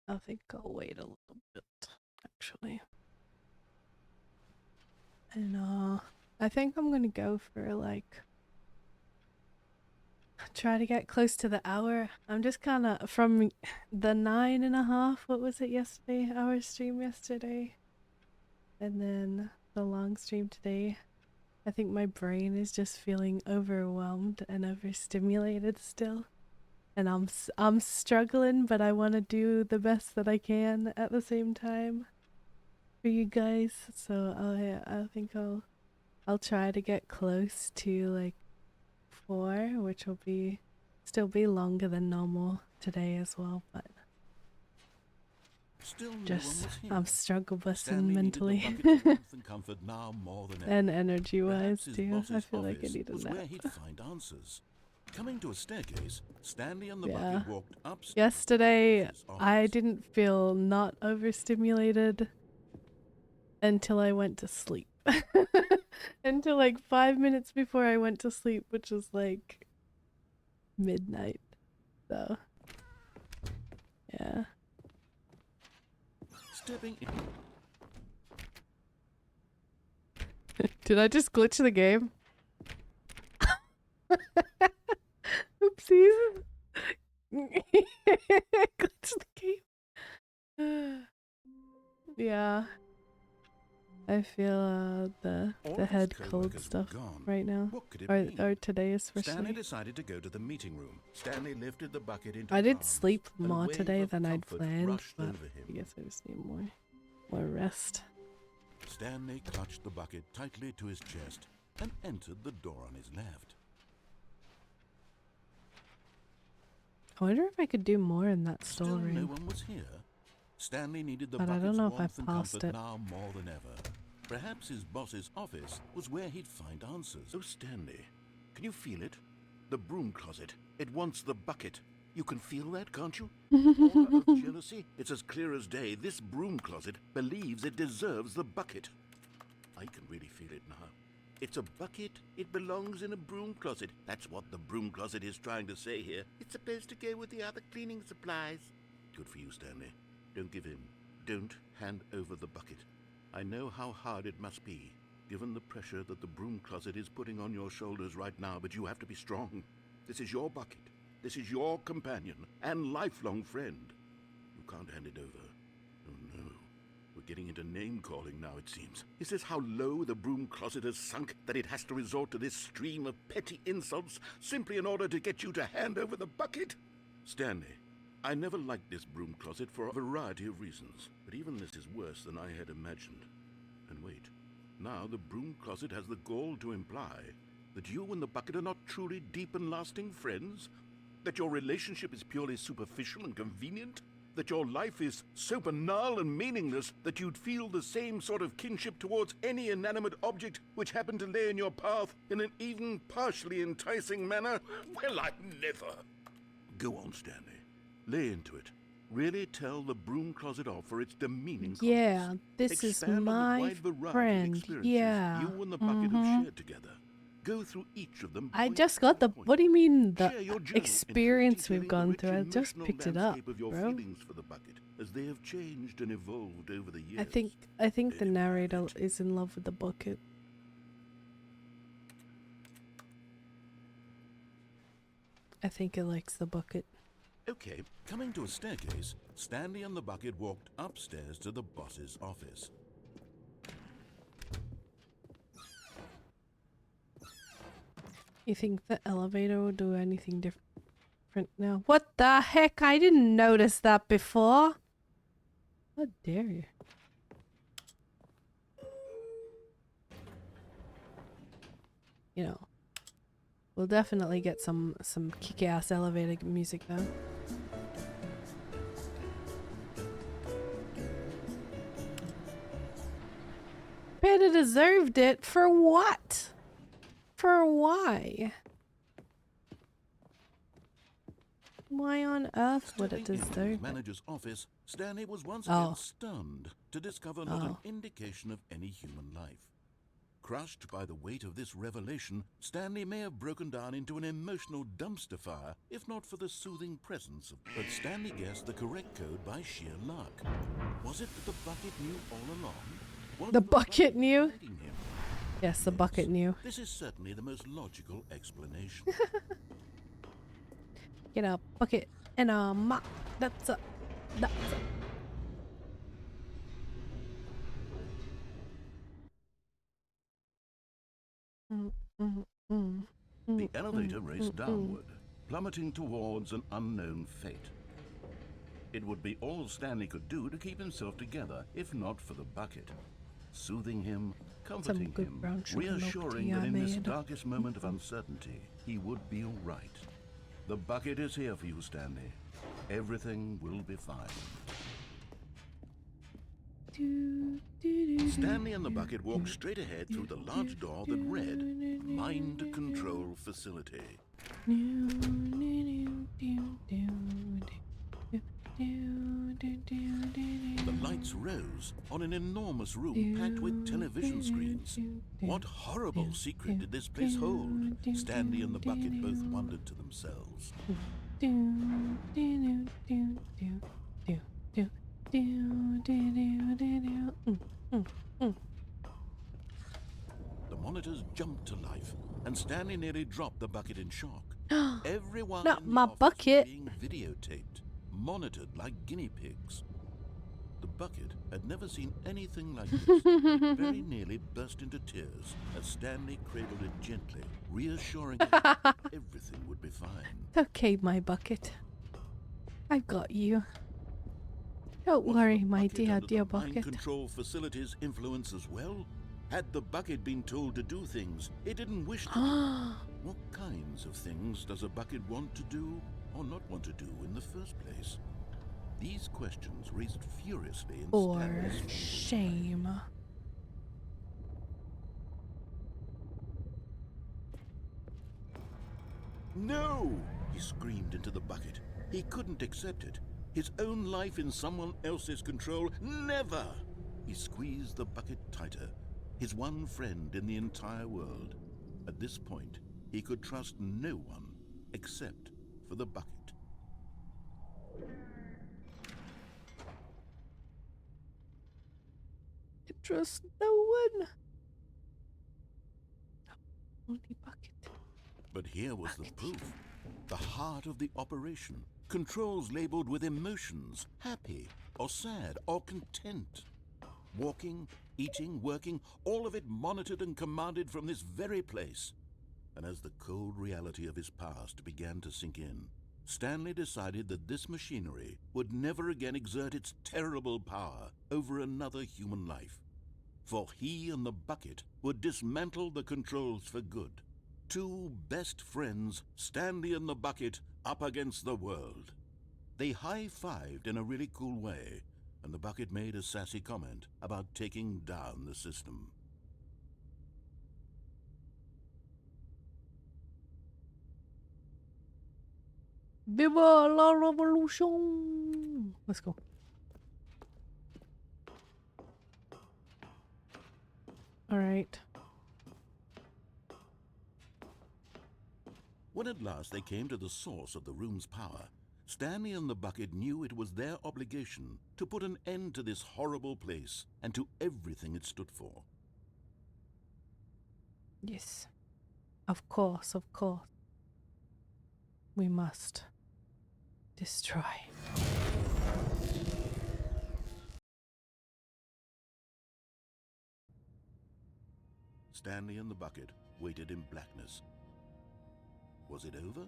Speaker 1: I think I'll wait a little bit, actually. And I think I'm gonna go for like try to get close to the hour. I'm just kind of from the 9.5. What was it yesterday? Hour stream yesterday, and then the long stream today. I think my brain is just feeling overwhelmed and overstimulated still. And I'm struggling, but I want to do the best that I can at the same time for you guys. So I think I'll try to get close to like 4, which will be still be longer than normal today as well, but
Speaker 13: Still no
Speaker 1: just
Speaker 13: one was here.
Speaker 1: I'm struggle busting
Speaker 13: Stanley needed the
Speaker 1: mentally
Speaker 13: bucket of warmth and comfort now more than ever.
Speaker 1: and energy wise
Speaker 13: Perhaps his
Speaker 1: too. I
Speaker 13: boss's
Speaker 1: feel like I
Speaker 13: office
Speaker 1: need a
Speaker 13: was
Speaker 1: nap.
Speaker 13: where he'd find answers. Coming to a staircase, Stanley and the
Speaker 1: Yeah.
Speaker 13: bucket walked upstairs.
Speaker 1: Yesterday, I didn't feel not overstimulated until I went to sleep. Until like 5 minutes before I went to sleep, which was like midnight. So, yeah.
Speaker 13: Stepping in.
Speaker 1: Did I just glitch the game? Oopsies. Glitch the game. Yeah. I feel the head cold stuff right now.
Speaker 13: What could it
Speaker 1: Or today especially.
Speaker 13: Stanley decided to go to the meeting room. Stanley lifted the bucket into
Speaker 1: I
Speaker 13: his
Speaker 1: did
Speaker 13: arms.
Speaker 1: sleep
Speaker 13: A
Speaker 1: more
Speaker 13: wave
Speaker 1: today
Speaker 13: of
Speaker 1: than I'd
Speaker 13: comfort
Speaker 1: planned,
Speaker 13: rushed
Speaker 1: but
Speaker 13: over him.
Speaker 1: I guess I just need more rest.
Speaker 13: Stanley clutched the bucket tightly to his chest and entered the door on his left.
Speaker 1: I wonder if I could do more in that
Speaker 13: Still
Speaker 1: storeroom.
Speaker 13: no one was here. Stanley needed the
Speaker 1: But I
Speaker 13: bucket's
Speaker 1: don't know if I
Speaker 13: warmth and
Speaker 1: passed
Speaker 13: comfort
Speaker 1: it.
Speaker 13: now more than ever. Perhaps his boss's office was where he'd find answers. Oh, Stanley, can you feel it? The broom closet. It wants the bucket. You can feel that, can't you? Aura of jealousy? It's as clear as day. This broom closet believes it deserves the bucket. I can really feel it now. It's a bucket. It belongs in a broom closet. That's what the broom closet is trying to say here. It's supposed to go with the other cleaning supplies. Good for you, Stanley. Don't give in. Don't hand over the bucket. I know how hard it must be, given the pressure that the broom closet is putting on your shoulders right now, but you have to be strong. This is your bucket. This is your companion and lifelong friend. You can't hand it over. Oh no. We're getting into name-calling now, it seems. Is this how low the broom closet has sunk, that it has to resort to this stream of petty insults simply in order to get you to hand over the bucket? Stanley, I never liked this broom closet for a variety of reasons, but even this is worse than I had imagined. And wait, now the broom closet has the gall to imply that you and the bucket are not truly deep and lasting friends? That your relationship is purely superficial and convenient? That your life is so banal and meaningless that you'd feel the same sort of kinship towards any inanimate object which happened to lay in your path in an even partially enticing manner? Well, I never. Go on, Stanley. Lay into it. Really tell the broom closet off for its demeaning comments.
Speaker 1: Yeah, this is
Speaker 13: Expand on the
Speaker 1: my
Speaker 13: wide variety of
Speaker 1: friend.
Speaker 13: experiences
Speaker 1: Yeah.
Speaker 13: you and the bucket have shared together. Go through each of them.
Speaker 1: I just got the. What do you mean
Speaker 13: Share
Speaker 1: the
Speaker 13: your journal,
Speaker 1: experience we've
Speaker 13: detailing the
Speaker 1: gone
Speaker 13: rich
Speaker 1: through? I just
Speaker 13: emotional
Speaker 1: picked it up,
Speaker 13: landscape of your
Speaker 1: bro.
Speaker 13: feelings for the bucket, as they have changed and evolved over the years.
Speaker 1: I think the narrator is in love with the bucket. I think it likes the bucket.
Speaker 13: Okay, coming to a staircase, Stanley and the bucket walked upstairs to the boss's office.
Speaker 1: You think the elevator will do anything different now? What the heck? I didn't notice that before. How dare you? You know, we'll definitely get some kick-ass elevator music though. Better deserved it for what? For why? Why on earth would it
Speaker 13: Stepping into
Speaker 1: deserve
Speaker 13: his
Speaker 1: it?
Speaker 13: manager's office, Stanley was once
Speaker 1: Oh.
Speaker 13: again stunned to discover not an
Speaker 1: Oh.
Speaker 13: indication of any human life. Crushed by the weight of this revelation, Stanley may have broken down into an emotional dumpster fire, if not for the soothing presence of... But Stanley guessed the correct code by sheer luck. Was it that the bucket knew all along?
Speaker 1: The bucket knew?
Speaker 13: Him?
Speaker 1: Yes, the bucket knew.
Speaker 13: This is certainly the most logical explanation.
Speaker 1: Get a bucket and a mop. That's a...
Speaker 13: The elevator raced downward, plummeting towards an unknown fate. It would be all Stanley could do to keep himself together, if not for the bucket. Soothing him, comforting him, reassuring that in this darkest moment of uncertainty, he would be all right. The bucket is here for you, Stanley. Everything will be fine. Stanley and the bucket walked straight ahead through the large door that read, Mind Control Facility. The lights rose on an enormous room packed with television screens. What horrible secret did this place hold? Stanley and the bucket both wondered to themselves. The monitors jumped to life, and Stanley nearly dropped the bucket in shock. Everyone
Speaker 1: Not
Speaker 13: in the
Speaker 1: my
Speaker 13: office
Speaker 1: bucket.
Speaker 13: was being videotaped, monitored like guinea pigs. The bucket had never seen anything like this. It very nearly burst into tears as Stanley cradled it gently, reassuring it that everything would be fine.
Speaker 1: Okay, my bucket. I've got you. Don't worry, my dear
Speaker 13: Mind
Speaker 1: bucket.
Speaker 13: control facilities influence as well? Had the bucket been told to do things it didn't wish to do? What kinds of things does a bucket want to do or not want to do in the first place? These questions raced furiously in
Speaker 1: For
Speaker 13: Stanley's
Speaker 1: shame.
Speaker 13: No! He screamed into the bucket. He couldn't accept it. His own life in someone else's control, never! He squeezed the bucket tighter, his one friend in the entire world. At this point, he could trust no one except for the bucket.
Speaker 1: Trust no one. Only bucket.
Speaker 13: But here was the proof. The heart of the operation. Controls labeled with emotions, happy or sad or content. Walking, eating, working, all of it monitored and commanded from this very place. And as the cold reality of his past began to sink in, Stanley decided that this machinery would never again exert its terrible power over another human life. For he and the bucket would dismantle the controls for good. Two best friends, Stanley and the bucket, up against the world. They high-fived in a really cool way, and the bucket made a sassy comment about taking down the system.
Speaker 1: Viva la revolution! Let's go. All right.
Speaker 13: When at last they came to the source of the room's power, Stanley and the bucket knew it was their obligation to put an end to this horrible place and to everything it stood for.
Speaker 1: Yes. Of course, of course. We must destroy.
Speaker 13: Stanley and the bucket waited in blackness. Was it over?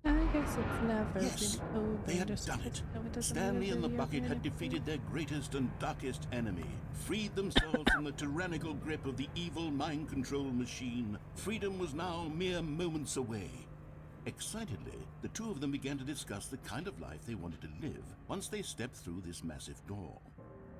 Speaker 1: I guess it's never
Speaker 13: Yes,
Speaker 1: been over.
Speaker 13: they had done it. Stanley and the bucket had defeated their greatest and darkest enemy, freed themselves from the tyrannical grip of the evil mind control machine. Freedom was now mere moments away. Excitedly, the two of them began to discuss the kind of life they wanted to live once they stepped through this massive door.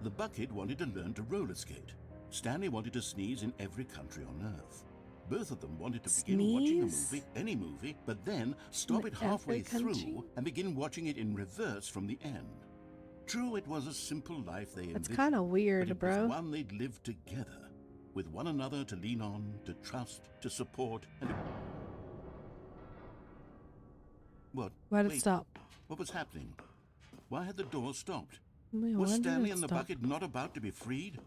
Speaker 13: The bucket wanted to learn to roller skate. Stanley wanted to sneeze in every country on Earth. Both of them wanted to begin watching a movie, any movie, but then stop it halfway through and begin watching it in reverse from the end. True, it was a simple life they envisioned.
Speaker 1: It's kind of weird,
Speaker 13: but it
Speaker 1: bro.
Speaker 13: was one they'd lived together, with one another to lean on, to trust, to support, and... What?
Speaker 1: Why'd it
Speaker 13: Wait,
Speaker 1: stop?
Speaker 13: what was happening? Why had the door stopped?
Speaker 1: Wait,
Speaker 13: Was
Speaker 1: why did
Speaker 13: Stanley
Speaker 1: it
Speaker 13: and the
Speaker 1: stop?
Speaker 13: bucket not about to be freed?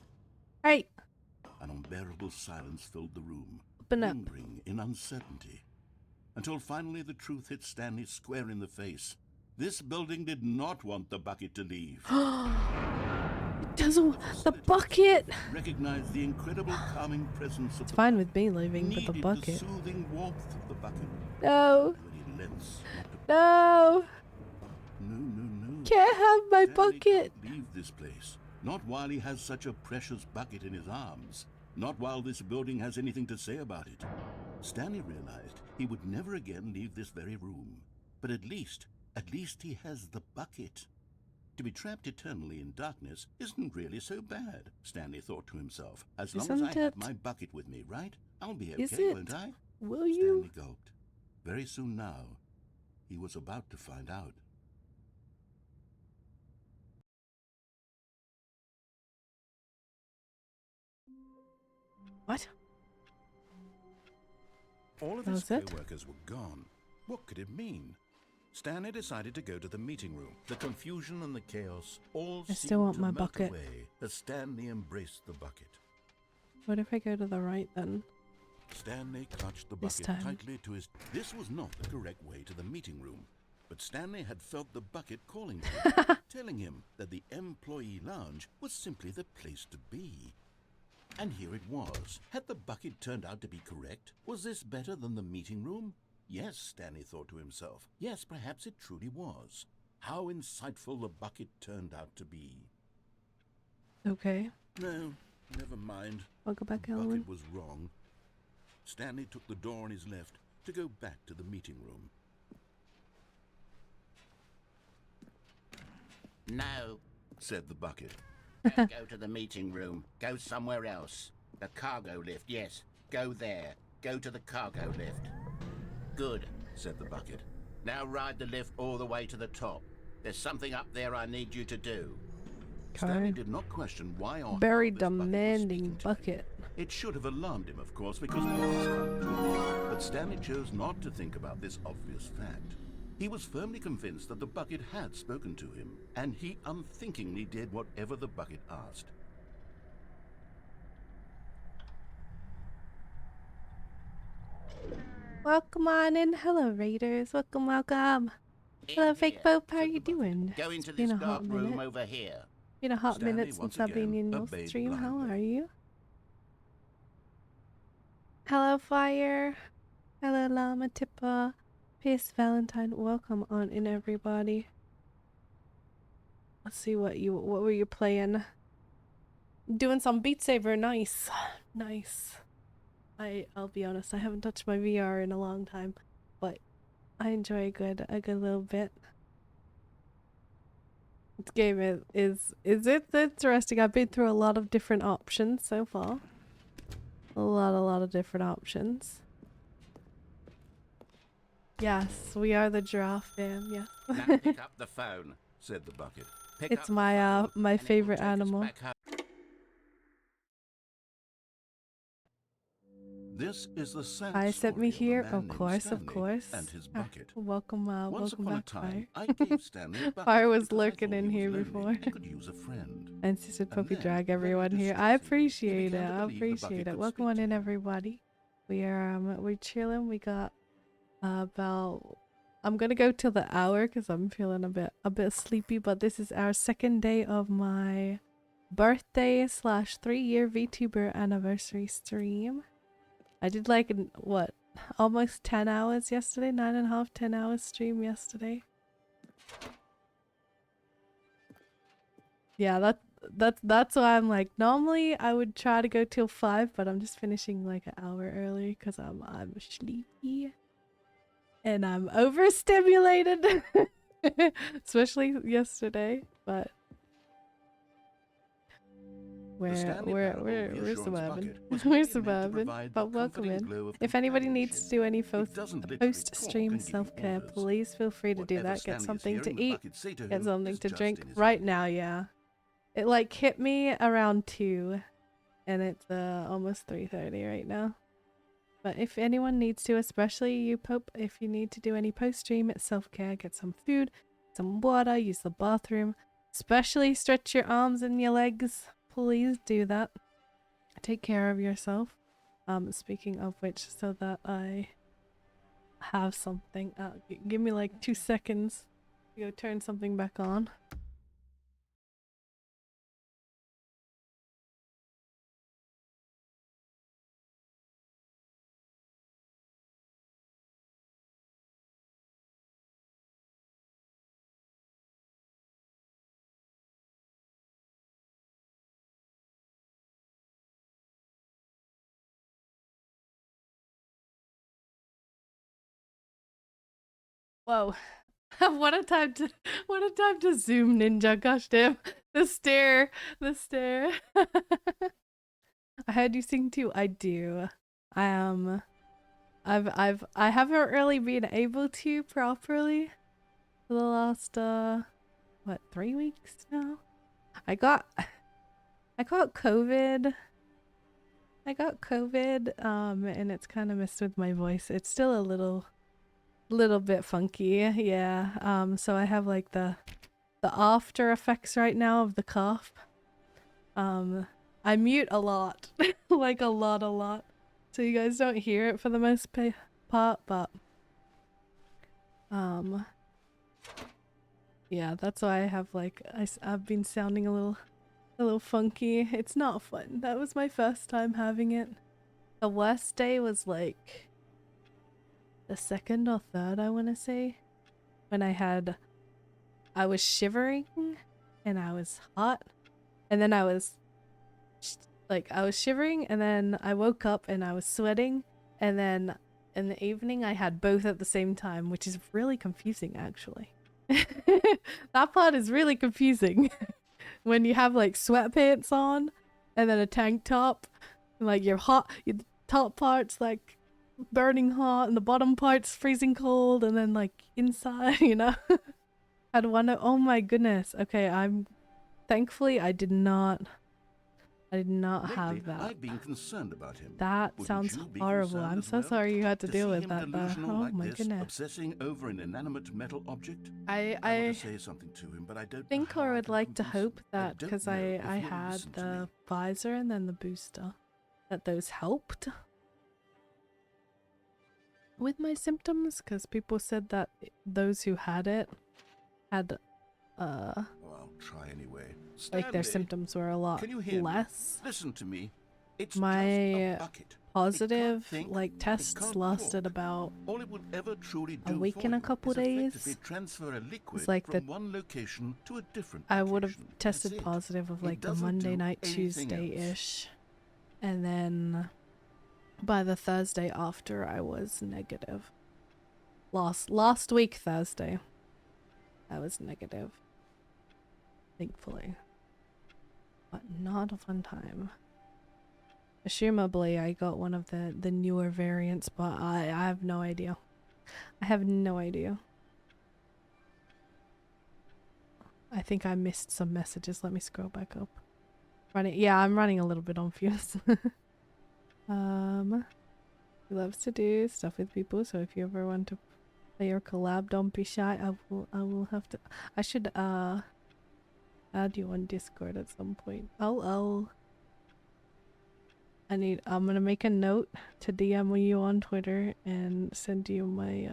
Speaker 1: Hey!
Speaker 13: An unbearable silence filled the room,
Speaker 1: Open up.
Speaker 13: lingering in uncertainty, until finally the truth hit Stanley square in the face. This building did not want the bucket to leave.
Speaker 1: It doesn't. The bucket!
Speaker 13: Recognized the incredible calming presence of
Speaker 1: It's
Speaker 13: the
Speaker 1: fine with me leaving, but the
Speaker 13: needed
Speaker 1: bucket.
Speaker 13: the soothing warmth of the bucket.
Speaker 1: No!
Speaker 13: Any lengths not to-
Speaker 1: No!
Speaker 13: No.
Speaker 1: Can't have my
Speaker 13: Stanley
Speaker 1: bucket!
Speaker 13: can't leave this place. Not while he has such a precious bucket in his arms. Not while this building has anything to say about it. Stanley realized he would never again leave this very room. But at least he has the bucket. To be trapped eternally in darkness isn't really so bad, Stanley thought to himself. As long as I have my bucket with me, right? I'll be okay, won't I?
Speaker 1: Will you?
Speaker 13: Stanley gulped. Very soon now, he was about to find out.
Speaker 1: What?
Speaker 13: All of his co-workers were gone. What could it mean? Stanley decided to go to the meeting room. The confusion and the chaos all
Speaker 1: I
Speaker 13: seemed
Speaker 1: still want
Speaker 13: to
Speaker 1: my
Speaker 13: melt
Speaker 1: bucket.
Speaker 13: away as Stanley embraced the bucket.
Speaker 1: What if I go to the right then?
Speaker 13: Stanley clutched the
Speaker 1: This
Speaker 13: bucket
Speaker 1: time.
Speaker 13: tightly to his... This was not the correct way to the meeting room, but Stanley had felt the bucket calling to him, telling him that the employee lounge was simply the place to be. And here it was. Had the bucket turned out to be correct? Was this better than the meeting room? Yes, Stanley thought to himself. Yes, perhaps it truly was. How insightful the bucket turned out to be.
Speaker 1: Okay.
Speaker 13: No, never mind.
Speaker 1: I'll go back,
Speaker 13: The
Speaker 1: Alan.
Speaker 13: bucket was wrong. Stanley took the door on his left to go back to the meeting room.
Speaker 17: No,
Speaker 13: said the bucket.
Speaker 17: don't go to the meeting room. Go somewhere else. The cargo lift, yes. Go there. Go to the cargo lift. Good,
Speaker 13: said the bucket.
Speaker 17: Now ride the lift all the way to the top. There's something up there I need you to do.
Speaker 13: Stanley did not question why or
Speaker 1: Very
Speaker 13: how this bucket was
Speaker 1: demanding bucket.
Speaker 13: It should have alarmed him, of course, because buckets can't talk. But Stanley chose not to think about this obvious fact. He was firmly convinced that the bucket had spoken to him, and he unthinkingly did whatever the bucket asked.
Speaker 1: Welcome on in. Hello, Raiders. Welcome, welcome. Hello, Fake Pope. How are you doing?
Speaker 17: Go
Speaker 1: It's
Speaker 17: into
Speaker 1: been
Speaker 17: this
Speaker 1: a hot
Speaker 17: dark room
Speaker 1: minute.
Speaker 17: over here.
Speaker 1: Been a hot
Speaker 13: Stanley
Speaker 1: minute
Speaker 13: once
Speaker 1: since I've been
Speaker 13: again
Speaker 1: in your
Speaker 13: obeyed
Speaker 1: stream. How
Speaker 13: blindly.
Speaker 1: are you? Hello, Fire. Hello, Llama Tipper. Pierce Valentine. Welcome on in, everybody. Let's see what were you playing? Doing some Beat Saber. Nice, nice. I'll be honest. I haven't touched my VR in a long time, but I enjoy a good little bit. This game is it's interesting. I've been through a lot of different options so far. A lot of different options. Yes, we are the giraffe fam. Yeah.
Speaker 17: Now pick up the phone,
Speaker 13: said the bucket.
Speaker 17: Pick
Speaker 1: It's
Speaker 17: up
Speaker 1: my my
Speaker 17: and it will
Speaker 1: favorite
Speaker 17: take us
Speaker 1: animal.
Speaker 17: back home.
Speaker 13: This is the sad
Speaker 1: I sent me
Speaker 13: story
Speaker 1: here,
Speaker 13: of a man
Speaker 1: of
Speaker 13: named
Speaker 1: course,
Speaker 13: Stanley and his bucket.
Speaker 1: Welcome,
Speaker 13: Once
Speaker 1: welcome
Speaker 13: upon a
Speaker 1: back,
Speaker 13: time,
Speaker 1: Fire.
Speaker 13: I gave Stanley a bucket
Speaker 1: Fire was
Speaker 13: because I
Speaker 1: lurking
Speaker 13: thought
Speaker 1: in
Speaker 13: he was
Speaker 1: here
Speaker 13: lonely
Speaker 1: before.
Speaker 13: and could use a friend.
Speaker 1: And Sister Puppy
Speaker 13: then,
Speaker 1: drag
Speaker 13: very
Speaker 1: everyone here. I appreciate it. I appreciate it. Welcome on in, everybody. We are we're chilling. We got about. I'm gonna go till the hour because I'm feeling a bit sleepy. But this is our second day of my birthday / 3-year VTuber anniversary stream. I did like what, almost 10 hours yesterday. 9.5, 10 hours stream yesterday. Yeah, that's why I'm like, normally I would try to go till 5, but I'm just finishing like an hour early because I'm sleepy and I'm overstimulated, especially yesterday. But We're
Speaker 13: Stanley
Speaker 1: we're
Speaker 13: Parable
Speaker 1: we're
Speaker 13: Reassurance
Speaker 1: suburban.
Speaker 13: Bucket was
Speaker 1: We're
Speaker 13: merely meant to
Speaker 1: suburban,
Speaker 13: provide
Speaker 1: but
Speaker 13: the
Speaker 1: welcome
Speaker 13: comforting
Speaker 1: in.
Speaker 13: glow of
Speaker 1: If anybody needs to do any
Speaker 13: It doesn't literally
Speaker 1: post-stream
Speaker 13: talk and give you
Speaker 1: self-care,
Speaker 13: orders.
Speaker 1: please feel free to do
Speaker 13: Whatever
Speaker 1: that. Get
Speaker 13: Stanley is
Speaker 1: something to
Speaker 13: hearing the
Speaker 1: eat,
Speaker 13: bucket say to
Speaker 1: get
Speaker 13: him
Speaker 1: something
Speaker 13: is
Speaker 1: to
Speaker 13: just
Speaker 1: drink.
Speaker 13: in his
Speaker 1: Right
Speaker 13: head.
Speaker 1: now, yeah. It like hit me around 2, and it's almost 3:30 right now. But if anyone needs to, especially you, Pope, if you need to do any post-stream, it's self-care. Get some food, some water, use the bathroom. Especially stretch your arms and your legs. Please do that. Take care of yourself. Speaking of which, so that I have something. Give me like 2 seconds to go turn something back on. Whoa. What a time to zoom, ninja. Gosh damn. The stare. I heard you sing too. I do. I haven't really been able to properly for the last what, 3 weeks now? I got COVID. And it's kind of messed with my voice. It's still a little bit funky, yeah. So I have like the after effects right now of the cough. I mute a lot, like a lot, so you guys don't hear it for the most part. But yeah, that's why I have like I've been sounding a little funky. It's not fun. That was my first time having it. The worst day was like the 2nd or 3rd, I want to say, when I was shivering and I was hot, and then I was shivering, and then I woke up and I was sweating, and then in the evening I had both at the same time, which is really confusing actually. That part is really confusing. When you have like sweatpants on and then a tank top, and like your top part's like burning hot and the bottom part's freezing cold, and then like inside, you know. Had one. Oh my goodness. Okay, thankfully I did not have that.
Speaker 13: I've been concerned about him.
Speaker 1: That
Speaker 13: Wouldn't
Speaker 1: sounds
Speaker 13: you be
Speaker 1: horrible.
Speaker 13: concerned
Speaker 1: I'm
Speaker 13: as
Speaker 1: so
Speaker 13: well?
Speaker 1: sorry you had to deal
Speaker 13: see
Speaker 1: with
Speaker 13: him
Speaker 1: that though.
Speaker 13: delusional
Speaker 1: Oh
Speaker 13: like
Speaker 1: my
Speaker 13: this,
Speaker 1: goodness.
Speaker 13: obsessing over an inanimate metal object?
Speaker 1: I
Speaker 13: want to say something to him, but I don't
Speaker 1: think
Speaker 13: know
Speaker 1: or
Speaker 13: how
Speaker 1: would like to hope that because
Speaker 13: know
Speaker 1: I
Speaker 13: if he'll
Speaker 1: had
Speaker 13: listen to
Speaker 1: the visor and then the booster, that those helped with my symptoms, because people said that those who had it had
Speaker 13: Well, I'll try anyway.
Speaker 1: like their
Speaker 13: Stanley,
Speaker 1: symptoms were a lot
Speaker 13: can you hear
Speaker 1: less.
Speaker 13: Me? Listen to me. It's
Speaker 1: My
Speaker 13: just a bucket.
Speaker 1: positive
Speaker 13: think,
Speaker 1: like tests
Speaker 13: can't
Speaker 1: lasted about
Speaker 13: All it will ever truly
Speaker 1: a
Speaker 13: do
Speaker 1: week
Speaker 13: for
Speaker 1: and a
Speaker 13: you
Speaker 1: couple
Speaker 13: is effectively
Speaker 1: days.
Speaker 13: transfer a liquid
Speaker 1: It's like
Speaker 13: from one location to a different
Speaker 1: I would have
Speaker 13: location.
Speaker 1: tested
Speaker 13: That's it.
Speaker 1: positive of
Speaker 13: It
Speaker 1: like the
Speaker 13: doesn't
Speaker 1: Monday
Speaker 13: do
Speaker 1: night,
Speaker 13: anything else.
Speaker 1: Tuesday-ish. And then by the Thursday after I was negative. Last week Thursday I was negative. Thankfully. But not a fun time. Assumably I got one of the newer variants, but I have no idea. I have no idea. I think I missed some messages. Let me scroll back up. Yeah, I'm running a little bit on fumes. He loves to do stuff with people, so if you ever want to play your collab, don't be shy. I will have to. I should add you on Discord at some point. I'm gonna make a note to DM you on Twitter and send you my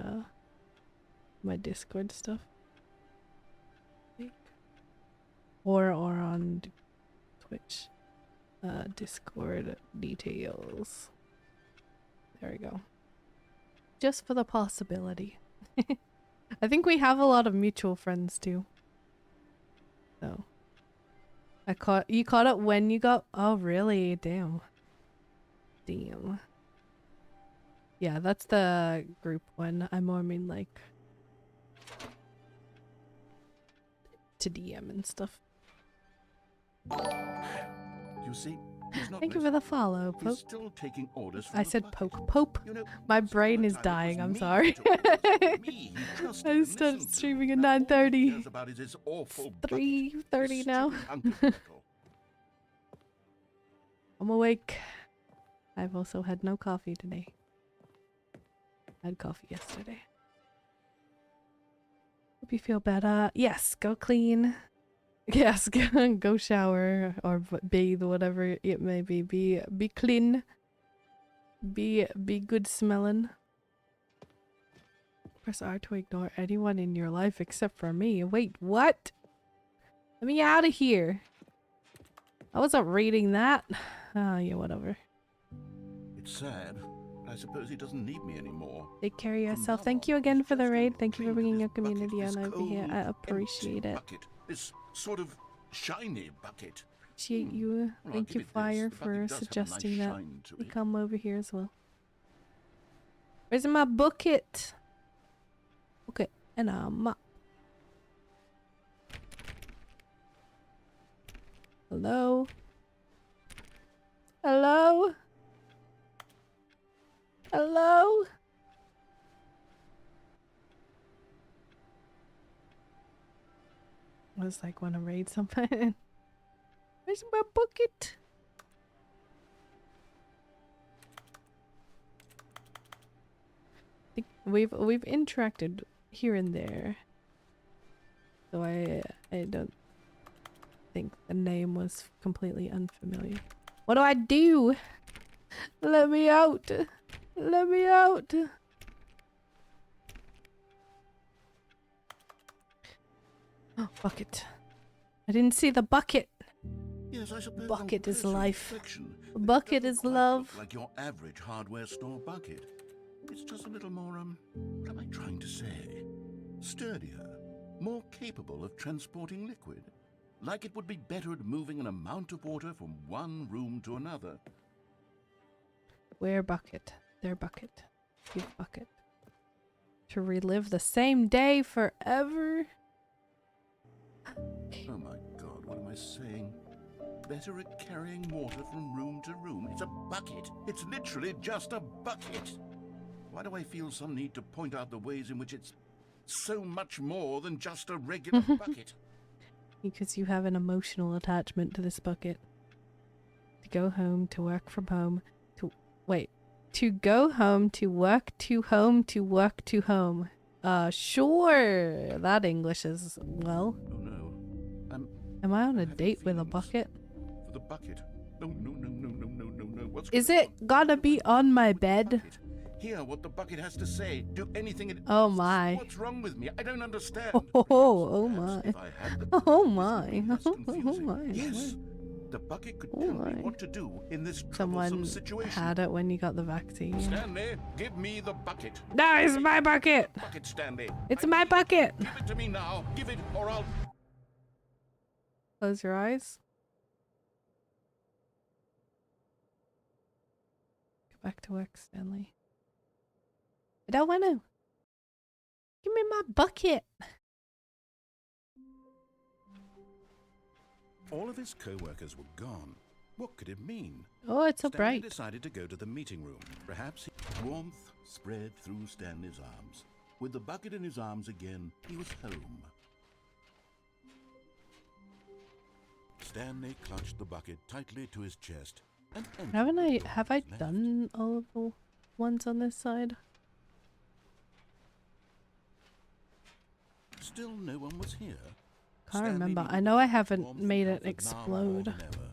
Speaker 1: my Discord stuff. Or on Twitch. Discord details. There we go. Just for the possibility. I think we have a lot of mutual friends too. So you caught it when you got. Oh really? Damn. Yeah, that's the group one. I more mean like to DM and stuff.
Speaker 13: You You see, he's not
Speaker 1: Thank you for the follow,
Speaker 13: He's
Speaker 1: Pope.
Speaker 13: still taking orders from
Speaker 1: I
Speaker 13: the
Speaker 1: said
Speaker 13: bucket.
Speaker 1: poke. Pope.
Speaker 13: You know,
Speaker 1: My brain is dying. I'm sorry. I started streaming at 9:30.
Speaker 13: Cares about is his awful
Speaker 1: 3:30 now.
Speaker 13: hunk of metal.
Speaker 1: I'm awake. I've also had no coffee today. I had coffee yesterday. Hope you feel better. Yes, go clean. Yes, go shower or bathe, whatever it may be. Be clean. Be good smelling. Press R to ignore anyone in your life except for me. Wait, what? Let me out of here. I wasn't reading that. Oh, yeah, whatever.
Speaker 13: It's sad, but I suppose he doesn't need me anymore.
Speaker 1: Take care of yourself. Thank you again for the raid. Thank you for bringing your community on over here. I appreciate it.
Speaker 13: Bucket, this sort of shiny bucket.
Speaker 1: Appreciate you.
Speaker 13: Well,
Speaker 1: Thank you, Fire, for suggesting that we come over here as well. Where's my bucket? Okay, and a mop. Hello? Hello? Hello? I was like, want to raid something? Where's my bucket? I think we've interacted here and there, so I don't think the name was completely unfamiliar. What do I do? Let me out! Let me out! Oh, bucket. I didn't see the bucket.
Speaker 13: Yes, I suppose
Speaker 1: Bucket
Speaker 13: on
Speaker 1: is
Speaker 13: closer
Speaker 1: life.
Speaker 13: inspection,
Speaker 1: Bucket
Speaker 13: it
Speaker 1: is
Speaker 13: doesn't quite
Speaker 1: love.
Speaker 13: look like your average hardware store bucket. It's just a little more, what am I trying to say? Sturdier, more capable of transporting liquid. Like it would be better at moving an amount of water from one room to another.
Speaker 1: Where bucket? Their bucket. Give bucket. To relive the same day forever?
Speaker 13: Oh my god, what am I saying? Better at carrying water from room to room. It's a bucket. It's literally just a bucket. Why do I feel some need to point out the ways in which it's so much more than just a regular bucket?
Speaker 1: Because you have an emotional attachment to this bucket. To go home, to work from home, to... Wait. To go home, to work, to home, to work, to home. Sure. That English is, well...
Speaker 13: Oh no.
Speaker 1: Am I on a date with a bucket?
Speaker 13: For the bucket. No, no, no, no, no, no, no, no. What's
Speaker 1: Is it gonna be on my bed?
Speaker 13: Hear what the bucket has to say. Do anything it
Speaker 1: Oh my.
Speaker 13: What's wrong with me? I don't understand.
Speaker 1: Oh my.
Speaker 13: If I had the
Speaker 1: Oh my. Oh my.
Speaker 13: Yes. The bucket could tell me what to do in this
Speaker 1: Someone
Speaker 13: troublesome situation.
Speaker 1: had it when you got the vaccine.
Speaker 13: Stanley, give me the bucket.
Speaker 1: No, it's my bucket.
Speaker 13: Bucket, Stanley.
Speaker 1: It's my bucket.
Speaker 13: Give it to me now. Give it, or I'll.
Speaker 1: Close your eyes. Go back to work, Stanley. I don't want to. Give me my bucket.
Speaker 13: All of his co-workers were gone. What could it mean?
Speaker 1: Oh, it's so
Speaker 13: Stanley
Speaker 1: bright.
Speaker 13: decided to go to the meeting room. Perhaps warmth spread through Stanley's arms. With the bucket in his arms again, he was home. Stanley clutched the bucket tightly to his chest and
Speaker 1: Have I done all of the ones on this side?
Speaker 13: Still no one was here.
Speaker 1: Can't
Speaker 13: Stanley
Speaker 1: remember.
Speaker 13: needed
Speaker 1: I know I
Speaker 13: warmth
Speaker 1: haven't made it
Speaker 13: and comfort now more
Speaker 1: explode.
Speaker 13: than ever.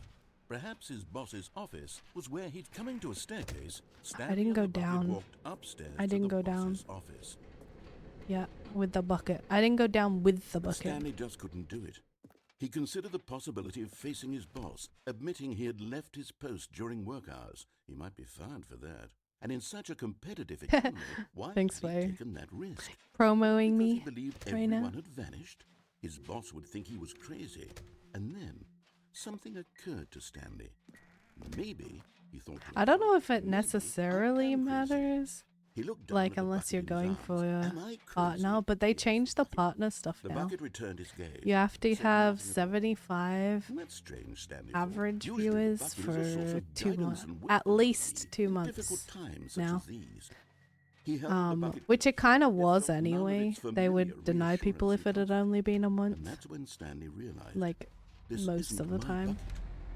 Speaker 13: Perhaps his boss's office was where he'd coming to a staircase.
Speaker 1: I didn't go
Speaker 13: and the bucket
Speaker 1: down.
Speaker 13: walked upstairs
Speaker 1: I
Speaker 13: to
Speaker 1: didn't
Speaker 13: the
Speaker 1: go down.
Speaker 13: boss's office.
Speaker 1: Yeah, with the bucket. I didn't go down with the
Speaker 13: But
Speaker 1: bucket.
Speaker 13: Stanley just couldn't do it. He considered the possibility of facing his boss, admitting he had left his post during work hours. He might be fired for that. And in such a competitive economy, why
Speaker 1: Thanks,
Speaker 13: had he
Speaker 1: Fire.
Speaker 13: taken that risk?
Speaker 1: Promoing
Speaker 13: Because
Speaker 1: me
Speaker 13: he believed
Speaker 1: right
Speaker 13: everyone
Speaker 1: now.
Speaker 13: had vanished? His boss would think he was crazy. And then something occurred to Stanley. Maybe he thought.
Speaker 1: I don't know if it necessarily matters.
Speaker 13: He looked down
Speaker 1: Like,
Speaker 13: at the
Speaker 1: unless
Speaker 13: bucket
Speaker 1: you're
Speaker 13: in his
Speaker 1: going
Speaker 13: arms.
Speaker 1: for a
Speaker 13: Am I
Speaker 1: partner,
Speaker 13: crazy?
Speaker 1: but they changed the partner stuff
Speaker 13: The
Speaker 1: now.
Speaker 13: bucket returned his gaze.
Speaker 1: You have to
Speaker 13: said
Speaker 1: have
Speaker 13: nothing at all.
Speaker 1: 75
Speaker 13: That's strange, Stanley thought.
Speaker 1: average
Speaker 13: Usually the
Speaker 1: viewers
Speaker 13: bucket is a source
Speaker 1: for
Speaker 13: of
Speaker 1: 2
Speaker 13: guidance
Speaker 1: months.
Speaker 13: and
Speaker 1: At
Speaker 13: wisdom
Speaker 1: least
Speaker 13: for
Speaker 1: 2
Speaker 13: me in
Speaker 1: months
Speaker 13: difficult times such
Speaker 1: now.
Speaker 13: as these. He held the bucket
Speaker 1: Which it kind of was
Speaker 13: felt none of
Speaker 1: anyway.
Speaker 13: its
Speaker 1: They
Speaker 13: familiar
Speaker 1: would deny people
Speaker 13: reassurance
Speaker 1: if it had only been a
Speaker 13: and
Speaker 1: month.
Speaker 13: that's when Stanley realized,
Speaker 1: Like,
Speaker 13: this
Speaker 1: most
Speaker 13: isn't
Speaker 1: of the
Speaker 13: my
Speaker 1: time.
Speaker 13: bucket.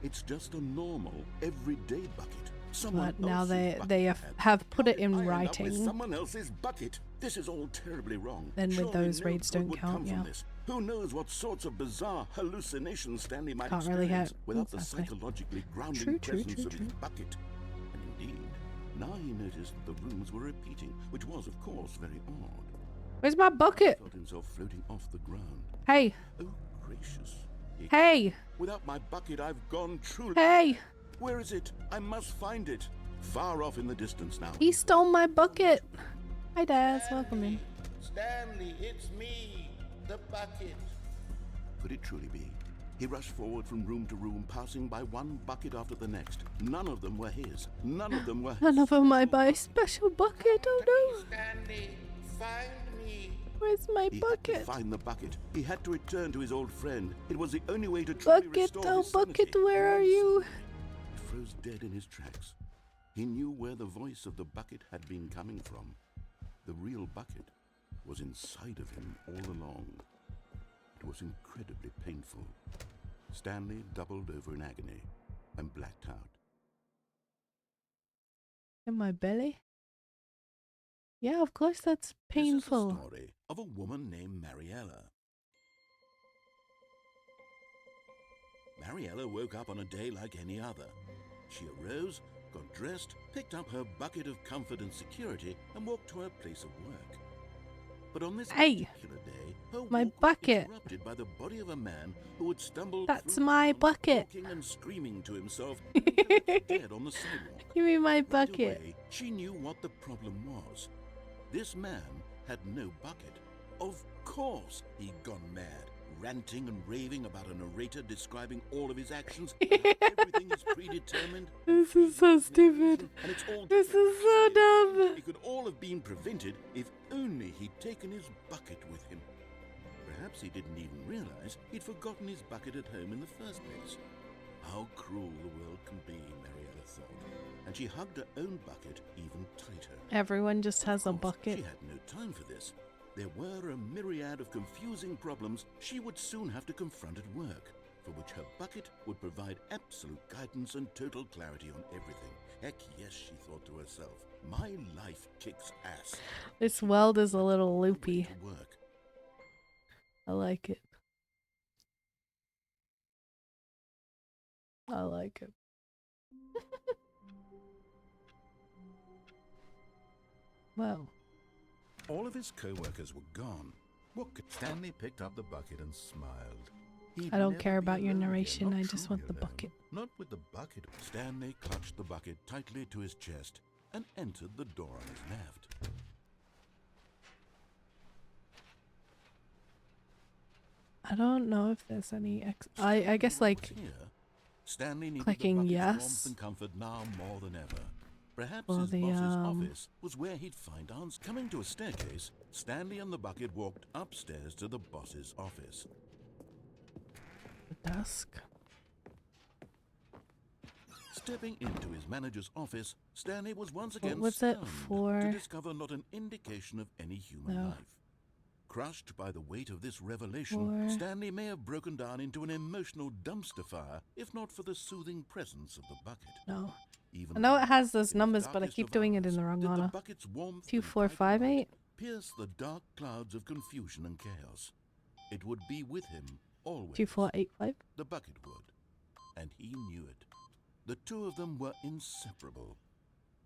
Speaker 13: It's just a normal, everyday bucket. Someone
Speaker 1: But now
Speaker 13: else's bucket.
Speaker 1: they have put it in
Speaker 13: I end up with
Speaker 1: writing.
Speaker 13: someone else's bucket. This is all terribly wrong.
Speaker 1: Then with
Speaker 13: Surely
Speaker 1: those
Speaker 13: no
Speaker 1: raids
Speaker 13: good
Speaker 1: don't
Speaker 13: would
Speaker 1: count,
Speaker 13: come from
Speaker 1: yeah.
Speaker 13: this. Who knows what sorts of bizarre hallucinations Stanley might
Speaker 1: Can't really
Speaker 13: experience
Speaker 1: have-
Speaker 13: without
Speaker 1: exactly.
Speaker 13: the psychologically grounding
Speaker 1: True,
Speaker 13: presence of
Speaker 1: true.
Speaker 13: his bucket. And indeed, now he noticed that the rooms were repeating, which was, of course, very odd.
Speaker 1: Where's my bucket?
Speaker 13: He felt himself floating off the ground.
Speaker 1: Hey.
Speaker 13: Oh, gracious.
Speaker 1: Hey.
Speaker 13: Without my bucket, I've gone truly.
Speaker 1: Hey.
Speaker 13: Where is it? I must find it. Far off in the distance now.
Speaker 1: He stole my bucket. Hi, Daz. Welcome in.
Speaker 17: Stanley, it's me, the bucket.
Speaker 13: Could it truly be? He rushed forward from room to room, passing by one bucket after the next. None of them were his. None of them were his.
Speaker 1: None of them I buy a special bucket. Oh no.
Speaker 17: Stanley, find me.
Speaker 1: Where's my
Speaker 13: He had
Speaker 1: bucket?
Speaker 13: to find the bucket. He had to return to his old friend. It was the only way to truly
Speaker 1: Bucket,
Speaker 13: restore
Speaker 1: oh
Speaker 13: his
Speaker 1: bucket,
Speaker 13: sanity.
Speaker 1: where are you?
Speaker 13: He froze dead in his tracks. He knew where the voice of the bucket had been coming from. The real bucket was inside of him all along. It was incredibly painful. Stanley doubled over in agony and blacked out.
Speaker 1: In my belly? Yeah, of course that's painful.
Speaker 13: This is the story of a woman named Mariella. Mariella woke up on a day like any other. She arose, got dressed, picked up her bucket of comfort and security, and walked to her place of work. But on this particular day, her
Speaker 1: my
Speaker 13: walk
Speaker 1: bucket.
Speaker 13: was interrupted by the body of a man who had stumbled
Speaker 1: That's
Speaker 13: through
Speaker 1: my
Speaker 13: town,
Speaker 1: bucket.
Speaker 13: talking and screaming to himself, dead on the sidewalk.
Speaker 1: Give me my
Speaker 13: Right
Speaker 1: bucket.
Speaker 13: away, she knew what the problem was. This man had no bucket. Of course he'd gone mad, ranting and raving about a narrator describing all of his actions. Everything is predetermined.
Speaker 1: This is so stupid.
Speaker 13: And it's all
Speaker 1: This is so dumb.
Speaker 13: It could all have been prevented if only he'd taken his bucket with him. Perhaps he didn't even realize he'd forgotten his bucket at home in the first place. How cruel the world can be, Mariella thought, and she hugged her own bucket even tighter.
Speaker 1: Everyone just has a bucket.
Speaker 13: She had no time for this. There were a myriad of confusing problems she would soon have to confront at work, for which her bucket would provide absolute guidance and total clarity on everything. Heck yes, she thought to herself. My life kicks ass.
Speaker 1: This world is a little loopy.
Speaker 13: To work.
Speaker 1: I like it. I like it. Well.
Speaker 13: All of his co-workers were gone. Stanley picked up the bucket and smiled. He'd
Speaker 1: I don't
Speaker 13: never
Speaker 1: care
Speaker 13: be
Speaker 1: about your
Speaker 13: alone again,
Speaker 1: narration,
Speaker 13: not
Speaker 1: I just
Speaker 13: truly
Speaker 1: want the
Speaker 13: alone.
Speaker 1: bucket.
Speaker 13: Not with the bucket. Stanley clutched the bucket tightly to his chest and entered the door on his left.
Speaker 1: I don't know if there's any I guess like
Speaker 13: Here, Stanley needed
Speaker 1: clicking
Speaker 13: the bucket's
Speaker 1: yes
Speaker 13: warmth and comfort now more than ever. Perhaps
Speaker 1: for
Speaker 13: his
Speaker 1: the,
Speaker 13: boss's office was where he'd find answers. Coming to a staircase, Stanley and the bucket walked upstairs to the boss's office.
Speaker 1: desk.
Speaker 13: Stepping into his manager's office, Stanley was once again
Speaker 1: was it
Speaker 13: stunned
Speaker 1: for?
Speaker 13: to discover not an indication of any human
Speaker 1: No.
Speaker 13: life. Crushed by the weight of this revelation,
Speaker 1: For?
Speaker 13: Stanley may have broken down into an emotional dumpster fire if not for the soothing presence of the bucket.
Speaker 1: No.
Speaker 13: Even
Speaker 1: I know it has
Speaker 13: in
Speaker 1: those
Speaker 13: the
Speaker 1: numbers, but I
Speaker 13: darkest
Speaker 1: keep
Speaker 13: of
Speaker 1: doing it in
Speaker 13: hours,
Speaker 1: the wrong
Speaker 13: did the
Speaker 1: order.
Speaker 13: bucket's warmth
Speaker 1: 2,
Speaker 13: and
Speaker 1: 4,
Speaker 13: guiding
Speaker 1: 5,
Speaker 13: light
Speaker 1: 8.
Speaker 13: pierce the dark clouds of confusion and chaos. It would be with him always.
Speaker 1: 2, 4, 8, 5.
Speaker 13: The bucket would, and he knew it. The two of them were inseparable.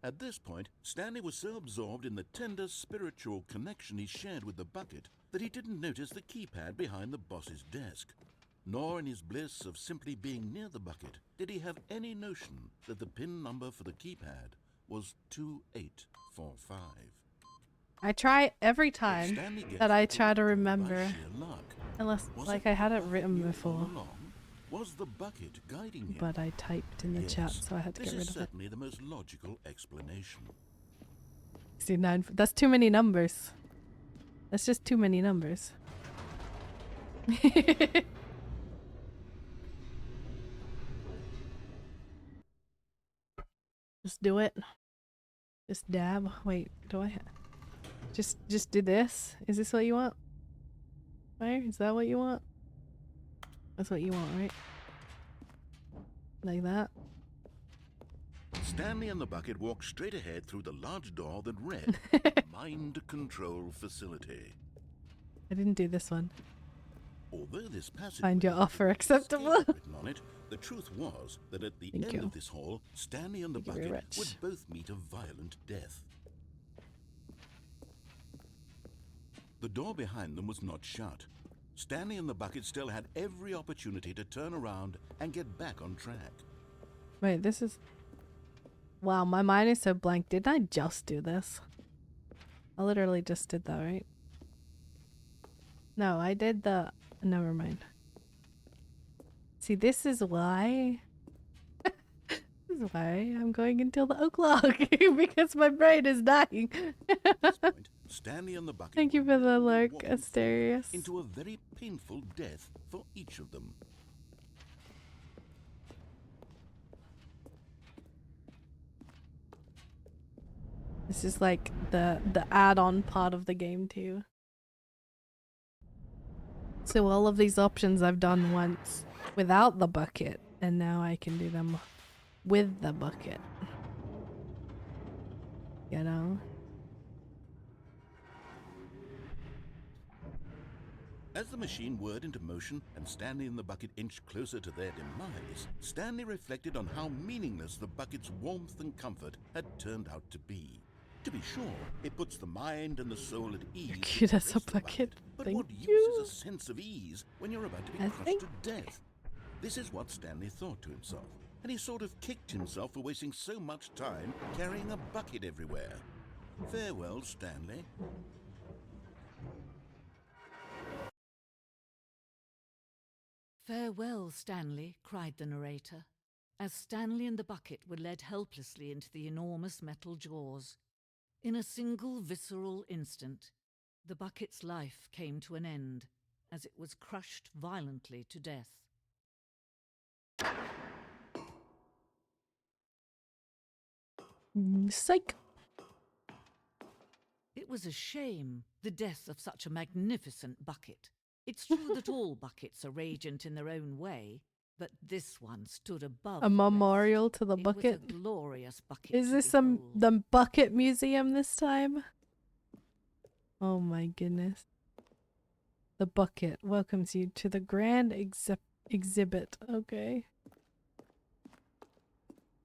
Speaker 13: At this point, Stanley was so absorbed in the tender spiritual connection he shared with the bucket that he didn't notice the keypad behind the boss's desk. Nor in his bliss of simply being near the bucket did he have any notion that the PIN number for the keypad was 2845.
Speaker 1: I try every time
Speaker 13: Stanley gets
Speaker 1: that I
Speaker 13: the
Speaker 1: try to
Speaker 13: by
Speaker 1: remember,
Speaker 13: sheer luck.
Speaker 1: unless
Speaker 13: Was
Speaker 1: like
Speaker 13: it
Speaker 1: I had it
Speaker 13: that
Speaker 1: written
Speaker 13: he knew all
Speaker 1: before,
Speaker 13: along? Was the bucket guiding him?
Speaker 1: but I typed in the chat,
Speaker 13: Yes,
Speaker 1: so I had to
Speaker 13: this
Speaker 1: get rid
Speaker 13: is
Speaker 1: of it.
Speaker 13: certainly the most logical explanation.
Speaker 1: 69. That's too many numbers. That's just too many numbers. Just do it. Just dab. Wait, do I? Just do this? Is this what you want? Fire? Is that what you want? That's what you want, right? Like that?
Speaker 13: Stanley and the bucket walked straight ahead through the large door that read, Mind Control Facility.
Speaker 1: I didn't do this one.
Speaker 13: Although this passage
Speaker 1: Find your offer acceptable.
Speaker 13: written on it, the truth was that at the end of this hall, Stanley and the bucket would both meet a violent death. The door behind them was not shut. Stanley and the bucket still had every opportunity to turn around and get back on track.
Speaker 1: Wait, this is... Wow, my mind is so blank. Didn't I just do this? I literally just did that, right? No, I did the... Never mind. See, this is why... this is why I'm going until the o'clock. Because my brain is dying.
Speaker 13: At this point, Stanley and the bucket
Speaker 1: Thank you for the lurk, Asterius.
Speaker 13: into a very painful death for each of them.
Speaker 1: This is like the add-on part of the game too. So all of these options I've done once without the bucket, and now I can do them with the bucket. You know?
Speaker 13: As the machine whirred into motion and Stanley and the bucket inched closer to their demise, Stanley reflected on how meaningless the bucket's warmth and comfort had turned out to be. To be sure, it puts the mind and the soul at ease.
Speaker 1: You're cute as a bucket.
Speaker 13: But
Speaker 1: Thank
Speaker 13: what
Speaker 1: you.
Speaker 13: use is a sense of ease when you're about to be crushed
Speaker 1: think-
Speaker 13: to death? This is what Stanley thought to himself, and he sort of kicked himself for wasting so much time carrying a bucket everywhere. Farewell, Stanley.
Speaker 15: Farewell, Stanley, cried the narrator, as Stanley and the bucket were led helplessly into the enormous metal jaws. In a single visceral instant, the bucket's life came to an end as it was crushed violently to death.
Speaker 1: Psych!
Speaker 15: It was a shame, the death of such a magnificent bucket. It's true that all buckets are radiant in their own way, but this one stood above.
Speaker 1: A memorial to the bucket.
Speaker 15: It was a glorious bucket.
Speaker 1: Is this the bucket museum this time? Oh my goodness. The bucket welcomes you to the grand exhibit. Okay.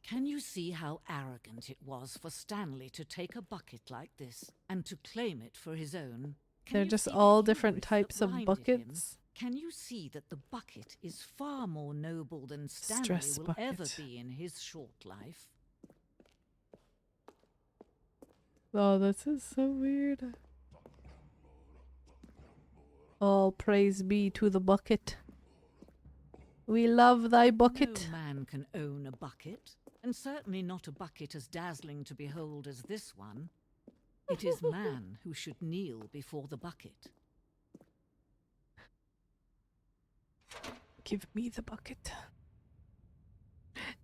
Speaker 15: Can you see how arrogant it was for Stanley to take a bucket like this and to claim it for his own?
Speaker 1: They're just all different types of buckets.
Speaker 15: Can you see that the bucket is far more noble than Stanley
Speaker 1: Stress
Speaker 15: will
Speaker 1: bucket.
Speaker 15: ever be in his short life?
Speaker 1: Oh, this is so weird. All praise be to the bucket. We love thy bucket.
Speaker 15: No man can own a bucket, and certainly not a bucket as dazzling to behold as this one. It is man who should kneel before the bucket.
Speaker 1: Give me the bucket.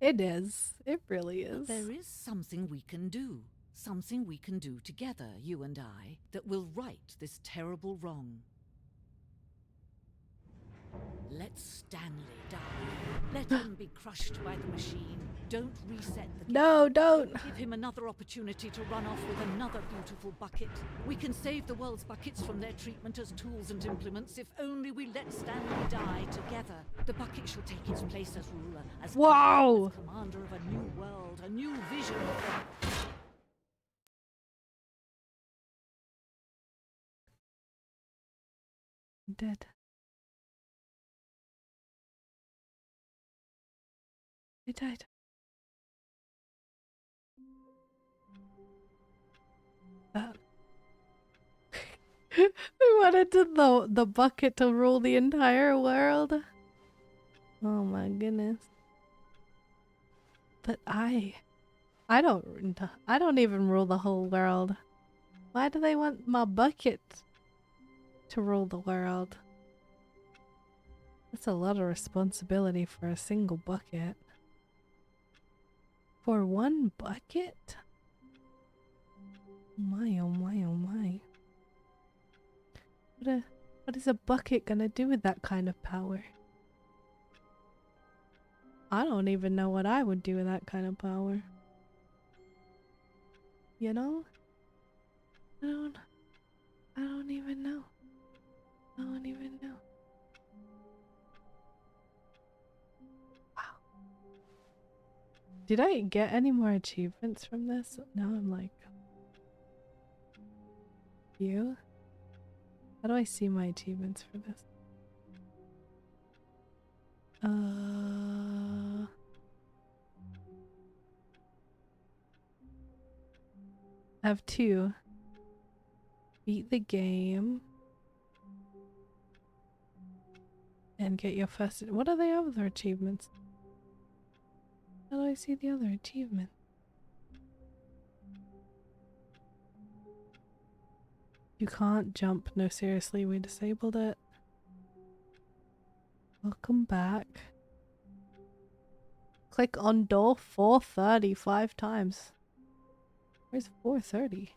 Speaker 1: It is. It really is.
Speaker 15: But there is something we can do. Something we can do together, you and I, that will right this terrible wrong. Let Stanley die. Let him be crushed by the machine. Don't reset the game.
Speaker 1: No, don't.
Speaker 15: Give him another opportunity to run off with another beautiful bucket. We can save the world's buckets from their treatment as tools and implements if only we let Stanley die together. The bucket shall take its place as ruler, as
Speaker 1: Wow.
Speaker 15: as commander of a new world, a new vision of the...
Speaker 1: Dead. He died. We wanted the bucket to rule the entire world. Oh my goodness. But I don't even rule the whole world. Why do they want my bucket to rule the world? That's a lot of responsibility for a single bucket. For one bucket? My oh my oh my. What is a bucket gonna do with that kind of power? I don't even know what I would do with that kind of power. You know? I don't even know. I don't even know. Wow. Did I get any more achievements from this? Now I'm like... You? How do I see my achievements for this? I have 2. Beat the game. And get your first... What are the other achievements? How do I see the other achievement? You can't jump. No, seriously, we disabled it. Welcome back. Click on door 430 5 times. Where's 430?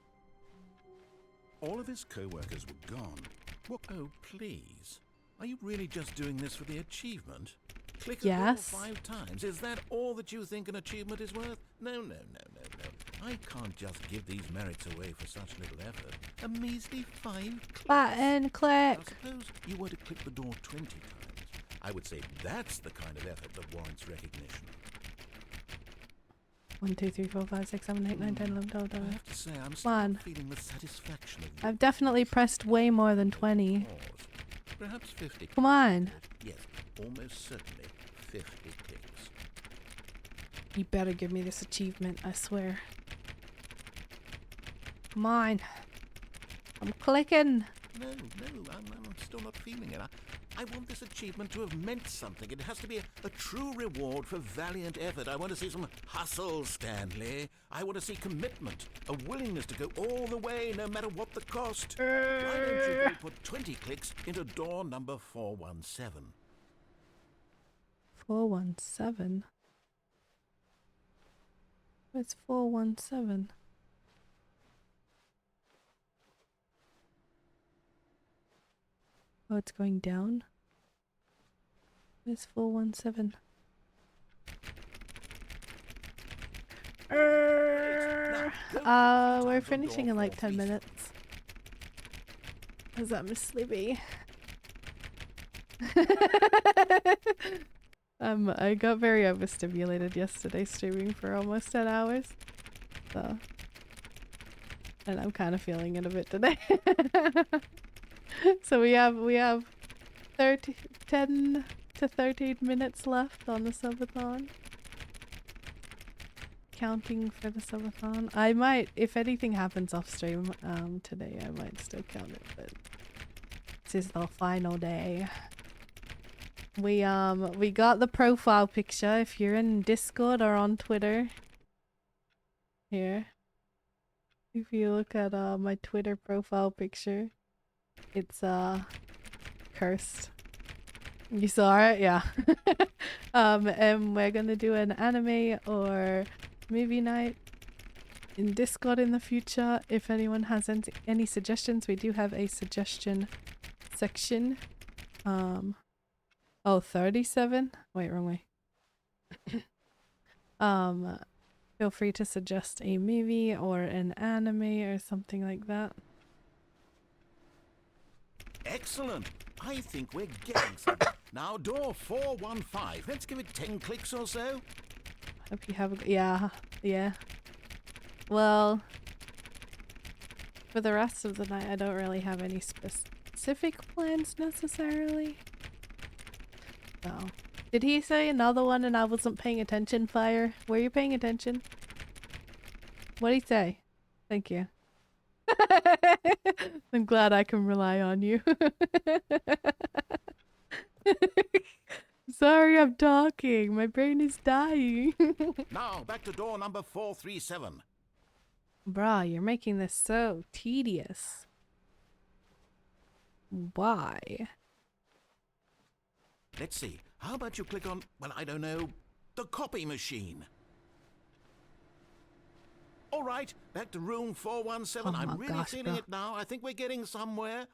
Speaker 13: All of his co-workers were gone. What? Oh, please. Are you really just doing this for the achievement? Click a door 5 times. Is that all that you think an achievement is worth? No. I can't just give these merits away for such little effort. A measly 5 clicks.
Speaker 1: Button click.
Speaker 13: Now, suppose you were to click the door 20 times. I would say that's the kind of effort that warrants recognition.
Speaker 1: 1, 2, 3, 4, 5, 6, 7, 8, 9, 10, 11, 12, 13.
Speaker 13: I have to say, I'm still feeling the satisfaction of
Speaker 1: I've definitely pressed way more than 20.
Speaker 13: Perhaps 50.
Speaker 1: Come on.
Speaker 13: Yes, almost certainly 50 clicks.
Speaker 1: You better give me this achievement, I swear. Come on. I'm clicking.
Speaker 13: No, I'm still not feeling it. I want this achievement to have meant something. It has to be a true reward for valiant effort. I want to see some hustle, Stanley. I want to see commitment, a willingness to go all the way, no matter what the cost. Why don't you go put 20 clicks into door number 417?
Speaker 1: 417? Where's 417? Oh, it's going down? Where's 417? We're finishing in like 10 minutes. Cause I'm sleepy. I got very overstimulated yesterday streaming for almost 10 hours. So, and I'm kind of feeling it a bit today. So we have 10 to 13 minutes left on the subathon. Counting for the subathon. I might, if anything happens off stream today, I might still count it, but this is the final day. We got the profile picture if you're in Discord or on Twitter. Here. If you look at my Twitter profile picture, it's cursed. You saw it? Yeah. And we're gonna do an anime or movie night in Discord in the future. If anyone has any suggestions, we do have a suggestion section. Oh, 37? Wait, wrong way. Feel free to suggest a movie or an anime or something like that.
Speaker 13: Excellent. I think we're getting something. Now, door 415. Let's give it 10 clicks or so.
Speaker 1: Hope you have a... Yeah. Well, for the rest of the night, I don't really have any specific plans necessarily. So, did he say another one and I wasn't paying attention, Fire? Were you paying attention? What'd he say? Thank you. I'm glad I can rely on you. Sorry, I'm talking. My brain is dying.
Speaker 13: Now, back to door number 437.
Speaker 1: Bruh, you're making this so tedious. Why?
Speaker 13: Let's see. How about you click on, well, I don't know, the copy machine? All right, back to room 417.
Speaker 1: Oh my
Speaker 13: I'm really
Speaker 1: gosh,
Speaker 13: feeling
Speaker 1: bro.
Speaker 13: it now. I think we're getting somewhere.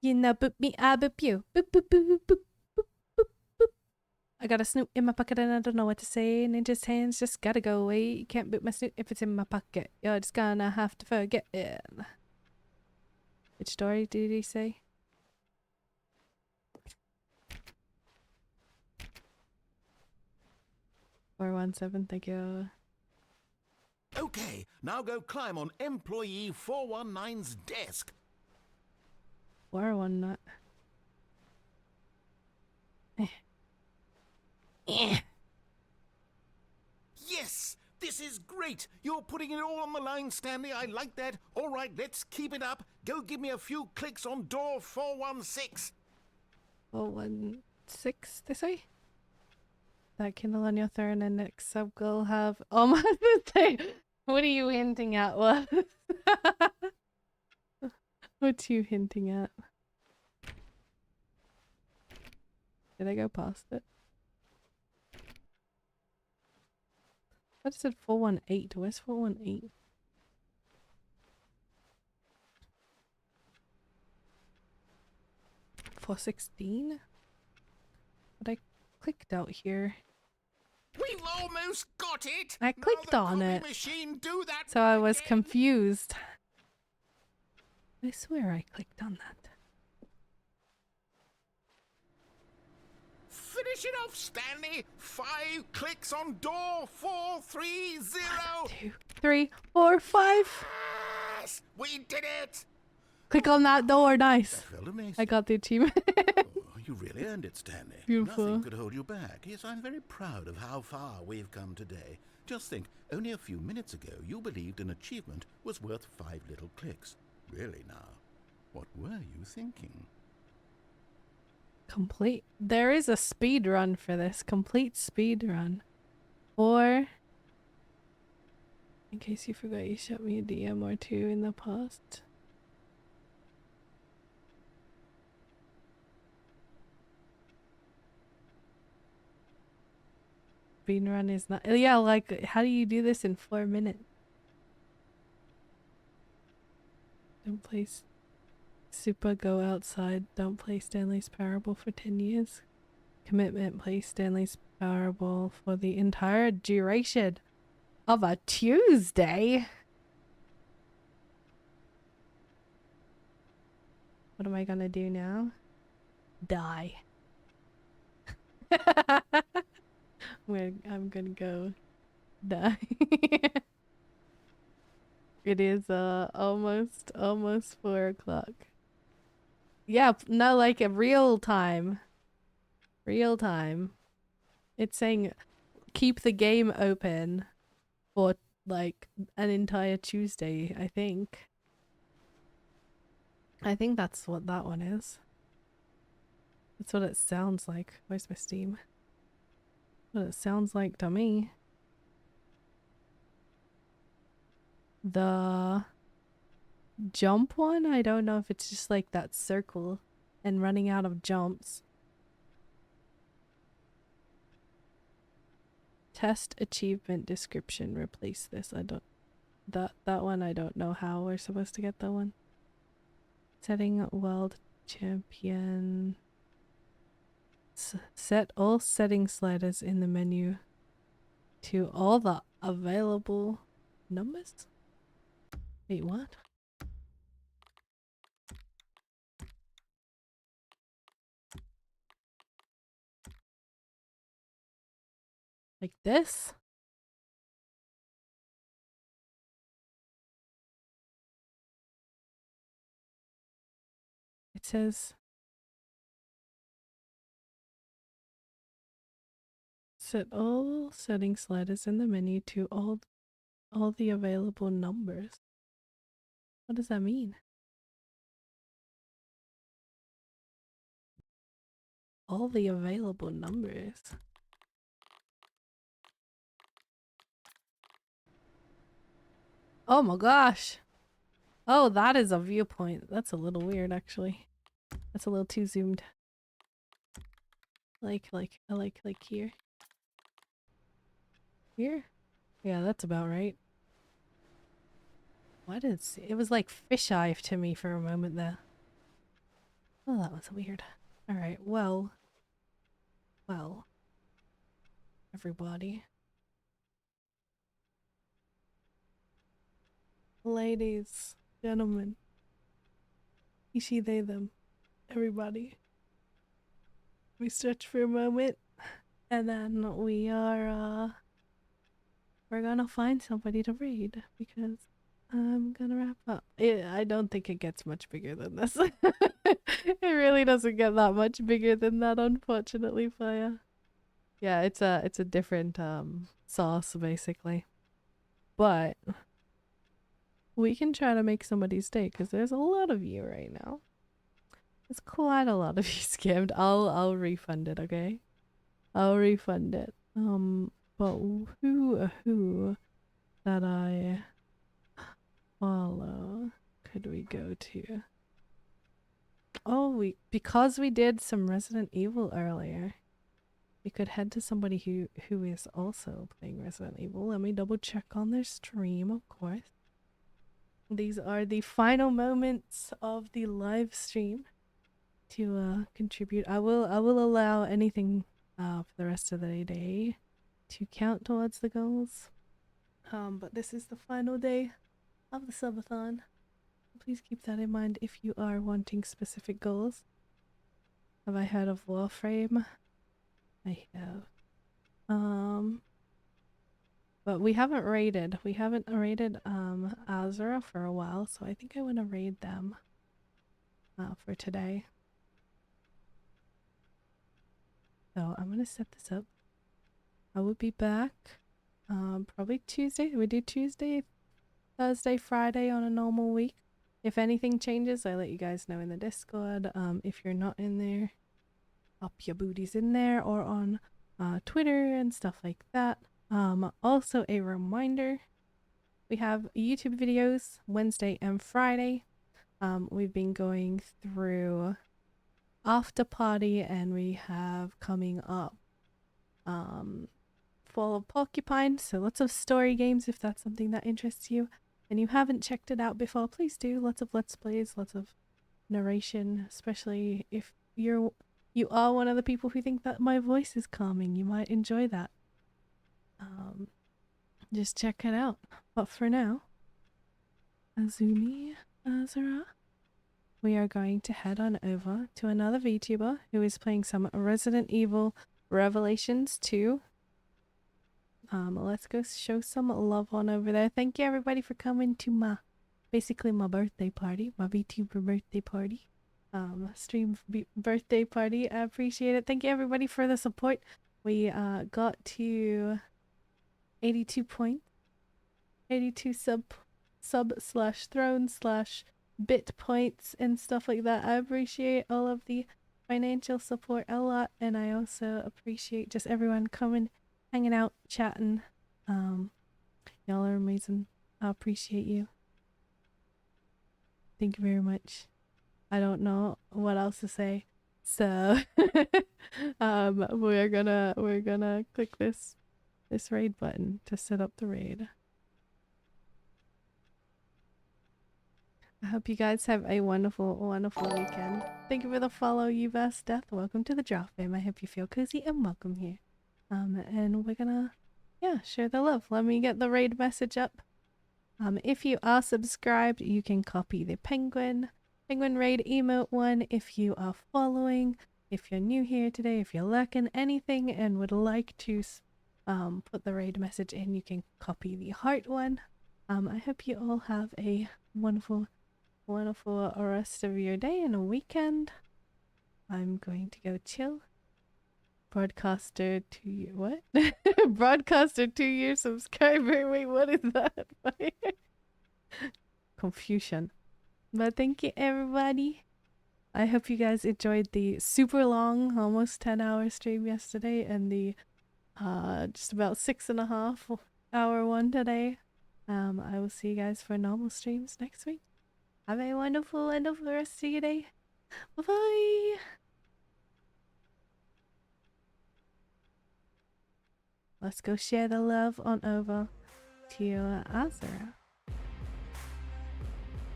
Speaker 1: You know, boop me, I boop you. Boop, boop, boop, boop, boop, boop, boop, boop. I got a snoot in my pocket and I don't know what to say. Ninja's hands just gotta go away. You can't boot my snoot if it's in my pocket. You're just gonna have to forget it. Which story did he say? $417, thank you.
Speaker 13: Okay, now go climb on employee 419's desk.
Speaker 1: 419.
Speaker 13: Yes, this is great. You're putting it all on the line, Stanley. I like that. All right, let's keep it up. Go give me a few clicks on door 416.
Speaker 1: 416, they say? That Kindle on your throne and next sub will have. Oh my thing. What are you hinting at? What? What you hinting at? Did I go past it? I just said 418. Where's 418? $416? But I clicked out here.
Speaker 13: We've almost got it.
Speaker 1: I clicked on it.
Speaker 13: Machine, do that.
Speaker 1: So I was confused. I swear I clicked on that.
Speaker 13: Finish it off, Stanley. 5 clicks on door 430.
Speaker 1: 1, 2, 3, 4, 5.
Speaker 13: Yes, we did it.
Speaker 1: Click on that door. Nice.
Speaker 13: That felt amazing.
Speaker 1: I got the achievement.
Speaker 13: Oh, you really earned it, Stanley.
Speaker 1: Beautiful.
Speaker 13: Nothing could hold you back. Yes, I'm very proud of how far we've come today. Just think, only a few minutes ago, you believed an achievement was worth 5 little clicks. Really now, what were you thinking?
Speaker 1: Complete. There is a speed run for this. Complete speed run. Or, in case you forgot, you shot me a DM or two in the past. Speed run is not. Yeah, like, how do you do this in 4 minutes? Don't play Super, go outside. Don't play Stanley's Parable for 10 years. Commitment, play Stanley's Parable for the entire duration of a Tuesday. What am I gonna do now? Die. I'm gonna go die. It is almost 4 o'clock. Yeah, no, like a real time. Real time. It's saying keep the game open for like an entire Tuesday, I think. I think that's what that one is. That's what it sounds like. Where's my Steam? What it sounds like to me. The jump one? I don't know if it's just like that circle and running out of jumps. Test achievement description. Replace this. I don't. That one I don't know how we're supposed to get that one. Setting world champion. Set all setting sliders in the menu to all the available numbers. Wait, what? Like this? It says set all setting sliders in the menu to all the available numbers. What does that mean? All the available numbers. Oh my gosh. Oh, that is a viewpoint. That's a little weird, actually. That's a little too zoomed. I like here. Here? Yeah, that's about right. What is... It was like fisheye to me for a moment there. Oh, that was weird. Alright, well... Well... Everybody. Ladies, gentlemen. He, she, they, them. Everybody. We stretch for a moment. And then we are, we're gonna find somebody to raid because I'm gonna wrap up. I don't think it gets much bigger than this. It really doesn't get that much bigger than that, unfortunately, Fire. Yeah, it's a different sauce basically. But we can try to make somebody stay because there's a lot of you right now. There's quite a lot of you scammed. I'll refund it, okay? I'll refund it. But who that I follow could we go to? Oh, because we did some Resident Evil earlier, we could head to somebody who is also playing Resident Evil. Let me double check on their stream, of course. These are the final moments of the live stream to contribute. I will allow anything for the rest of the day to count towards the goals. But this is the final day of the subathon. Please keep that in mind if you are wanting specific goals. Have I heard of Warframe? I have. But we haven't raided. We haven't raided Azura for a while, so I think I want to raid them for today. So I'm gonna set this up. I will be back probably Tuesday. We do Tuesday, Thursday, Friday on a normal week. If anything changes, I let you guys know in the Discord. If you're not in there, up your booties in there or on Twitter and stuff like that. Also a reminder, we have YouTube videos Wednesday and Friday. We've been going through After Party and we have coming up Fall of Porcupine, so lots of story games if that's something that interests you and you haven't checked it out before, please do. Lots of let's plays, lots of narration, especially if you are one of the people who think that my voice is calming. You might enjoy that. Just check it out. But for now, Azura, we are going to head on over to another VTuber who is playing some Resident Evil Revelations 2. Let's go show some love on over there. Thank you everybody for coming to basically my birthday party, my VTuber birthday party. Stream birthday party. I appreciate it. Thank you everybody for the support. We got to 82 points. 82 sub/throne/bit points and stuff like that. I appreciate all of the financial support a lot, and I also appreciate just everyone coming, hanging out, chatting. Y'all are amazing. I appreciate you. Thank you very much. I don't know what else to say. So we're gonna click this raid button to set up the raid. I hope you guys have a wonderful, wonderful weekend. Thank you for the follow, you best death. Welcome to the drop fam. I hope you feel cozy and welcome here. And we're gonna, share the love. Let me get the raid message up. If you are subscribed, you can copy the penguin raid emote one. If you are following, if you're new here today, if you're lurking anything and would like to put the raid message in, you can copy the heart one. I hope you all have a wonderful rest of your day and a weekend. I'm going to go chill. Broadcaster 2 year what? Broadcaster 2 year subscriber. Wait, what is that? Confusion. But thank you everybody. I hope you guys enjoyed the super long, almost 10-hour stream yesterday and the just about 6.5-hour one today. I will see you guys for normal streams next week. Have a wonderful, wonderful rest of your day. Bye bye. Let's go share the love on over to Azura.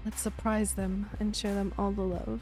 Speaker 1: Let's surprise them and show them all the love.